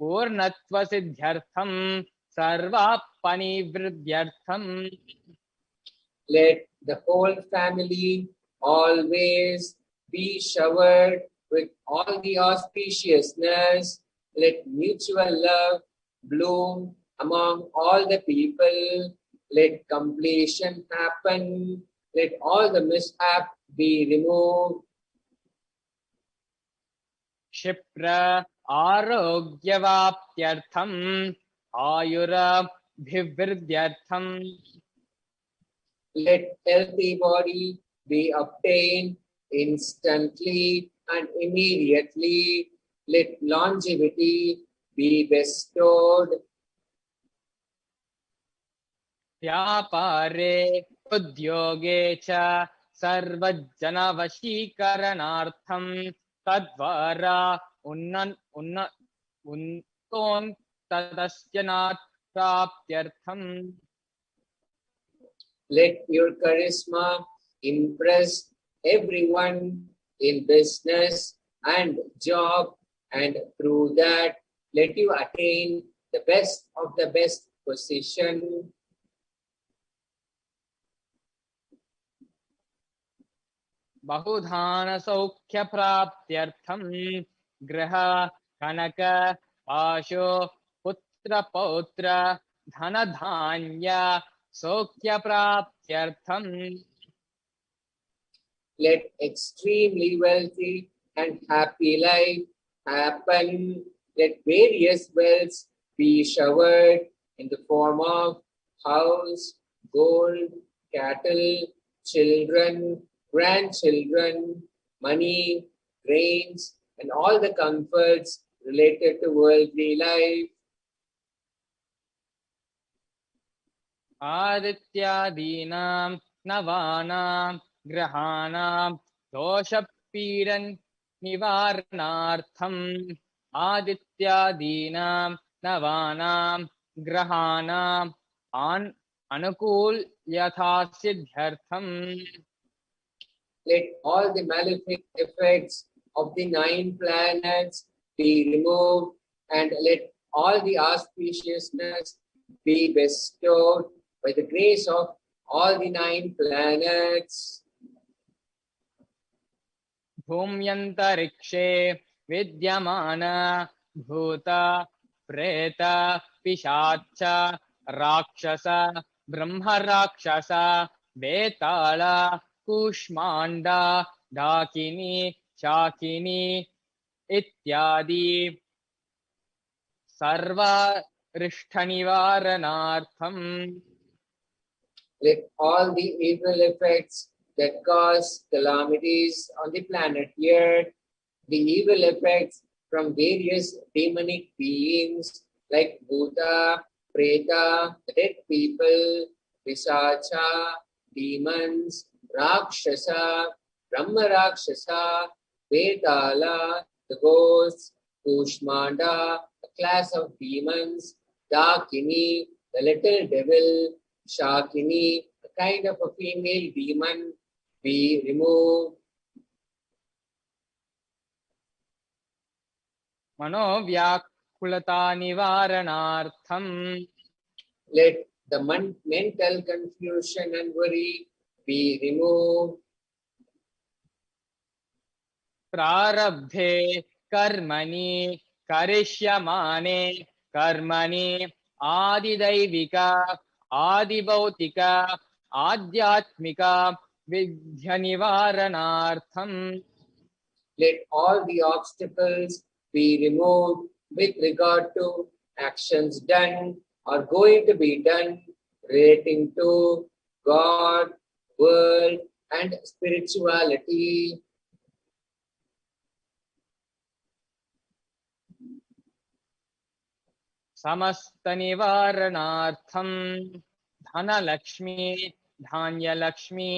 G: Purnatva Siddhyartham Sarva Panivridyartham.
H: Let the whole family always be showered with all the auspiciousness. Let mutual love bloom among all the people. Let completion happen. Let all the mishap be removed.
G: Shipra Arogyavaptyartham Ayura Bhivirdhyartham.
H: Let healthy body be obtained instantly and immediately. Let longevity be bestowed.
G: Vyapare Udyoge cha Sarvajana Vashikaranartham Tadvara Unton Tadasyanat Praptyartham.
H: Let your charisma impress everyone in business and job, and through that, let you attain the best of the best position.
G: Bahudhana Saukhya Praptyartham Graha Kanaka Asho Putra Pautra Dhanadhanya Saukhya Praptyartham.
H: Let extremely wealthy and happy life happen. Let various wealths be showered in the form of house, gold, cattle, children, grandchildren, money, grains, and all the comforts related to worldly life.
G: Adityadinam Navanam Grahanam Doshapiran Nivaranartham. Adityadinam Navanam Grahanam Anukul Yathasiddhyartham.
H: Let all the malefic effects of the 9 planets be removed, and let all the auspiciousness be bestowed by the grace of all the 9 planets.
G: Bhumyantarikshe Vidyamana Bhuta Preta Pishacha Rakshasa Brahma Rakshasa Betala Kushmanda Dakini Shakini Ityadi Sarva Rishtanivaranartham.
H: Let all the evil effects that cause calamities on the planet Earth, the evil effects from various demonic beings like Bhuta, Preta, the dead people, Pisacha, demons, Rakshasa, Brahma Rakshasa, Vedala, the ghosts, Kushmanda, a class of demons, Dakini, the little devil, Shakini, a kind of a female demon, we remove.
G: मनोव्याकुलता निवारणार्थम
H: Let the mental confusion and worry be removed.
G: प्रारब्धे कर्मणि करिष्यमाणे कर्मणि आदिदैविक आदिभौतिक आध्यात्मिक विद्य निवारणार्थम
H: Let all the obstacles be removed with regard to actions done or going to be done relating to God, world, and spirituality.
G: समस्त निवारणार्थम धनलक्ष्मी धान्यलक्ष्मी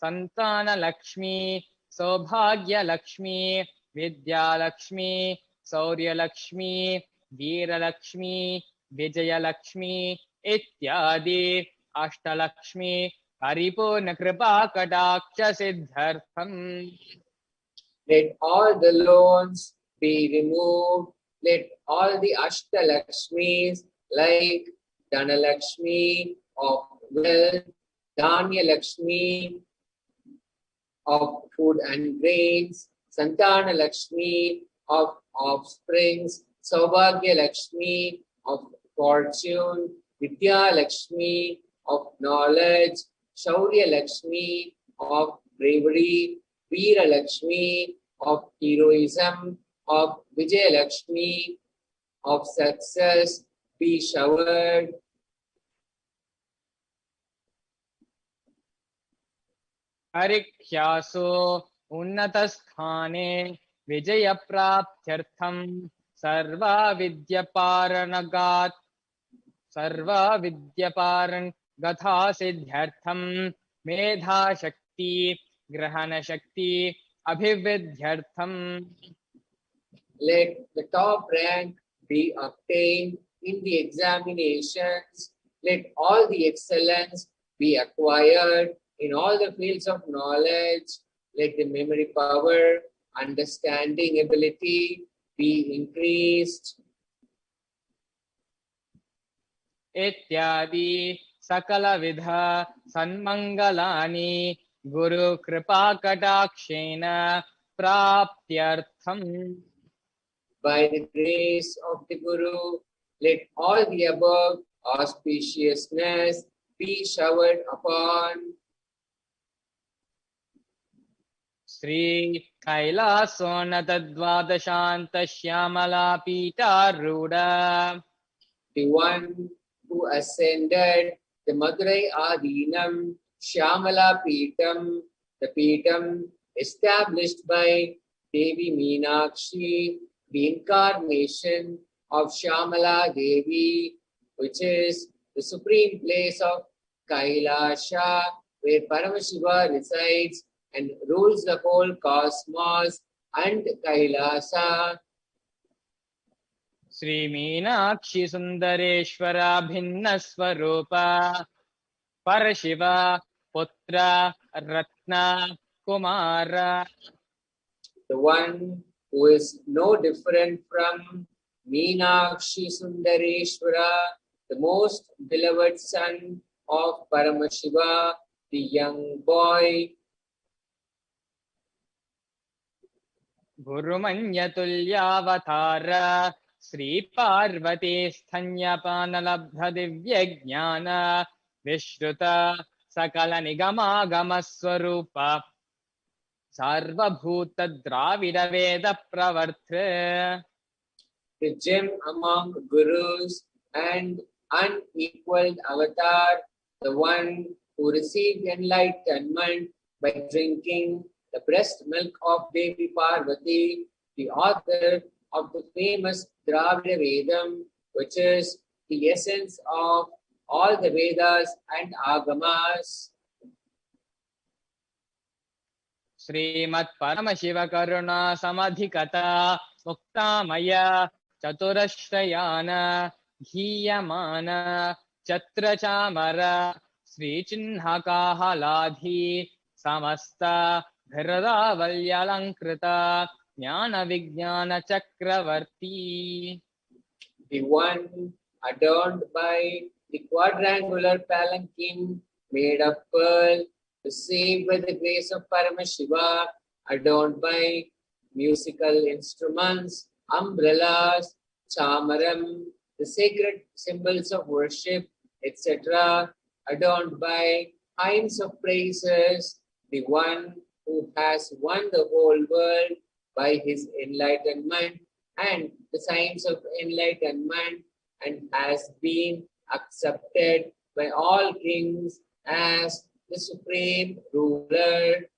G: संतानलक्ष्मी सौभाग्यलक्ष्मी विद्यालक्ष्मी शौर्यलक्ष्मी वीरलक्ष्मी विजयलक्ष्मी इत्यादि अष्टलक्ष्मी परिपूर्ण कृपा कटाक्ष सिद्ध्यर्थम.
H: Let all the loans be removed. Let all the Ashtalakshmis like Dhanalakshmi of wealth, Dhanya Lakshmi of food and grains, Santana Lakshmi of offsprings, Saubhagya Lakshmi of fortune, Vidya Lakshmi of knowledge, Shaurya Lakshmi of bravery, Veera Lakshmi of heroism, of Vijay Lakshmi of success be showered.
G: हरिख्यासो उन्नतस्थाने विजयप्राप्त्यर्थं सर्वविद्यपारणगता सिद्ध्यर्थं मेधाशक्ति ग्रहणशक्ति अभिवृद्ध्यर्थं.
H: Let the top rank be obtained in the examinations. Let all the excellence be acquired in all the fields of knowledge. Let the memory power, understanding ability be increased.
G: इत्यादि सकलविध सन्मंगलानि गुरु कृपा कटाक्षेन प्राप्त्यर्थम्.
H: By the grace of the Guru, let all the above auspiciousness be showered upon.
G: Shri कैलासोन्नत द्वादशान्त Shyamala पीठारूढ़.
H: The one who ascended the Madurai Adinam Shyamala Peetam, the Peetam established by Devi Meenakshi, the incarnation of Shyamala Devi, which is the supreme place of Kailasa, where Paramashiva resides and rules the whole cosmos, and Kailasa.
G: Shri Meenakshi Sundareshwar भिन्न स्वरूप परशिव पुत्र रत्न Kumar.
H: The one who is no different from Meenakshi Sundareshwara, the most beloved son of Paramashiva, the young boy.
G: गुरुमन्यतुल्यावतार Shri Parvati स्तन्यपान लब्ध दिव्य ज्ञान विश्रुत सकल निगमागम स्वरूप सर्वभूत द्राविड वेद प्रवर्त.
H: The gem among gurus and unequaled avatar, the one who received enlightenment by drinking the breast milk of Devi Parvati, the author of the famous Dravida Vedam, which is the essence of all the Vedas and Agamas.
G: Srimad Paramashiva Karuna Samadhikata Muktamaya Chaturashrayana Ghiyamana Chatra Chamara Sri Chinhakahaladhi Samasta Bhiradavalyalankrita Jnana Vijnana Chakravarti.
H: The one adorned by the quadrangular palanquin made of pearl, received by the grace of Paramashiva, adorned by musical instruments, umbrellas, chamaram, the sacred symbols of worship, etc., adorned by hymns of praises, the one who has won the whole world by his enlightenment and the signs of enlightenment, and has been accepted by all kings as the supreme ruler.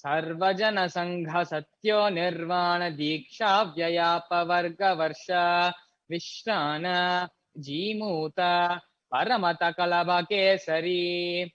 G: Sarvajana Sangha Satyo Nirvana Diksha Vyayapa Varga Varsha Vishrana Jimuta Paramata Kalaba Kesari.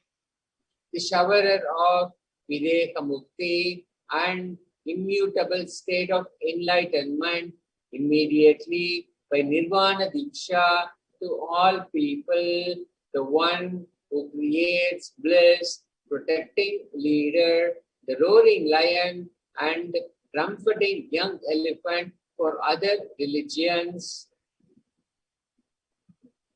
H: The showerer of Videha Mukti and immutable state of enlightenment, immediately by Nirvana Diksha to all people, the one who creates bliss, protecting leader, the roaring lion and trumpeting young elephant for other religions.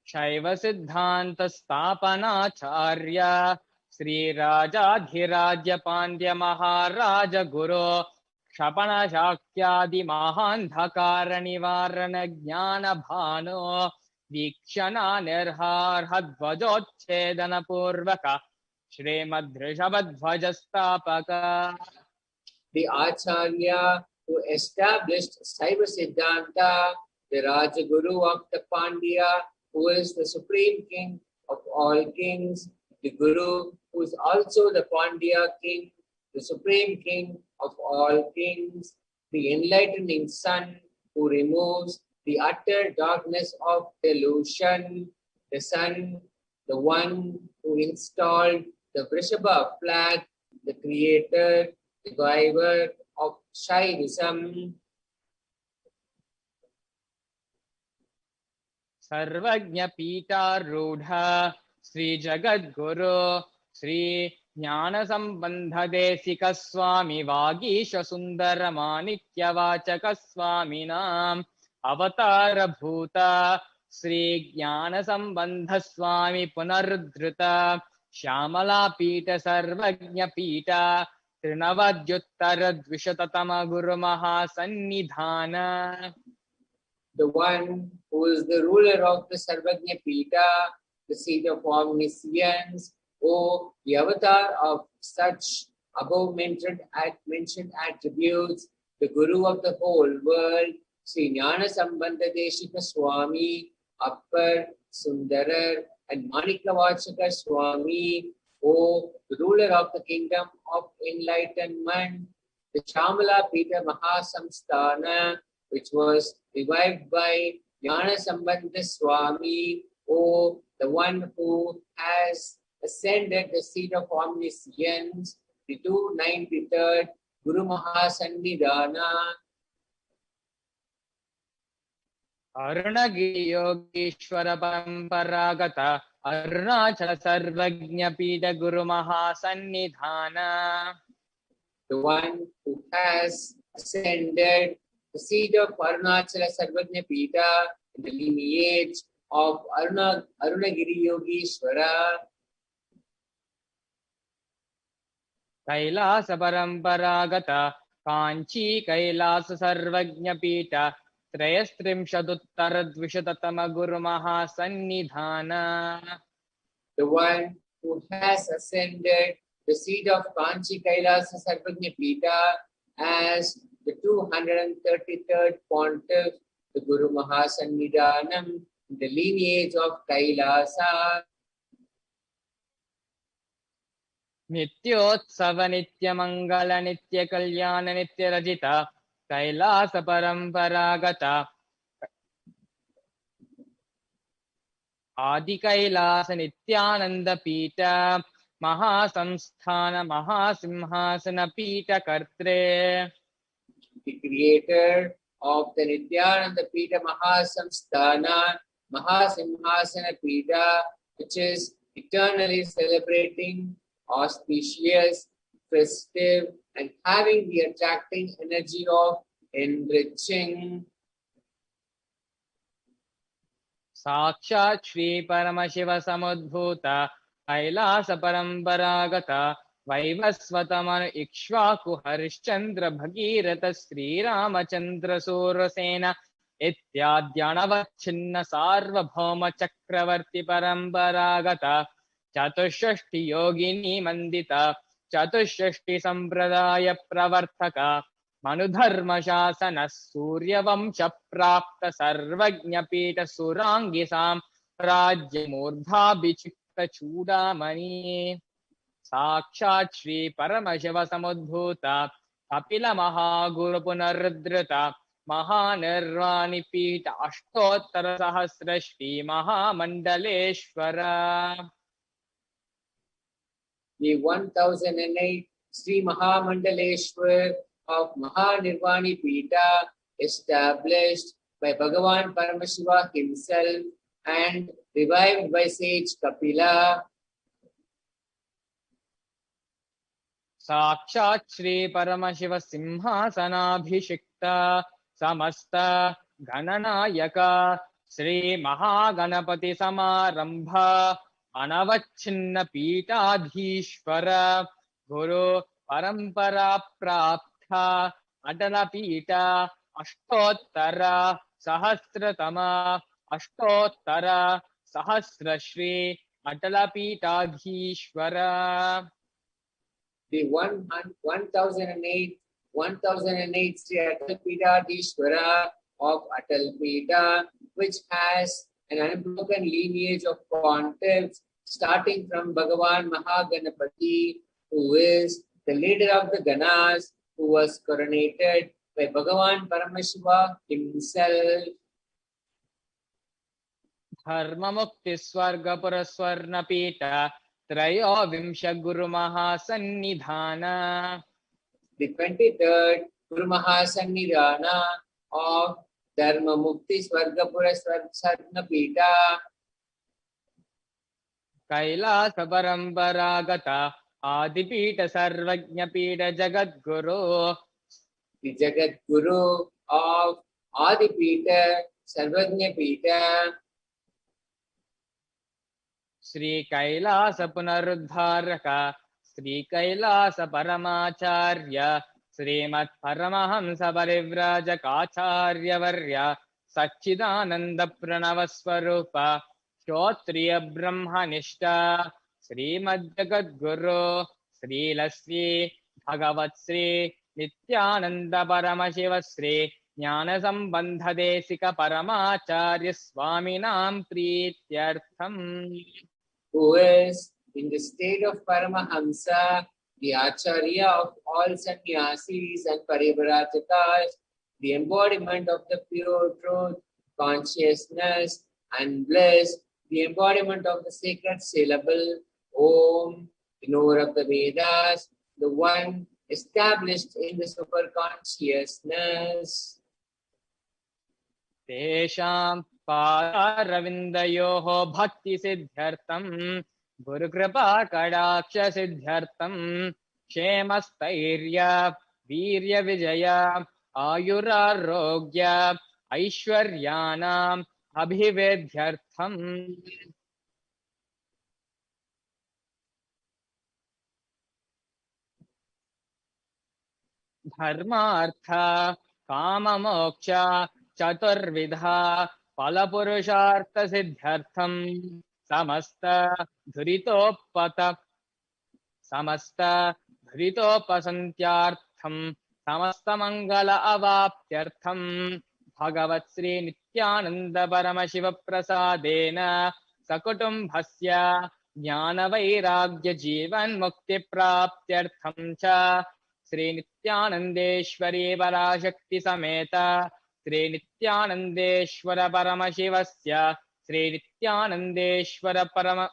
G: Shaiva Siddhanta Stapanacharya Sri Rajadhirajya Pandya Maharaja Guru Shapana Shakyadi Mahandhakara Nivarana Jnana Bhano Vikshana Nirhar Hadvajotchedana Purvaka Srimad Rishabhadvajastapaka.
H: The Acharya who established Saiva Siddhanta, the Rajaguru of the Pandya, who is the supreme king of all kings, the Guru who is also the Pandya king, the supreme king of all kings, the enlightening sun who removes the utter darkness of delusion, the sun, the one who installed the Vrishabha flag, the creator, the driver of Shaivism.
G: Sarvajna Pita Rudha Sri Jagat Guru Sri Jnana Sambandha Desika Swami Vagisha Sundara Manikya Vachaka Swami Nam Avatara Bhuta Sri Jnana Sambandha Swami Punardhrita Shyamala Pita Sarvajna Pita Trinavadyuttara Dvishatatama Guru Mahasannidhana.
H: The one who is the ruler of the Sarvajna Pita, the seat of omniscience, O the avatar of such above mentioned attributes, the Guru of the whole world, Sri Jnana Sambandha Deshika Swami, Appar, Sundarar, and Manikavachaka Swami, O the ruler of the kingdom of enlightenment, the Shamala Pita Mahasamsthana, which was revived by Jnana Sambandha Swami, O the one who has ascended the seat of omniscience, the 293rd Guru Mahasannidhana.
G: Arunagiri Yogeshwara Paramparagata Arunachala Sarvajna Pita Guru Mahasannidhana.
H: The one who has ascended the seat of Arunachala Sarvajna Pita in the lineage of Arunagiri Yogeshwara.
G: Kailasa Paramparagata Kanchi Kailasa Sarvajna Pita Trayastrimshaduttara Dvishatatama Guru Mahasannidhana.
H: The one who has ascended the seat of Kanchi Kailasa Sarvajna Pita as the 233rd pontiff, the Guru Mahasannidhanam, in the lineage of Kailasa.
G: Nityotsava Nitya Mangala Nitya Kalyana Nitya Rajita Kailasa Paramparagata Adi Kailasa Nithyananda Pita Mahasamsthana Mahasimhasana Pita Kartre.
H: The creator of the Nithyananda Pita Mahasamsthana Mahasimhasana Pita, which is eternally celebrating, auspicious, festive, and having the attracting energy of enriching.
G: Sakshat Shri Paramashiva Samudbhuta Kailasa Paramparagata Vaivasvatamanu Ikshvaku Harishchandra Bhagirata Sri Ramachandra Surasena Ityadyanavachinna Sarvabhauma Chakravarti Paramparagata Chatushashti Yogini Mandita Chatushashti Sampradaya Pravartaka Manudharma Shasana Surya Vamsha Prapta Sarvajna Pita Surangisam Rajya Murdha Bichikta Chudamani Sakshat Shri Paramashiva Samudbhuta Kapila Mahaguru Punardrita Mahanirvani Pita Ashtottara Sahasra Shri Mahamandaleshwara.
H: The 1008 Sri Mahamandaleshwar of Mahanirvani Pita, established by Bhagavan Paramashiva himself and revived by sage Kapila.
G: Sakshat Shri Paramashiva Simhasanabhishikta Samasta Gananayaka Sri Mahaganapati Samarambha Anavachinna Pitadhishvara Guru Parampara Praptha Adana Pita Ashtottara Sahasratama Ashtottara Sahasra Shri Atala Pitadhishvara.
H: The 1008 Sri Atal Pitadhishvara of Atal Pita, which has an unbroken lineage of pontiffs starting from Bhagavan Mahaganapati, who is the leader of the Ganas, who was coronated by Bhagavan Paramashiva himself.
G: Dharma Mukti Swarga Puraswarna Pita Trayo Vimsha Guru Mahasannidhana.
H: The 23rd Guru Mahasannidhana of Dharma Mukti Swargapura Swarna Pita.
G: Kailasa Paramparagata Adipita Sarvajna Pita Jagadguru.
H: The Jagat Guru of Adipita Sarvajna Pita.
G: Sri Kailasa Punaruddharaka Sri Kailasa Paramacharya Srimat Paramahamsa Parivraja Kacharya Varya Sachidananda Pranavaswarupa Shotriya Brahmanishta Srimad Jagadguru Sri Lasri Bhagavat Sri Nithyananda Paramashiva Sri Jnana Sambandha Desika Paramacharya Swaminam Prityartham.
H: Who is in the state of Paramahamsa, the Acharya of all sannyasis and parivratakas, the embodiment of the pure truth, consciousness and bliss, the embodiment of the sacred syllable, Om, the knower of the Vedas, the one established in the superconsciousness.
G: Tesham Paravindayoho Bhakti Siddhartam Guru Kripa Kadaksha Siddhartam Ksemastairya Virya Vijaya Ayurarogya Aishwaryanam Abhivedhyartham. Dharmartha Kama Moksha Chaturvidha Palapurushartha Siddhartham Samasta Dhuritopata Samasta Dhuritopasantyartham Samasta Mangala Avaptyartham Bhagavat Sri Nithyananda Paramashiva Prasadena Sakutumbhasya Jnana Vairagya Jivan Mukti Praptyartham Cha Sri Nithyanandeshwari Parashakti Sameta Sri Nithyanandeshwara Paramashivasya Sri Nithyanandeshwara Parama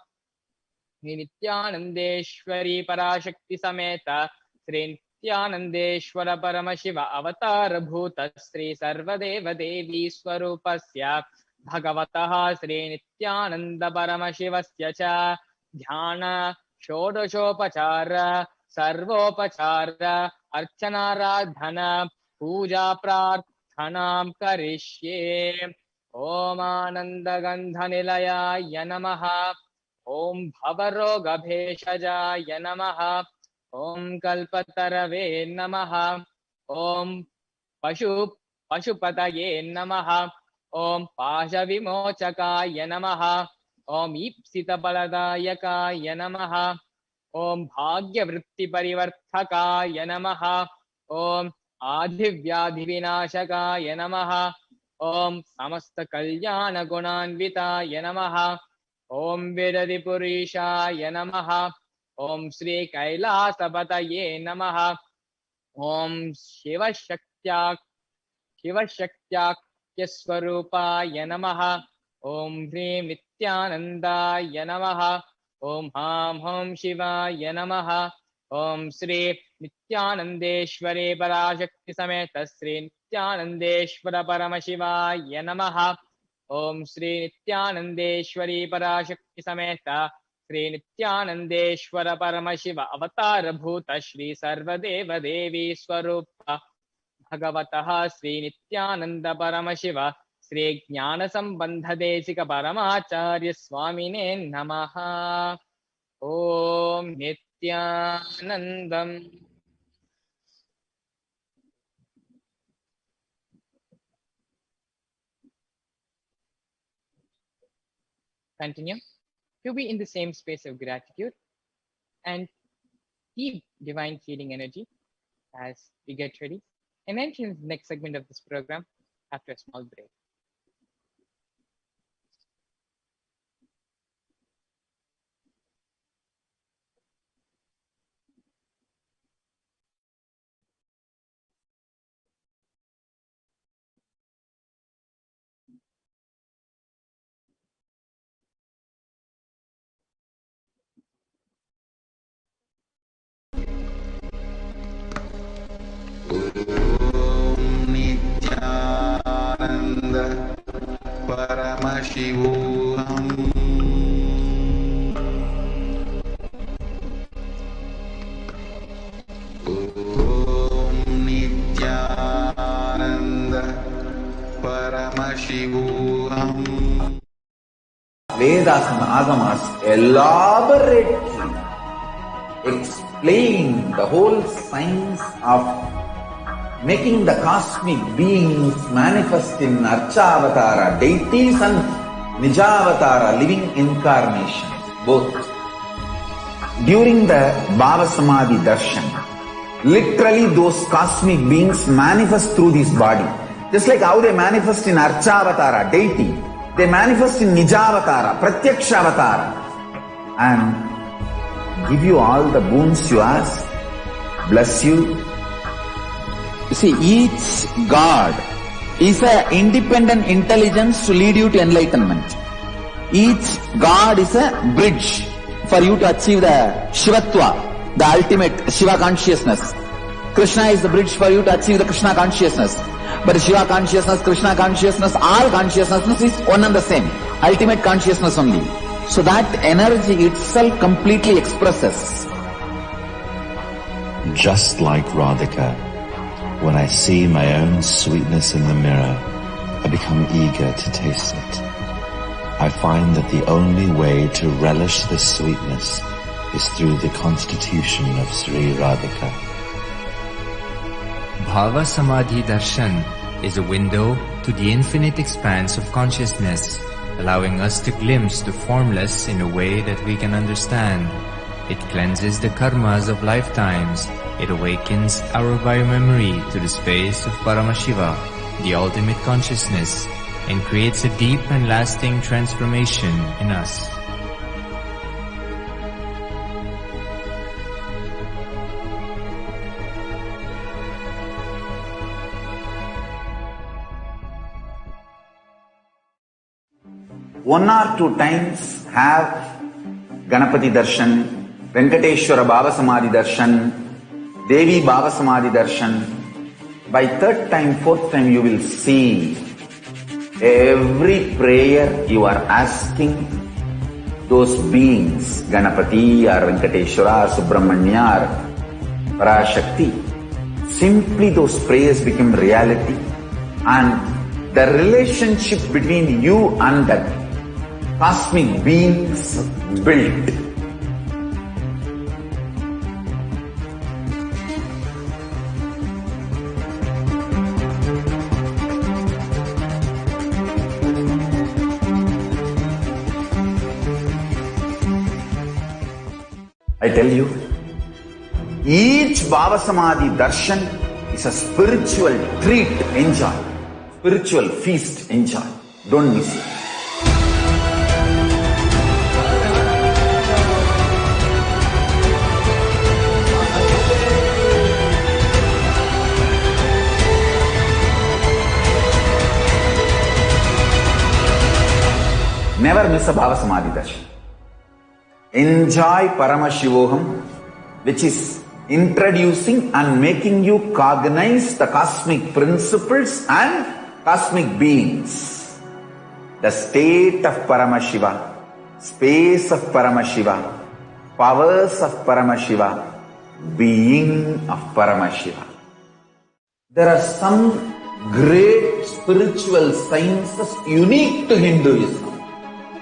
G: Nithyanandeshwari Parashakti Sameta Sri Nithyanandeshwara Paramashiva Avatar Bhuta Sri Sarvadeva Devi Swarupasya Bhagavataha Sri Nithyananda Paramashivasya Cha Dhyana Shodashopachara Sarvopachara Archanaradhana Puja Prarthanam Karishye Om Ananda Gandha Nilayaya Namaha Om Bhavaroga Bheshajaya Namaha Om Kalpatarave Namaha Om Pashupataye Namaha Om Pasha Vimochakaya Namaha Om Ipsita Baladayakaya Namaha Om Bhagya Vritti Parivarthakaya Namaha Om Adhivyadhi Vinashakaya Namaha Om Samasta Kalyana Gunanvitaya Namaha Om Vedadi Purishaya Namaha Om Sri Kailasa Pataye Namaha Om Shiva Shaktyakyaswarupaya Namaha Om Hrim Nithyanandaya Namaha Om Ham Hum Shivaya Namaha Om Sri Nithyanandeshwari Parashakti Sameta Sri Nithyanandeshwara Paramashivaya Namaha Om Sri Nithyanandeshwari Parashakti Sameta Sri Nithyanandeshwara Paramashiva Avatar Bhuta Shri Sarvadeva Devi Swarupa Bhagavataha Sri Nithyananda Paramashiva Sri Jnana Sambandha Desika Paramacharya Swamine Namaha Om Nithyanandam. Continue to be in the same space of gratitude and deep divine healing energy as we get ready and enter into the next segment of this program after a small break.
F: Nithyananda Paramashivoham. Om Nithyananda Paramashivoham.
A: Vedas and Agamas elaborately explain the whole science of making the cosmic beings manifest in Archavatara deities and Nijavatara living incarnations, both. During the Bhava Samadhi Darshan, literally those cosmic beings manifest through this body. Just like how they manifest in Archavatara deity, they manifest in Nijavatara, Pratyakshavatara, and give you all the boons you ask, bless you. You see, each God is an independent intelligence to lead you to enlightenment. Each God is a bridge for you to achieve the Shivatva, the ultimate Shiva consciousness. Krishna is the bridge for you to achieve the Krishna consciousness. But Shiva consciousness, Krishna consciousness, all consciousness is one and the same. Ultimate consciousness only. So that energy itself completely expresses.
B: Just like Radhika, when I see my own sweetness in the mirror, I become eager to taste it. I find that the only way to relish this sweetness is through the constitution of Sri Radhika.
C: Bhava Samadhi Darshan is a window to the infinite expanse of consciousness, allowing us to glimpse the formless in a way that we can understand. It cleanses the karmas of lifetimes. It awakens our biomemory to the space of Paramashiva, the ultimate consciousness, and creates a deep and lasting transformation in us.
A: 1 or 2 times have Ganapati Darshan, Venkateshwara Baba Samadhi Darshan, Devi Baba Samadhi Darshan. By 3rd time, 4th time you will see every prayer you are asking those beings, Ganapati or Venkateshwara or Subramanya or Parashakti. Simply those prayers become reality, and the relationship between you and that cosmic beings built. I tell you, each Baba Samadhi Darshan is a spiritual treat, enjoy. Spiritual feast, enjoy. Don't miss it. Never miss a Baba Samadhi Darshan. Enjoy Paramashivoham, which is introducing and making you cognize the cosmic principles and cosmic beings. The state of Paramashiva, space of Paramashiva, powers of Paramashiva, being of Paramashiva. There are some great spiritual sciences unique to Hinduism.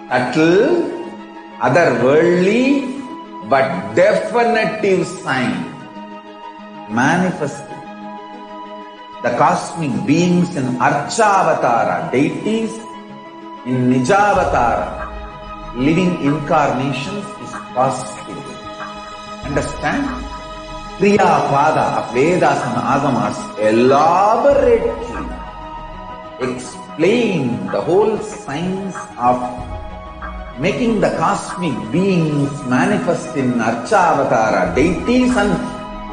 A: Subtle, otherworldly, but definitive sign. Manifesting the cosmic beings in Archavatara, deities in Nijavatara, living incarnations is possible. Understand? Kriya Pada of Vedas and Agamas elaborately explain the whole science of making the cosmic beings manifest in Archavatara, deities and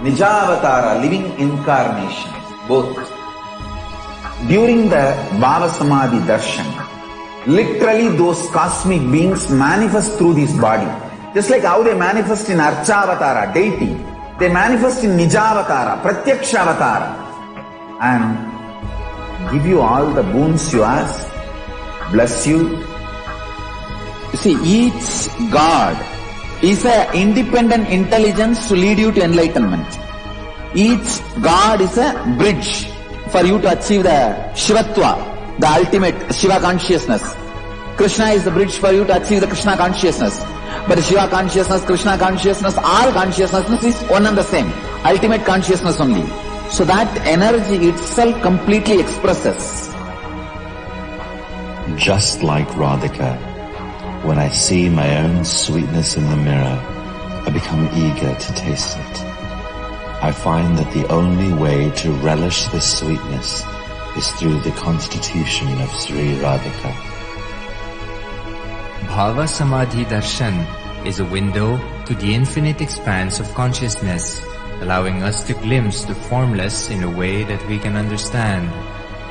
A: Nijavatara, living incarnations, both. During the Baba Samadhi Darshan, literally those cosmic beings manifest through this body. Just like how they manifest in Archavatara, deity, they manifest in Nijavatara, Pratyakshavatara, and give you all the boons you ask, bless you. You see, each God is an independent intelligence to lead you to enlightenment. Each God is a bridge for you to achieve the Shivatva, the ultimate Shiva consciousness. Krishna is the bridge for you to achieve the Krishna consciousness. But Shiva consciousness, Krishna consciousness, all consciousness is one and the same. Ultimate consciousness only. So that energy itself completely expresses.
B: Just like Radhika, when I see my own sweetness in the mirror, I become eager to taste it. I find that the only way to relish this sweetness is through the constitution of Sri Radhika.
C: Bhava Samadhi Darshan is a window to the infinite expanse of consciousness, allowing us to glimpse the formless in a way that we can understand.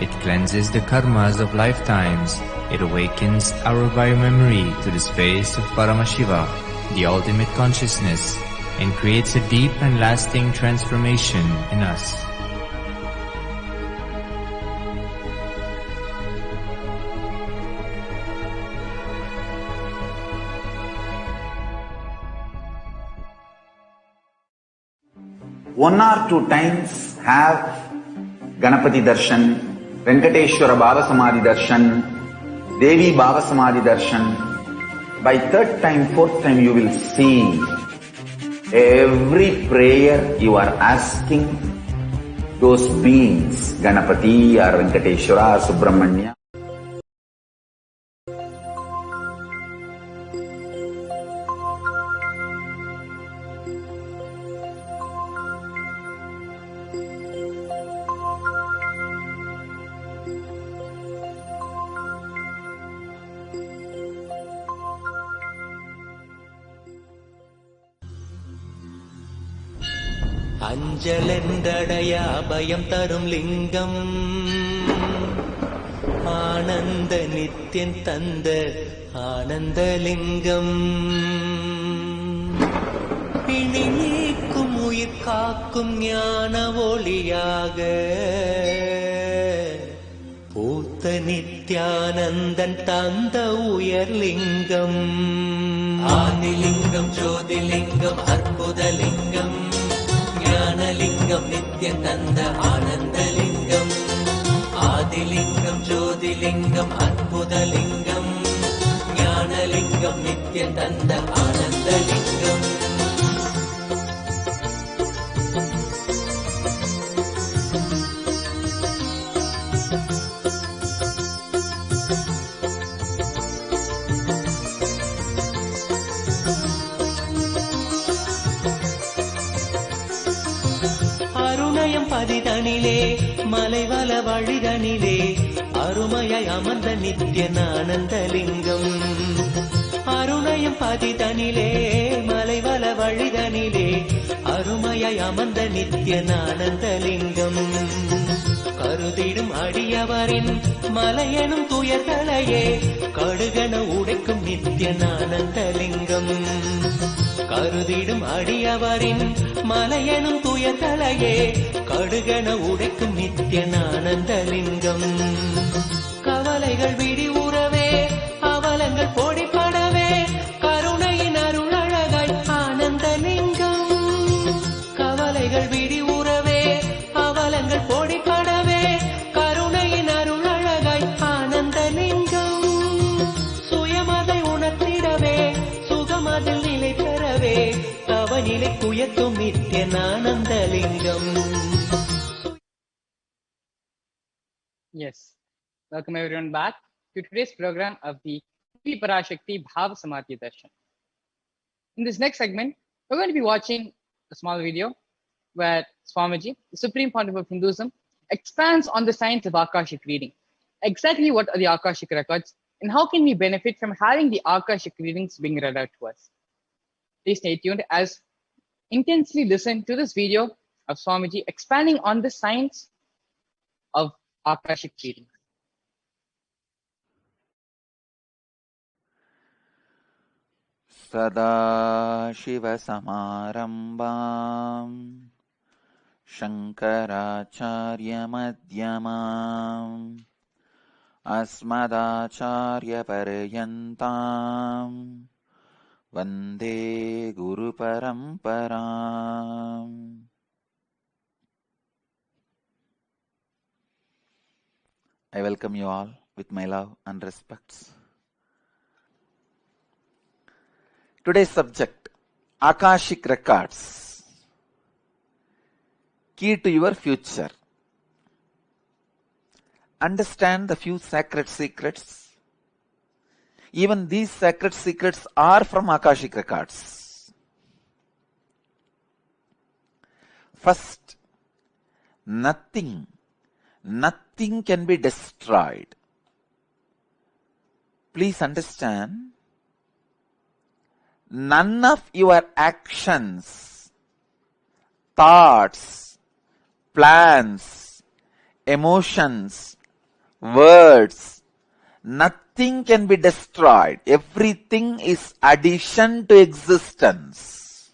C: It cleanses the karmas of lifetimes. It awakens our biomemory to the space of Paramashiva, the ultimate consciousness, and creates a deep and lasting transformation in us.
A: One or two times have Ganapati Darshan, Venkateshwara Baba Samadhi Darshan, Devi Baba Samadhi Darshan. By 3rd time, 4th time you will see every prayer you are asking those beings, Ganapati or Venkateshwara or Subramanya.
N: அஞ்சலென்றடைய அபயம் தரும் லிங்கம் நித்யானந்த நித்யன் தந்த ஆனந்தலிங்கம் பிணி நீக்கும் உயிர் காக்கும் ஞான ஒளியாக பூத்த நித்யானந்தன் தந்த உயர்லிங்கம் ஆதிலிங்கம் ஜோதிலிங்கம் அற்புதலிங்கம் ஞானலிங்கம் நித்யன் தந்த ஆனந்தலிங்கம் ஆதிலிங்கம் ஜோதிலிங்கம் அற்புதலிங்கம் ஞானலிங்கம் நித்யன் தந்த ஆனந்தலிங்கம் பதிதனிலே மலைவல வழிதனிலே அருமையாய் அமர்ந்த நித்யன் ஆனந்தலிங்கம் அருணயம் பதிதனிலே மலைவல வழிதனிலே அருமையாய் அமர்ந்த நித்யன் ஆனந்தலிங்கம் கருதிடும் அடியவரின் மலையெனும் துயர்களையே கடுகன உடைக்கும் நித்யன் ஆனந்தலிங்கம் கருதிடும் அடியவரின் மலையெனும் துயர்களையே கடுகன உடைக்கும் நித்யன் ஆனந்தலிங்கம் கவலைகள் விரிவுறவே அவலங்கள் பொடிப்படவே கருணையின் அருளழகாய் ஆனந்தலிங்கம் கவலைகள் விரிவுறவே அவலங்கள் பொடிப்படவே கருணையின் அருளழகாய் ஆனந்தலிங்கம் சுயமதை உணர்த்திடவே சுகமதில் நிலை பெறவே தவநிலை குயக்கும் Nithyan Ananthalingam.
G: Yes, welcome everyone back to today's program of the Parashakti Bhav Samadhi Darshan. In this next segment, we're going to be watching a small video where Swamiji, the Supreme Pontiff of Hinduism, expands on the science of Akashic reading. Exactly what are the Akashic records and how can we benefit from having the Akashic readings being read out to us? Please stay tuned as intensely listen to this video of Swamiji expanding on the science of Akashic reading.
F: Sada Shiva Samarambam Shankaracharya Madhyamam Asmadacharya Paryantam Vande Guru Paramparam. I welcome you all with my love and respects. Today's subject, Akashic records, key to your future. Understand the few sacred secrets. Even these sacred secrets are from Akashic records. First, nothing can be destroyed. Please understand, none of your actions, thoughts, plans, emotions, words, nothing can be destroyed. Everything is addition to existence.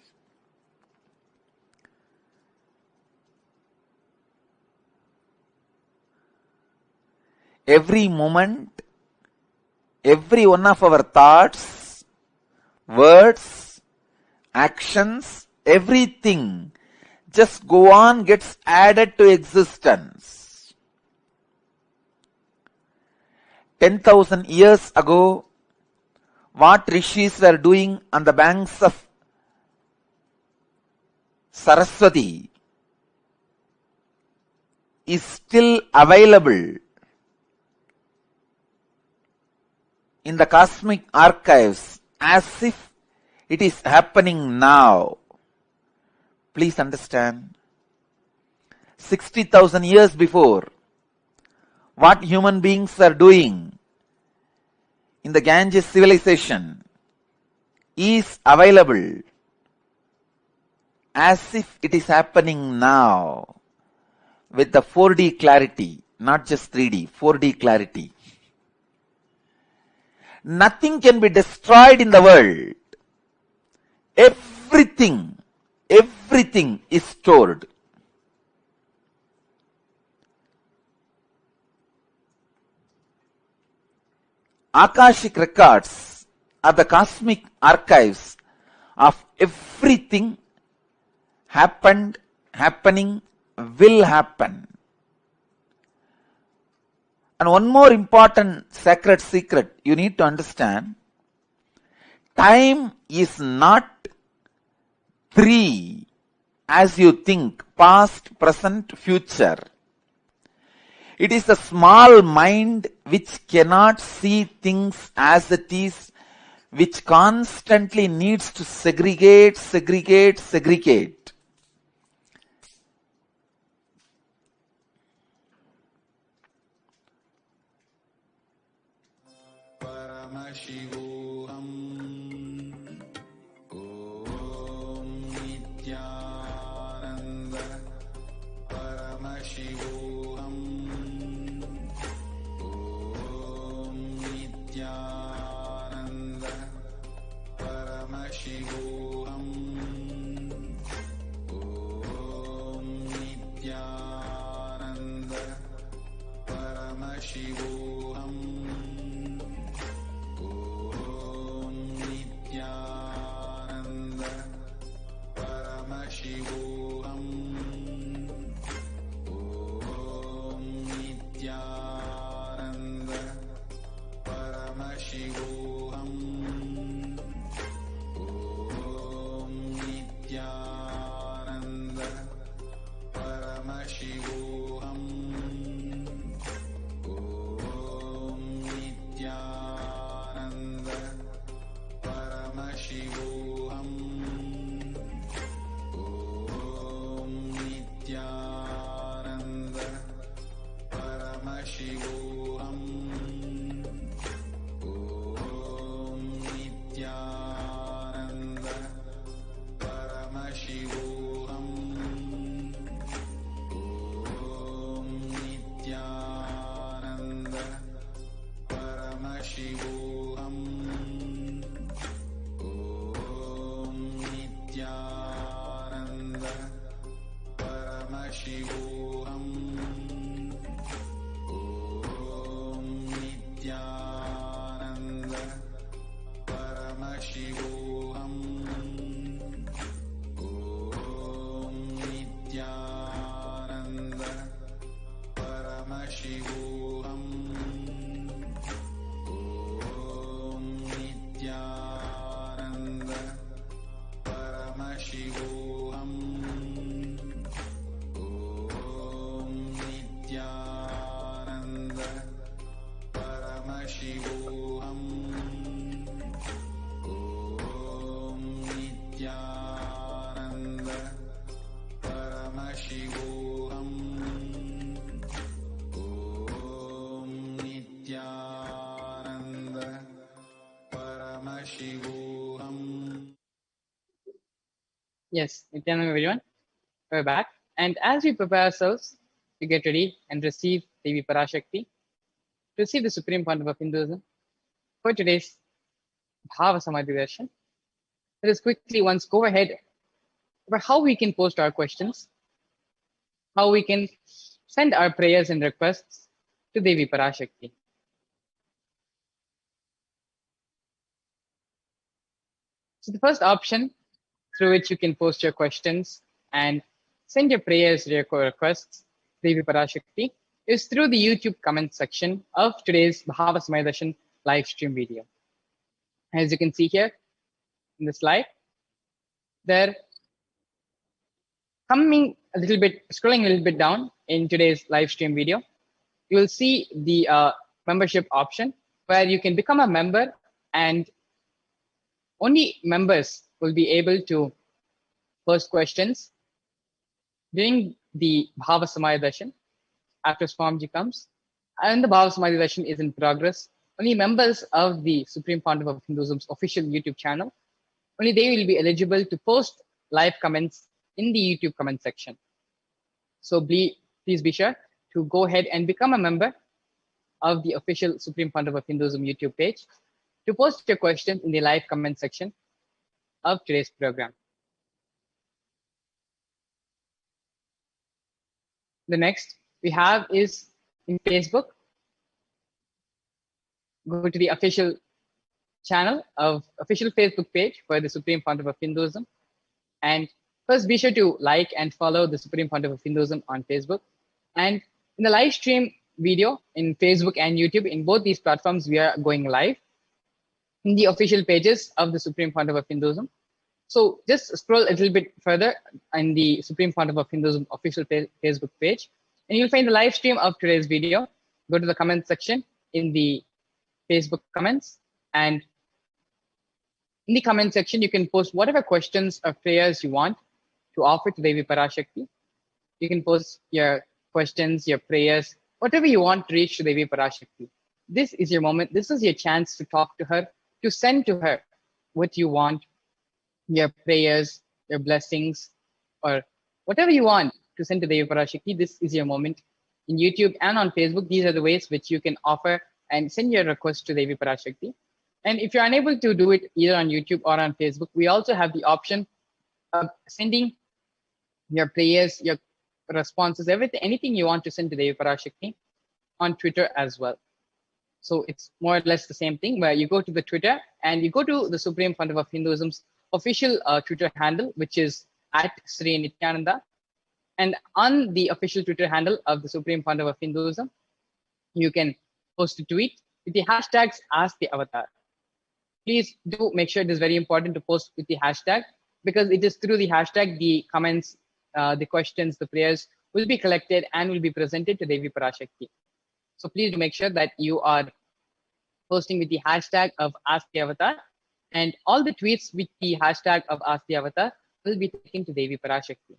F: Every moment, every one of our thoughts, words, actions, everything just go on, gets added to existence. 10,000 years ago, what rishis were doing on the banks of Saraswati is still available in the cosmic archives as if it is happening now. Please understand, 60,000 years before, what human beings are doing in the Ganges civilization is available as if it is happening now with the 4D clarity, not just 3D, 4D clarity. Nothing can be destroyed in the world. Everything is stored. Akashic records are the cosmic archives of everything happened, happening, will happen. And one more important sacred secret you need to understand: time is not three as you think, past, present, future. It is the small mind which cannot see things as it is, which constantly needs to segregate.
O: Paramashivoham. Om Nithyananda Paramashivoham. Om Nithyananda Paramashivoham. Om Nithyananda Paramashivoham. Paramashivoham. Om Nithyananda Paramashivoham. Om Nithyananda Paramashivoham. Om Nithyananda Paramashivoham. Nithyananda Paramashivoham. Om Nithyananda Paramashivoham. Om Nithyananda Paramashivoham. Om Nithyananda Paramashivoham. Om Nithyananda Paramashivoham. Om Nithyananda Paramashivoham. Om Nithyananda Paramashivoham. Om Nithyananda Paramashivoham. Om Nithyananda Paramashivoham. Om Nithyananda Paramashivoham.
G: Yes, Nithyananda everyone. We're back. And as we prepare ourselves to get ready and receive Devi Parashakti, to receive the Supreme Pontiff of Hinduism, for today's Bhava Samadhi Darshan, let us quickly once go ahead about how we can post our questions, how we can send our prayers and requests to Devi Parashakti. So the first option through which you can post your questions and send your prayers, your requests, Devi Parashakti, is through the YouTube comment section of today's Bhava Samadhi Darshan live stream video. As you can see here in the slide, they're scrolling a little bit down in today's live stream video. You will see the membership option where you can become a member, and only members will be able to post questions during the Bhava Samadhi Darshan after Swamiji comes, and the Bhava Samadhi Darshan is in progress. Only members of the Supreme Pontiff of Hinduism's official YouTube channel, only they will be eligible to post live comments in the YouTube comment section. So please be sure to go ahead and become a member of the official Supreme Pontiff of Hinduism YouTube page to post your questions in the live comment section of today's program. The next we have is in Facebook. Go to the official channel of official Facebook page for the Supreme Pontiff of Hinduism. And first, be sure to like and follow the Supreme Pontiff of Hinduism on Facebook. And in the live stream video in Facebook and YouTube, in both these platforms, we are going live in the official pages of the Supreme Pontiff of Hinduism. So just scroll a little bit further in the Supreme Pontiff of Hinduism official Facebook page, and you'll find the live stream of today's video. Go to the comment section in the Facebook comments, and in the comment section, you can post whatever questions or prayers you want to offer to Devi Parashakti. You can post your questions, your prayers, whatever you want to reach to Devi Parashakti. This is your moment. This is your chance to talk to her, to send to her what you want, your prayers, your blessings, or whatever you want to send to Devi Parashakti. This is your moment. In YouTube and on Facebook, these are the ways which you can offer and send your request to Devi Parashakti. And if you're unable to do it either on YouTube or on Facebook, we also have the option of sending your prayers, your responses, everything, anything you want to send to Devi Parashakti on Twitter as well. So it's more or less the same thing, where you go to the Twitter and you go to the Supreme Pontiff of Hinduism's official Twitter handle, which is @Sri Nithyananda. And on the official Twitter handle of the Supreme Pontiff of Hinduism, you can post a tweet with the hashtags Ask the Avatar. Please do make sure it is very important to post with the hashtag, because it is through the hashtag the comments, the questions, the prayers will be collected and will be presented to Devi Parashakti. So please do make sure that you are posting with the hashtag of Ask the Avatar, and all the tweets with the hashtag of Ask the Avatar will be taken to Devi Parashakti.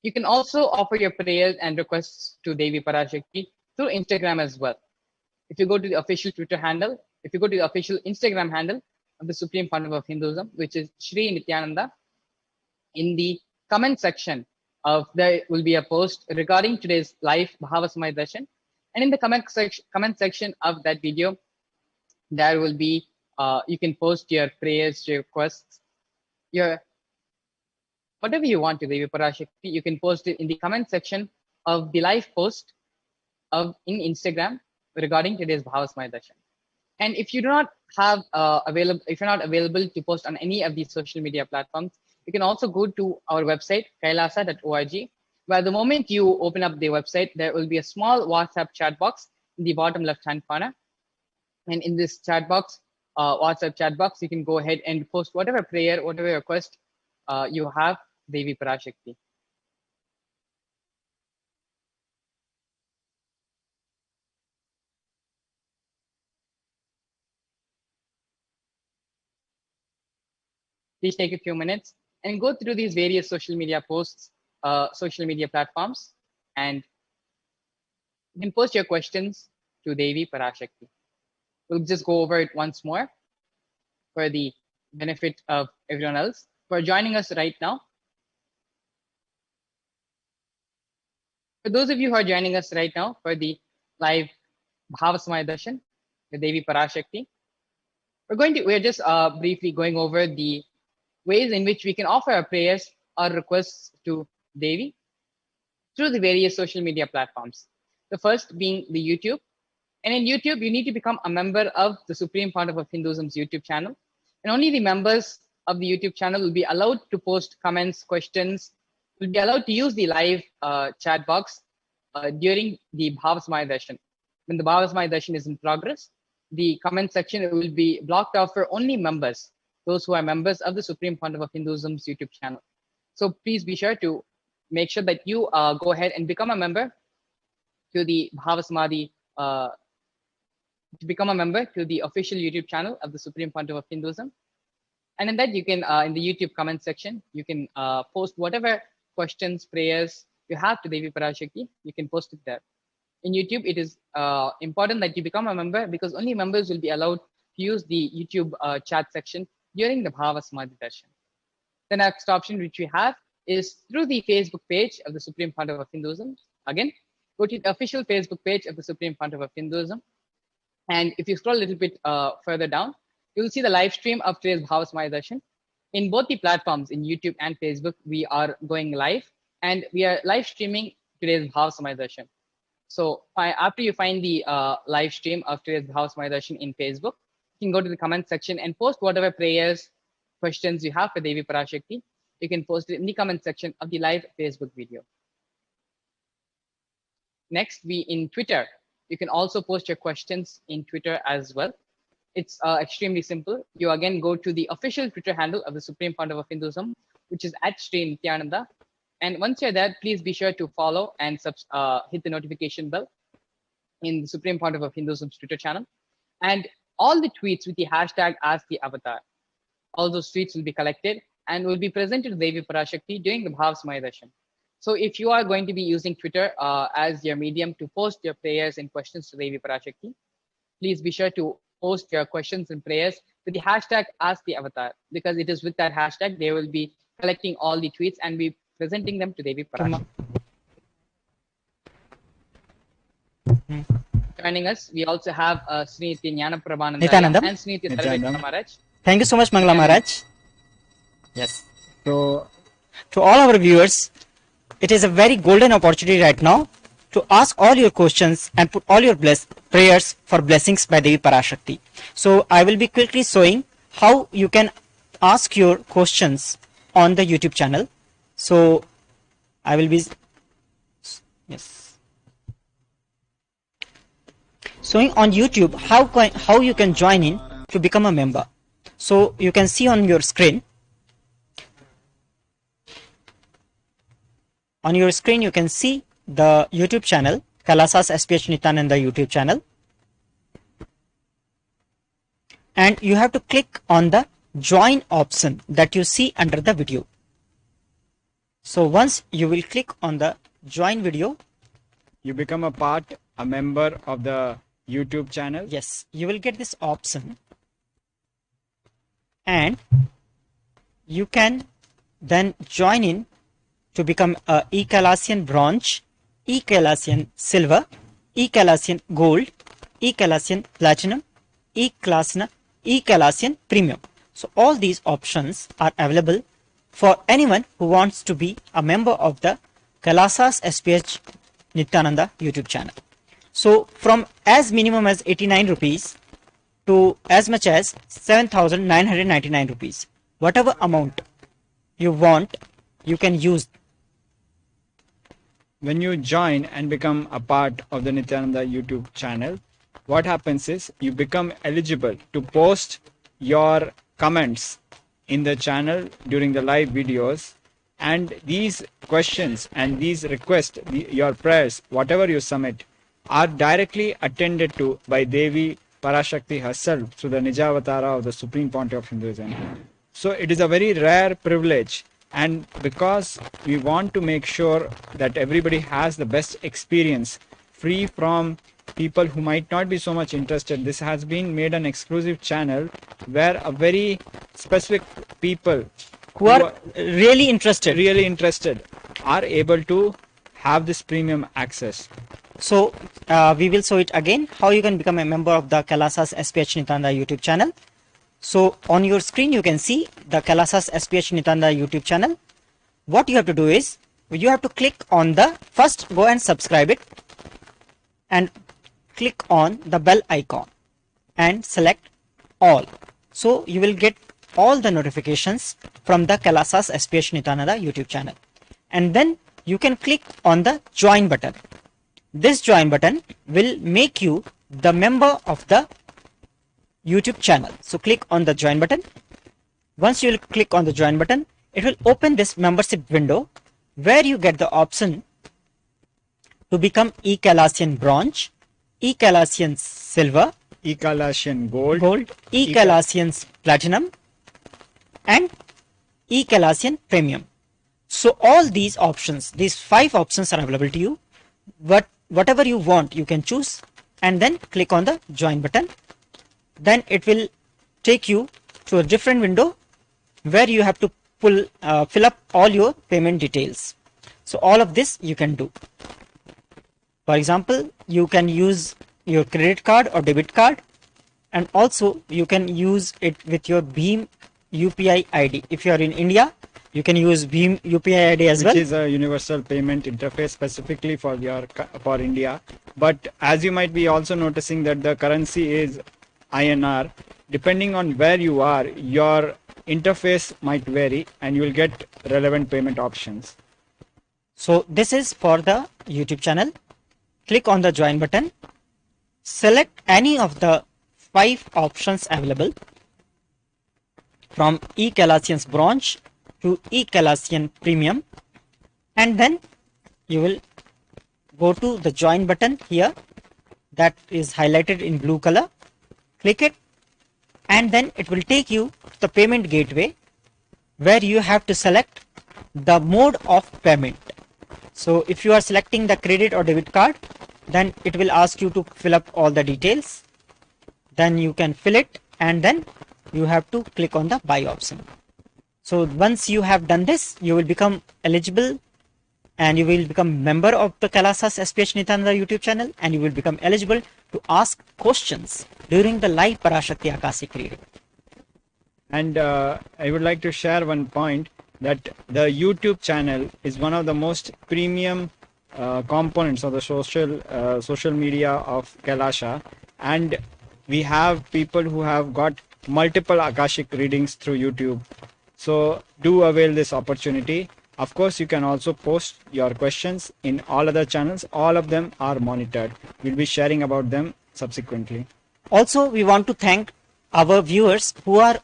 G: You can also offer your prayers and requests to Devi Parashakti through Instagram as well. If you go to the official Twitter handle, if you go to the official Instagram handle of the Supreme Pontiff of Hinduism, which is Sri Nithyananda, in the comment section of there will be a post regarding today's live Bhavasamaya Darshan. And in the comment section of that video, there will be, you can post your prayers, your requests, your whatever you want to Devi Parashakti. You can post it in the comment section of the live post in Instagram regarding today's Bhavasamaya Darshan. And if you do not have if you're not available to post on any of these social media platforms, you can also go to our website, kailasa.org, where the moment you open up the website, there will be a small WhatsApp chat box in the bottom left-hand corner. And in this chat box, WhatsApp chat box, you can go ahead and post whatever prayer, whatever request you have, Devi Parashakti. Please take a few minutes and go through these various social media posts, social media platforms, and you can post your questions to Devi Parashakti. We'll just go over it once more for the benefit of everyone else for joining us right now. For those of you who are joining us right now for the live Bhavasamaya Darshan with Devi Parashakti, we're just briefly going over the ways in which we can offer our prayers or requests to Devi through the various social media platforms. The first being the YouTube. And in YouTube, you need to become a member of the Supreme Pontiff of Hinduism's YouTube channel. And only the members of the YouTube channel will be allowed to post comments, questions, will be allowed to use the live chat box during the Bhavasamaya Darshan. When the Bhavasamaya Darshan is in progress, the comment section will be blocked off for only members, those who are members of the Supreme Pontiff of Hinduism's YouTube channel. So please be sure to make sure that you go ahead and become a member to the Bhavasamadhi, to become a member to the official YouTube channel of the Supreme Pontiff of Hinduism. And in that, you can, in the YouTube comment section, you can post whatever questions, prayers you have to Devi Parashakti. You can post it there. In YouTube, it is important that you become a member, because only members will be allowed to use the YouTube chat section during the Bhavasamaya Darshan. The next option which we have is through the Facebook page of the Supreme Pontiff of Hinduism. Again, go to the official Facebook page of the Supreme Pontiff of Hinduism. And if you scroll a little bit further down, you'll see the live stream of today's Bhava Samaya Darshan. In both the platforms, in YouTube and Facebook, we are going live, and we are live streaming today's Bhava Samaya Darshan. So after you find the live stream of today's Bhava Samaya Darshan in Facebook, you can go to the comment section and post whatever prayers, questions you have for Devi Parashakti. You can post it in the comment section of the live Facebook video. Next, in Twitter, you can also post your questions in Twitter as well. It's extremely simple. You again go to the official Twitter handle of the Supreme Founder of Hinduism, which is @Sri Nithyananda. And once you're there, please be sure to follow and hit the notification bell in the Supreme Founder of Hinduism's Twitter channel. And all the tweets with the hashtag #AskTheAvatar, all those tweets will be collected and will be presented to Devi Parashakti during the Bhava Samaya Darshan. So if you are going to be using Twitter as your medium to post your prayers and questions to Devi Parashakti, please be sure to post your questions and prayers with the hashtag #AskTheAvatar, because it is with that hashtag they will be collecting all the tweets and be presenting them to Devi Parashakti. Joining us, we also have Sri Nithyananda Paramashivam and Sri Nithyananda Maharaj.
L: Thank you so much, Mangala Maharaj. Yes.
K: So,
L: to all our viewers, it is a very golden opportunity right now to ask all your questions and put all your prayers for blessings by Devi Parashakti. So I will be quickly showing how you can ask your questions on the YouTube channel. So I will be showing on YouTube how you can join in to become a member. So you can see on your screen. On your screen, you can see the YouTube channel, Kailasa's HDH Nithyananda YouTube channel. And you have to click on the join option that you see under the video. So once you will click on the join video,
K: you become a member of the YouTube channel.
L: Yes, you will get this option. And you can then join in to become a E-Kailasian Bronze, E-Kailasian Silver, E-Kailasian Gold, E-Kailasian Platinum, E-Kailasian Premium. So all these options are available for anyone who wants to be a member of the Kailasa's HDH Nithyananda YouTube channel. So from as minimum as 89 rupees to as much as 7,999 rupees, whatever amount you want, you can use.
K: When you join and become a part of the Nithyananda YouTube channel, what happens is you become eligible to post your comments in the channel during the live videos, and these questions and these requests, your prayers, whatever you submit, are directly attended to by Devi Parashakti herself through the Nijavatara of the Supreme Pontiff of Hinduism. So it is a very rare privilege, and because we want to make sure that everybody has the best experience, free from people who might not be so much interested, this has been made an exclusive channel where a very specific people
L: who are really interested
K: are able to have this premium access.
L: So we will show it again how you can become a member of the Kailasa's HDH Nithyananda YouTube channel. So on your screen you can see the Kailasa's HDH Nithyananda YouTube channel. What you have to do is you have to click on the first, go and subscribe it and click on the bell icon and select all. So you will get all the notifications from the Kailasa's HDH Nithyananda YouTube channel. And then you can click on the join button. This join button will make you the member of the YouTube channel. So click on the join button. Once you will click on the join button, it will open this membership window where you get the option to become E-Kailasian Bronze, E-Kailasian Silver,
K: E-Kailasian Gold,
L: E-Kailasian Platinum, and E-Kailasian Premium. So all these options, these 5 options are available to you. Whatever you want, you can choose and then click on the join button. Then it will take you to a different window where you have to fill up all your payment details. So all of this you can do. For example, you can use your credit card or debit card, and also you can use it with your Bheem UPI ID. If you are in India, you can use Bheem UPI ID as well.
K: Which is a universal payment interface specifically for India. But as you might be also noticing that the currency is INR. Depending on where you are, your interface might vary and you will get relevant payment options.
L: So this is for the YouTube channel. Click on the join button. Select any of the 5 options available from eKailasian's Bronze to eKailasian Premium, and then you will go to the join button here that is highlighted in blue color. Click it, and then it will take you to the payment gateway where you have to select the mode of payment. So if you are selecting the credit or debit card, then it will ask you to fill up all the details. Then you can fill it, and then you have to click on the buy option. So once you have done this, you will become eligible and you will become member of the Kailasa's HDH Nithyananda YouTube channel, and you will become eligible to ask questions during the live Parashakti Akashic reading.
K: And I would like to share one point that the YouTube channel is one of the most premium components of the social media of Kailasa, and we have people who have got multiple Akashic readings through YouTube. So do avail this opportunity. Of course, you can also post your questions in all other channels. All of them are monitored. We'll be sharing about them subsequently.
L: Also, we want to thank our viewers who are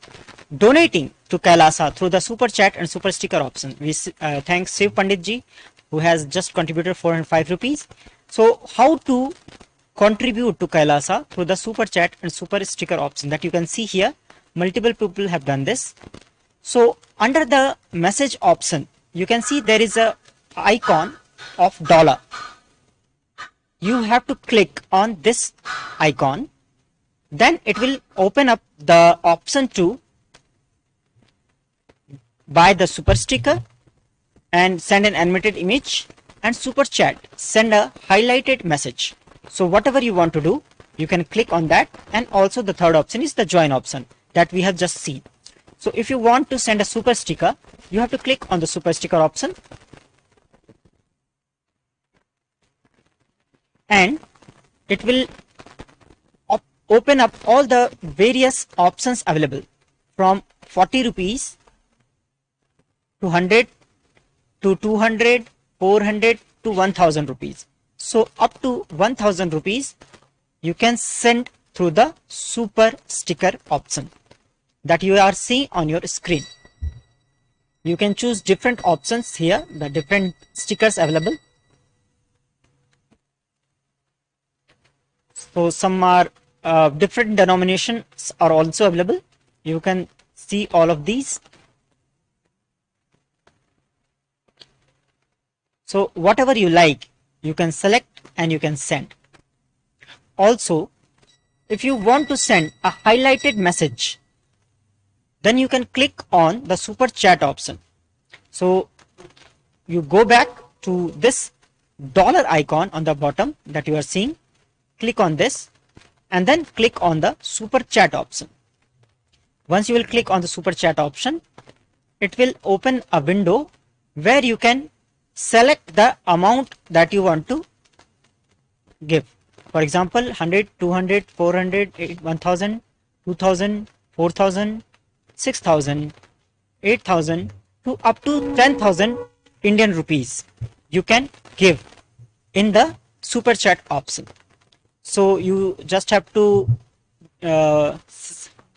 L: donating to Kailasa through the super chat and super sticker option. We thank Shiv Pandit ji, who has just contributed 405 rupees. So how to contribute to Kailasa through the super chat and super sticker option that you can see here. Multiple people have done this. So under the message option, you can see there is a icon of dollar. You have to click on this icon. Then it will open up the option to buy the super sticker and send an animated image, and super chat, send a highlighted message. So whatever you want to do, you can click on that. And also the third option is the join option that we have just seen. So if you want to send a super sticker, you have to click on the super sticker option, and it will open up all the various options available from 40 rupees to 100 to 200, 400 to 1000 rupees. So up to 1000 rupees you can send through the super sticker option that you are seeing on your screen. You can choose different options here, the different stickers available. So some are different denominations are also available. You can see all of these. So whatever you like, you can select and you can send. Also, if you want to send a highlighted message, then you can click on the super chat option. So you go back to this dollar icon on the bottom that you are seeing. Click on this and then click on the super chat option. Once you will click on the super chat option, it will open a window where you can select the amount that you want to give. For example, 100, 200, 400, 1000, 2000, 4000, 6000, 8000 to up to 10,000 Indian rupees you can give in the super chat option. So you just have to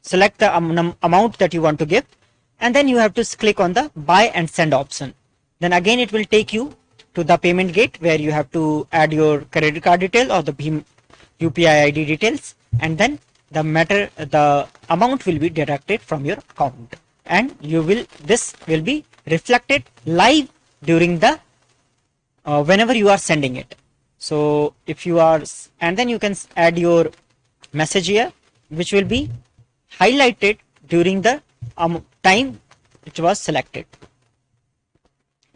L: select the amount that you want to give, and then you have to click on the buy and send option. Then again it will take you to the payment gate where you have to add your credit card detail or the Bheem UPI ID details, and then the amount will be deducted from your account, and this will be reflected live during the whenever you are sending it. So if you are, and then you can add your message here, which will be highlighted during the time which was selected.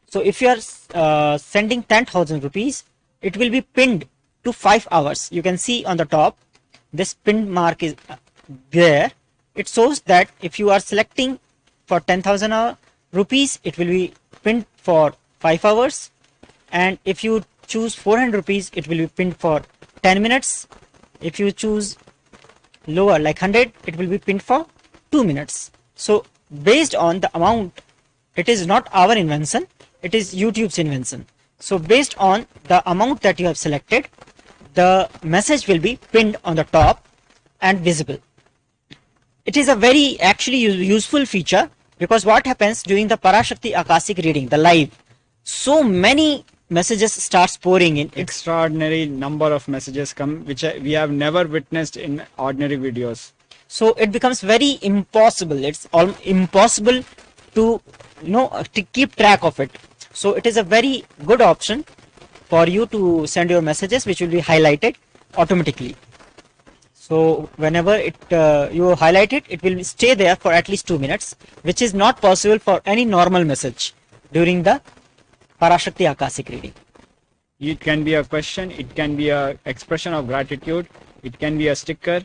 L: So if you are sending 10,000 rupees, it will be pinned to 5 hours. You can see on the top, this pinned mark is there. It shows that if you are selecting for 10,000 rupees, it will be pinned for 5 hours. And if you choose 400 rupees, it will be pinned for 10 minutes. If you choose lower like 100, it will be pinned for 2 minutes. So based on the amount, it is not our invention, it is YouTube's invention. So based on the amount that you have selected, the message will be pinned on the top and visible. It is a very actually useful feature, because what happens during the Parashakti Akashic reading, the live, so many messages starts pouring in.
K: Extraordinary number of messages come, which we have never witnessed in ordinary videos.
L: So it becomes very impossible. It's all impossible to to keep track of it. So it is a very good option for you to send your messages, which will be highlighted automatically. So whenever you highlight it, it will stay there for at least 2 minutes, which is not possible for any normal message during the Parashakti Akashic reading.
K: It can be a question, it can be a expression of gratitude, it can be a sticker.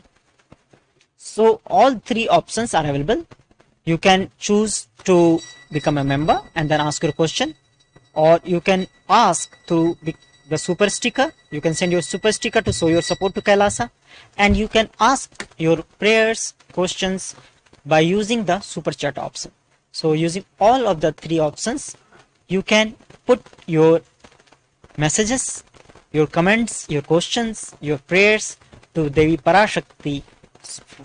L: So all three options are available. You can choose to become a member and then ask your question, or you can ask to be the super sticker. You can send your super sticker to show your support to Kailasa, and you can ask your prayers, questions by using the super chat option. So using all of the three options, you can put your messages, your comments, your questions, your prayers to Devi Parashakti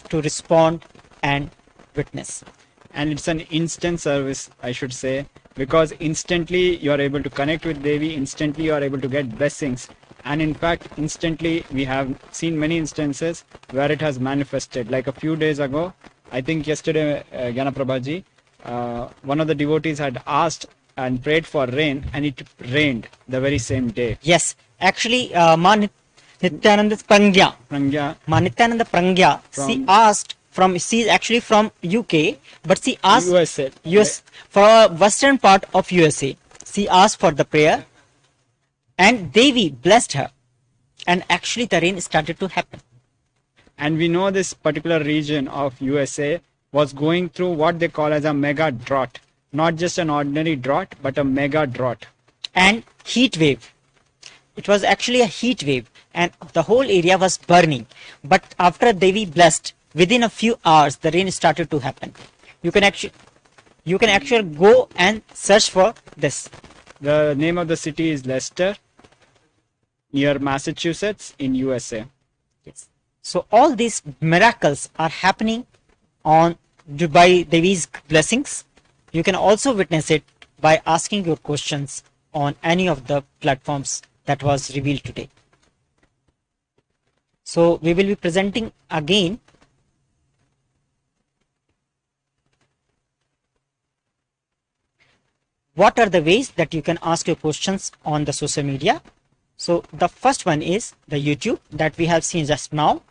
L: to respond and witness.
K: And it's an instant service, I should say, because instantly you are able to connect with Devi, instantly you are able to get blessings, and in fact instantly we have seen many instances where it has manifested. Like a few days ago, I think yesterday, Gyanaprabhaji, one of the devotees had asked and prayed for rain, and it rained the very same day.
L: Yes, actually Ma Nithyananda Prangya, she asked she is actually from UK, but she asked
K: USA.
L: US for western part of USA. She asked for the prayer, and Devi blessed her, and actually the rain started to happen.
K: And we know this particular region of USA was going through what they call as a mega drought. Not just an ordinary drought, but a mega drought.
L: And heat wave. It was actually a heat wave, and the whole area was burning. But after Devi blessed, within a few hours, the rain started to happen. You can actually go and search for this.
K: The name of the city is Leicester, near Massachusetts in USA.
L: Yes. So all these miracles are happening on by Devi's blessings. You can also witness it by asking your questions on any of the platforms that was revealed today. So we will be presenting again what are the ways that you can ask your questions on the social media. So the first one is the YouTube that we have seen just now,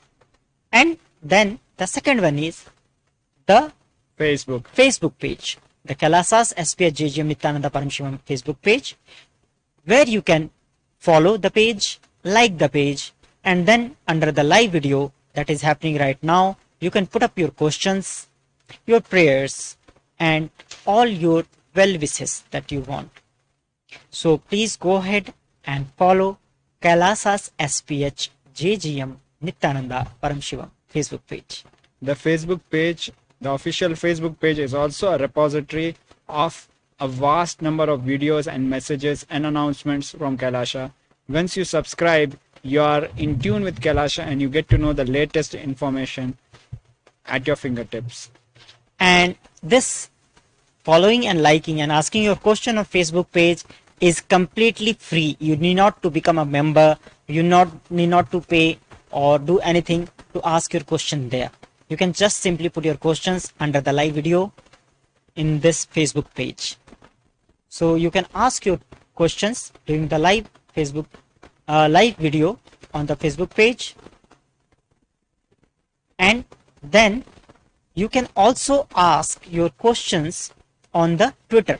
L: and then the second one is the Facebook page, the Kailasa's HDH Nithyananda Paramashivam Facebook page, where you can follow the page, like the page, and then under the live video that is happening right now, you can put up your questions, your prayers, and all your well wishes that you want. So please go ahead and follow Kailasa's HDH Nithyananda Paramashivam Facebook page.
K: The Facebook page, the official Facebook page, is also a repository of a vast number of videos and messages and announcements from Kailasa. Once you subscribe, you are in tune with Kailasa and you get to know the latest information at your fingertips.
L: And this following and liking and asking your question on Facebook page is completely free. You need not to become a member. You need not to pay or do anything to ask your question there. You can just simply put your questions under the live video in this Facebook page. So you can ask your questions during the live Facebook live video on the Facebook page, and then you can also ask your questions on the Twitter.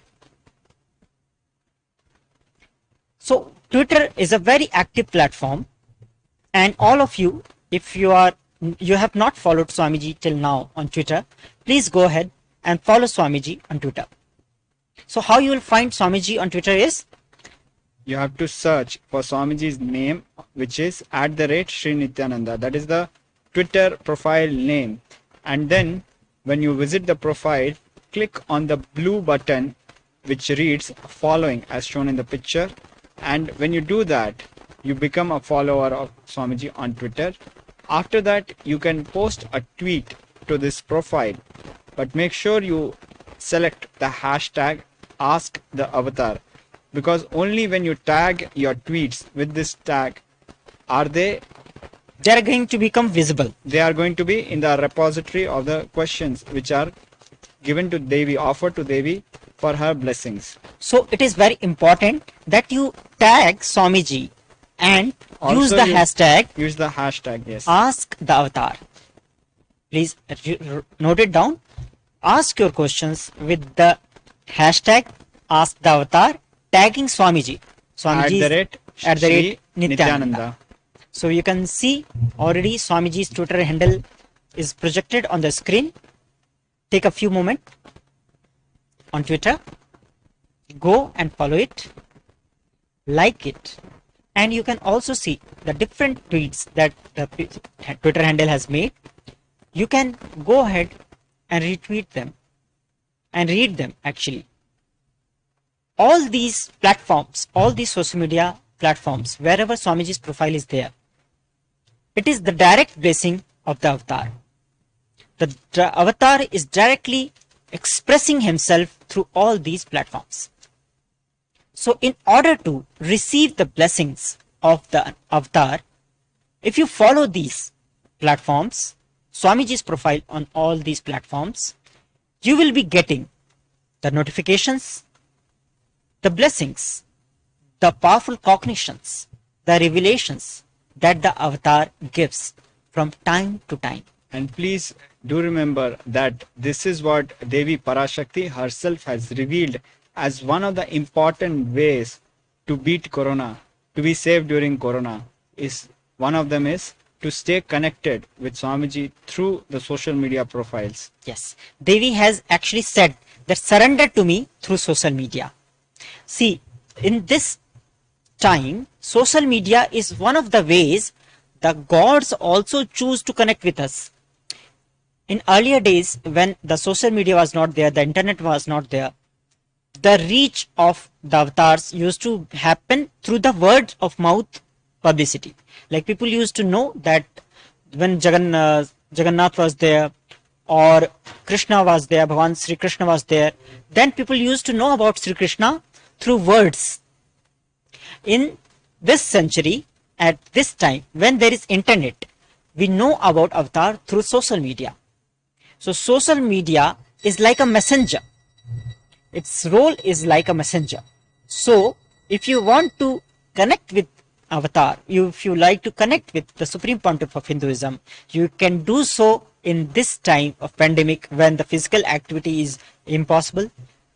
L: So Twitter is a very active platform And all of you, if you have not followed Swamiji till now on Twitter, please go ahead and follow Swamiji on Twitter. So how you will find Swamiji on Twitter is,
K: You have to search for Swamiji's name, which is @Sri Nithyananda. That is the Twitter profile name. And then when you visit the profile, click on the blue button which reads following as shown in the picture. And when you do that, you become a follower of Swamiji on Twitter. After that, you can post a tweet to this profile, but make sure you select the hashtag Ask the Avatar, because only when you tag your tweets with this tag are they
L: are going to become visible.
K: They are going to be in the repository of the questions which are given to Devi, offered to Devi for her blessings.
L: So it is very important that you tag Swamiji and
K: Also
L: use the hashtag.
K: Use the hashtag, yes.
L: Ask the Avatar. Please note it down. Ask your questions with the hashtag Ask the Avatar, tagging Swamiji. Swamiji
K: @Sri Nithyananda.
L: So you can see already Swamiji's Twitter handle is projected on the screen. Take a few moments on Twitter. Go and follow it. Like it. And you can also see the different tweets that the Twitter handle has made. You can go ahead and retweet them and read them actually. All these platforms, all these social media platforms, wherever Swamiji's profile is there, it is the direct blessing of the avatar. The avatar is directly expressing himself through all these platforms. So in order to receive the blessings of the avatar, if you follow these platforms, Swamiji's profile on all these platforms, you will be getting the notifications, the blessings, the powerful cognitions, the revelations that the avatar gives from time to time.
K: And please do remember that this is what Devi Parashakti herself has revealed as one of the important ways to beat Corona, to be safe during Corona. One of them is to stay connected with Swamiji through the social media profiles.
L: Yes, Devi has actually said that surrender to me through social media. See, in this time, social media is one of the ways the gods also choose to connect with us. In earlier days, when the social media was not there, the internet was not there, the reach of the avatars used to happen through the word of mouth publicity. Like people used to know that when Jagannath was there, or Krishna was there, Bhagavan Sri Krishna was there, then people used to know about Sri Krishna through words. In this century, at this time, when there is internet, we know about avatar through social media. So social media is like a messenger. Its role is like a messenger. So if you want to connect with avatar, if you like to connect with the Supreme Pontiff of Hinduism, you can do so in this time of pandemic when the physical activity is impossible.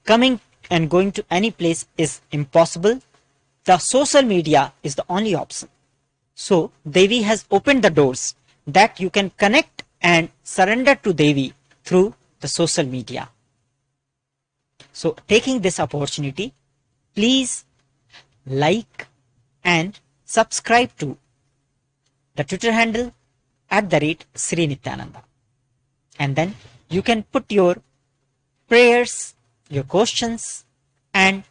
L: Coming and going to any place is impossible. The social media is the only option. So Devi has opened the doors that you can connect and surrender to Devi through the social media. So taking this opportunity, please like and subscribe to the Twitter handle @Sri Nithyananda. And then you can put your prayers, your questions, and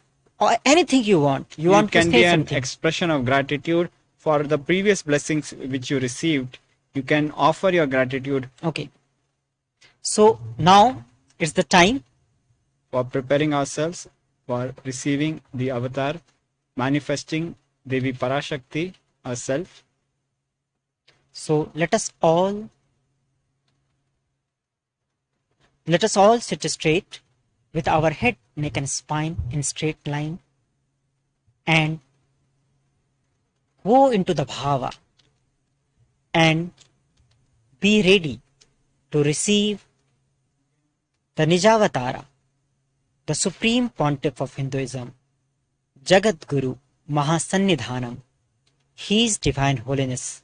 L: anything you want. You want to say something.
K: It can be an expression of gratitude for the previous blessings which you received. You can offer your gratitude.
L: Okay. So now it's the time
K: for preparing ourselves for receiving the avatar, manifesting Devi Parashakti herself.
L: So let us all sit straight with our head, neck and spine in straight line and go into the bhava and be ready to receive the Nijavatara, the Supreme Pontiff of Hinduism, Jagat Guru Mahasannidhanam, His Divine Holiness,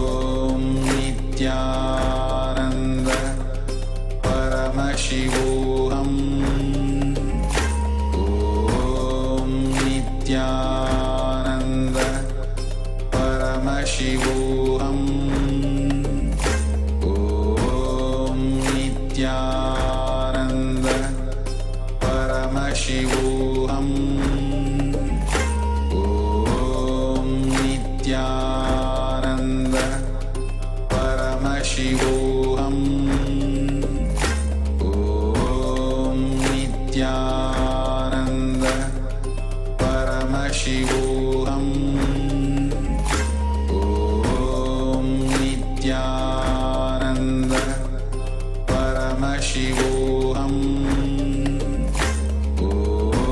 O: Nithyananda Paramashivoham. Om Nithyananda Paramashivoham. Om Nithyananda Paramashivoham. Om Nithyananda Paramashivoham. Om Nithyananda Paramashivoham. Om Nithyananda Paramashivoham.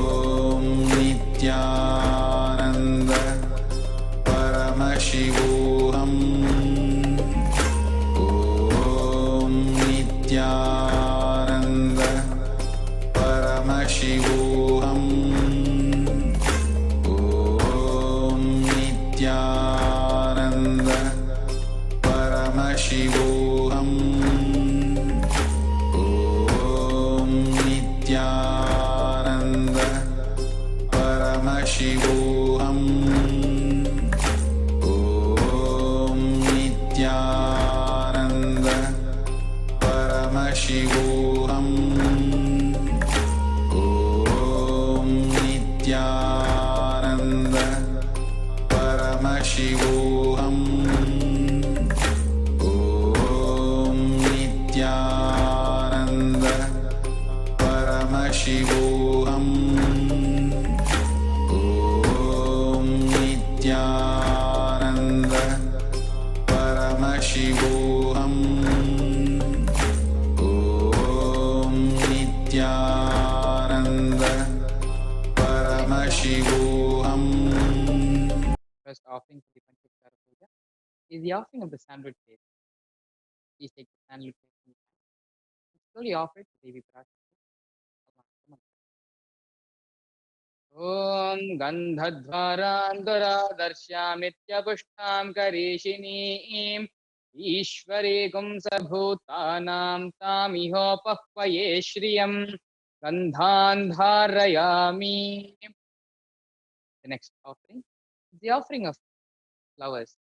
O: Om Nithyananda Paramashivoham. Om Nithyananda Paramashivoham. Om Nithyananda Paramashivoham. Om Nithyananda Paramashivoham. Om Nithyananda Paramashivoham. Om Nithyananda Paramashivoham. Om Nithyananda Paramashivoham. Om Nithyananda Paramashivoham. Om Nithyananda Paramashivoham.
G: First offering to the Panchakshara Puja is the offering of the sandalwood paste. Please take the sandalwood paste in your hand and slowly offer it to Devi Parashakti. Om Gandhadvaranduradharshyamityapustham karishinim Ishvarigum sabhutanam tamihopahvaye shriyam Gandhandharayami. The next offering is the offering of flowers.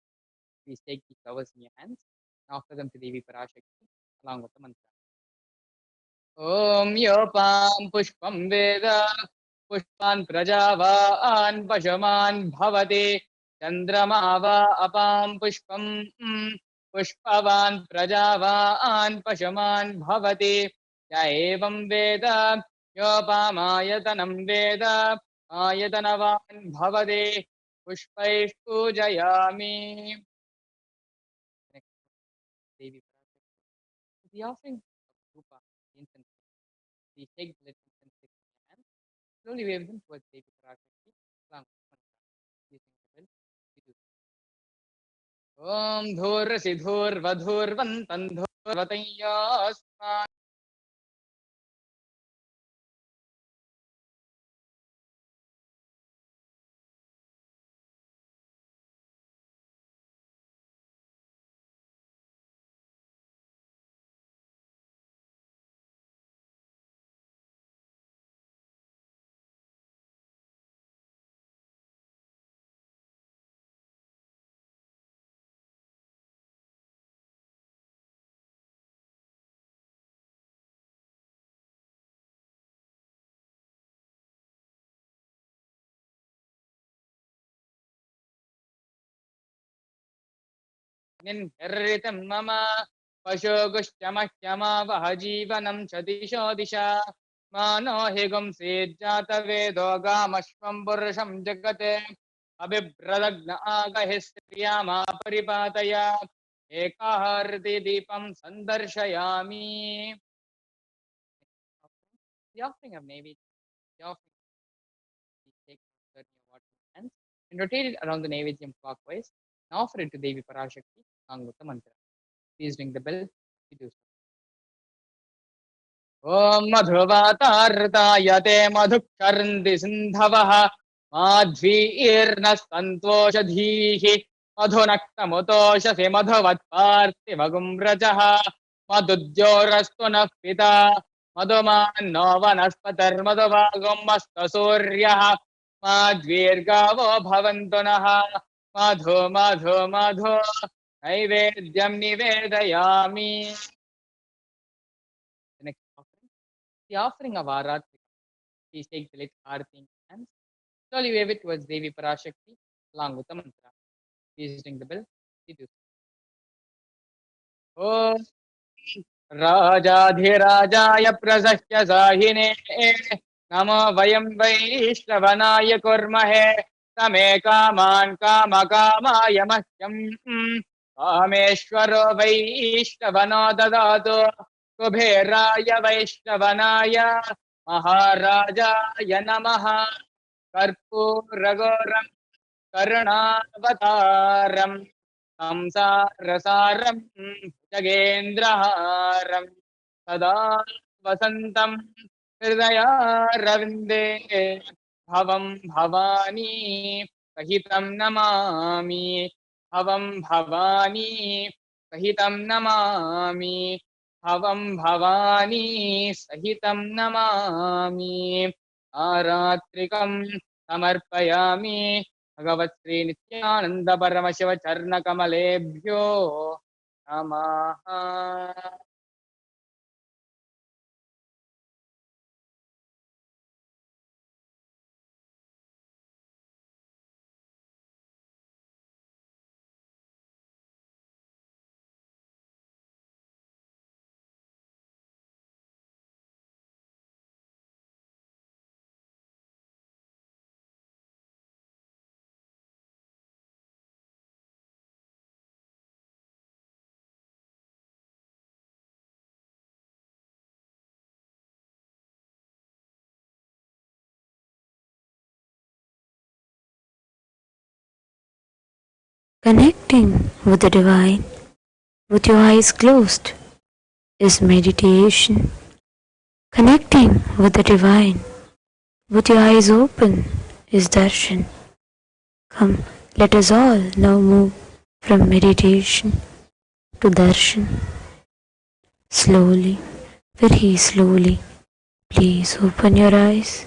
G: Please take the flowers in your hands and offer them to Devi Parashakti along with the mantra. Om Yopam Pushpam Veda Pushpan Prajavaan Pashaman Bhavate Chandramava Apam Pushpam Pushpavan Prajavaan Pashaman Bhavate Yaevam Veda Yopamayatanam Veda Ayatanavan Bhavate Pushpaish Pujayami. Next, Devi Parashakti. The offering of Rupa, incense. Please take the lit incense stick in your hand. Slowly wave them towards Devi Parashakti along with the mantra. Using the bell, we do so. Om Dhur Sidhur Vadhur Vantan Dhur Vatayasma. Nirritam mama Pashogushyamashyama Vahajivanam Chadisho Disha Mano Higum Sejata Vedogamashvam Purusham Jagate Abhibradagna Agahistriyama Paripataya Ekaharti Deepam Sandarshayami. The offering of Navy, the offering, please take your water in your hands and rotate it around the Naivedyam clockwise and offer it to Devi Parashakti along with the mantra. Please ring the bell. We do so. Om Madhuvatartayate Madhukarndi Sindhavaha Madhvirna Santoshadhihi मधुनक्तमुतोषसि मधुवत्पार्थिवगुं व्रजः मधुद्योरस्तु नः पिता मधुमान्नो वनस्पतिर्मधुभागुमस्तु सूर्यः माद्वीर्गावो भवन्तु नः मधु मधु मधु नैवेद्यं निवेदयामि. The next offering, the offering of Aratri. Please take the lit Aarti in hands. Slowly wave it towards Devi Parashakti along with the mantra. Please ring the bell. Om राजाधिराजाय प्रसह्य साहिने नमो वयं वैश्रवणाय कुर्महे तमे कामान् कामकामाय मह्यं कामेश्वरो वैश्रवणो ददातु कुबेराय वैश्रवणाय महाराजाय नमः कर्पूरगौरं करुणावतारम् संसारसारं जगेन्द्रहारं सदा वसन्तं हृदयारविन्दे भवं भवानी सहितं नमामि भवं भवानी सहितं नमामि भवं भवानी सहितं नमामि आरात्रिकं समर्पयामि भगवत् श्री नित्यानंद परमशिव चरण कमलेभ्यो नमः.
P: Connecting with the divine with your eyes closed is meditation. Connecting with the divine with your eyes open is darshan. Come, let us all now move from meditation to darshan. Slowly, very slowly, please open your eyes.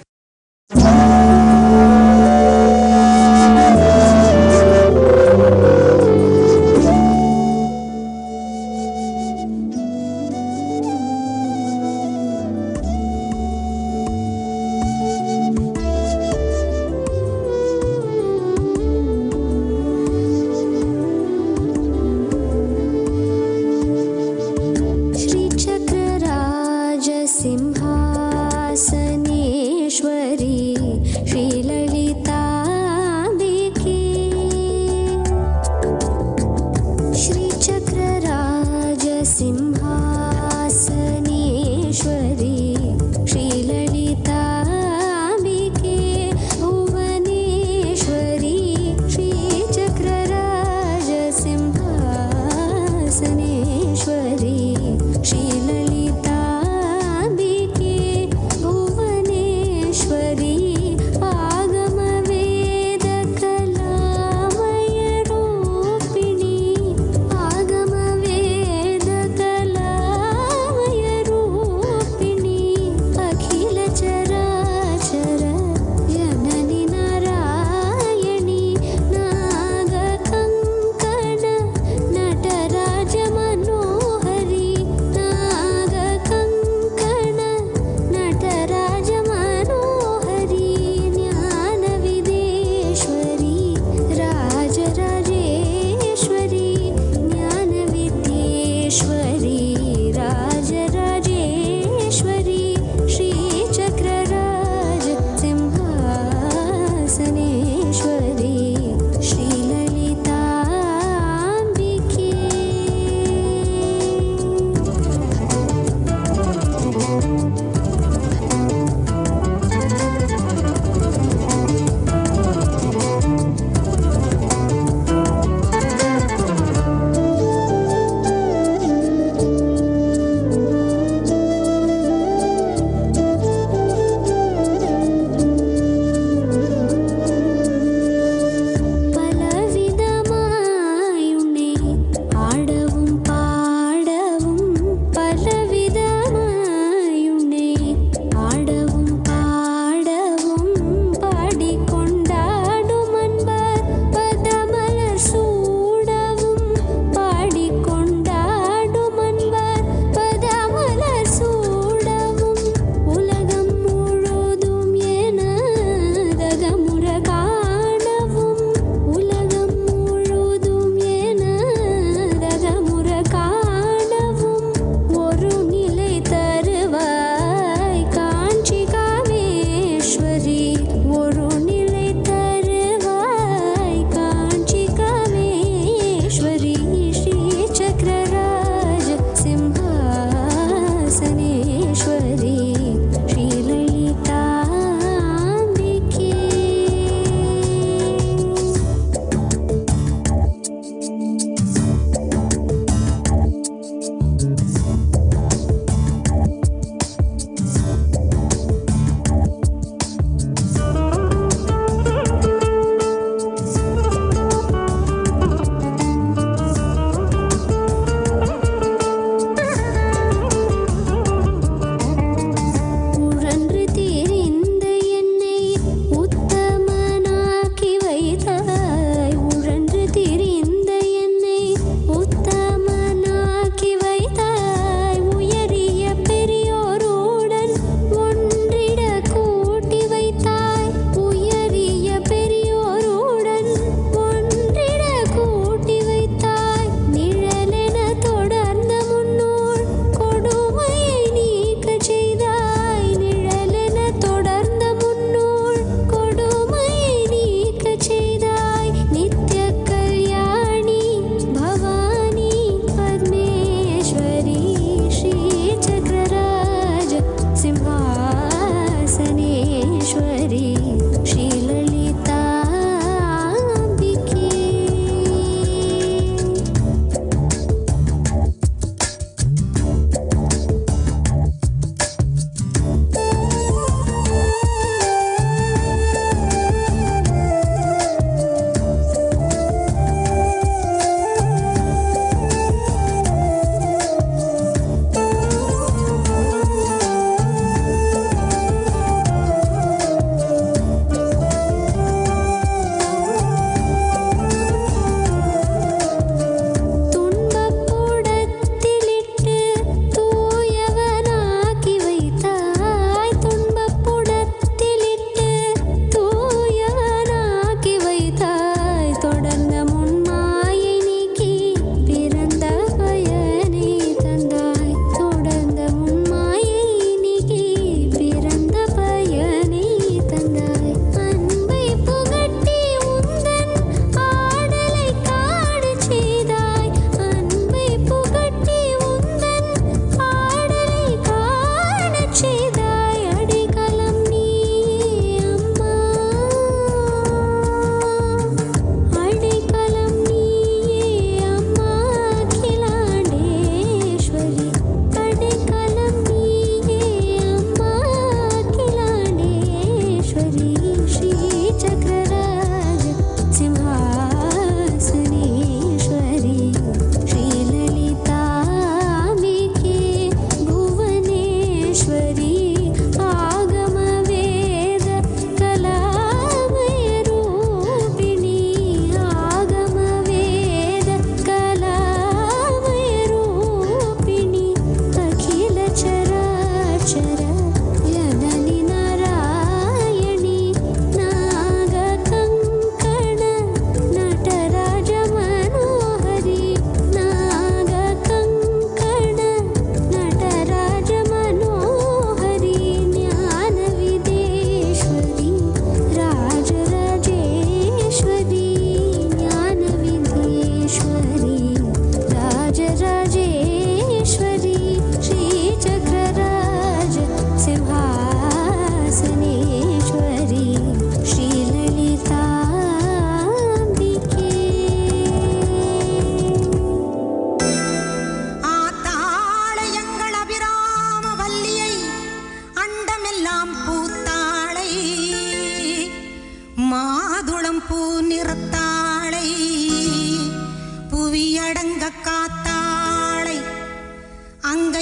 Q: Simhasaneshwari श्रीललिता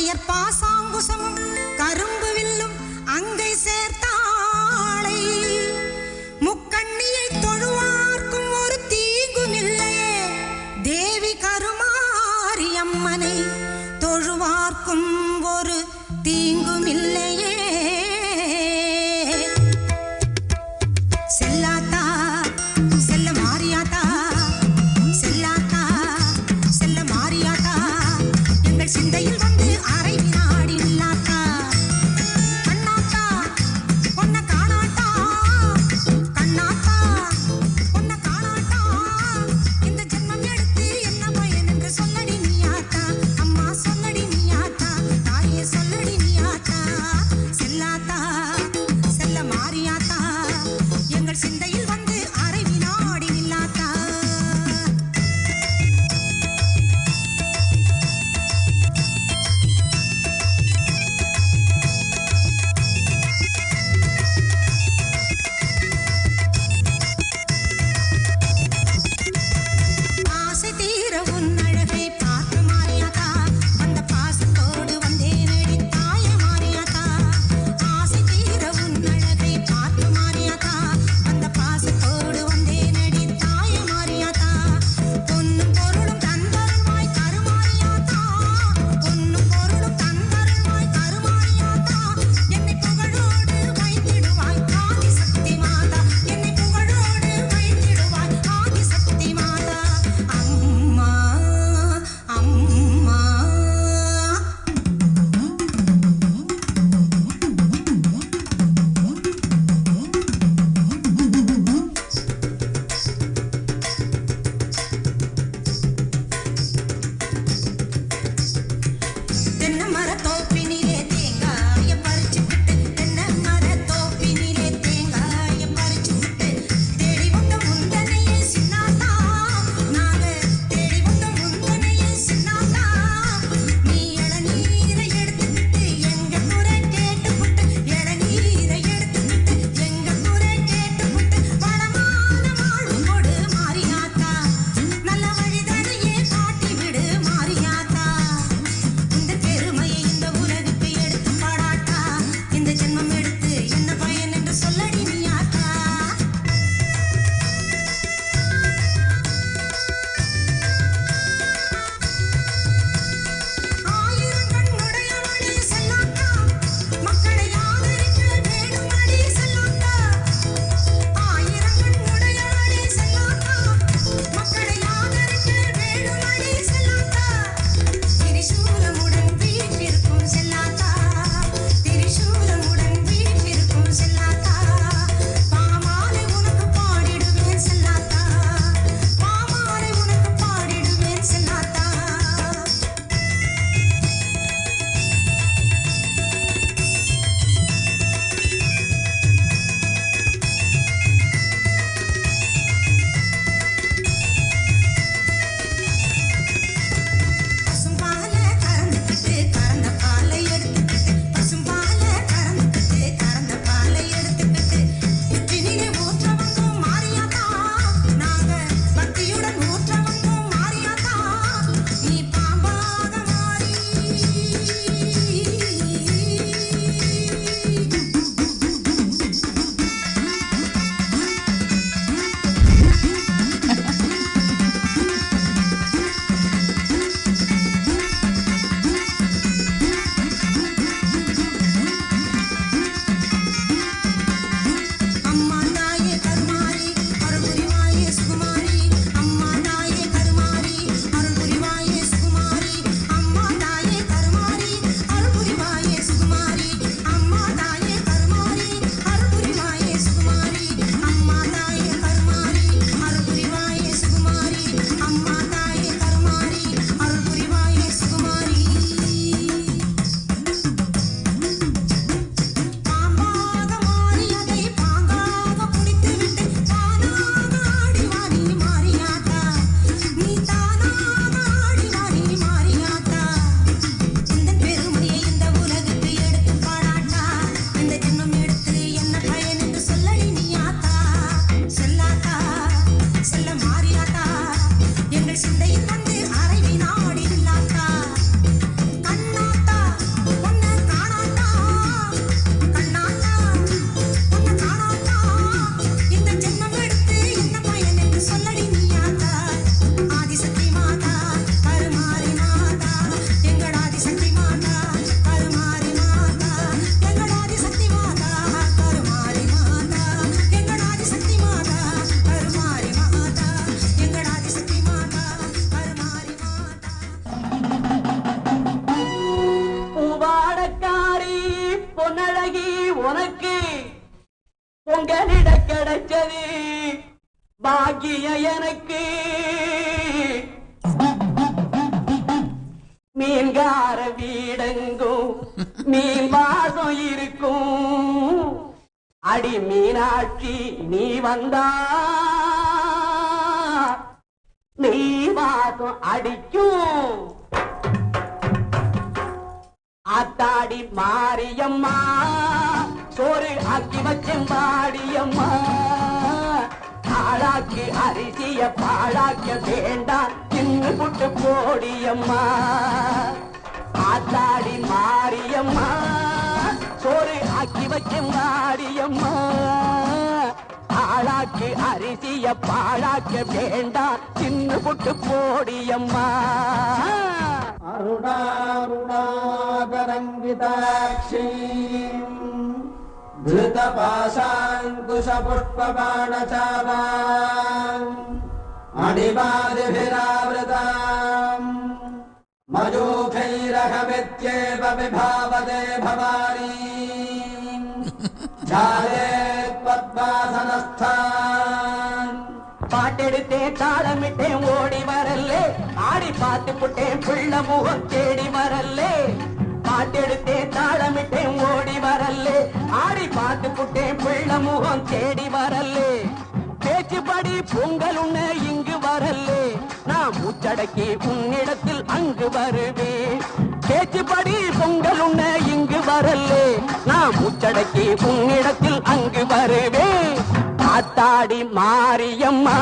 Q: மங்கையர் பாசாங்குசமும் கரும்பு வில்லும் அங்கை சேர்த்தாளை முக்கண்ணியை தொழுவார்க்கும் ஒரு தீங்கும் இல்லையே தேவி கருமாரி அம்மனை தொழுவார்க்கும் ஒரு தீங்கும் இல்லையே செல்லாத்தா செல்ல மாரியாத்தா செல்லாத்தா செல்ல மாரியாத்தா எங்கள் சிந்தையில் வந்து அரை வினாடி நில்லாத்தா கண்ணாத்தா பொன்ன காணாத்தா கண்ணாத்தா பொன்ன காணாத்தா இந்த ஜென்மம் எடுத்து என்ன பயன் என்று சொல்லடி நீயாத்தா அம்மா சொல்லடி நீயாத்தா தாயே சொல்லடி நீயாத்தா செல்லா
R: உனக்கு பொங்கலிட கிடைச்சது பாக்கிய எனக்கு மீன்கார வீடெங்கும் மீன் வாசம் இருக்கும் அடி மீனாட்சி நீ வந்தா நீ வாசம் அடிக்கும் ஆத்தாடி மாரியம்மா சோறு ஆக்கி வச்சம் பாடியம்மா ஆளாக்கு அரிசிய பாழாக்க வேண்டாம் தின்னு புட்டு போடியம்மா ஆத்தாடி மாரியம்மா சோறு ஆக்கி வச்சம் பாடியம்மா ஆளாக்கு அரிசிய பாழாக்க வேண்டாம் தின்னு புட்டு போடியம்மா
S: அருணாருணாகரங்கிதாட்சி धृतपाशाङ्कुशपुष्पबाणचापाम् अणिमादिभिरावृताम् मयूखैरहमित्येव विभावते भवानी झालेत्पद्मासनस्थान्
R: பாட்டெடுத்தேன் தாளமிட்டேன் ஓடி வரல்லே ஆடி பார்த்து புட்டேன் புள்ள முகம் தேடி வரல்லே பாட்டெடுத்தேன் தாளமிட்டேன் ஓடி வரல்லே ஆடி பார்த்து புட்டேன் புள்ள முகம் தேடி வரல்லே பேச்சுப்படி பொங்கல் உன்ன இங்கு வரல்லே நான் மூச்சடக்கி உன்னிடத்தில் அங்கு வருவேன் பேச்சுப்படி பொங்கல் உன்ன இங்கு வரல்லே நான் மூச்சடக்கி உன்னிடத்தில் அங்கு வருவேன் ஆத்தாடி மாரியம்மா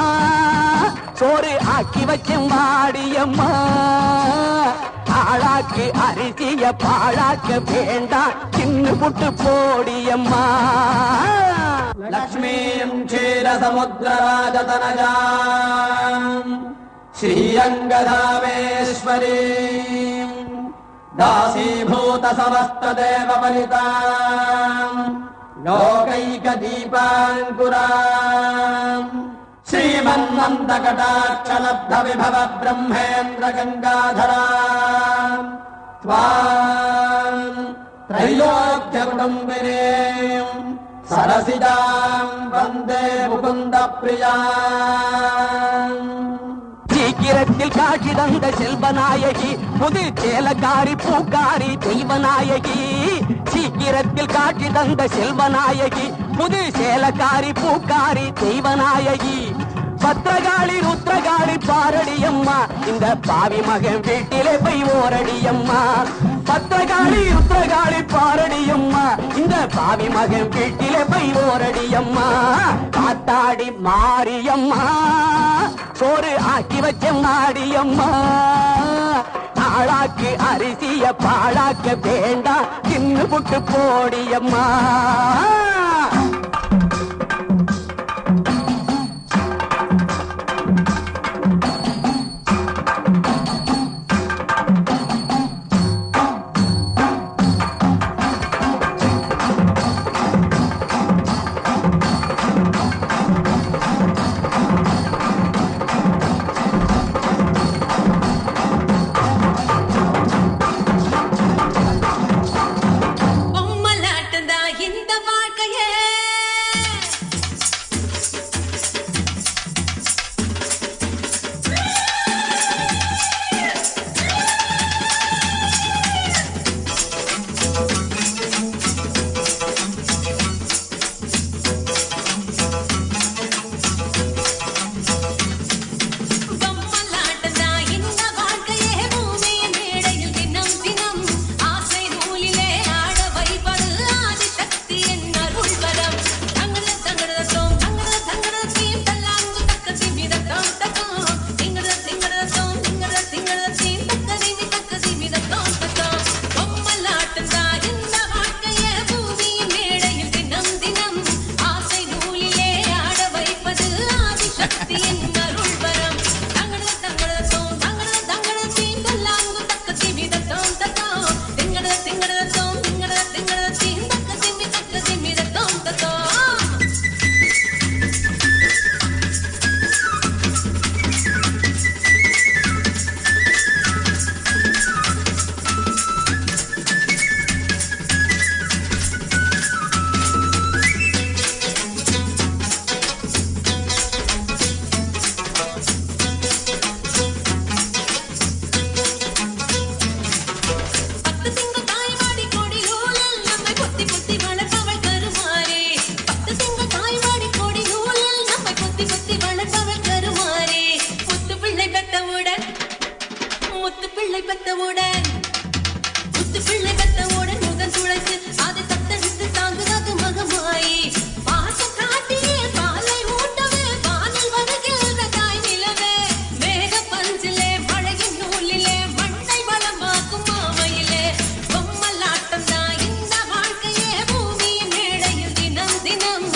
R: சோறு ஆக்கி வச்சும் வாடியம்மா ஆளாக்கு அரிசிய பாழாக்க வேண்டாம் சின்ன புட்டு போடியம்மா
S: லக்ஷ்மீம் க்ஷீரசமுத்திரராஜதனஜாம் ஸ்ரீரங்கதாமேஸ்வரீம் दासीभूत समस्तदेव वनिताम् लोकैकदीपाङ्कुराम् श्रीमन्मन्दकटाक्षलब्धविभव ब्रह्मेन्द्र गङ्गाधराम् त्वाम् त्रैलोक्यकुटुम्बिनीम् सरसिजाम् वन्दे मुकुन्दप्रियाम्
R: சீக்கிரத்தில் காட்சி தந்த செல்வநாயகி புது சேலக்காரி பூக்காரி தெய்வநாயகி சீக்கிரத்தில் காட்சி தந்த செல்வநாயகி புது சேலக்காரி பூக்காரி தெய்வநாயகி பத்திரகாளி ருத்ரகாளி பாரடியம்மா இந்த பாவி மகன் வீட்டிலே போய் ஓரடியம்மா பத்திரகாளி ருத்ரகாளி பாரடியம்மா இந்த பாவி மகன் வீட்டிலே போய் ஓரடியம்மா காத்தாடி மாரியம்மா சோறு ஆக்கி வச்ச மாடியம்மா ஆளாக்கு அரிசிய பாழாக்க வேண்டாம் தின்னு புட்டு போடியம்மா
Q: பொம்மலாட்டந்தா இந்த வாழ்க்கைய
T: பெத்தவுடன் முத்து பிள்ளை பெத்தவுடன் முகம் துளைத்து அதை தத்தெடுத்து தாங்குவது மகமாயி பாசம் காட்டியே பாலை ஊட்டவே வானில் வருகின்ற தாய் நிலவே மேக பஞ்சிலே மழையின் நூலிலே மண்ணை வளமாக்கும் மாமையிலே பொம்மலாட்டம் தான் இந்த வாழ்க்கையே பூமியின் மேடையில் தினம் தினம்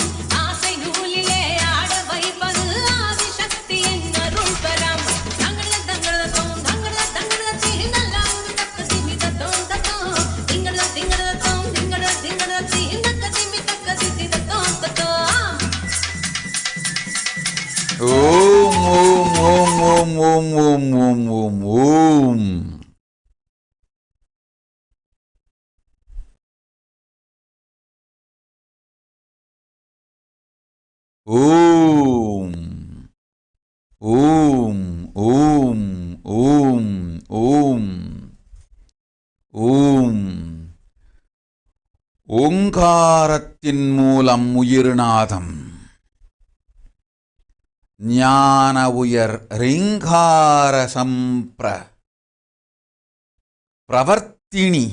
T: ஆசை நூலிலே ஆட வைப்பது ஆதிசக்தியின் அருள் பெறம் தங்கள தங்களதோம் தங்கள தங்களதி நல்லா தக்க திமி தத்தோம் தத்தோம் திங்கள திங்களதோம் திங்கள திங்களதி தக்க திமி தக்க திதி தத்தோம் தத்தோம்
F: ஓம் ஓம் ஓம் ஓம் ஓம் ஓம் ஓம் ஓம் ஓம். ஓம் ஓம் ஓம் ஓம் ஓம் ஓம். ஓங்காரத்தின் மூலம் உயிர்நாதம் ஞான உயர் ரிங்கார பிரவர்த்தினி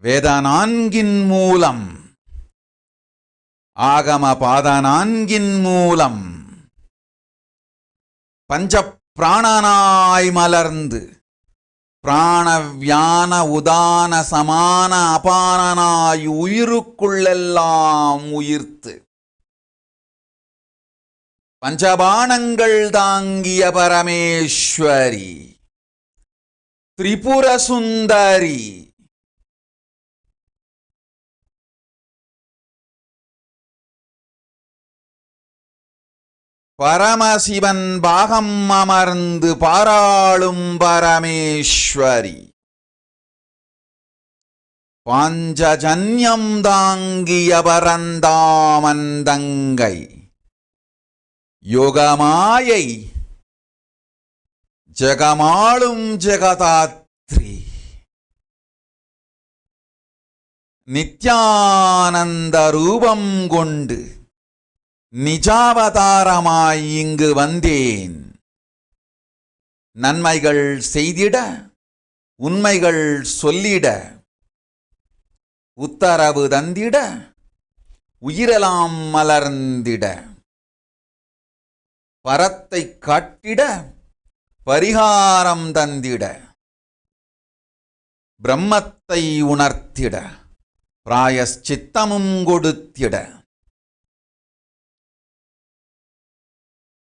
F: வேத நான்கின் மூலம் ஆகம பாத நான்கின் மூலம் பஞ்ச பிராணனாய் மலர்ந்து பிராணவியான உதான சமான அபானனாய் உயிருக்குள்ளெல்லாம் உயிர்த்து பஞ்சபாணங்கள் தாங்கிய பரமேஸ்வரி திரிபுர சுந்தரி பரமசிவன் பாகம் அமர்ந்து பாராளும் பரமேஸ்வரி பாஞ்சஜன்யம் தாங்கிய பரந்தாமந்தங்கை யோகமாயை ஜெகமாளும் ஜெகதாத்ரி நித்யானந்த ரூபம் கொண்டு நிஜாவதாரமாய் இங்கு வந்தேன். நன்மைகள் செய்திட உண்மைகள் சொல்லிட உத்தரவு தந்திட உயிரெல்லாம் மலர்ந்திட பரத்தை காட்டிட பரிகாரம் தந்திட பிரம்மத்தை உணர்த்திட பிராயஷ்சித்தமும் கொடுத்திட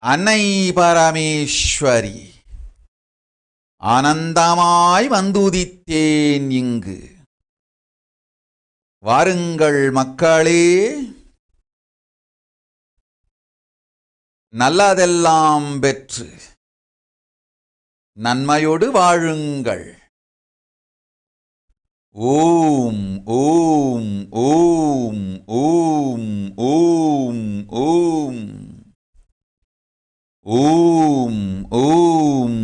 F: அன்னை பரமேஸ்வரி ஆனந்தமாய் வந்துதித்தேன் இங்கு. வாருங்கள் மக்களே, நல்லதெல்லாம் பெற்று நன்மையோடு வாழுங்கள். ஓம் ஓம் ஓம் ஓம் ஓம் ஓம் ஓம் ஓம் ஓம்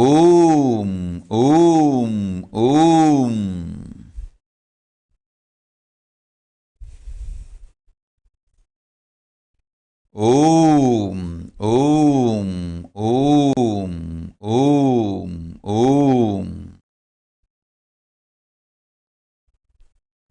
F: ஓம் ஓம் ஓம். ஓம் ஓம் ஓம் ஓம் ஓம்.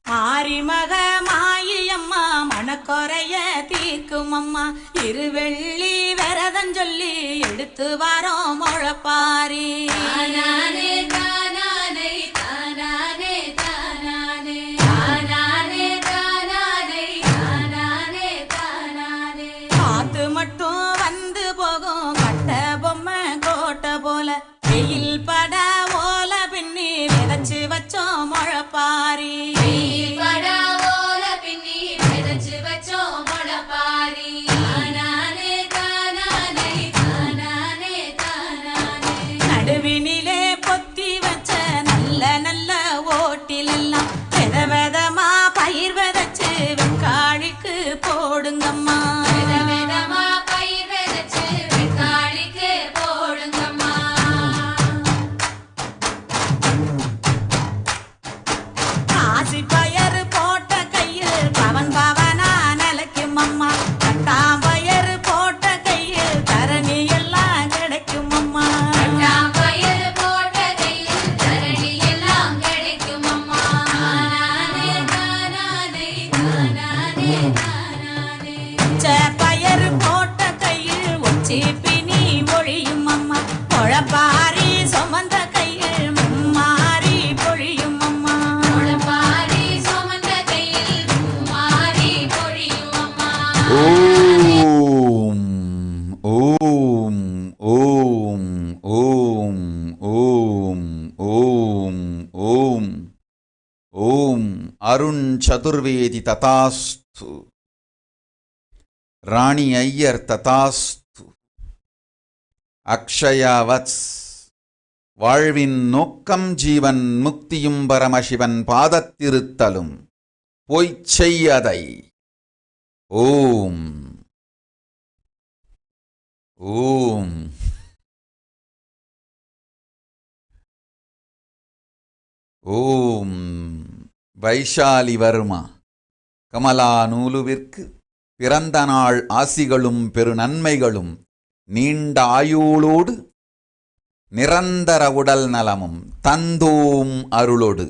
T: மாரிமக மாயம்மா மனக்குறைய தீர்க்கும் அம்மா இருவெள்ளி விரதம் சொல்லி எடுத்து வரோம் முழப்பாரி. தானானே தானானே தானானே தானானே தானானே தானானே தானானே தானானே. காத்து மட்டும் வந்து போகும் கட்ட பொம்மை கோட்டை போல வெயில் பட ஓல பின்னி விதைச்சு வச்சோம் முழப்பாரி. நடுவினிலே பொத்தி பயர் போட்ட கையில் ஒச்சி பிணி ஒழியும் அம்மா முழப்பாரி சுமந்த கையில் மும்மாரி பொழியும் அம்மா முழப்பாரி சுமந்த கையில் மும்மாரி பொழியும் அம்மா
F: ஓம் ஓம் ஓம் ஓம் ஓம் ஓம் ஓம் ஓம் அருண் சதுர்வேதி ததாஸ்து ராணி ஐயர் ததாஸ்து அக்ஷயா வத்ஸ் வாழ்வின் நோக்கம் ஜீவன் முக்தியும் பரமசிவன் பாதத்திருத்தலும் போய்ச் செய்யதை ஓம் ஓம் ஓம் வைஷாலி வர்மா கமலா நூலுவிற்கு பிறந்த நாள் ஆசிகளும் பெரு நன்மைகளும் நீண்ட ஆயுளோடு நிரந்தர உடல் நலமும் தந்தோம் அருளோடு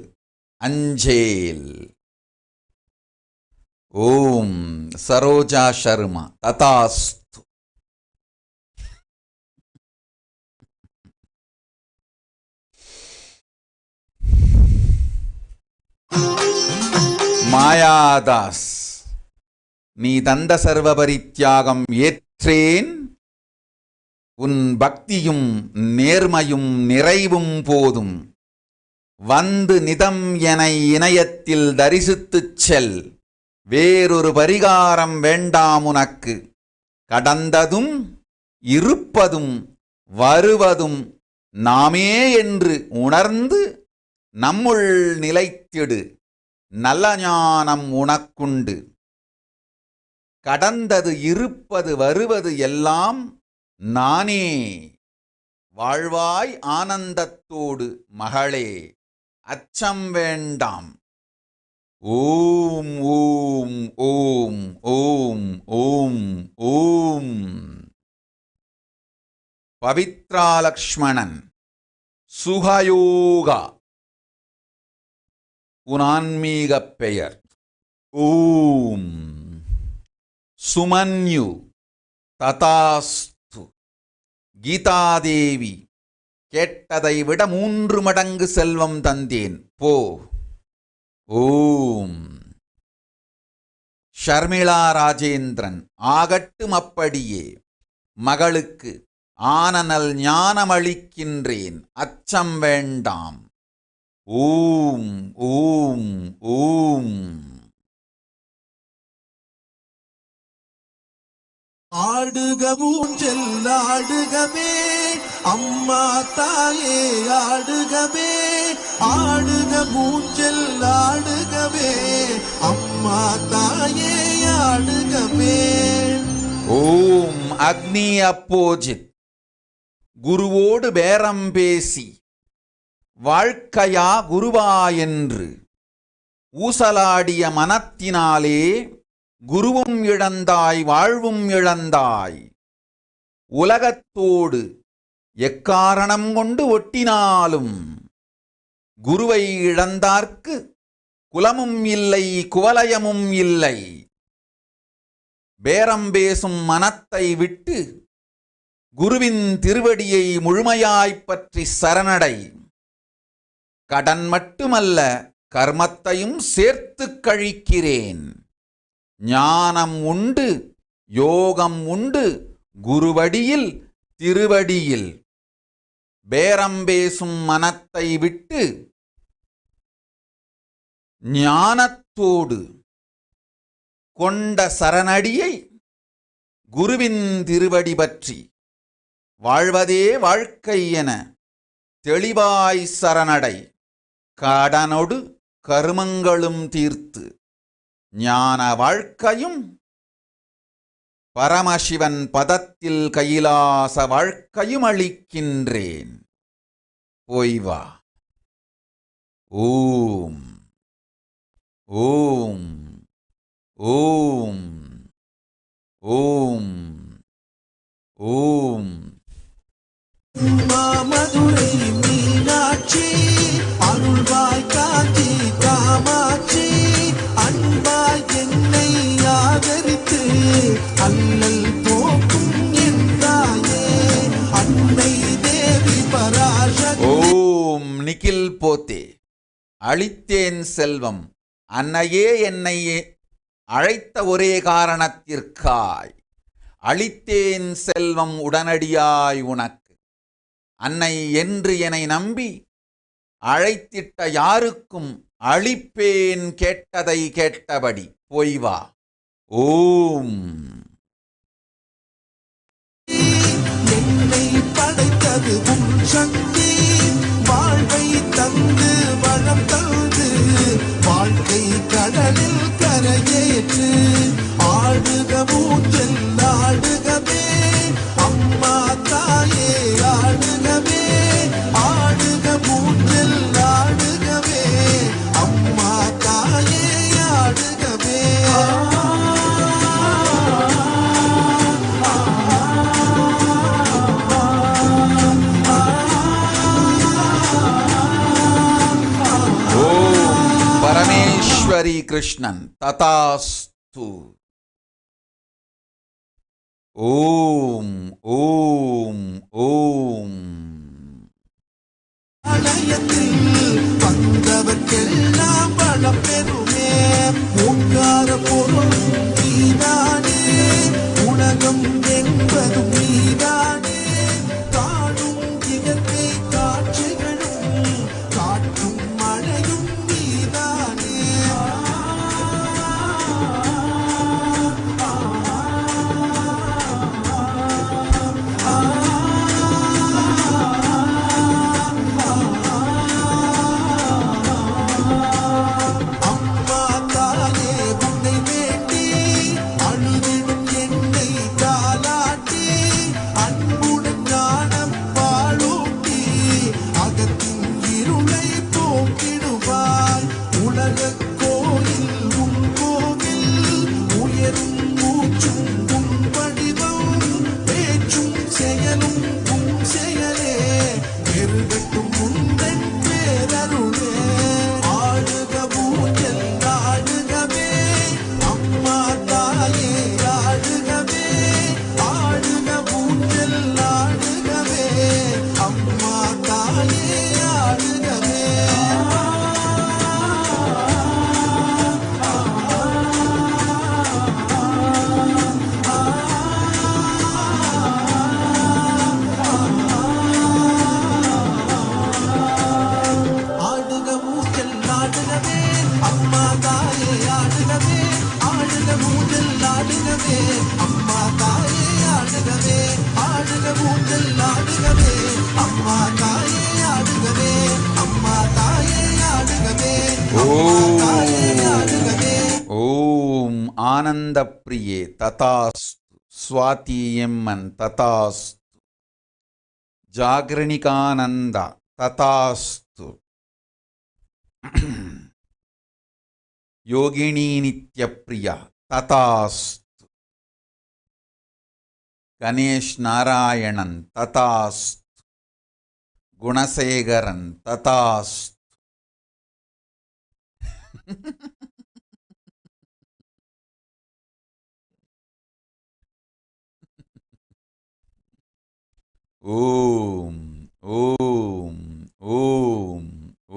F: அஞ்சேல். ஓம் சரோஜா சர்மா ததாஸ்து. மாயாதாஸ் நீ தந்த சர்வ பரித்தியாகம் ஏற்றேன், உன் பக்தியும் நேர்மையும் நிறைவும் போதும், வந்து நிதம் என இணையத்தில் தரிசித்துச் செல், வேறொரு பரிகாரம் வேண்டாம் உனக்கு, கடந்ததும் இருப்பதும் வருவதும் நாமே என்று உணர்ந்து நம்முள் நிலைத்திடு, நல்ல ஞானம் உனக்குண்டு, கடந்தது இருப்பது வருவது எல்லாம் நானே, வாழ்வாய் ஆனந்தத்தோடு மகளே, அச்சம் வேண்டாம். ஓம் ஓம் ஓம் ஓம் ஓம் ஓம். பவித்ரா லக்ஷ்மணன் சுகயோகா உன் ஆன்மீகப் பெயர். ஓம் சுமன்யு ததாஸ்து. கீதாதேவி கேட்டதை விட 3 மடங்கு செல்வம் தந்தேன், போ. ஓம் ஷர்மிளா ராஜேந்திரன் ஆகட்டும் அப்படியே, மகளுக்கு ஆனநல் ஞானமளிக்கின்றேன், அச்சம் வேண்டாம். ஓம் ஓம் ஓம்.
U: ஆடுக ஊஞ்சல் ஆடுகவே அம்மா தாயே ஆடுகவே, ஆடுக ஊஞ்சல் ஆடுகவே அம்மா தாயே ஆடுகவே.
F: ஓம் அக்னி அப்போஜித் குருவோடு பேரம் பேசி வாழ்க்கையா குருவா என்று ஊசலாடிய மனத்தினாலே குருவும் இழந்தாய் வாழ்வும் இழந்தாய். உலகத்தோடு எக்காரணம் கொண்டு ஒட்டினாலும் குருவை இழந்தார்க்கு குலமும் இல்லை குவலயமும் இல்லை. பேரம் பேசும் மனத்தை விட்டு குருவின் திருவடியை முழுமையாய்ப் பற்றி சரணடை. கடன் மட்டுமல்ல கர்மத்தையும் சேர்த்துக் கழிக்கிறேன். ஞானம் உண்டு யோகம் உண்டு குருவடியில் திருவடியில். பேரம் பேசும் மனத்தை விட்டு ஞானத்தோடு கொண்ட சரணடியை குருவின் திருவடி பற்றி வாழ்வதே வாழ்க்கை என தெளிவாய் சரணடை. கடனொடு கருமங்களும் தீர்த்து ஞான வாழ்க்கையும் பரமசிவன் பதத்தில் கைலாச வாழ்க்கையும் அளிக்கின்றேன், போய் வா. ஓம் ஓம் ஓம் ஓம் ஓம்.
U: மதுரை மீனாட்சி அருள்வாய் காஞ்சி காமாட்சி, அன்பாய் என்னை
A: அளித்தேன் செல்வம் அன்னையே என்னை அழைத்த ஒரே காரணத்திற்காய். அளித்தேன் செல்வம் உடனடியாய் உனக்கு. அன்னை என்று என்னை நம்பி அழைத்திட்ட யாருக்கும் அளிப்பேன் கேட்டதை கேட்டபடி. போய் வா. ஓம்.
U: என்னை படைத்தது உன் சக்தி, வாழ்வை தந்து வளம் தந்து வாழ்க்கை கடலில் கரையேற்று ஆடுக மூச்சல் ஆடுகவே அம்மா தாயே ஆடுகவே ஆடுக மூச்சல் ஆடுகவே அம்மா தாயே ஆடுகவே.
A: பரமேஸ்வரி கிருஷ்ணன் ததாஸ்து. ஓம் ஓம் ஓம்.
U: ஆலயத்தில் வந்தவர்க்கெல்லாம் வளம் பெறுமே. ஓங்கார பொருள் நீதானே, உலகம் என்பதும் நீதானே. காணும் இயற்கை காட்சிகளும் காற்றும் மழையும் நீதானே. அம்மா தாயே உன்னை வேண்டி அழுதிடும் என்னை தாலாட்டி அன்புடன் ஞானம் பாலூட்டி அகத்தின் இருளை போக்கிடுவாய். உலகக் கோயில் உன் கோவில் உயரும் மூச்சும் உன் வடிவம் பேச்சும் செயலும் உன் செயலே பெருகட்டும் உந்தன் பேரருளே. ஆடுக ஊஞ்சல் ஆடுகவே அம்மா தாயே ஆடுகவே ஆடுக ஊஞ்சல் ஆடுகவே அம்மா தாயே ஆடுகவே. ஆடுக ஊஞ்சல் ஆடுகவே அம்மா தாயே ஆடுகவே ஆடுக ஊஞ்சல் ஆடுகவே அம்மா தாயே ஆடுகவே ஆடுக ஊஞ்சல் ஆடுகவே அம்மா தாயே ஆடுகவே அம்மா தாயே ஆடுகவே அம்மா தாயே ஆடுகவே.
A: ஓம் ஆனந்த பிரியே ததாஸ்து. ஸ்வாதி எம்மன் ததாஸ்து. ஜாகரணிகானந்தா ததாஸ்து. யோகினி நித்யப்ரியா ததாஸ்து. கணேஷ் நாராயணன் ததாஸ்து. குணசேகரன் ததாஸ்து. ஓம் ஓம் ஓம்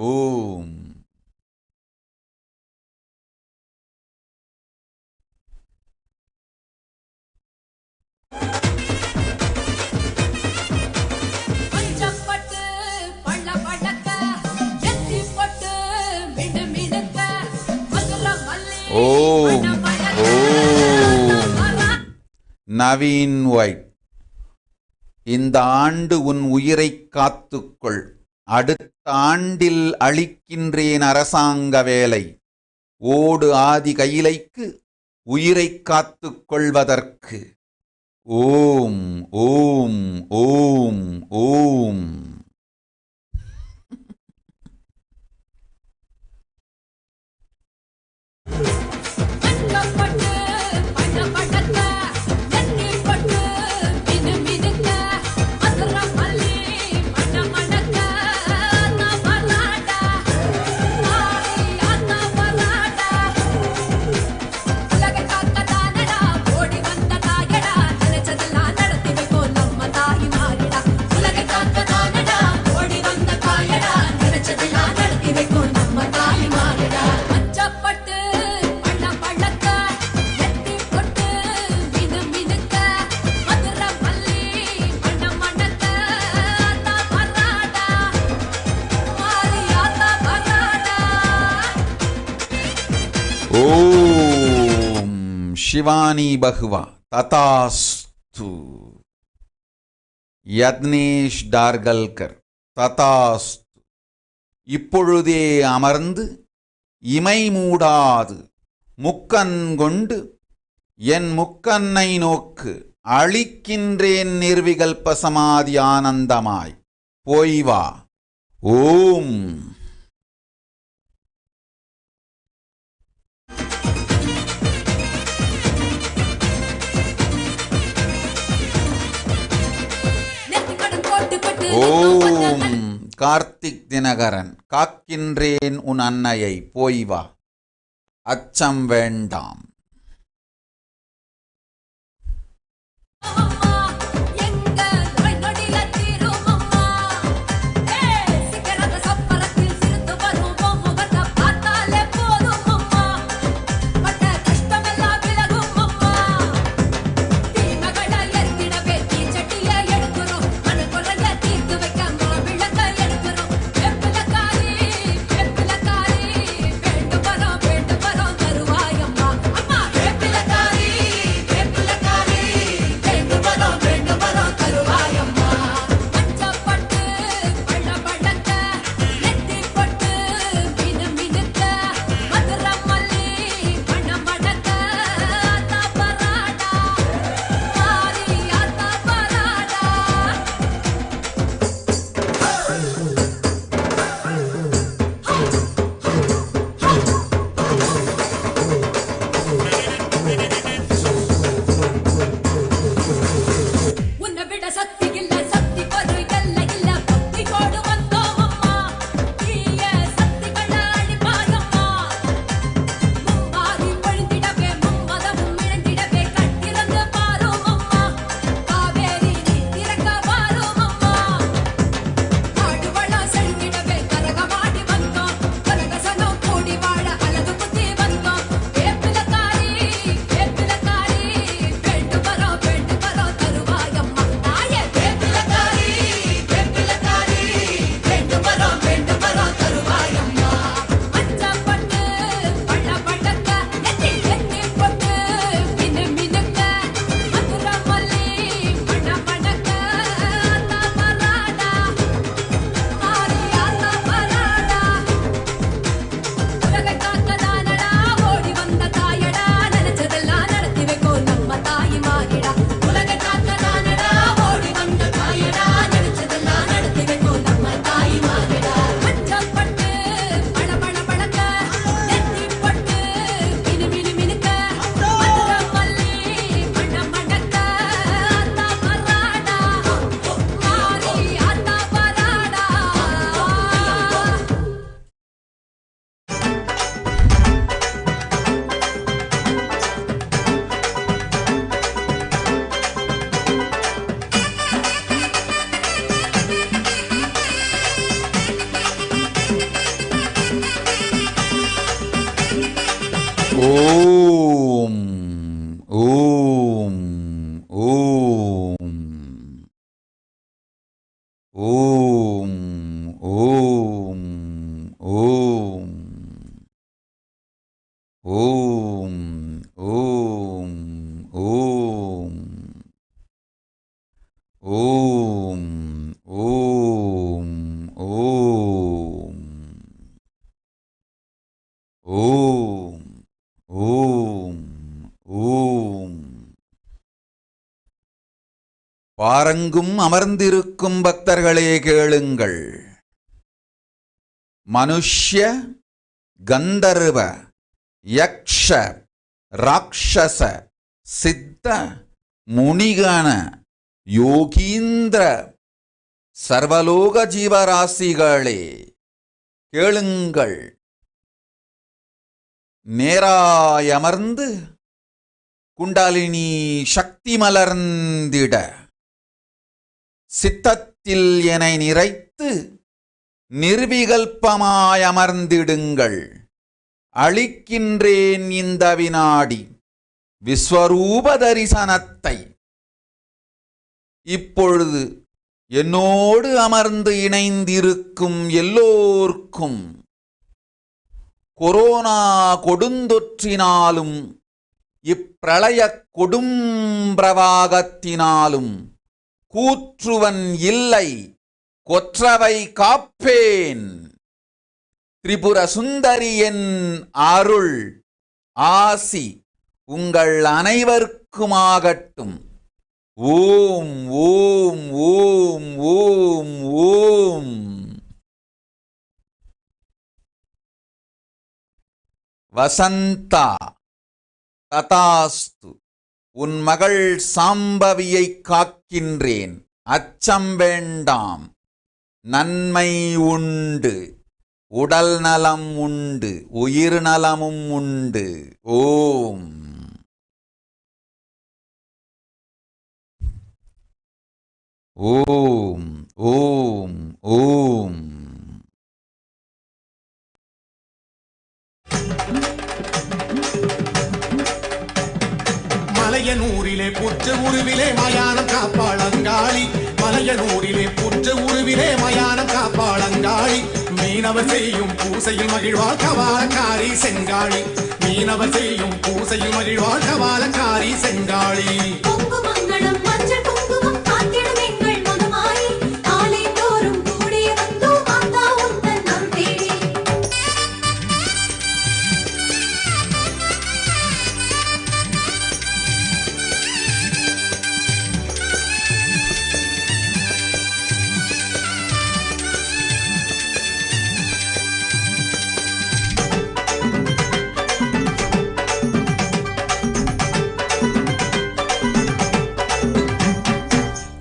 A: ஓம்.
T: பஞ்சப்பட்டு பள்ள படக்க எத்தி பட்டு மிடு மிடுக்க மதுர மல்லி
A: ஓம் ஓம். நவீன் ஒயிட். இந்த ஆண்டு உன் உயிரை காத்துக்கொள். அடுத்த ஆண்டில் அளிக்கின்றேன் அரசாங்க வேலை. ஓடு ஆதி கையிலைக்கு உயிரை காத்துக் கொள்வதற்கு. ஓம் ஓம் ஓம் ஓம்.
T: பஞ்சப்பட்டு பள்ள படக்க எத்தி பட்டு மிடு மிடுக்க மதுர மல்லி மண மணக்க அண்ணா பலாடா ஆரி அண்ணா பலாடா. உலக காக்க தானடா ஓடி வந்த தாயடா நினைச்சதெல்லாம் நடத்தி வைப்போம் நம்ம தாய் மாறிடா. உலக காக்க தானடா
A: சிவானி பகுவா ததாஸ்து. யத்னேஷ் டார்கல்கர் ததாஸ்து. இப்பொழுதே அமர்ந்து இமை மூடாது முக்கண் கொண்டு என் முக்கண்ணை நோக்கு அளிக்கின்றேன் நிர்விகல்ப சமாதி ஆனந்தமாய் போய் வா. ஓம். ஓம். கார்த்திக் தினகரன் காக்கின்றேன் உன் அன்னையை போய் வா. அச்சம் வேண்டாம். ஓம். ஓம். ஓம். ஓம். ஓம். ஓம். ஓம். ஓம். ஓம். ஓம். ஓம். ஓம். ஓம். ஓம். ஓம். பாரங்கும் அமர்ந்திருக்கும் பக்தர்களே கேளுங்கள். மனுஷ்ய, கந்தர்வ, யக்ஷ, ராட்சச, சித்த, முனிகண, யோகீந்திர சர்வலோக ஜீவராசிகளே கேளுங்கள். நேராயமர்ந்து குண்டாலினி சக்தி மலர்ந்திட சித்தத்தில் எனை நிறைத்து நிர்விகல்பமாயமர்ந்திடுங்கள். அளிக்கின்றேன் இந்த வினாடி விஸ்வரூப தரிசனத்தை. இப்பொழுது என்னோடு அமர்ந்து இணைந்திருக்கும் எல்லோர்க்கும் கொரோனா கொடுந்தொற்றினாலும் இப்பிரளய கொடும்பிரவாகத்தினாலும் கூற்றுவன் இல்லை கொற்றவை காப்பேன். திரிபுர சுந்தரியன் அருள் ஆசி உங்கள் அனைவருக்குமாகட்டும். ஓம் ஓம் ஓம் ஓம் ஓம். வசந்தா ததாஸ்து. உன் மகள் சாம்பவியை காக்கின்றேன், அச்சம் வேண்டாம். நன்மை உண்டு, உடல் நலம் உண்டு, உயிர் நலமும் உண்டு. ஓம். ஓம் ஓம் ஓம்.
U: மலையனூரிலே புற்ற உருவிலே மயானம் காப்பாளங்காளி. மலையனூரிலே புற்ற உருவிலே மயானம் காப்பாளங்காளி. மீனவர் செய்யும் பூசையில் மகிழ்வாள் கவாலக்காரி செங்காளி. மீனவர் செய்யும் பூசையில் மகிழ்வாள் கவாலக்காரி செங்காளி.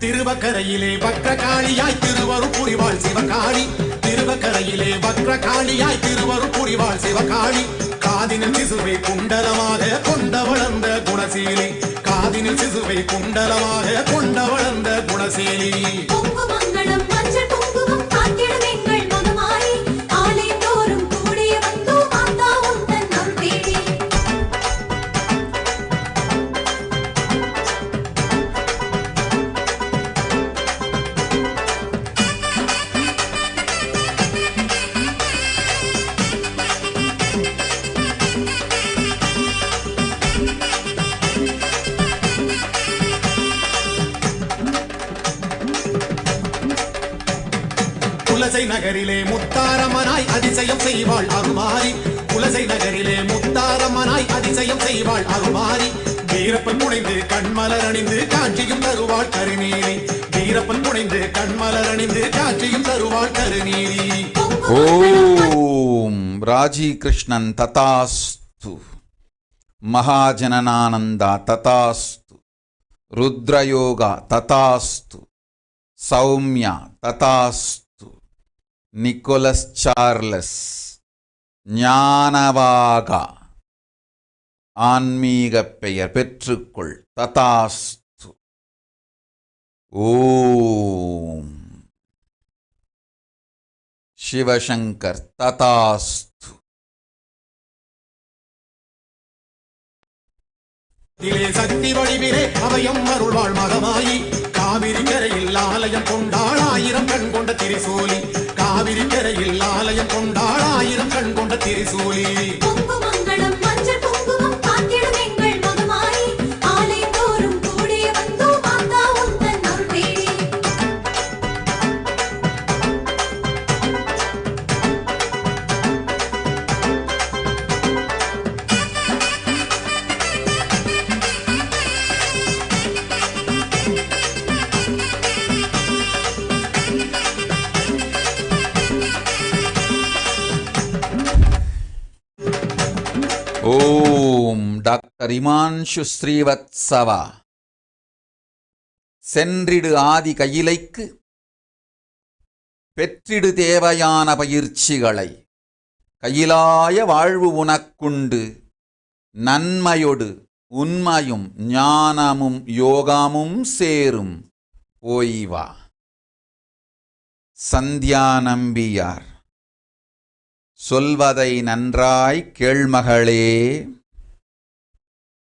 U: திருவக்கரையிலே வக்ரகாளியாய் திருவருள் புரிவாள் சிவகாளி. திருவக்கரையிலே வக்ரகாளியாய் திருவருள் புரிவாள் சிவகாளி. காதினில் சிசுவை குண்டலமாக கொண்ட வளர்ந்த குணசீலி. காதினில் சிசுவை குண்டலமாக கொண்ட வளர்ந்த குணசீலி. குலசை நகரிலே முத்தாரம்மனாய் அதிசயம் செய்வாள் அருமாரி. குலசை நகரிலே முத்தாரம்மனாய் அதிசயம் செய்வாள் அருமாரி. வீரப்பன் புனைந்து கண்மலர் அணிந்து காட்சியும் தருவாள் கருநீலி. வீரப்பன் புனைந்து கண்மலர் அணிந்து காட்சியும் தருவாள் கருநீலி.
A: ஓம். ராஜி கிருஷ்ணன் ததாஸ்து. மகாஜனனானந்தா ததாஸ்து. ருத்ரயோகா ததாஸ்து. சௌமியா ததாஸ்து. நிக்கோலஸ் சார்லஸ் ஞானவாகா ஆன்மீக பெயர் பெற்றுக்கொள் ததாஸ்து. ஓம். சிவசங்கர் ததாஸ்து.
U: சக்தி வடிவிலே அவையம் அருள்வாள் மகமாயி. காவிரி கரையில் ஆலயம் கொண்டாள் ஆயிரம் கண் கொண்ட திரிசூலி. காவிரி கரையில் ஆலயம் கொண்டாள் ஆயிரம் கண் கொண்ட திரிசூலி.
A: ஓம். டாக்டர் இமான்ஷு ஸ்ரீவத்சவா. சென்றிடு ஆதி கையிலைக்கு பெற்றிடு தேவையான பயிற்சிகளை. கையிலாய வாழ்வு உனக்குண்டு நன்மையொடு உண்மையும் ஞானமும் யோகமும் சேரும் போய்வா. சந்தியா நம்பியார். சொல்வதை நன்றாய் கேள்மகளே.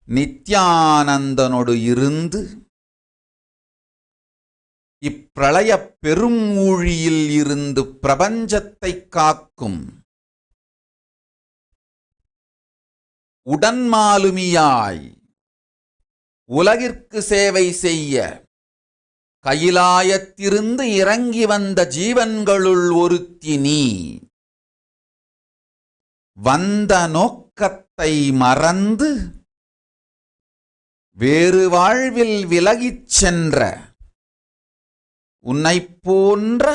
A: நித்யானந்தனோடு இருந்து இப்பிரளய பெரும் ஊழியில் இருந்து பிரபஞ்சத்தை காக்கும் உடன்மாலுமியாய் உலகிற்கு சேவை செய்ய கைலாயத்திலிருந்து இறங்கி வந்த ஜீவன்களுள் ஒருத்தி நீ. வந்த நோக்கத்தை மறந்து வேறு வாழ்வில் விலகிச் சென்ற உன்னைப் போன்ற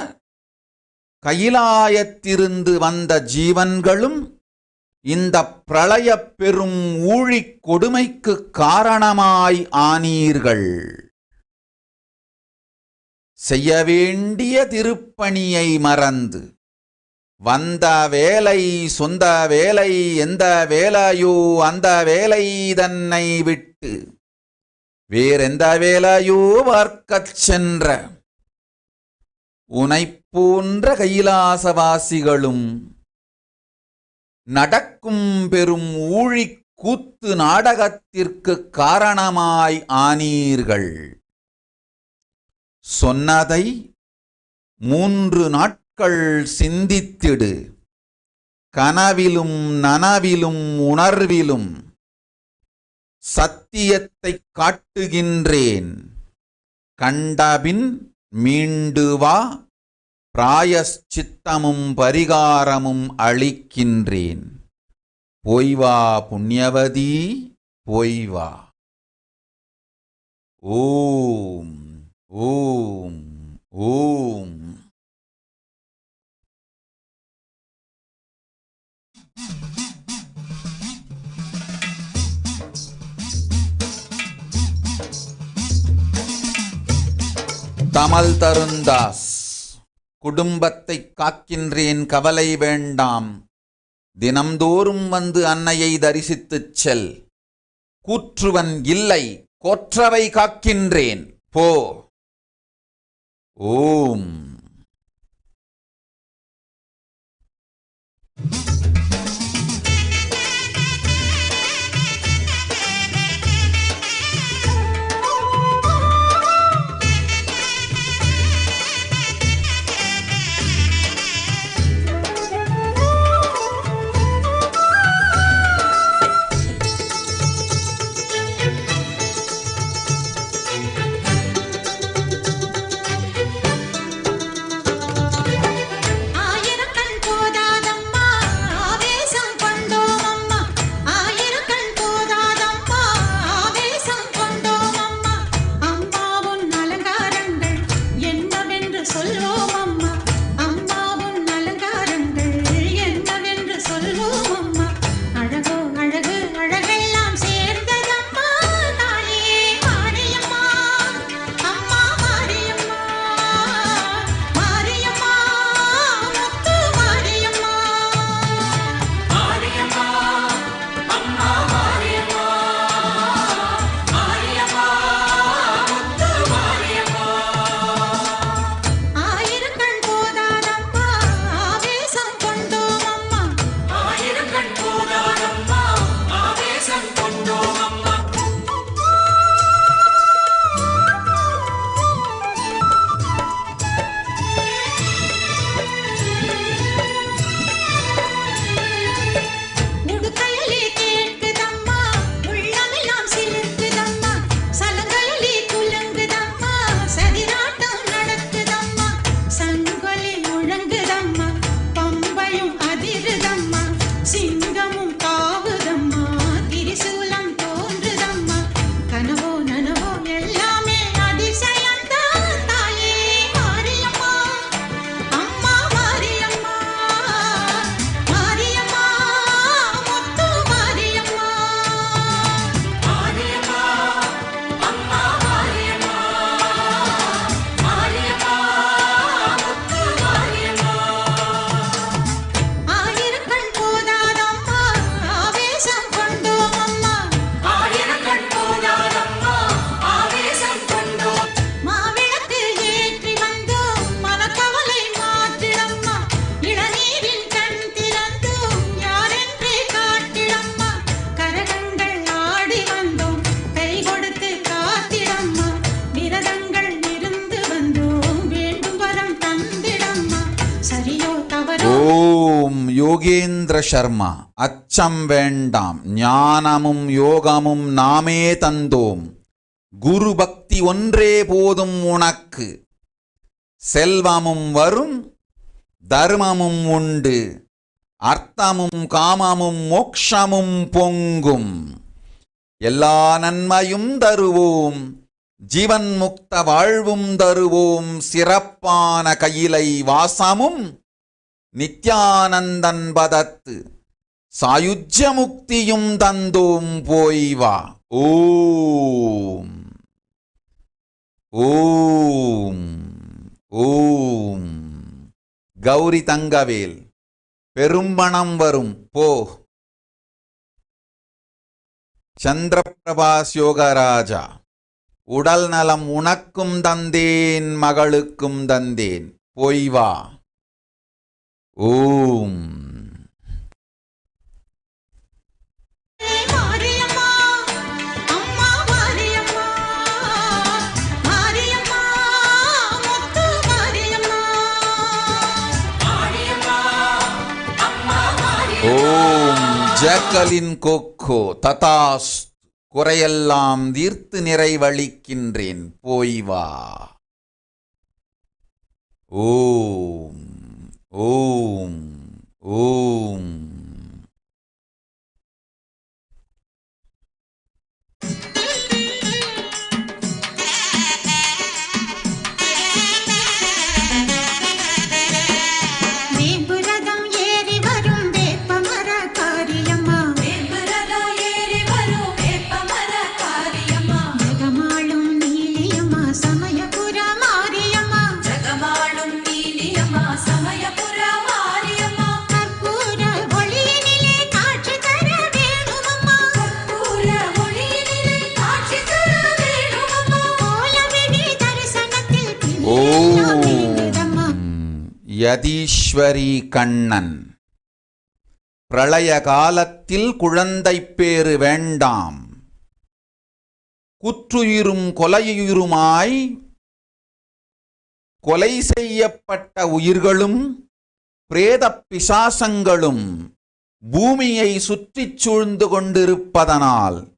A: கைலாயத்திலிருந்து வந்த ஜீவன்களும் இந்த பிரளயப் பெரும் ஊழிக் கொடுமைக்கு காரணமாய் ஆனீர்கள். செய்ய வேண்டிய திருப்பணியை மறந்து வந்த வேலை சொந்த வேலை எந்த வேலையோ அந்த வேலை தன்னை விட்டு வேறெந்த வேலையோ பார்க்கச் சென்ற உனைப் போன்ற கைலாசவாசிகளும் நடக்கும் பெரும் ஊழிக் கூத்து நாடகத்திற்கு காரணமாய் ஆனீர்கள். சொன்னதை 3 நாட்கள் சிந்தித்திடு. கனவிலும் நனவிலும் உணர்விலும் சத்தியத்தை காட்டுகின்றேன். கண்டபின் மீண்டு வா, பிராயஷ்சித்தமும் பரிகாரமும் அளிக்கின்றேன். போய் வா புண்ணியவதி, போய் வா. ஓம் ஓம் ஓம். தமல் தருந்தாஸ். குடும்பத்தை காக்கின்றேன், கவலை வேண்டாம். தினம்தோறும் வந்து அன்னையை தரிசித்துச் செல். கூற்றுவன் இல்லை, கோற்றவை காக்கின்றேன், போ. ஓம். யோகேந்திர சர்மா. அச்சம் வேண்டாம், ஞானமும் யோகமும் நாமே தந்தோம். குரு பக்தி ஒன்றே போதும் உனக்கு. செல்வமும் வரும், தர்மமும் உண்டு, அர்த்தமும் காமமும் மோக்ஷமும் பொங்கும். எல்லா நன்மையும் தருவோம், ஜீவன் முக்த வாழ்வும் தருவோம். சிறப்பான கையிலை வாசமும் நித்யானந்தன் பதத்து சாயுஜ்ய முக்தியும் தந்தோம் போய் வா. ஓம் ஓம் ஓம். கௌரி தங்கவேல். பெரும்பணம் வரும் போ. சந்திரபிரபாஸ் யோகராஜா. உடல் நலம் உனக்கும் தந்தேன், மகளுக்கும் தந்தேன், போய் வா. ஓம். ஓம். ஜாக்கலின் கொக்கோ. ததாஸ். குறையெல்லாம் தீர்த்து நிறைவளிக்கின்றேன், போய் வா. ஓம் ஓம் ஓம். யதீஸ்வரி கண்ணன். பிரளய காலத்தில் குழந்தை பேறு வேண்டாம். குற்றுயிரும் கொலையுயிருமாய் கொலை செய்யப்பட்ட உயிர்களும் பிரேத பிசாசங்களும் பூமியை சுற்றிச் சூழ்ந்து கொண்டிருப்பதனால்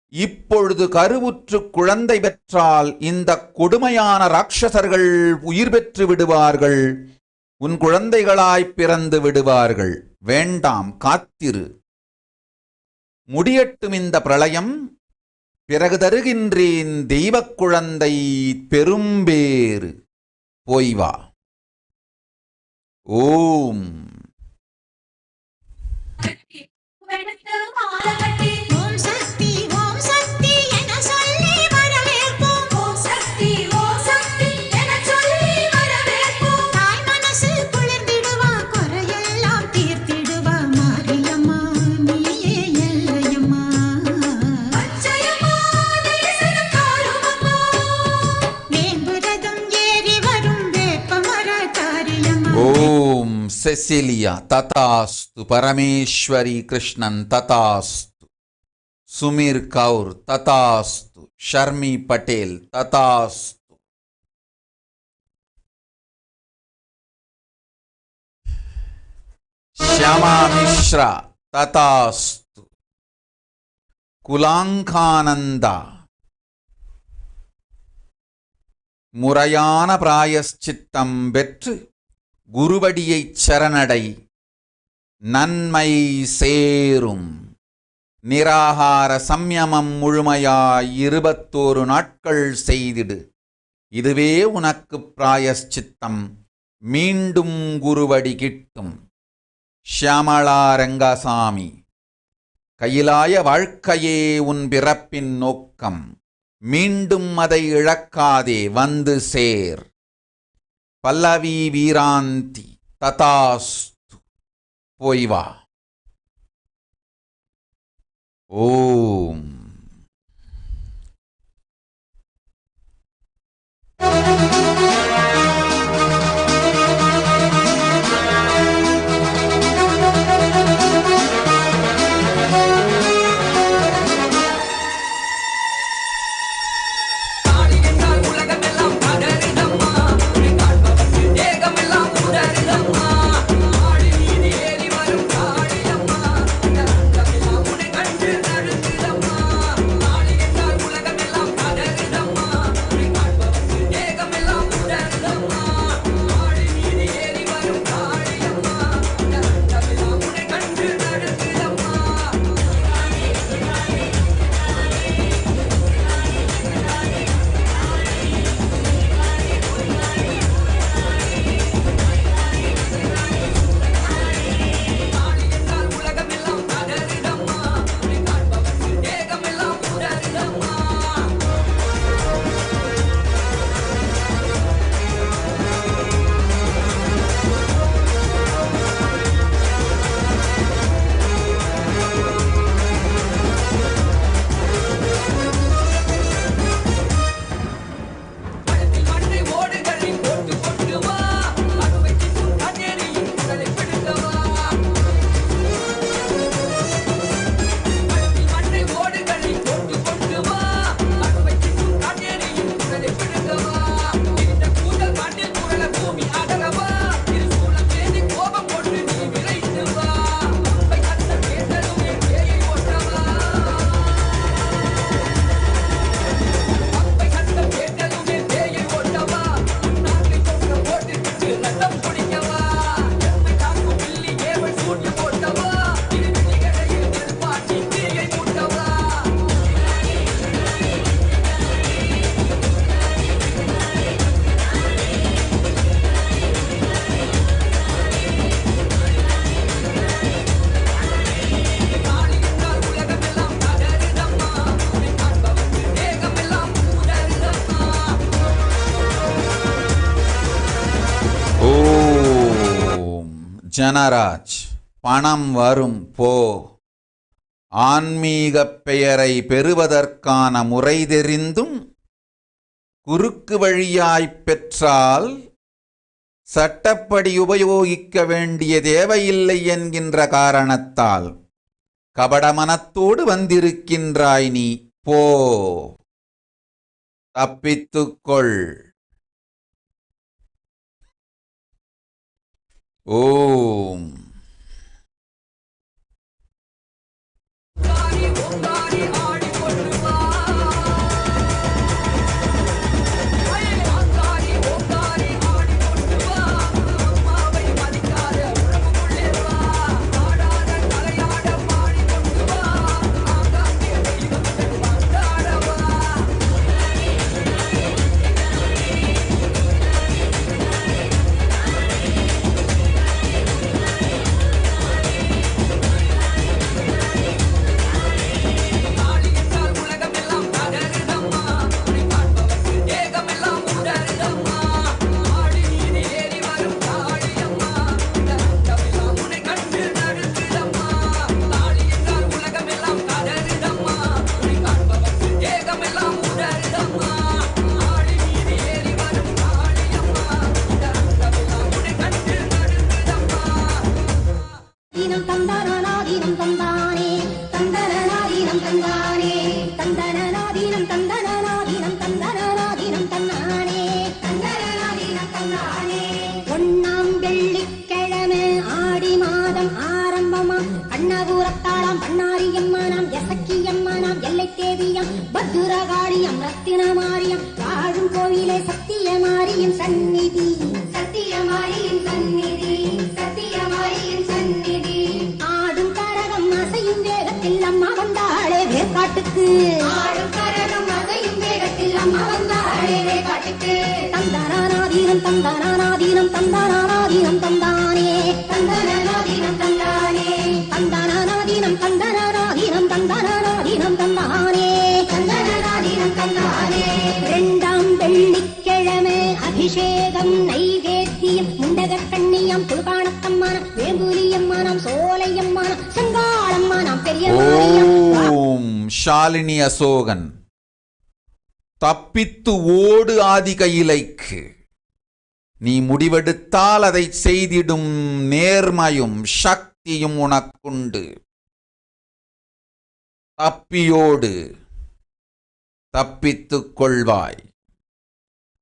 A: இப்பொழுது கருவுற்று குழந்தை பெற்றால் இந்த கொடுமையான ராட்சசர்கள் உயிர் பெற்று விடுவார்கள், உன் குழந்தைகளாய் பிறந்து விடுவார்கள். வேண்டாம், காத்திரு. முடியட்டும் இந்த பிரளயம், பிறகு தருகின்றேன் தெய்வக் குழந்தை பெரும்பேறு, போய் வா. ஓம். செசிலியா. ததாஸ்து. பரமேஸ்வரி கிருஷ்ணன். ததாஸ்து. சுமீர் கவுர். ததாஸ்து. ஷர்மி பட்டேல். ததாஸ்து. ஷியாமா மிஸ்ரா. ததாஸ்து. குலாங்கானந்தா. முறையான பிராயஷ்சித்தம் பெற்று குருவடியைச் சரணடை, நன்மை சேரும். நிராகார சம்யமம் முழுமையாய் 21 நாட்கள் செய்திடு. இதுவே உனக்கு பிராயஷ்சித்தம். மீண்டும் குருவடி கிட்டும். ஷியாமளா ரங்கசாமி. கையிலாய வாழ்க்கையே உன் பிறப்பின் நோக்கம். மீண்டும் அதை இழக்காதே, வந்து சேர். பல்லவி வீராந்தி. ததாஸ்து. போய் வா. ஓம். ஜனராஜ், பணம் வரும் போ. ஆன்மீகப் பெயரை பெறுவதற்கான முறை தெரிந்தும் குறுக்கு வழியாய்ப் பெற்றால் சட்டப்படி உபயோகிக்க வேண்டிய தேவையில்லை என்கின்ற காரணத்தால் கபடமனத்தோடு வந்திருக்கின்றாய் நீ. போ, தப்பித்துக்கொள். ஓம்.
Q: பத்துரகாளியம் ரத்தினமாரியம் வாழும் கோவிலே சத்தியமாரியின் சந்நிதி, சத்தியமாரியின் சந்நிதி, சத்தியமாரியின் சந்நிதி. ஆடும் கரகம் அசையும் வேகத்தில் அம்மா வந்தாளே வேற்காட்டுக்கு, ஆடும் கரகம் அசையும் வேகத்தில் அம்மா வந்தாளே வேற்காட்டுக்கு. தந்தனானாதீனம் தந்தனானாதீனம் தந்தனானாதீனம் தந்தானே, தந்தனானாதீனம் தந்தானே, தந்தனானாதீனம் தந்தனானாதீனம் தந்தனானாதீனம் தந்தானே, தந்தனானாதீனம் தந்தானே. இரண்டாம் வெள்ளிக்கிழமை அபிஷேகம் நைவேத்தியம் முண்டகக் கண்ணியம் குழுகாணத்தம்மானம் வேம்புலியம்மானம் சோலையம்மானம் செங்காளம்மானம் பெரியம்மானியம்.
A: ஓம். ஷாலினி அசோகன், தப்பித்து ஓடு ஆதி கையிலைக்கு. நீ முடிவெடுத்தால் அதை செய்திடும் நேர்மையும் சக்தியும் உனக்குண்டு. தப்பியோடு, தப்பித்துக் கொள்வாய்.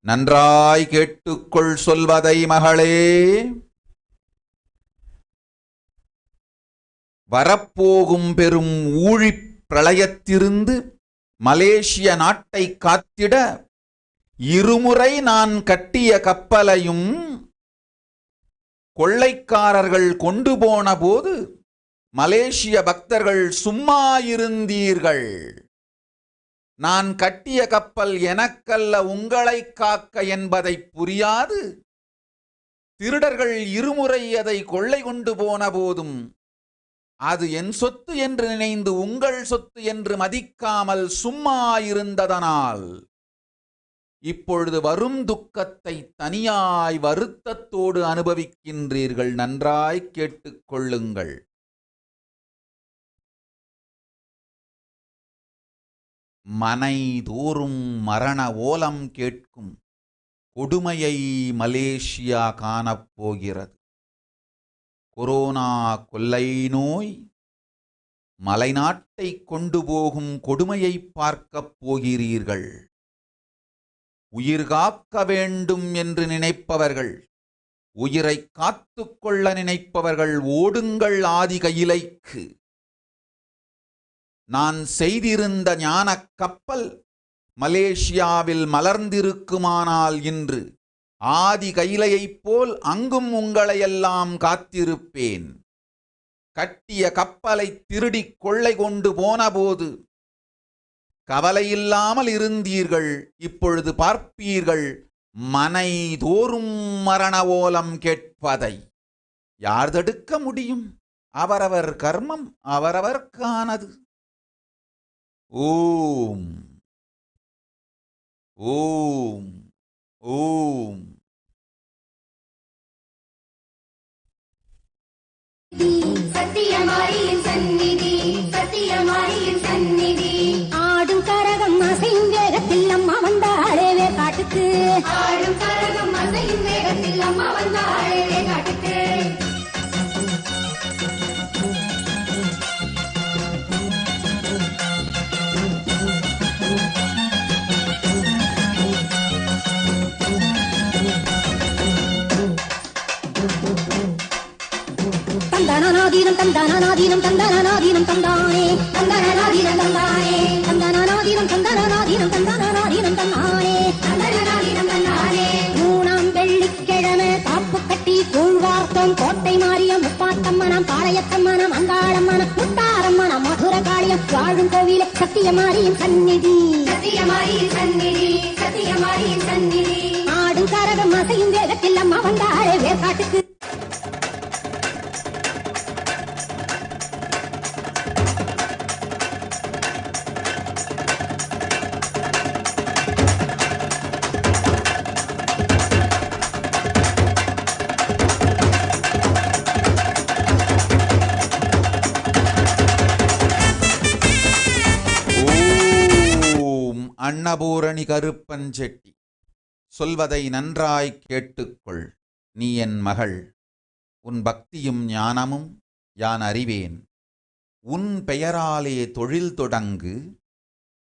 A: நன்றாய் கேட்டுக்கொள் சொல்வதை மகளே. வரப்போகும் பெரும் ஊழிப் பிரளயத்திலிருந்து மலேசிய நாட்டை காத்திட இருமுறை நான் கட்டிய கப்பலையும் கொள்ளைக்காரர்கள் கொண்டு போன போது மலேசிய பக்தர்கள் சும்மா இருந்தீர்கள். நான் கட்டிய கப்பல் எனக்கல்ல உங்களை காக்க என்பதை புரியாது திருடர்கள் இருமுறை அதை கொள்ளை கொண்டு போன போதும் அது என் சொத்து என்று நினைந்து உங்கள் சொத்து என்று மதிக்காமல் சும்மா இருந்ததனால் இப்பொழுது வரும் துக்கத்தை தனியாய் வருத்தத்தோடு அனுபவிக்கின்றீர்கள். நன்றாய் கேட்டுக்கொள்ளுங்கள். மனைதோறும் மரண ஓலம் கேட்கும் கொடுமையை மலேசியா காணப்போகிறது. கொரோனா கொள்ளை நோய் மலைநாட்டை கொண்டு போகும் கொடுமையை பார்க்கப் போகிறீர்கள். உயிர் காக்க வேண்டும் என்று நினைப்பவர்கள், உயிரை காத்துக்கொள்ள நினைப்பவர்கள் ஓடுங்கள் ஆதி கையிலைக்கு. நான் செய்திருந்த ஞானக் கப்பல் மலேசியாவில் மலர்ந்திருக்குமானால் இன்று ஆதி கையிலையைப் போல் அங்கும் உங்களையெல்லாம் காத்திருப்பேன். கட்டிய கப்பலை திருடிக் கொள்ளை கொண்டு போனபோது கவலையில்லாமல் இருந்தீர்கள். இப்பொழுது பார்ப்பீர்கள் மனைதோறும் மரண ஓலம் கேட்பதை. யார் தடுக்க முடியும்? அவரவர் கர்மம் அவரவர்க்கானது. ஓம் ஓம் ஓம்.
Q: சத்தியமாரியின் சந்நிதி, சத்தியமாரியின் சந்நிதி. ஆடும் கரகம் அசையும் வேகத்தில் அம்மா வந்தாளே காட்டுக்கு, ஆடும் கரகம் அசையும் வேகத்தில் அம்மா வந்தாளே காட்டுக்கு. தந்தனாதீனம் தந்தனாதீனம் தந்தனாதீனம் தந்தானே, தந்தனாதீனம் தந்தானே, தந்தனாதீனம் தந்தனாதீனம் தந்தனாதீனம் தந்தானே, தந்தனாதீனம் தந்தானே. மூணாம் வெள்ளிக்கிழமை காப்பு கட்டி கூழ்வார்த்தோம் கோட்டை மாரியம் முப்பாத்தம்மனம் பாளையத்தம்மனம் அங்காளம்மனம் முத்தாரம்மனம் மதுர காளியம் வாழும் கோவில சத்தியமாரியின் சந்நிதி, சத்தியமாரியின் சந்நிதி, சத்தியமாரியின் சந்நிதி. ஆடும் கரகம் அசையும் வேகத்தில் அம்மா வந்தாளே வேர்காட்டுக்கு.
A: அன்னபூரணி கருப்பன் செட்டி சொல்வதை நன்றாய் கேட்டுக்கொள். நீ என் மகள், உன் பக்தியும் ஞானமும் யான் அறிவேன். உன் பெயராலே தொழில் தொடங்கு,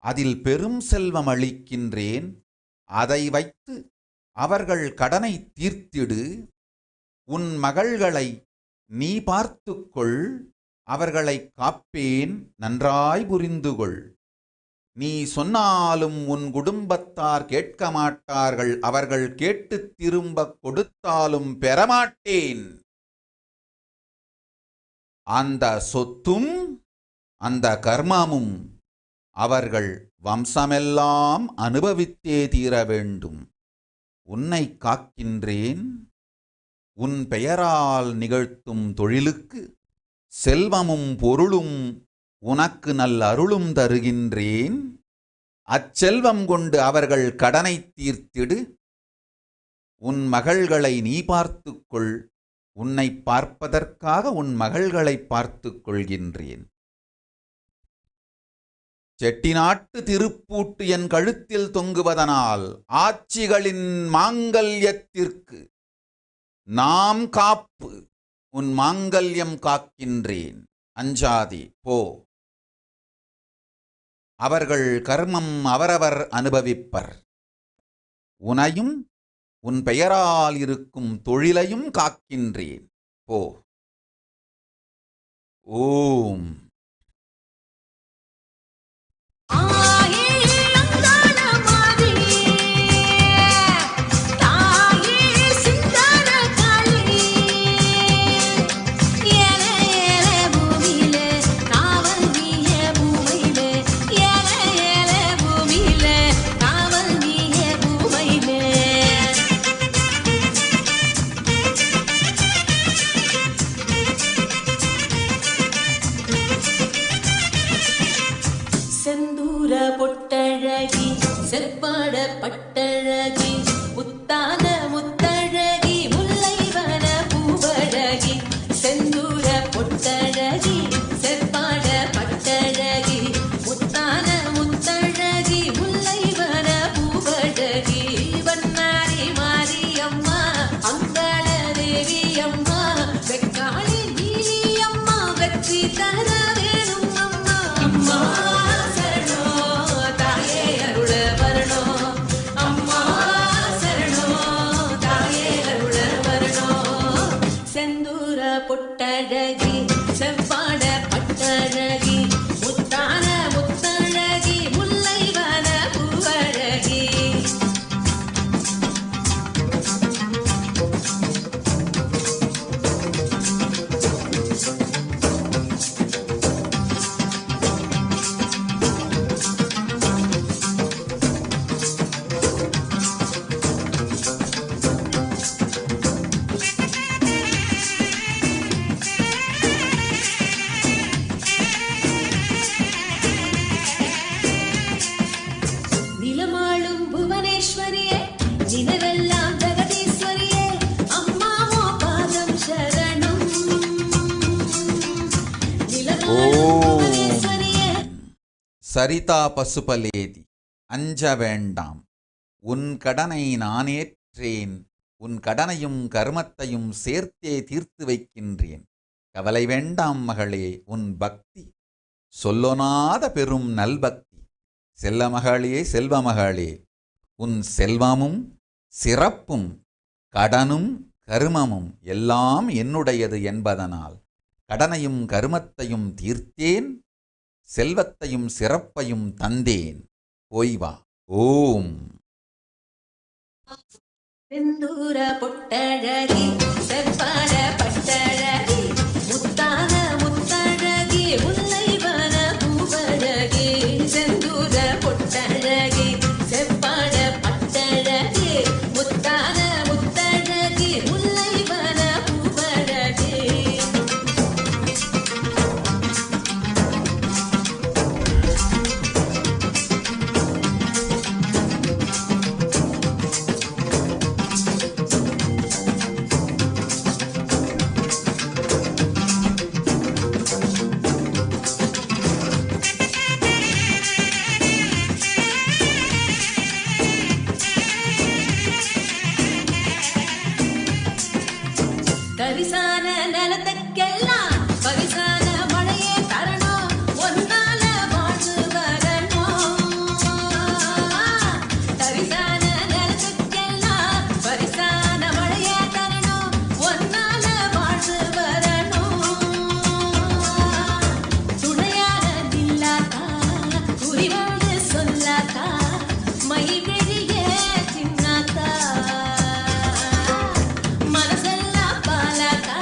A: அதில் பெரும் செல்வம் அளிக்கின்றேன். அதை வைத்து அவர்கள் கடனை தீர்த்திடு. உன் மகள்களை நீ பார்த்துக்கொள், அவர்களை காப்பேன், நன்றாய் புரிந்துகொள். நீ சொன்னாலும் உன் குடும்பத்தார் கேட்க மாட்டார்கள். அவர்கள் கேட்டு திரும்ப கொடுத்தாலும் பெறமாட்டேன். அந்த சொத்தும் அந்த கர்மமும் அவர்கள் வம்சமெல்லாம் அனுபவித்தே தீர வேண்டும். உன்னை காக்கின்றேன். உன் பெயரால் நிகழ்த்தும் தொழிலுக்கு செல்வமும் பொருளும் உனக்கு நல்ல அருளும் தருகின்றேன். அச்செல்வம் கொண்டு அவர்கள் கடனை தீர்த்திடு. உன் மகள்களை நீ பார்த்துக்கொள். உன்னை பார்ப்பதற்காக உன் மகள்களை பார்த்துக் கொள்கின்றேன். செட்டிநாட்டு திருப்பூட்டு என் கழுத்தில் தொங்குவதனால் ஆட்சிகளின் மாங்கல்யத்திற்கு நாம் காப்பு. உன் மாங்கல்யம் காக்கின்றேன். அஞ்சாதே, போ. அவர்கள் கர்மம் அவரவர் அனுபவிப்பர். உனையும் உன் பெயரால் இருக்கும் தொழிலையும் காக்கின்றேன். போ. ஓம்.
T: பொட்டழகி செவ்வாட பட்டழகி முத்தான முத்தழகி முல்லைவன பூவழகி செந்தூர பொட்டழகி செவ்வாட பட்டழகி முத்தான முத்தழகி முல்லைவன பூவழகி வண்ணாரி மாரியம்மா அங்காள தேவி அம்மா வெக்காளி நீலியம்மா வெற்றி தர வேணும் அம்மா. அம்மா பொட்டழகி செவ்வாட பட்டழகி முத்தான முத்தழகி முல்லைவன பூவழகி. நினைவெல்லாம் ஜெகதீஸ்வரியே அம்மாவோ பாதம் சரணம்.
A: சரிதா பசுபலேதி, அஞ்ச வேண்டாம், உன் கடனை நானேற்றேன், உன் கடனையும் கர்மத்தையும் சேர்த்தே தீர்த்து வைக்கின்றேன். கவலை வேண்டாம் மகளே, உன் பக்தி சொல்லொணாத பெரும் நல்பக்தி. செல்ல மகளே, செல்வ மகளே, உன் செல்வமும் சிறப்பும் கடனும் கர்மமும் எல்லாம் என்னுடையது என்பதனால் கடனையும் கர்மத்தையும் தீர்த்தேன், செல்வத்தையும் சிறப்பையும் தந்தேன். போய் வா. ஓம்.
T: செந்தூர பொட்டழகி, செவ்வாழ பட்டழகி, முத்தான முத்தழகி, முல்லைவன பூவழகி. செந்தூர பொட்டழகி, செவ்வாழ பட்டழகி, முத்தான முத்தழகி, முல்லைவன பூவழகி. கரிசான நிலத்துக்கெல்லாம் பரிசான மழையே தரணும், ஒன்னால வாழ்ந்து வரணும். கரிசான நிலத்துக்கெல்லாம் பரிசான மழையே தரணும், ஒன்னால வாழ்ந்து வரணும். துணையாக நில்லாக்கா, குறிவாடு சொல்லாக்கா, மை விழியே சின்னாக்கா. மனசெல்லாம் பாலாக்கா,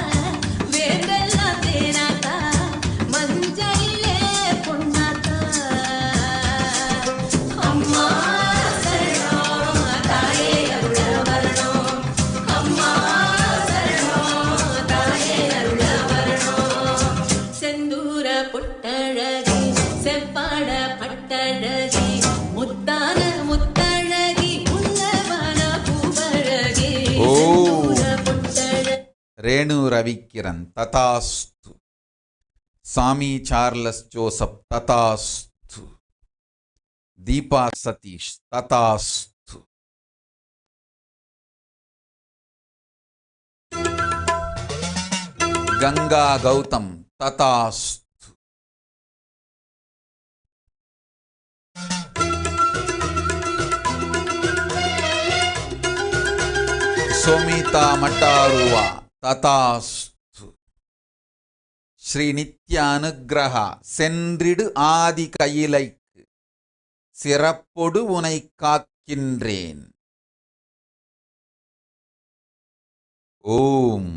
T: வேம்பெல்லாம் தேனாக்கா, மஞ்சளிலே பொன்னாக்கா. அம்மா சரணம், தாயே அருள வரணும். அம்மா சரணம், தாயே அருள வரணும். செந்தூர பொட்டழகி, செவ்வாழ பட்டழகி, முத்தான முத்தழகி, முல்லவன பூவழகி. செந்தூர பொட்டழகி.
A: ரேணு ரவிக்கிரன் ததாஸ்து. சாமி சார்லஸ் ஜோசப் ததாஸ்து. தீபா சதீஷ் ததாஸ்து. கங்கா கௌதம் ததாஸ்து. சோமிதா மட்டாருவா ததாஸ்து. ஸ்ரீ நித்ய அனுக்கிரகா, சென்றிடு ஆதி கையிலைக்கு, சிறப்பொடு உனை காக்கின்றேன். ஓம்.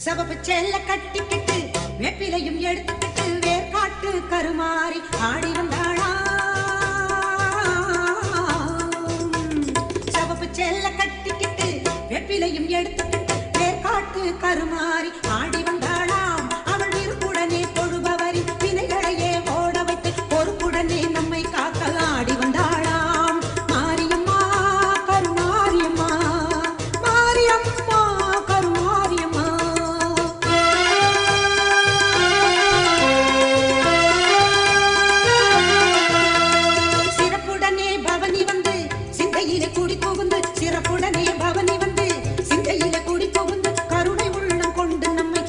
Q: சவப்பு செல்ல கட்டிக்கிட்டு வேப்பிலையும் எடுத்துக்கிட்டு வேர்காட்டு கருமாறி ஆடி வந்தாளா. சவப்பு செல்ல கட்டிக்கிட்டு வேப்பிலையும் எடுத்துக்கிட்டு வேர்காட்டு கருமாறி ஆடி வந்தாளாம். அவள் இருப்புடனே தொழுபவரி வினைகளையே ஓட வைத்து பொறுப்புடனே நம்மை காக்க ஆடி வந்தாளாம். மாரியம்மா கருமாரியம்மா, மாரியம்மா கருமாரியம்மா. சிறப்புடனே பவனி வந்து சிந்தையிலே கூடி புகுந்து, சிறப்புடனே பவனி வந்து சிந்தையிலே கூடி புகுந்து, கருணை உள்ளம் கொண்டு நம்மை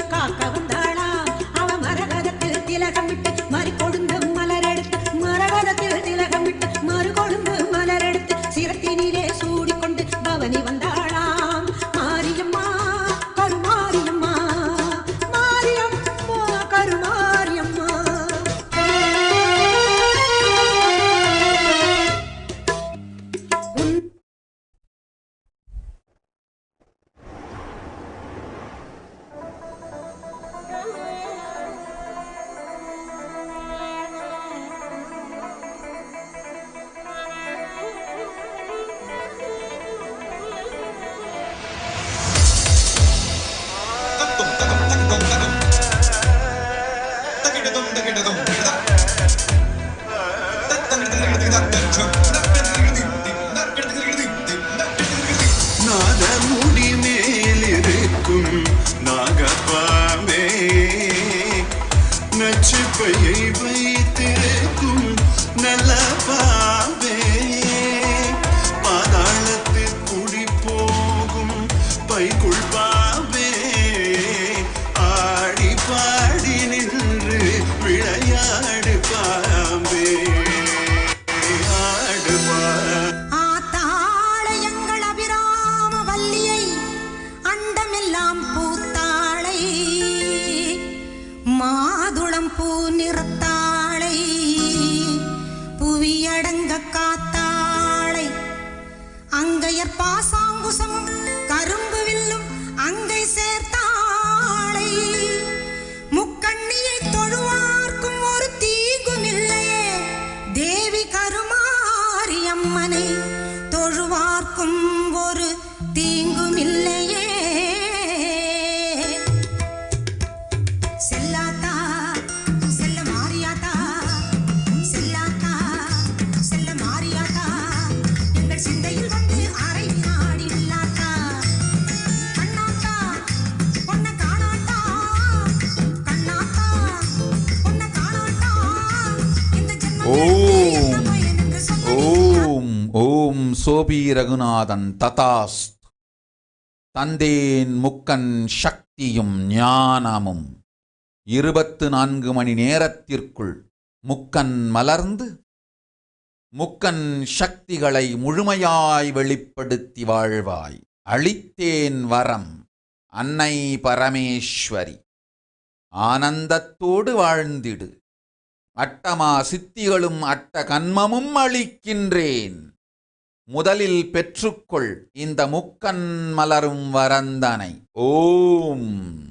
A: ஓம் ஓம் ஓம் சோபி ரகுநாதன் ததாஸ்து. தந்தேன் முக்கன் சக்தியும் ஞானமும் 24 மணி நேரத்திற்குள் முக்கன் மலர்ந்து முக்கன் சக்திகளை முழுமையாய் வெளிப்படுத்தி வாழ்வாய். அளித்தேன் வரம் அன்னை பரமேஸ்வரி. ஆனந்தத்தோடு வாழ்ந்திடு. அட்டமா சித்திகளும் அட்ட கன்மமும் அளிக்கின்றேன். முதலில் பெற்றுக்கொள் இந்த முக்கன் மலரும் வரந்தனை. ஓம்.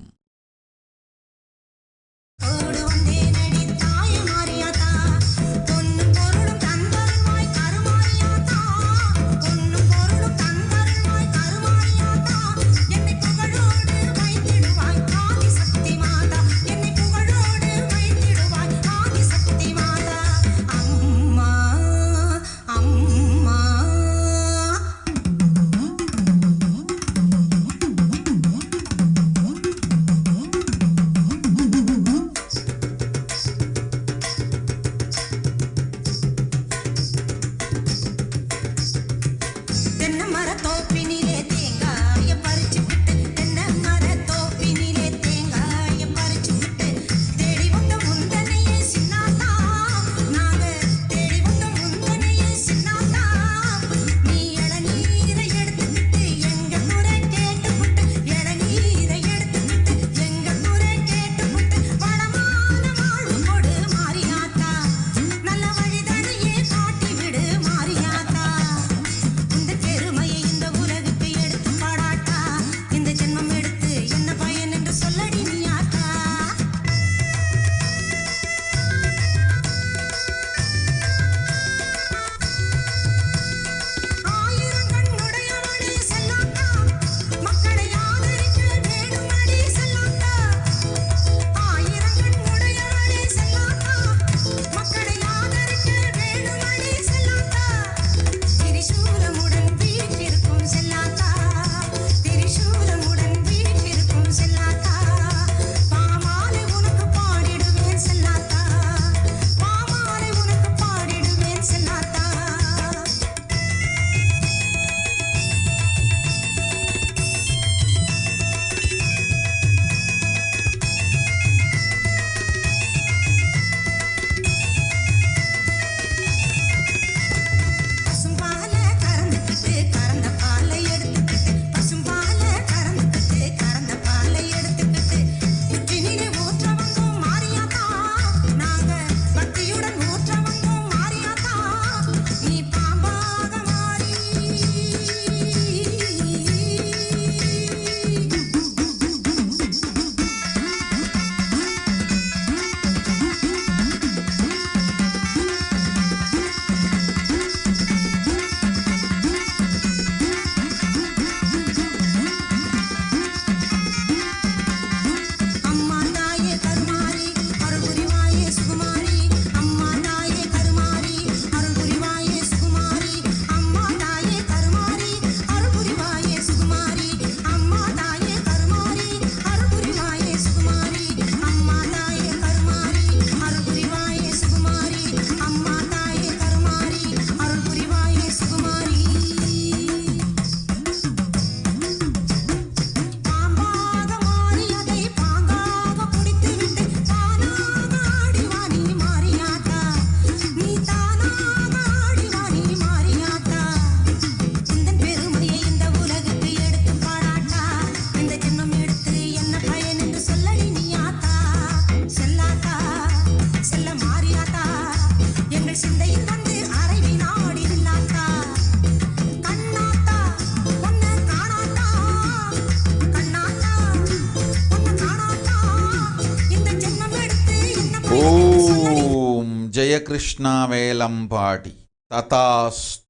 A: ஜெய கிருஷ்ணா வேலம்பாடி. ததாஸ்து.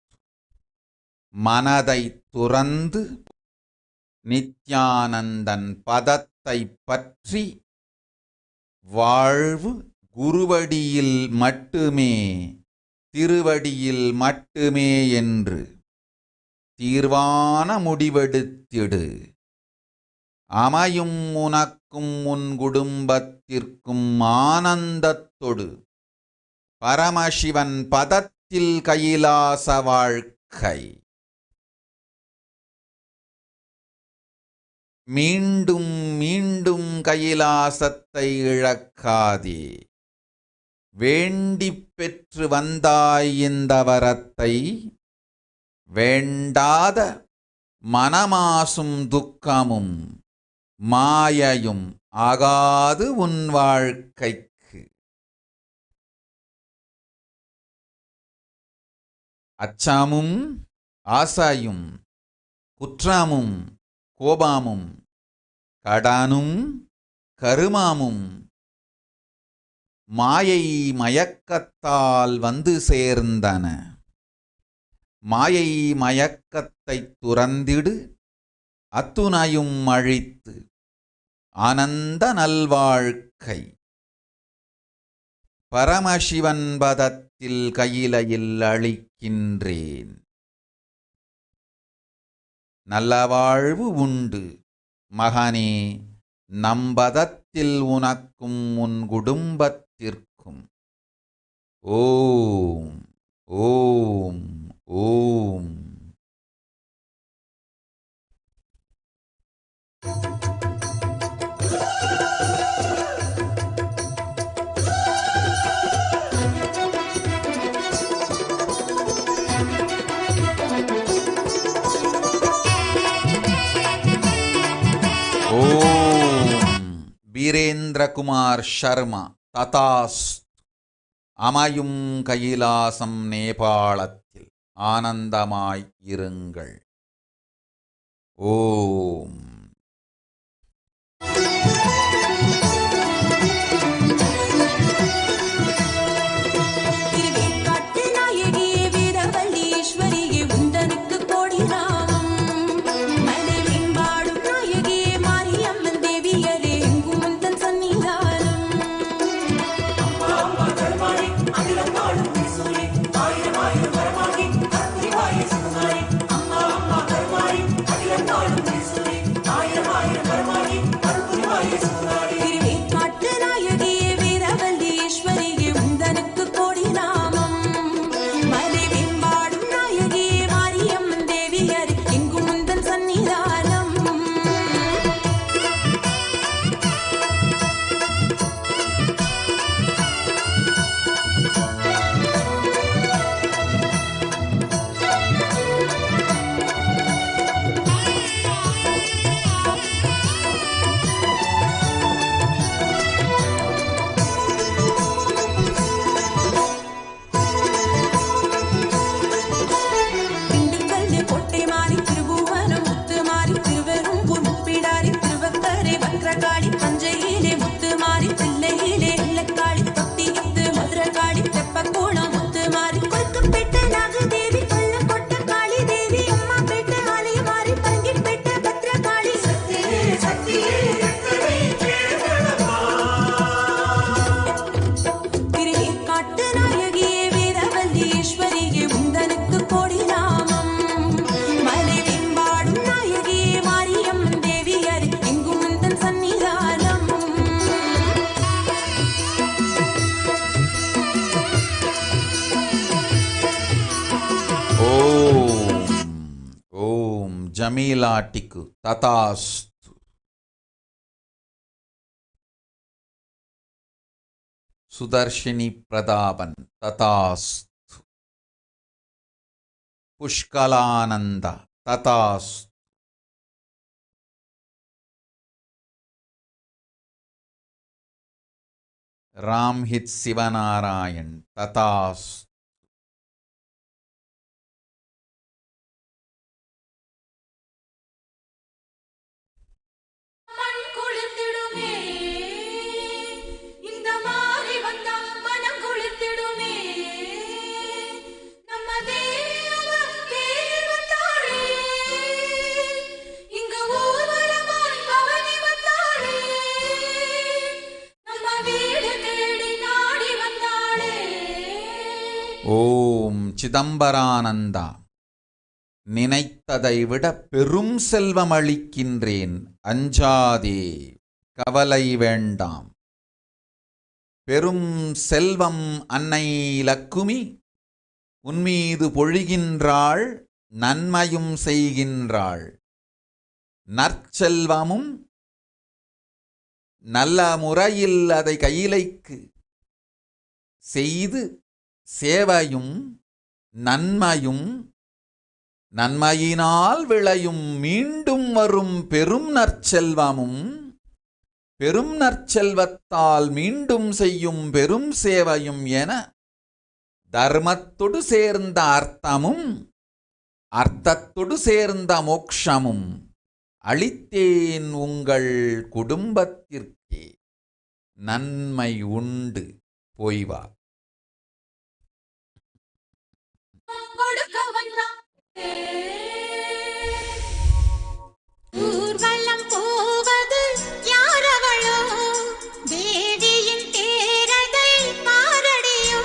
A: மனதை துறந்து நித்யானந்தன் பதத்தை பற்றி வாழ்வு குருவடியில் மட்டுமே, திருவடியில் மட்டுமே என்று தீர்வான முடிவெடுத்திடு. அமையும் உனக்கும் உன் குடும்பத்திற்கும் ஆனந்தத்தொடு பரமசிவன் பதத்தில் கைலாச வாழ்க்கை. மீண்டும் மீண்டும் கைலாசத்தை இழக்காதே. வேண்டிப் பெற்று வந்தாய் இந்த வரத்தை. வேண்டாத மனமாசும் துக்கமும் மாயையும் ஆகாது உன் வாழ்க்கைக்கு. அச்சமும் ஆசையும் குற்றமும் கோபமும் கடனும் கருமமும் மாயை மயக்கத்தால் வந்து சேர்ந்தன. மாயை மயக்கத்தை துறந்திடு, அத்துணையும் அழித்து ஆனந்த நல்வாழ்க்கை. பரமசிவன் பதத்தில் கையிலையில் அளிக்கின்றேன். நல்ல வாழ்வு உண்டு மகனே, நம்பதத்தில் உனக்கும் உன் குடும்பத்திற்கும். ஓம் ஓம் ஓம். வீரேந்திர குமார் சர்மா. ததாஸ்து. அமையும் கைலாசம் நேபாளத்தில் ஆனந்தமாய் இருங்கள். ஓம். ஜமீலாட்டிக்கு ததாஸ்து. சுதர்ஷினி பிரதாபன் ததாஸ்து. புஷ்கலானந்த ததாஸ்து. ராம்ஹித் சிவநாராயண் ததாஸ்து. ஓம் சிதம்பரானந்தா. நினைத்ததை விட பெரும் செல்வம் அளிக்கின்றேன். அஞ்சாதே, கவலை வேண்டாம். பெரும் செல்வம் அன்னை லக்குமி உன்மீது பொழிகின்றாள், நன்மையும் செய்கின்றாள். நற்செல்வமும் நல்ல முறையில் அதை கையிலைக்கு செய்து சேவையும் நன்மையும் நன்மையினால் விளையும் மீண்டும் வரும் பெரும் நற்செல்வமும் பெரும் நற்செல்வத்தால் மீண்டும் செய்யும் பெரும் சேவையும் என தர்மத்தொடு சேர்ந்த அர்த்தமும் அர்த்தத்தொடு சேர்ந்த மோக்ஷமும் அளித்தேன் உங்கள் குடும்பத்திற்கே. நன்மை உண்டு, போய் வா.
Q: ஊர்வலம் போவது யாரவளோ, தேவியின் தேரதை பாரடியோ.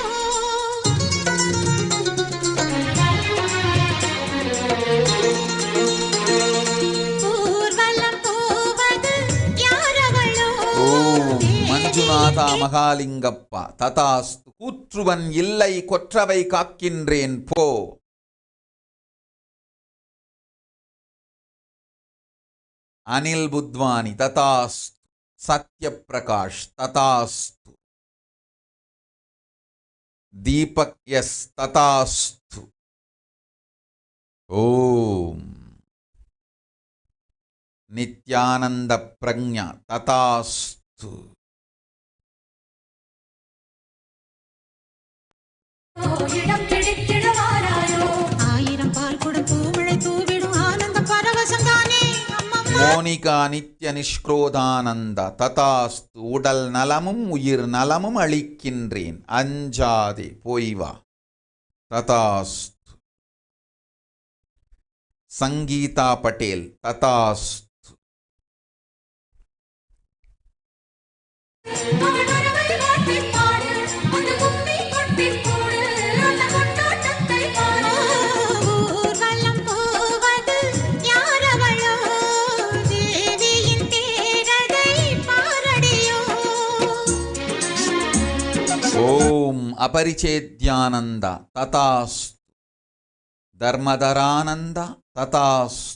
Q: ஊர்வலம் போவது யாரவளோ.
A: ஓம் மஞ்சுநாதா மகாலிங்கப்பா ததாஸ்து. கூற்றுவன் இல்லை, கொற்றவை காக்கின்றேன் போ. அனில் புத்வானி ததாஸ்து. சத்யபிரகாஷ் ததாஸ்து. தீபக் எஸ் ததாஸ்து. ஓம் நித்யானந்த பிரக்ஞா ததாஸ்து.
Q: இடம் பிடித்திடுவாராயோ, ஆயிரம் பால் குடம் பூமழை தூவிடும் ஆனந்த பரவசங்கானே.
A: மோனிகா நித்ய நிஷ்க்ரோதானந்த ததாஸ்து. உடல் நலமும் உயிர் நலமும் அளிக்கின்றேன், அஞ்சாதே போய் வா. ததாஸ்து. சங்கீதா பட்டேல் ததாஸ்து. ஓம் அபரிச்சேத்யானந்த ததாஸ்து. தர்மதரானந்த ததாஸ்து.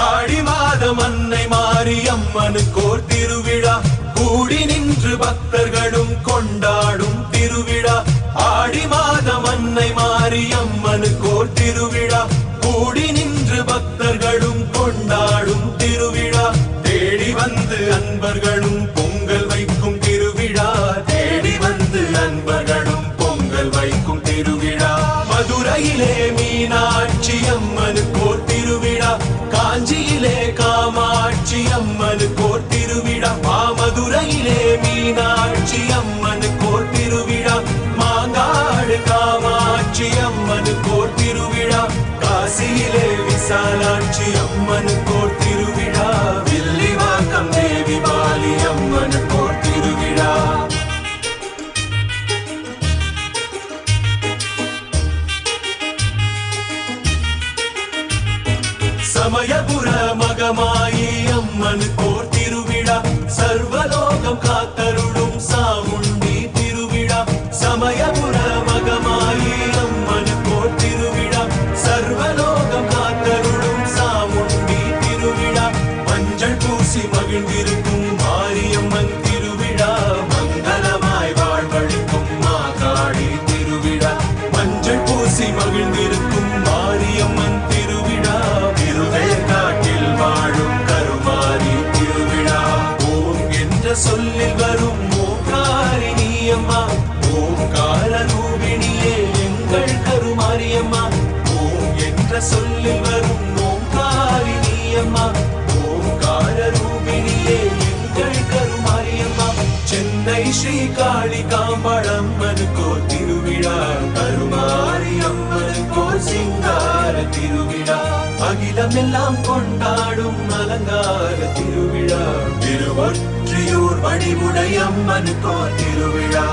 N: ஆடி மாதம் அன்னை மாரியம்மனுக்கோர் திருவிழா, கூடி நின்று பக்தர்களும் கொண்டாடும் திருவிழா. ஆடி மாதம் அன்னை மாரியம்மனுக்கோர் திருவிழா, கூடி நின்று பக்தர்களும் கொண்டாடும் திருவிழா. தேடி வந்து அன்பர்களும் பொங்கல் வைக்கும் திருவிழா, தேடி வந்து அன்பர்களும் பொங்கல் வைக்கும் திருவிழா. மதுரையிலே மீனாட்சி அம்மனுக்கோர் திருவிழா, காஞ்சியிலே காமாட்சி அம்மனுக்கோர் திருவிழா. மாமதுரையிலே மீனாட்சி அம்மனுக்கோர் திருவிழா, மாங்காடு காமாட்சி அம்மனுக்கோர் திருவிழா. காசியிலே விசாலாட்சி அம்மனுக்கோர் திருவிழா, வில்லிவாக்கம் தேவி பாலி அம்மனுக்கோர் திருவிழா. சமயபுர மகமாயி அம்மனுக்கோர் திருவிழா, சர்வலோகம் காத்தருளும் சாமுண்டி திருவிழா. சமயபுர மகமாயி அம்மனுக்கோர் திருவிழா, சர்வலோகம் காத்தருளும் சாமுண்டி திருவிழா. மஞ்சள் பூசி மகிழ்ந்திருக்கும் மாரியம்மன் திருவிழா, மங்களமாய் வாழ்வழிக்கும் மாகாளி திருவிழா. மஞ்சள் பூசி மகிழ்ந்திருக்கும் மாரியம்மன் திருவிழா, திருவேற்காட்டில் வாழும் கருமாரி திருவிழா. ஓம் என்ற சொல்லில் வரும் ஓங்காரிணி அம்மா, ஓங்கார ரூபிணியே எங்கள் கருமாரியம்மா. ஓம் என்ற சொல்லில் வரும் ஓங்காரிணி அம்மா, ஓங்கார ரூபிணியே எங்கள் கருமாரியம்மா. சென்னை ஸ்ரீ காளிகாம்பழம்மனுக்கோர் திருவிழா, கருமாரியம்மனுக்கோர் சிங்கார திருவிழா, அகிலமெல்லாம் கொண்டாடும் அலங்கார திருவிழா, திருவொற்றியூர் வடிவுடையம்மனுக்கோர் திருவிழா.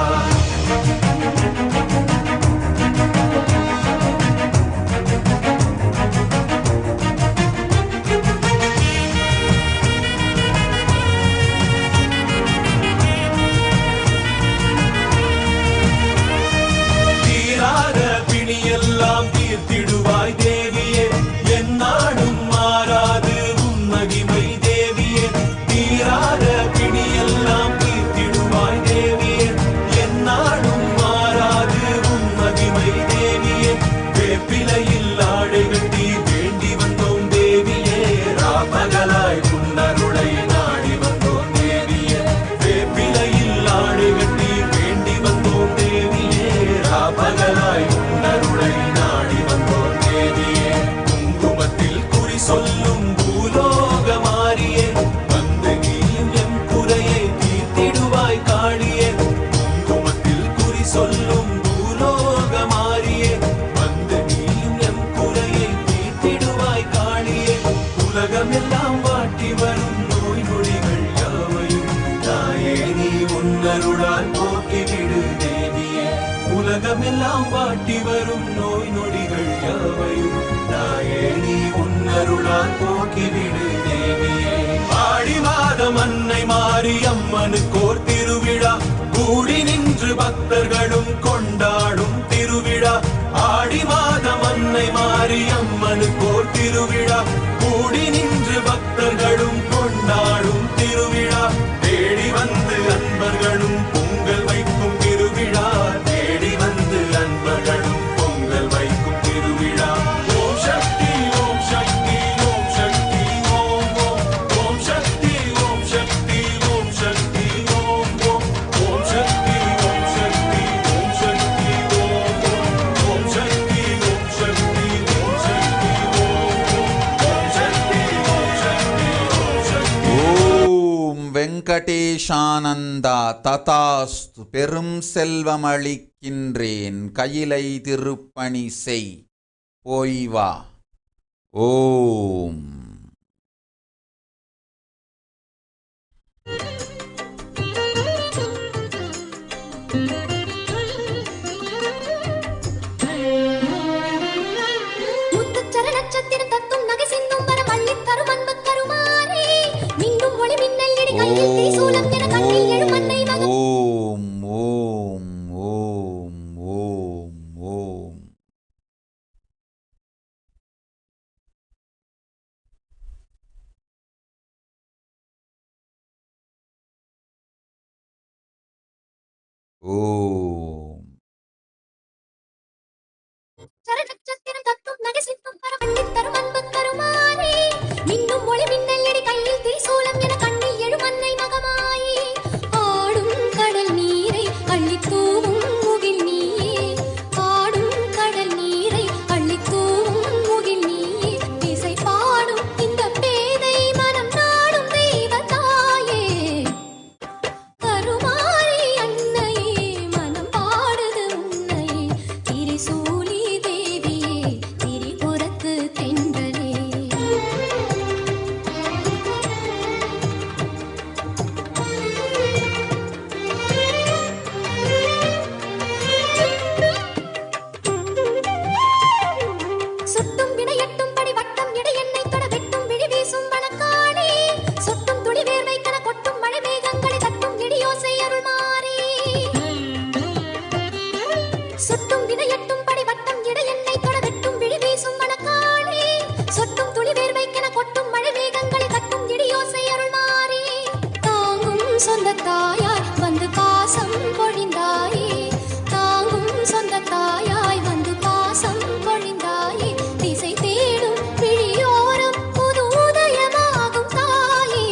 N: எல்லாம் தீர்த்திடுவாய் தேவியே, என்னாடும் மாறாது உன் மகிமை தேவியே. தீராத பிணியெல்லாம் தீர்த்திடுவாய் தேவியே, என்னாடும் மாறாது உன் மகிமை தேவியே. வேப்பிலையில் ஆடை கட்டி வேண்டி வந்தோம் தேவியே, ராப்பகலாய் உன்னருளை நாடி வந்தோம் தேவியே. வேப்பிலையில் ஆடை கட்டி வேண்டி வந்தோம் தேவியே, ராப்பகலாய் உன்னருளை நாடி வந்தோம் தேவியே. குங்குமத்தில் குறி சொல்லும் பூலோக மாறியே, வந்து நீயும் எம் குறையை தீர்த்திடுவாய் காளியே. குங்குமத்தில் குறி சொல்லும் பூலோக மாறியே, வந்து நீயும் எம் குறையை தீர்த்திடுவாய் காளியே. உலகமெல்லாம் வாட்டி வரும் நோய் நொடிகள் யாவையும் தாயே நீ உன்னருளால் போக்கிவிடு தேவியே. உலகமெல்லாம் வாட்டி வரும் நோய் நொடிகள் யாவையும் தாயே நீ உன்னருளால் போக்கிவிடு தேவியே. ஆடி மாதம் அன்னை மாரியம்மனுக்கோர் திருவிழா, கூடி நின்று பக்தர்களும் கொண்டாடும் திருவிழா. ஆடி மாதம் அன்னை மாரியம்மனுக்கோர் திருவிழா, கூடி நின்று பக்தர்களும் கொண்டாடும் திருவிழா. தேடி வந்து அன்பர்களும் பொங்கல் வைக்கும் திருவிழா, தேடி வந்து அன்பர்களும் பொங்கல் வைக்கும் திருவிழா. ஓம் சக்தி ஓம் சக்தி ஓம் சக்தி ஓம் ஓம். ஓம் சக்தி ஓம் சக்தி ஓம் சக்தி ஓம் ஓம். ஓம் சக்தி ஓம் சக்தி ஓம் சக்தி ஓம் ஓம். ஓம் சக்தி ஓம் சக்தி ஓம் சக்தி ஓம் ஓம். ஓம் சக்தி ஓம் சக்தி ஓம் சக்தி.
F: ஓம் வெங்கடேஷானந்தா ததாஸ்து. பெரும் செல்வமளிக்கின்றேன், கையிலை திருப்பணி செய், போய் வா. ஓம்.
Q: முத்துச்சர நட்சத்திரம் தத்தும் நகை சிந்தும் வர மல்லித் தரும் அன்பு கருமாறே, மின்னும் ஒளி மின்னல் இடி கையில் தீசூலம் என கண்ணில் எழும் அன்னை மகன்.
F: ஓம் ஓம் ஓம் ஓம் ஓம். ஓம்.
Q: சர நட்சத்திரம் தத்தும் நகை சிந்தும் வர மல்லித் தரும் அன்பு கருமாறே, மின்னும் ஒளி மின்னல் இடி கையில் தீசூலம் என கண்ணில் எழும் அன்னை மகமாயே. ஆடும் கடல் நீரை அள்ளித் தூவும் முகில் நீயே, ஆடும் கடல் நீரை அள்ளித் தூவும் முகில் நீயே. இசை பாடும் இந்த பேதை மனம் நாடும் தெய்வ தாயே, கருமாரி அன்னையே மனம் பாடுது உன்னையே. திரிசூலி தேவியே திரிபுரத்து தென்றலே. சுட்டும் வினையட்டும் படி வட்டம் இடை எண்ணெய் தொட வெட்டும் விழி வீசும் வனக்காளே, சொட்டும் துளி வேர்வை கன கொட்டும் மழை மேகங்களை தட்டும் இடியோசை அருள் மாறி. சுட்டும் வினையட்டும் படி வட்டம் இடை எண்ணெய் தொட வெட்டும் விழி வீசும் வனக்காளே, சொட்டும் துளி வேர்வை கன கொட்டும் மழை மேகங்களை தட்டும் இடியோசை அருள் மாறி. தாங்கும் சொந்த தாயாய் வந்து பாசம் பொழிந்தாயே, தாங்கும் சொந்த தாயாய் வந்து பாசம் பொழிந்தாயே. திசை தேடும் விழியோரம் புது உதயமாகும் தாயே,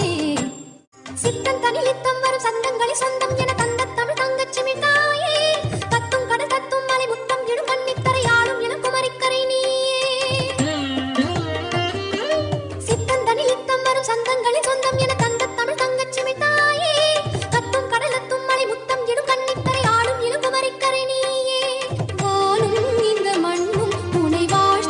Q: சித்தன் தனிலித்தம் வரும் சந்தங்களை சொந்தம் என தந்த தமிழ் தங்கச்சிமி தாயே. தத்தும் கடல் தத்தும் மலை முத்தம் இடும் கன்னித்தரை ஆளும் இளம் குமரிக்கரை நீயே. சித்தன் தனிலித்தம் வரும் சந்தங்களில் சொந்தம் என தந்த தமிழ் தங்கச்சிமி தாயே. தத்தும் கடல் தத்தும் மலை முத்தம் இடும் கன்னித்தரை ஆளும் இளம் குமரிக்கரை நீயே. வானும் இந்த மண்ணும் உனை வாழ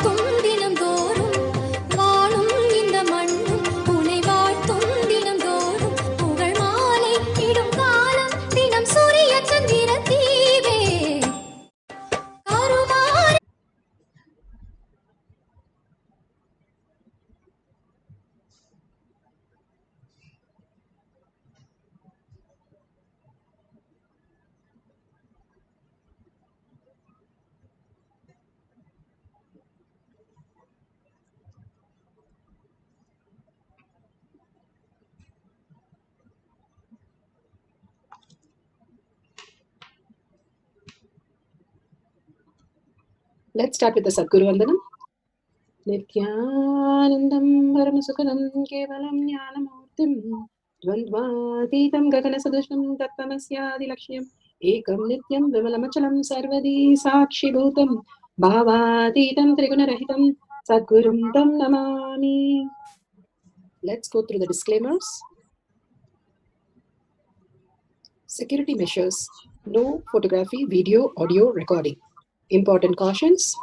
E: Let's start with the Sadguru Vandanam. Nithyanandam Paramashivoham Kevalam Jnanamurtim Dvandvatitam Gaganasadusham Tattvamasya Lakshmim Ekam Nityam Vimalamachalam Sarvadi Sakshibhutam Bhavatitam Trigunarahitam Sadgurum Tam Namami. Let's go through the disclaimers. Security measures. No photography, video, audio recording. Important cautions.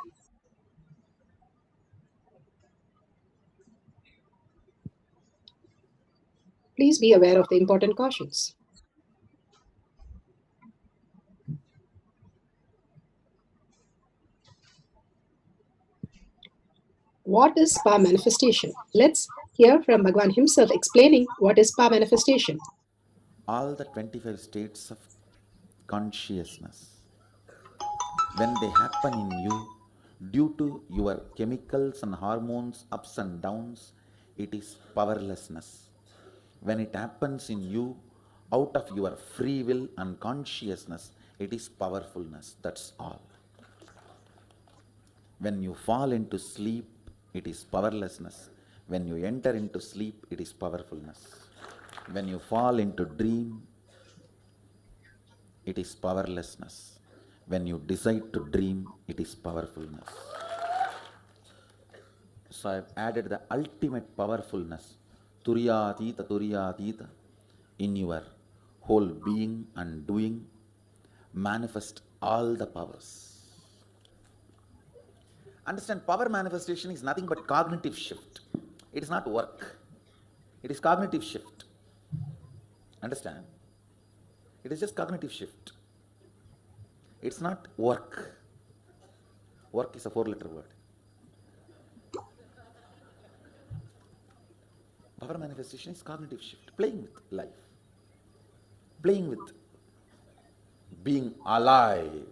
E: Please be aware of the important cautions. What is power manifestation? Let's hear from Bhagavan himself explaining what is power manifestation.
F: All the 25 states of consciousness, when they happen in you, due to your chemicals and hormones ups and downs, it is powerlessness. When it happens in you, out of your free will and consciousness, it is powerfulness. That's all. When you fall into sleep, it is powerlessness. When you enter into sleep, it is powerfulness. When you fall into dream, it is powerlessness. When you decide to dream, it is powerfulness. So I have added the ultimate powerfulness, Turiyatita, in your whole being and doing, manifest all the powers. Understand, power manifestation is nothing but cognitive shift. It is not work. It is cognitive shift. Understand? It is just cognitive shift. It's not work. Work is a 4-letter word. Power manifestation is cognitive shift, playing with life, playing with being alive.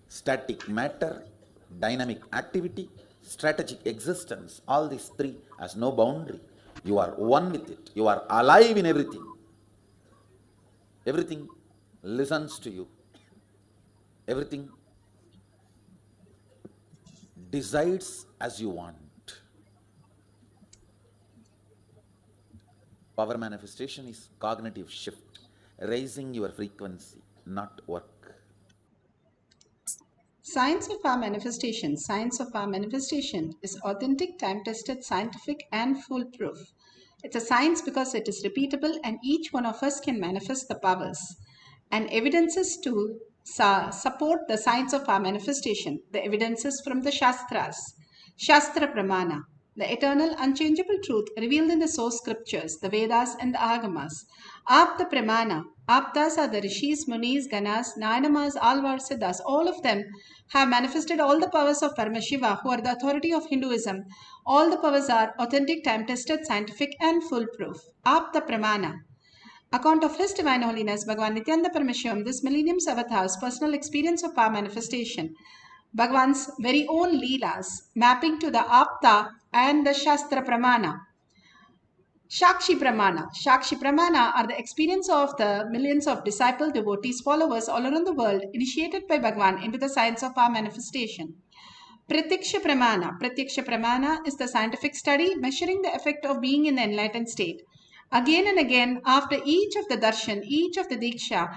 F: Static matter, dynamic activity, strategic existence, all these three has no boundary. You are one with it. You are alive in everything. Everything listens to you. Everything decides as you want. Power manifestation is cognitive shift, raising your frequency, not work.
V: Science of power manifestation. Science of power manifestation is authentic, time-tested, scientific, and foolproof. It's a science because it is repeatable and each one of us can manifest the powers. And evidences to support the science of power manifestation. The evidences from the Shastras. Shastra Pramana, the eternal unchangeable truth revealed in the source scriptures, the Vedas and the Agamas. Apta Pramana, Aptas are the Rishis, Munis, Ganas, Nayanamas, Alvar, Siddhas, all of them have manifested all the powers of Paramashiva, who are the authority of Hinduism. All the powers are authentic, time-tested, scientific and foolproof. Apta Pramana. Account of His Divine Holiness Bhagavan Nithyananda Paramashivam, this millennium's avatar's personal experience of power manifestation. Bhagavan's very own Leelas, mapping to the Apta and the Shastra Pramana. Shakshi Pramana. Shakshi Pramana are the experience of the millions of disciple devotees, followers all around the world, initiated by Bhagavan into the science of power manifestation. Pratiksha Pramana. Pratiksha Pramana is the scientific study measuring the effect of being in the enlightened state. Again and again, after each of the darshan, each of the diksha,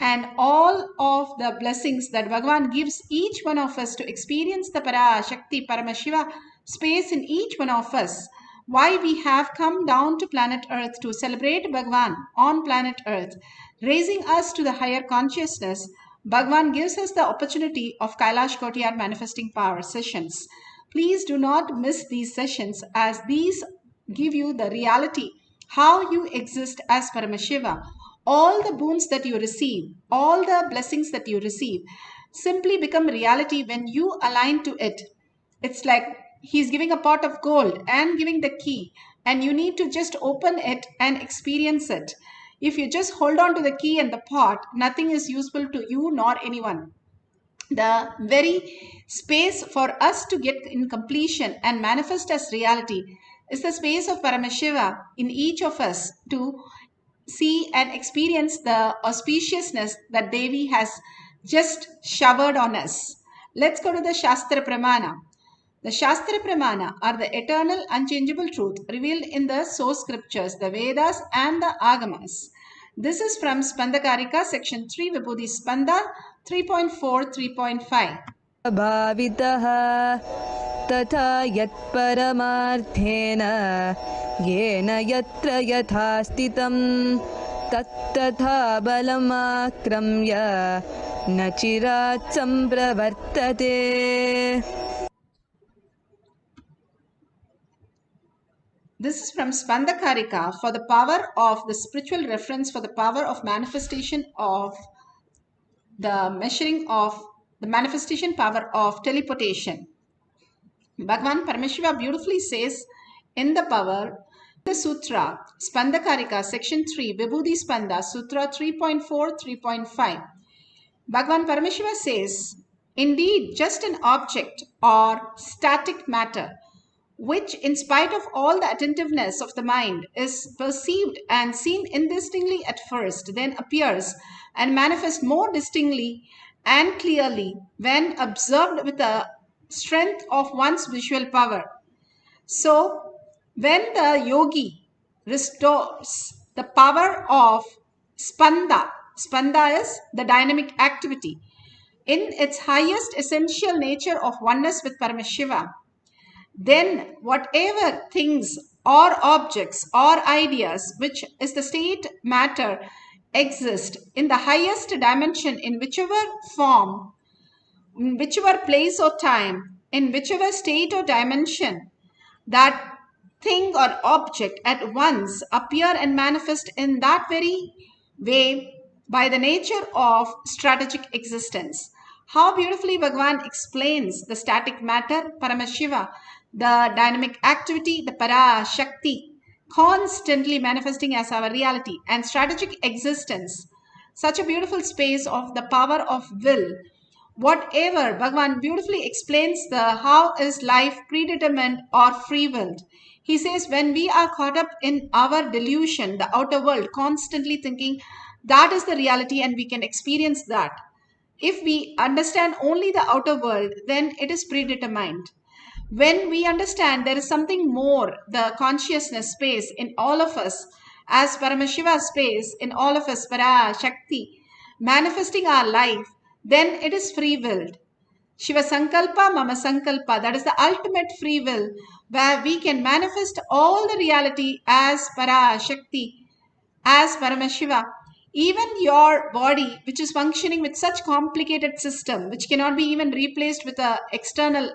V: and all of the blessings that Bhagavan gives each one of us to experience the Parashakti, Paramashiva space in each one of us, why we have come down to planet Earth to celebrate Bhagavan on planet Earth, raising us to the higher consciousness. Bhagavan gives us the opportunity of Kailash Kotiyar manifesting power sessions. Please do not miss these sessions, as these give you the reality, how you exist as Paramashiva. All the boons that you receive, all the blessings that you receive, simply become reality when you align to it. It's like he's giving a pot of gold and giving the key, and you need to just open it and experience it. If you just hold on to the key and the pot, nothing is useful to you nor anyone. The very space for us to get in completion and manifest as reality is the space of Paramashiva in each of us to see and experience the auspiciousness that Devi has just showered on us. Let's go to the Shastra Pramana. The Shastra Pramana are the eternal, unchangeable truth revealed in the source scriptures, the Vedas and the Agamas. This is from Spandakarika, section 3, Vibhuti Spanda 3.4, 3.5.
D: भावितः तथा यत्परमार्थेन येन यत्र यथा स्थितं तत्तथा बलमाक्रम्य न चिरात् सम्प्रवर्तते.
V: This is from Spandakarika for the power of the spiritual reference for the power of manifestation of the measuring of the manifestation power of teleportation. Bhagavan Paramashiva beautifully says in the power, the Sutra, Spandakarika, section 3, Vibhuti Spanda, Sutra 3.4, 3.5. Bhagavan Paramashiva says, indeed, just an object or static matter, which in spite of all the attentiveness of the mind is perceived and seen indistinctly at first, then appears and manifests more distinctly and clearly when observed with the strength of one's visual power. So, when the yogi restores the power of spanda, spanda is the dynamic activity, in its highest essential nature of oneness with Paramashiva, then whatever things or objects or ideas, which is the state matter, exist in the highest dimension in whichever form, in whichever place or time, in whichever state or dimension, that thing or object at once appear and manifest in that very way by the nature of strategic existence. How beautifully Bhagavan explains the static matter, Paramashiva, the dynamic activity, the Parashakti, constantly manifesting as our reality, and strategic existence. Such a beautiful space of the power of will. Whatever Bhagavan beautifully explains the how is life predetermined or free willed. He says when we are caught up in our delusion, the outer world, constantly thinking that is the reality and we can experience that. If we understand only the outer world, then it is predetermined. When we understand there is something more, the consciousness space in all of us, as Paramashiva space in all of us, Parashakti, manifesting our life, then it is free willed. Shiva Sankalpa, Mama Sankalpa, that is the ultimate free will, where we can manifest all the reality as Parashakti, as Paramashiva. Even your body, which is functioning with such complicated system, which cannot be even replaced with a external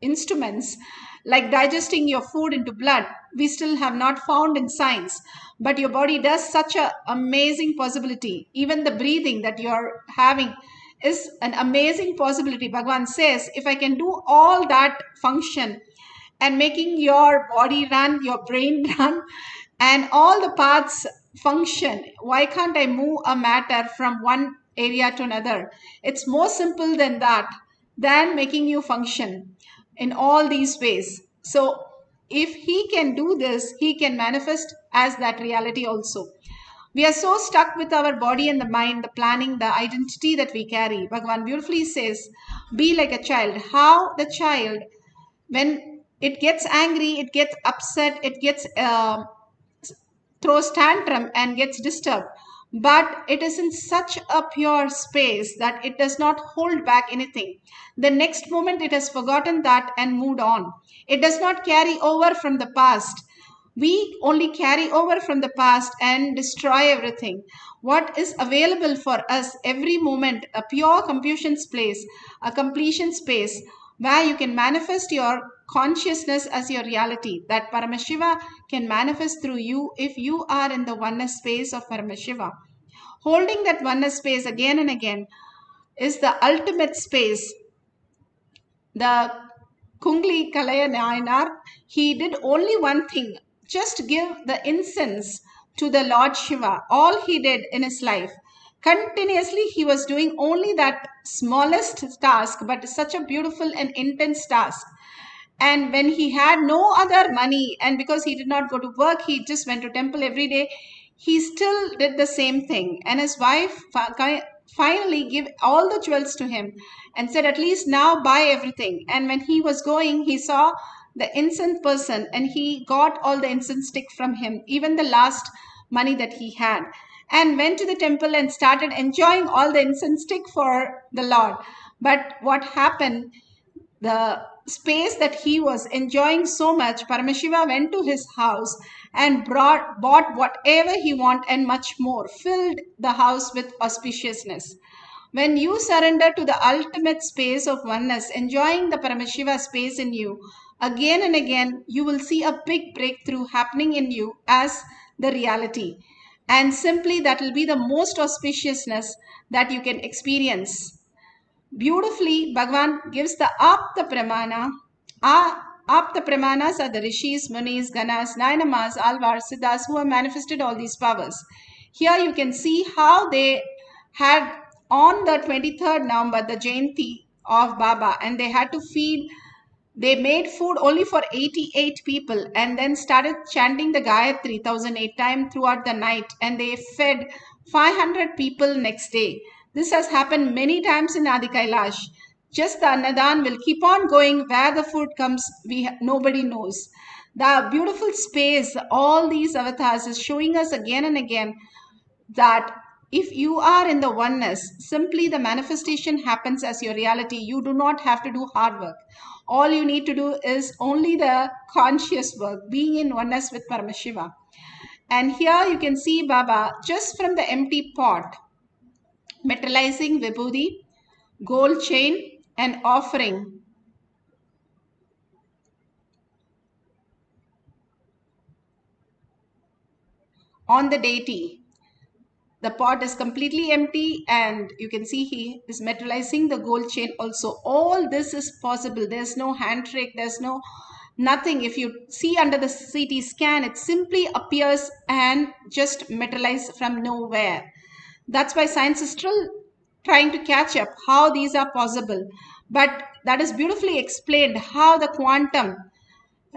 V: instruments like digesting your food into blood, we still have not found in science, but your body does such an amazing possibility. Even the breathing that you're having is an amazing possibility. Bhagavan says, if I can do all that function and making your body run, your brain run, and all the parts function, why can't I move a matter from one area to another? It's more simple than that, than making you function in all these ways. So if he can do this, he can manifest as that reality also. We are so stuck with our body and the mind, the planning, the identity that we carry. Bhagavan beautifully says, be like a child. How the child, when it gets angry, it gets upset, it gets throws tantrum and gets disturbed, but it is in such a pure space that it does not hold back anything. The next moment it has forgotten that and moved on. It does not carry over from the past. We only carry over from the past and destroy everything. What is available for us every moment, a pure completion space, a completion space where you can manifest your consciousness as your reality, that Paramashiva can manifest through you if you are in the oneness space of Paramashiva. Holding that oneness space again and again is the ultimate space. The Kungli Kalaya Nayanar, he did only one thing, just give the incense to the Lord Shiva. All he did in his life. Continuously he was doing only that smallest task, but such a beautiful and intense task. And when he had no other money, and because he did not go to work, he just went to temple every day, he still did the same thing. And his wife finally give all the jewels to him and said, at least now buy everything. And when he was going, he saw the incense person and he got all the incense stick from him, even the last money that he had, and went to the temple and started enjoying all the incense stick for the Lord. But what happened, the space that he was enjoying so much, Paramashiva went to his house and bought whatever he wanted and much more, filled the house with auspiciousness. When you surrender to the ultimate space of oneness, enjoying the Paramashiva space in you, again and again, you will see a big breakthrough happening in you as the reality. And simply that will be the most auspiciousness that you can experience. Beautifully, Bhagavan gives the Apta Pramana. Apta Pramanas are the Rishis, Munis, Ganas, Nainamas, Alvars, Siddhas who have manifested all these powers. Here you can see how they had on the 23rd November, the Jayanti of Baba, and they had to feed. They made food only for 88 people and then started chanting the Gayatri 1008 times throughout the night, and they fed 500 people next day. This has happened many times in Adi Kailash. Just the Annadan will keep on going. Where the food comes, nobody knows. The beautiful space, all these avatars is showing us again and again that if you are in the oneness, simply the manifestation happens as your reality. You do not have to do hard work. All you need to do is only the conscious work, being in oneness with Paramashiva. And here you can see Baba just from the empty pot, materializing vibhuti, gold chain, and offering on the deity. The pot is completely empty and you can see he is materializing the gold chain also. All this is possible. There's no handshake, there's no nothing. If you see under the CT scan, it simply appears and just materializes from nowhere. That's why science is still trying to catch up how these are possible. But that is beautifully explained how the quantum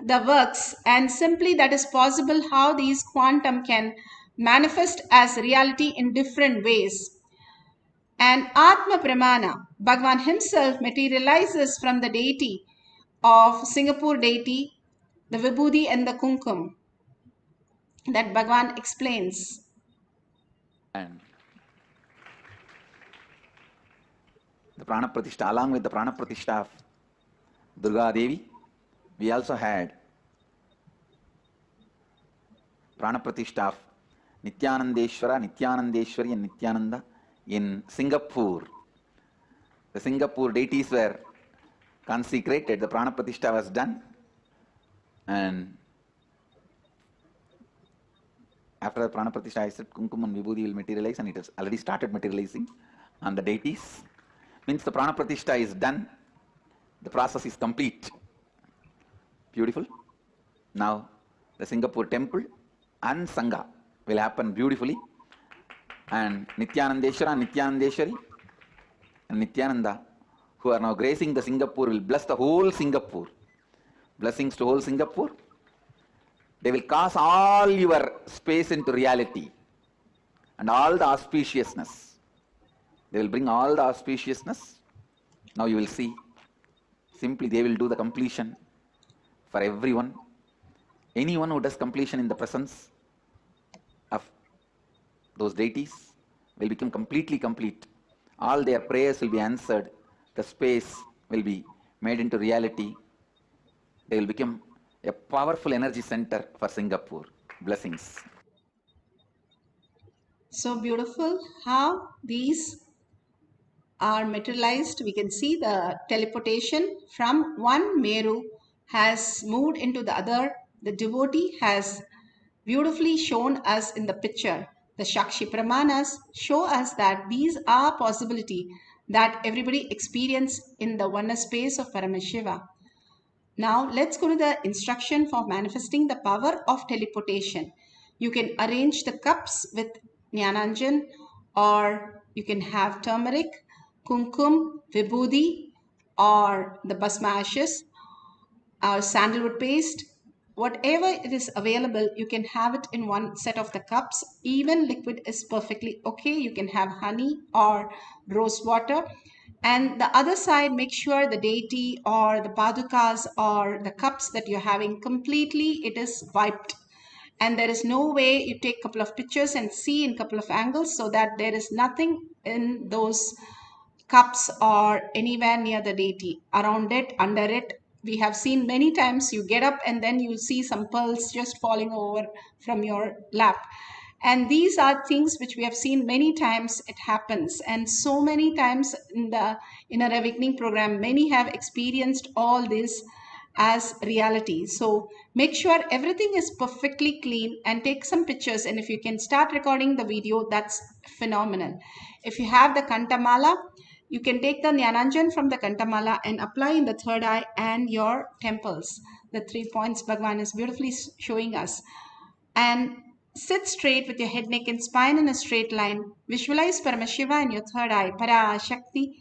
V: the works, and simply that is possible how these quantum can manifest as reality in different ways. And Atma Pramana, Bhagavan himself materializes from the deity of Singapore deity, the Vibhuti and the Kumkum that Bhagavan explains.
F: And the Prana Pratishtha, along with the Prana Pratishtha of Durga Devi, we also had Prana Pratishtha of Nithyanandeshwara, Nithyanandeshwari and Nithyananda in Singapore. The Singapore deities were consecrated, the Prana Pratishtha was done, and after the Prana Pratishtha I said Kumkum and Vibhuti will materialize, and it has already started materializing on the deities. Means the Prana Pratishtha is done, the process is complete. Beautiful. Now the Singapore temple and Sangha will happen beautifully, and Nithyanandeshwara, Nithyanandeshwari and Nithyananda who are now gracing the Singapore will bless the whole Singapore. Blessings to whole Singapore. They will cause all your space into reality and all the auspiciousness. They will bring all the auspiciousness. Now you will see. Simply they will do the completion for everyone. Anyone who does completion in the presence of those deities will become completely complete. All their prayers will be answered. The space will be made into reality. They will become a powerful energy center for Singapore. Blessings.
V: So beautiful how these are materialized. We can see the teleportation from one Meru has moved into the other. The devotee has beautifully shown us in the picture. The Shakshi Pramanas show us that these are possibility that everybody experience in the oneness space of Paramashiva. Now let's go to the instruction for manifesting the power of teleportation. You can arrange the cups with Jnananjan, or you can have turmeric, kumkum, vibhuti, or the basma ashes, or sandalwood paste, whatever it is available, you can have it in one set of the cups. Even liquid is perfectly okay. You can have honey or rose water. And the other side, make sure the deity or the padukas or the cups that you're having, completely it is wiped. And there is no way you take a couple of pictures and see in a couple of angles, so that there is nothing in those cups or anywhere near the deity, around it, under it. We have seen many times you get up and then you see some pearls just falling over from your lap. And these are things which we have seen many times. It happens, and so many times in the inner awakening program, many have experienced all this as reality. So make sure everything is perfectly clean and take some pictures. And if you can start recording the video, that's phenomenal. If you have the kantamala, you can take the Jnananjan from the kantamala and apply in the third eye and your temples. The 3 points Bhagavan is beautifully showing us. And sit straight with your head, neck and spine in a straight line. Visualize Paramashiva in your third eye, Parashakti,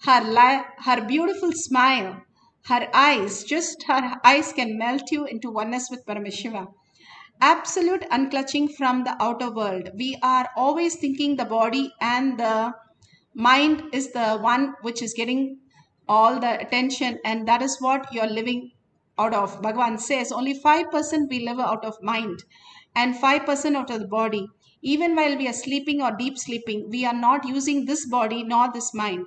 V: her beautiful smile, her eyes, just her eyes can melt you into oneness with Paramashiva. Absolute unclutching from the outer world. We are always thinking the body and the mind is the one which is getting all the attention, and that is what you're living out of. Bhagavan says only 5% we live out of mind and 5% out of the body. Even while we are sleeping or deep sleeping, we are not using this body nor this mind.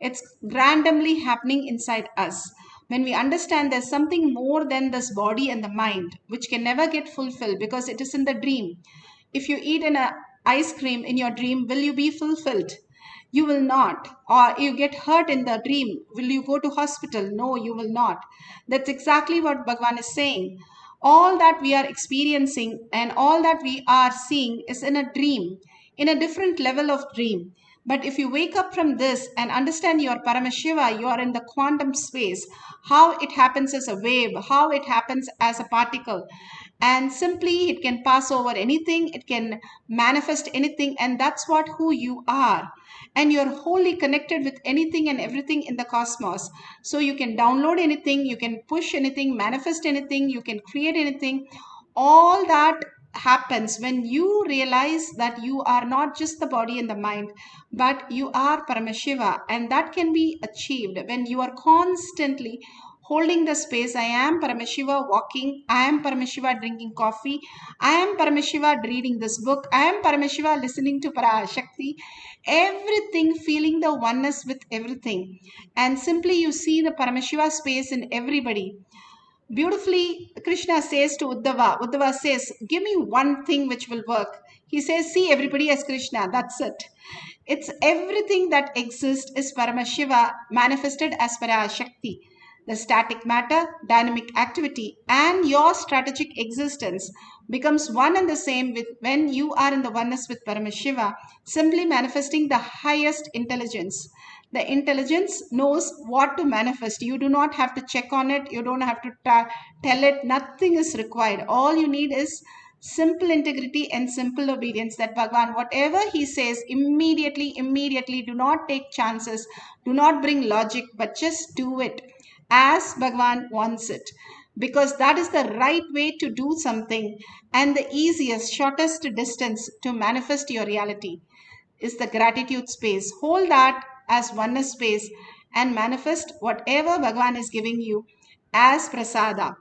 V: It's randomly happening inside us. When we understand there's something more than this body and the mind, which can never get fulfilled because it is in the dream. If you eat an ice cream in your dream, will you be fulfilled? You will not. Or you get hurt in the dream, will you go to hospital? No, you will not. That's exactly what Bhagavan is saying. All that we are experiencing and all that we are seeing is in a dream, in a different level of dream. But if you wake up from this and understand you are Paramashiva, you are in the quantum space, how it happens as a wave, how it happens as a particle, and simply it can pass over anything, it can manifest anything, and that's what who you are. And you're wholly connected with anything and everything in the cosmos. So you can download anything, you can push anything, manifest anything, you can create anything. All that happens when you realize that you are not just the body and the mind, but you are Paramashiva. And that can be achieved when you are constantly holding the space. I am Paramashiva walking, I am Paramashiva drinking coffee, I am Paramashiva reading this book, I am Paramashiva listening to Parashakti, everything, feeling the oneness with everything. And simply you see the Paramashiva space in everybody. Beautifully, Krishna says to Uddhava, Uddhava says, give me one thing which will work. He says, see everybody as Krishna, that's it. It's everything that exists is Paramashiva manifested as Parashakti. The static matter, dynamic activity, and your strategic existence becomes one and the same with when you are in the oneness with Paramashiva, simply manifesting the highest intelligence. The intelligence knows what to manifest. You do not have to check on it. You don't have to tell it. Nothing is required. All you need is simple integrity and simple obedience. That Bhagavan, whatever he says, immediately, do not take chances. Do not bring logic, but just do it as Bhagavan wants it. Because that is the right way to do something, and the easiest, shortest distance to manifest your reality is the gratitude space. Hold that as oneness space and manifest whatever Bhagavan is giving you as prasada.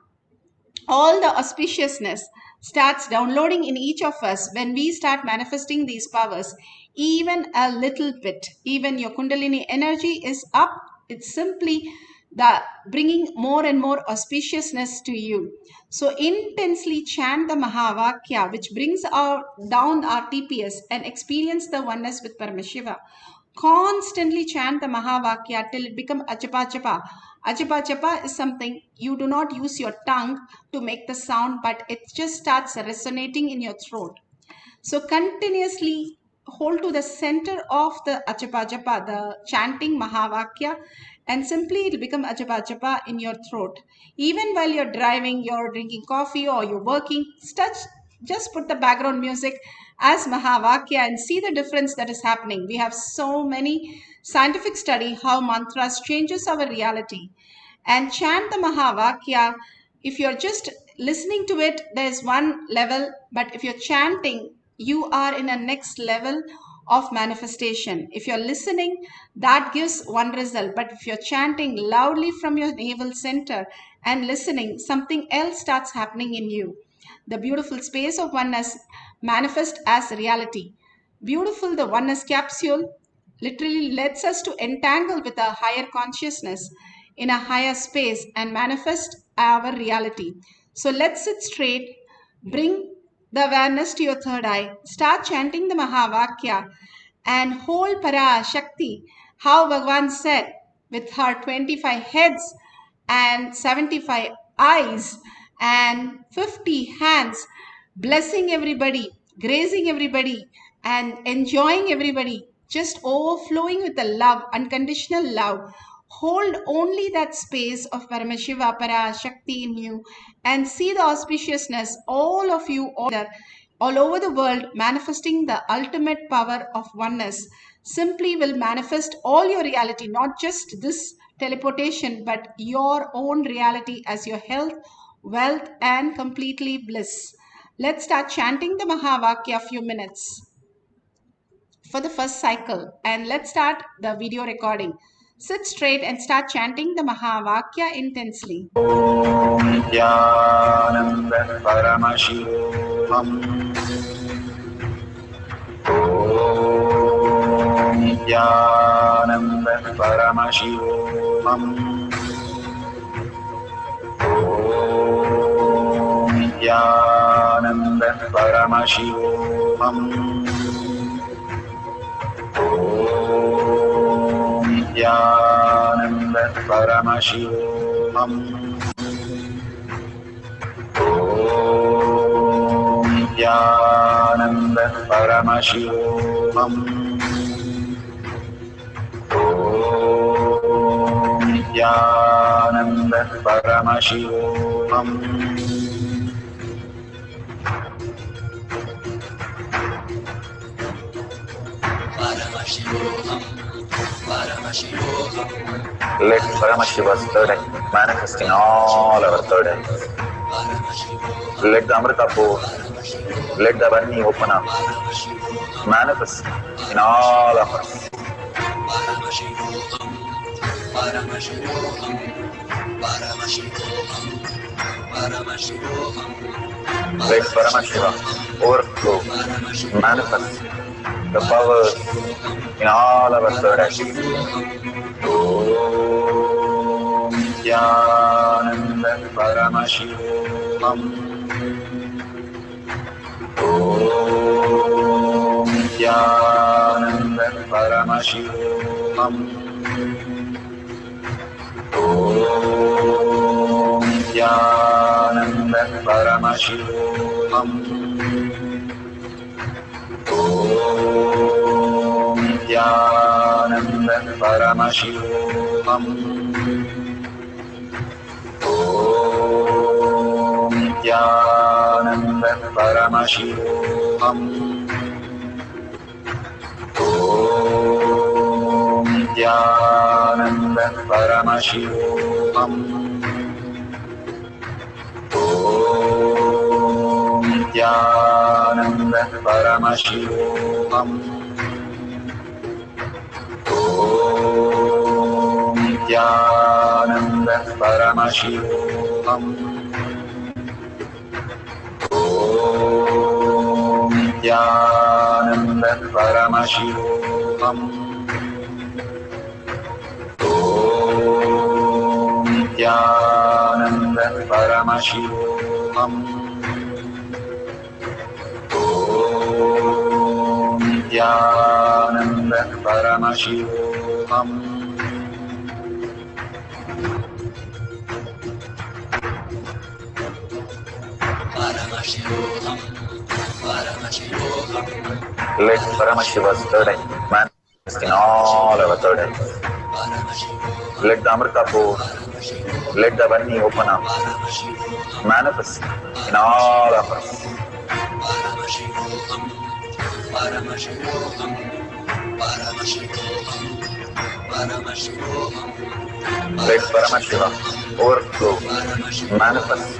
V: All the auspiciousness starts downloading in each of us when we start manifesting these powers, even a little bit. Even your Kundalini energy is up. It's simply the bringing more and more auspiciousness to you. So intensely chant the Mahavakya, which brings down our TPS, and experience the oneness with Paramashiva. Constantly chant the Mahavakya till it becomes Achapa Chapa. Achapa Chapa is something you do not use your tongue to make the sound, but it just starts resonating in your throat. So continuously hold to the center of the Achapa Chapa, the chanting Mahavakya, and simply it will become Achapa Chapa in your throat. Even while you're driving, you're drinking coffee, or you're working, just put the background music as Mahavakya and see the difference that is happening. We have so many scientific study how mantras changes our reality. And chant the Mahavakya. If you're just listening to it, there's one level, but if you're chanting, you are in a next level of manifestation. If you're listening, that gives one result, but if you're chanting loudly from your navel center and listening, something else starts happening in you. The beautiful space of oneness manifest as reality. Beautiful, the oneness capsule literally lets us to entangle with a higher consciousness in a higher space and manifest our reality. So let's sit straight, bring the awareness to your third eye, start chanting the Mahavakya and hold Parashakti, how Bhagavan said, with her 25 heads and 75 eyes and 50 hands, blessing everybody, grazing everybody, and enjoying everybody, just overflowing with the love, unconditional love. Hold only that space of Paramashiva, Parashakti in you and see the auspiciousness, all of you all over the world, manifesting the ultimate power of oneness. Simply will manifest all your reality, not just this teleportation, but your own reality as your health, wealth, and completely bliss. Let's start chanting the Mahavakya a few minutes for the first cycle, and let's start the video recording. Sit straight and start chanting the Mahavakya intensely.
A: Nithyananda Paramashivoham. Om Nithyananda Paramashivoham. Om Nithyananda Paramashivoham. Om Nithyananda Paramashivoham. Om Nithyananda Paramashivoham. Om Nithyananda Paramashivoham.
I: Paramashivoham, Paramashivoham.
A: Let Paramashiva's third eye manifest in all our third eyes. Let the Amrita pour, let the Varni open up, manifest in all of us.
I: Paramashivoham, Paramashivoham, Paramashivoham, Paramashivoham.
A: Let Paramashiva overflow, manifest the powers in all our third eyes. Om Nithyananda Paramashivoham. Om Nithyananda Paramashivoham. Om Nithyananda Paramashivoham. Om Nithyananda Paramashivoham. Om Nithyananda Paramashivoham. Om Nithyananda Paramashivoham. Om Nithyananda Paramashivoham. Om Nithyananda Paramashivoham. Om Nithyananda Paramashivoham. Om Nithyananda Paramashivoham. Om Nithyananda Paramashivoham.
I: Paramashivoham, Paramashivoham.
A: Let Paramashiva's third eye manifest in all our third eyes. Let the Amrita pour, let the Varni open up, manifest in all of us.
I: Paramashivoham, Paramashivoham, Paramashivoham, Paramashivoham.
A: Let Paramashiva overflow, manifest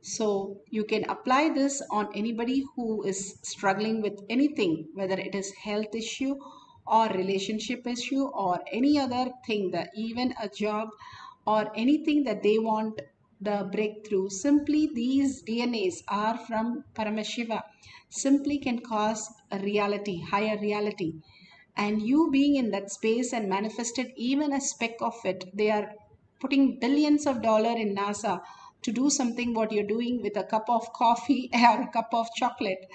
V: So you can apply this on anybody who is struggling with anything, whether it is health issue or relationship issue or any other thing, that even a job or anything that they want the breakthrough. Simply these DNAs are from Paramashiva. Simply can cause a reality, higher reality. And you being in that space and manifested even a speck of it, they are putting billions of dollars in NASA to do something what you're doing with a cup of coffee or a cup of chocolate.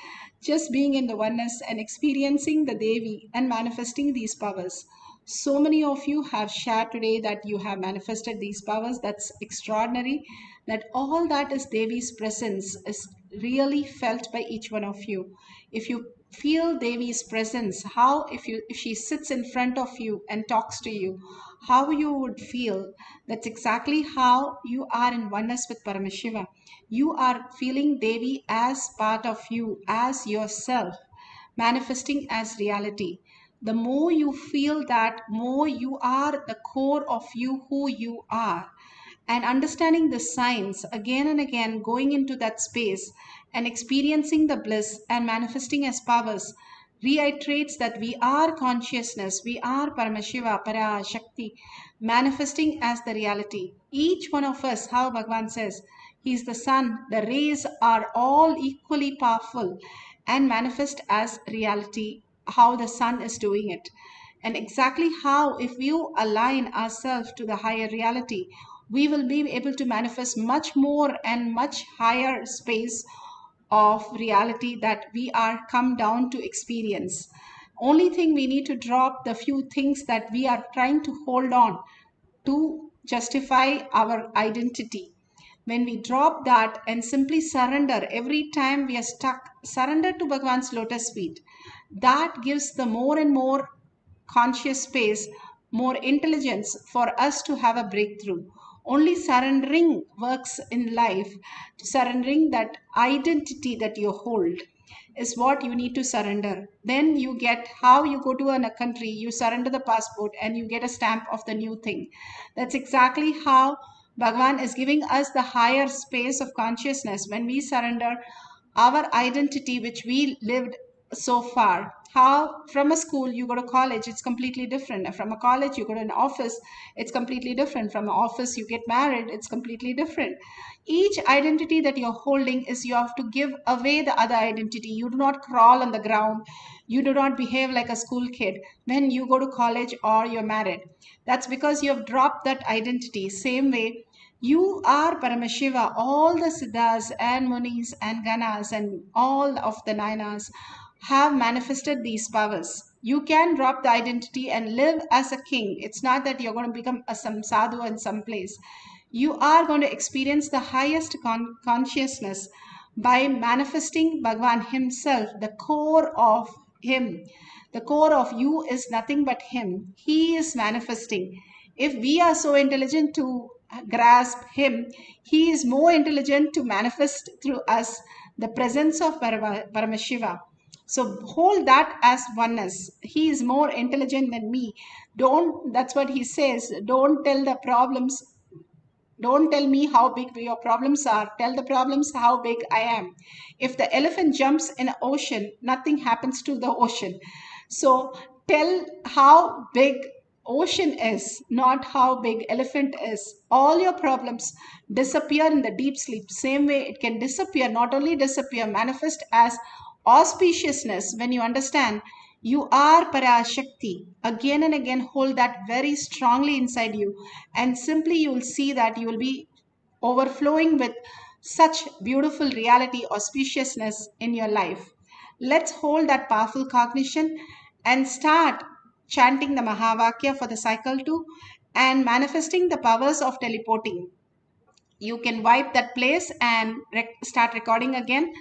V: Just being in the oneness and experiencing the Devi and manifesting these powers. So many of you have shared today that you have manifested these powers. That's extraordinary. That all that is Devi's presence is really felt by each one of you. If you feel Devi's presence, how if she sits in front of you and talks to you, how you would feel. That's exactly how you are in oneness with Paramashiva. You are feeling Devi as part of you, as yourself, manifesting as reality. The more you feel that, more you are the core of you, who you are. And understanding the signs again and again, going into that space and experiencing the bliss and manifesting as powers reiterates that we are consciousness, we are Paramashiva, Parashakti, manifesting as the reality. Each one of us, how Bhagavan says, he is the sun, the rays are all equally powerful and manifest as reality, how the sun is doing it. And exactly how, if you align ourselves to the higher reality, we will be able to manifest much more and much higher space of reality that we are come down to experience. Only thing, we need to drop the few things that we are trying to hold on to justify our identity. When we drop that and simply surrender, every time we are stuck, surrender to Bhagavan's lotus feet. That gives the more and more conscious space, more intelligence for us to have a breakthrough. Only surrendering works in life. Surrendering that identity that you hold is what you need to surrender. Then you get, how you go to a country, you surrender the passport and you get a stamp of the new thing. That's exactly how Bhagavan is giving us the higher space of consciousness when we surrender our identity which we lived so far. How from a school you go to college, it's completely different. From a college you go to an office, it's completely different. From an office you get married, it's completely different. Each identity that you're holding is, you have to give away the other identity. You do not crawl on the ground, you do not behave like a school kid when you go to college or you're married. That's because you have dropped that identity. Same way, you are Paramashiva. All the Siddhas and Munis and Ganas and all of the Nayanas have manifested these powers. You can drop the identity and live as a king. It's not that you're going to become some sadhu in some place. You are going to experience the highest consciousness by manifesting Bhagavan himself, the core of him. The core of you is nothing but him. He is manifesting. If we are so intelligent to grasp him, he is more intelligent to manifest through us the presence of Paramashiva. So hold that as oneness. He is more intelligent than me. That's what he says. Don't tell the problems. Don't tell me how big your problems are. Tell the problems how big I am. If the elephant jumps in an ocean, nothing happens to the ocean. So tell how big ocean is, not how big elephant is. All your problems disappear in the deep sleep. Same way it can disappear, not only disappear, manifest as auspiciousness. When you understand you are Parashakti, again and again hold that very strongly inside you, and simply you will see that you will be overflowing with such beautiful reality, auspiciousness in your life. Let's hold that powerful cognition and start chanting the Mahavakya for the cycle 2 and manifesting the powers of teleporting. You can wipe that place and start recording again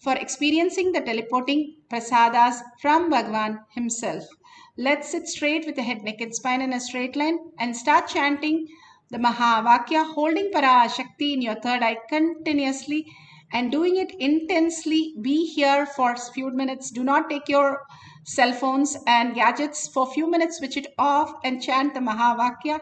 V: for experiencing the teleporting prasadas from Bhagavan himself. Let's sit straight with the head, neck and spine in a straight line and start chanting the Mahavakya, holding Parashakti in your third eye continuously and doing it intensely. Be here for a few minutes. Do not take your cell phones and gadgets for a few minutes. Switch it off and chant the Mahavakya.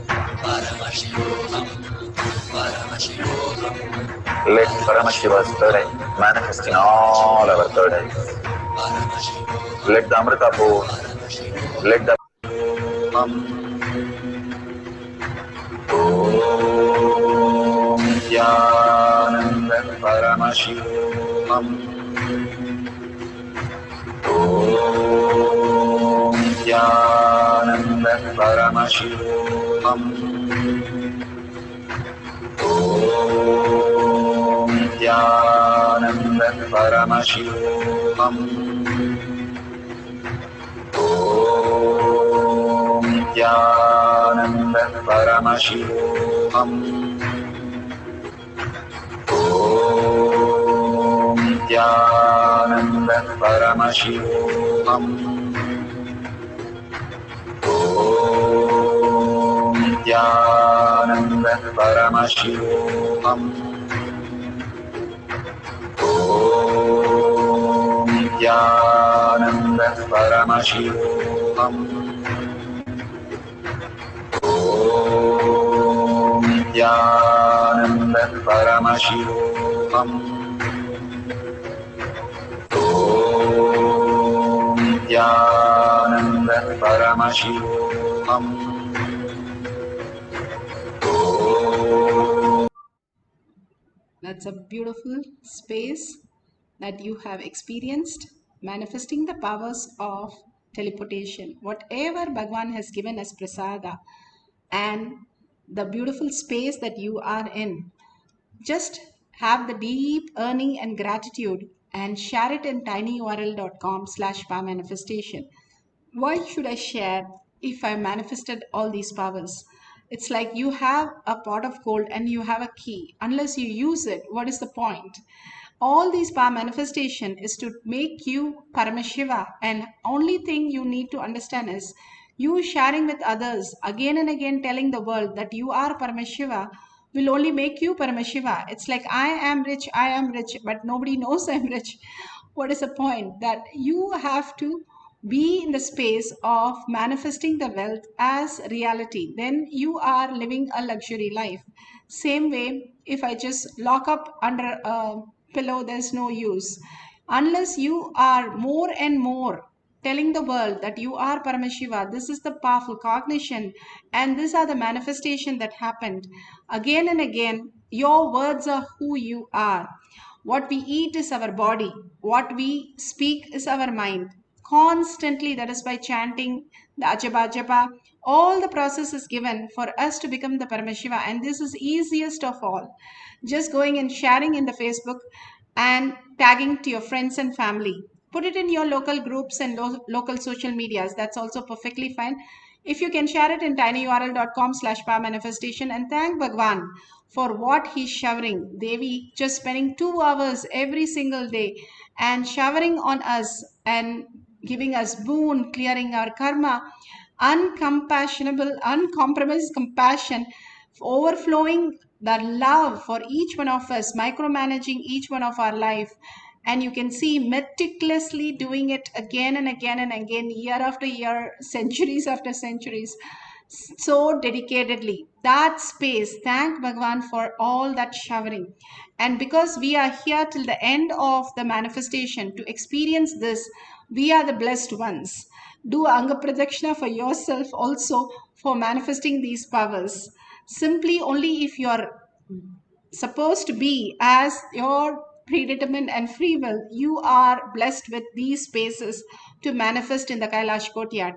A: Let Paramashiva's third eye manifest in all our third eyes. Let the Amrita pour, let the Om Nithyananda Paramashivam. Om Nithyananda Paramashivam. Om Nithyananda Paramashivam. Om Nithyananda Paramashivoham. Om Nithyananda Paramashivoham. Om Nithyananda Paramashivoham. Om Nithyananda Paramashivoham. Om Nithyananda Paramashivoham. Om Nithyananda Paramashivoham.
V: That's a beautiful space that you have experienced, manifesting the powers of teleportation. Whatever Bhagwan has given as prasada and the beautiful space that you are in, just have the deep earning and gratitude and share it in tinyurl.com/powermanifestation. Why should I share if I manifested all these powers? It's like you have a pot of gold and you have a key. Unless you use it, what is the point? All these power manifestation is to make you Paramashiva, and only thing you need to understand is you sharing with others again and again, telling the world that you are Paramashiva will only make you Paramashiva. It's like I am rich, but nobody knows I'm rich. What is the point? That you have to be in the space of manifesting the wealth as reality. Then you are living a luxury life. Same way, if I just lock up under a pillow, there's no use. Unless you are more and more telling the world that you are Paramashiva, this is the powerful cognition, and these are the manifestation that happened. Again and again, your words are who you are. What we eat is our body. What we speak is our mind. Constantly, that is by chanting the Ajaba Japa, all the process is given for us to become the Paramashiva, and this is easiest of all. Just going and sharing in the Facebook and tagging to your friends and family. Put it in your local groups and local social medias. That's also perfectly fine. If you can share it in tinyurl.com/powermanifestation and thank Bhagwan for what he's showering. Devi just spending 2 hours every single day and showering on us and giving us boon, clearing our karma, uncompassionable, uncompromised compassion, overflowing the love for each one of us, micromanaging each one of our life. And you can see meticulously doing it again and again and again, year after year, centuries after centuries, so dedicatedly. That space, thank Bhagwan for all that showering. And because we are here till the end of the manifestation to experience this, we are the blessed ones. Do Anga Pradakshina for yourself also for manifesting these powers. Simply only if you are supposed to be as your predetermined and free will, you are blessed with these spaces to manifest in the Kailash courtyard.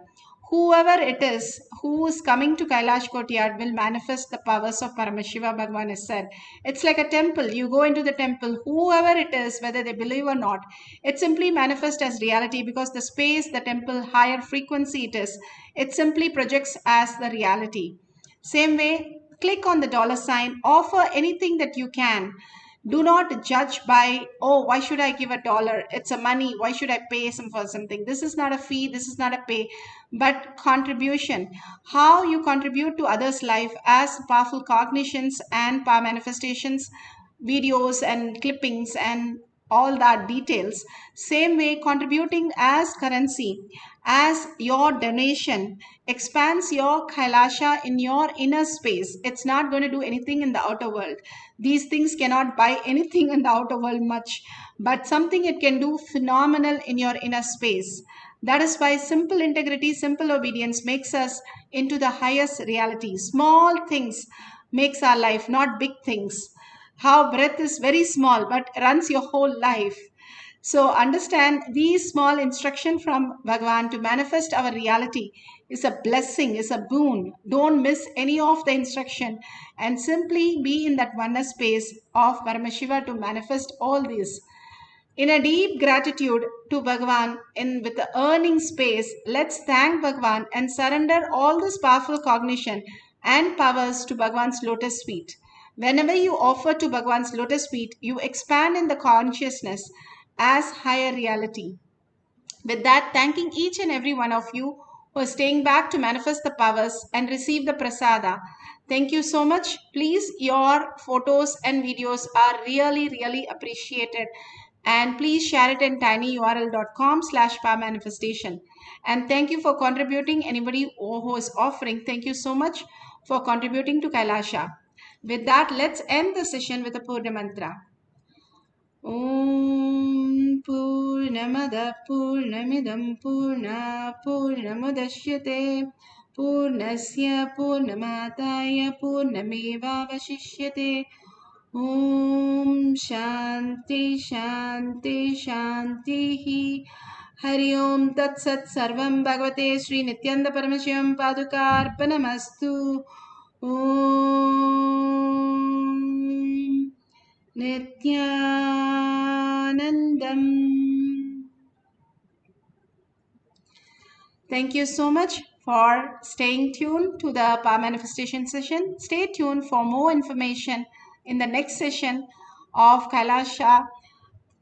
V: Whoever it is who is coming to Kailash courtyard will manifest the powers of Paramashiva, Bhagwan has said. It's like a temple. You go into the temple, whoever it is, whether they believe or not, it simply manifests as reality because the space, the temple, higher frequency it is, it simply projects as the reality. Same way, click on the $sign, offer anything that you can. Do not judge by, oh, why should I give $1? It's a money. Why should I pay some for something? This is not a fee. This is not a pay, but contribution. How you contribute to others' life as powerful cognitions and power manifestations, videos and clippings and all that details. Same way, contributing as currency, as your donation, expands your Kailasa in your inner space. It's not going to do anything in the outer world. These things cannot buy anything in the outer world much, but something it can do phenomenal in your inner space. That is why simple integrity, simple obedience makes us into the highest reality. Small things makes our life, not big things. How breath is very small but runs your whole life. So understand these small instruction from Bhagavan to manifest our reality is a blessing, is a boon. Don't miss any of the instruction and simply be in that oneness space of Paramashiva to manifest all these. In a deep gratitude to Bhagavan with the earning space, let's thank Bhagavan and surrender all this powerful cognition and powers to Bhagavan's lotus feet. Whenever you offer to Bhagavan's lotus feet, you expand in the consciousness as higher reality. With that, thanking each and every one of you who are staying back to manifest the powers and receive the prasada. Thank you so much. Please, your photos and videos are really, really appreciated. And please share it in tinyurl.com/powermanifestation. And thank you for contributing. Anybody who is offering, thank you so much for contributing to Kailasa. With that, let's end the session with a Purna mantra. Om Purnamada Purnamidam Purna Purnamudashyate Purnasya Purnamataya Purnameva Vashishyate. Om Shanti Shanti Shanti. Hari Om Tat Sat Sarvam Bhagavate Sri Nithyananda Paramashivam Padukarpanamastu. Om Nithyanandam. Thank you so much for staying tuned to the Power Manifestation session. Stay tuned for more information in the next session of Kailasa,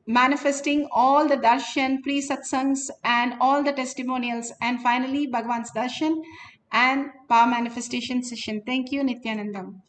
V: manifesting all the darshan, pre-satsangs and all the testimonials, and finally Bhagavan's darshan and Power Manifestation session. Thank you, Nithyanandam.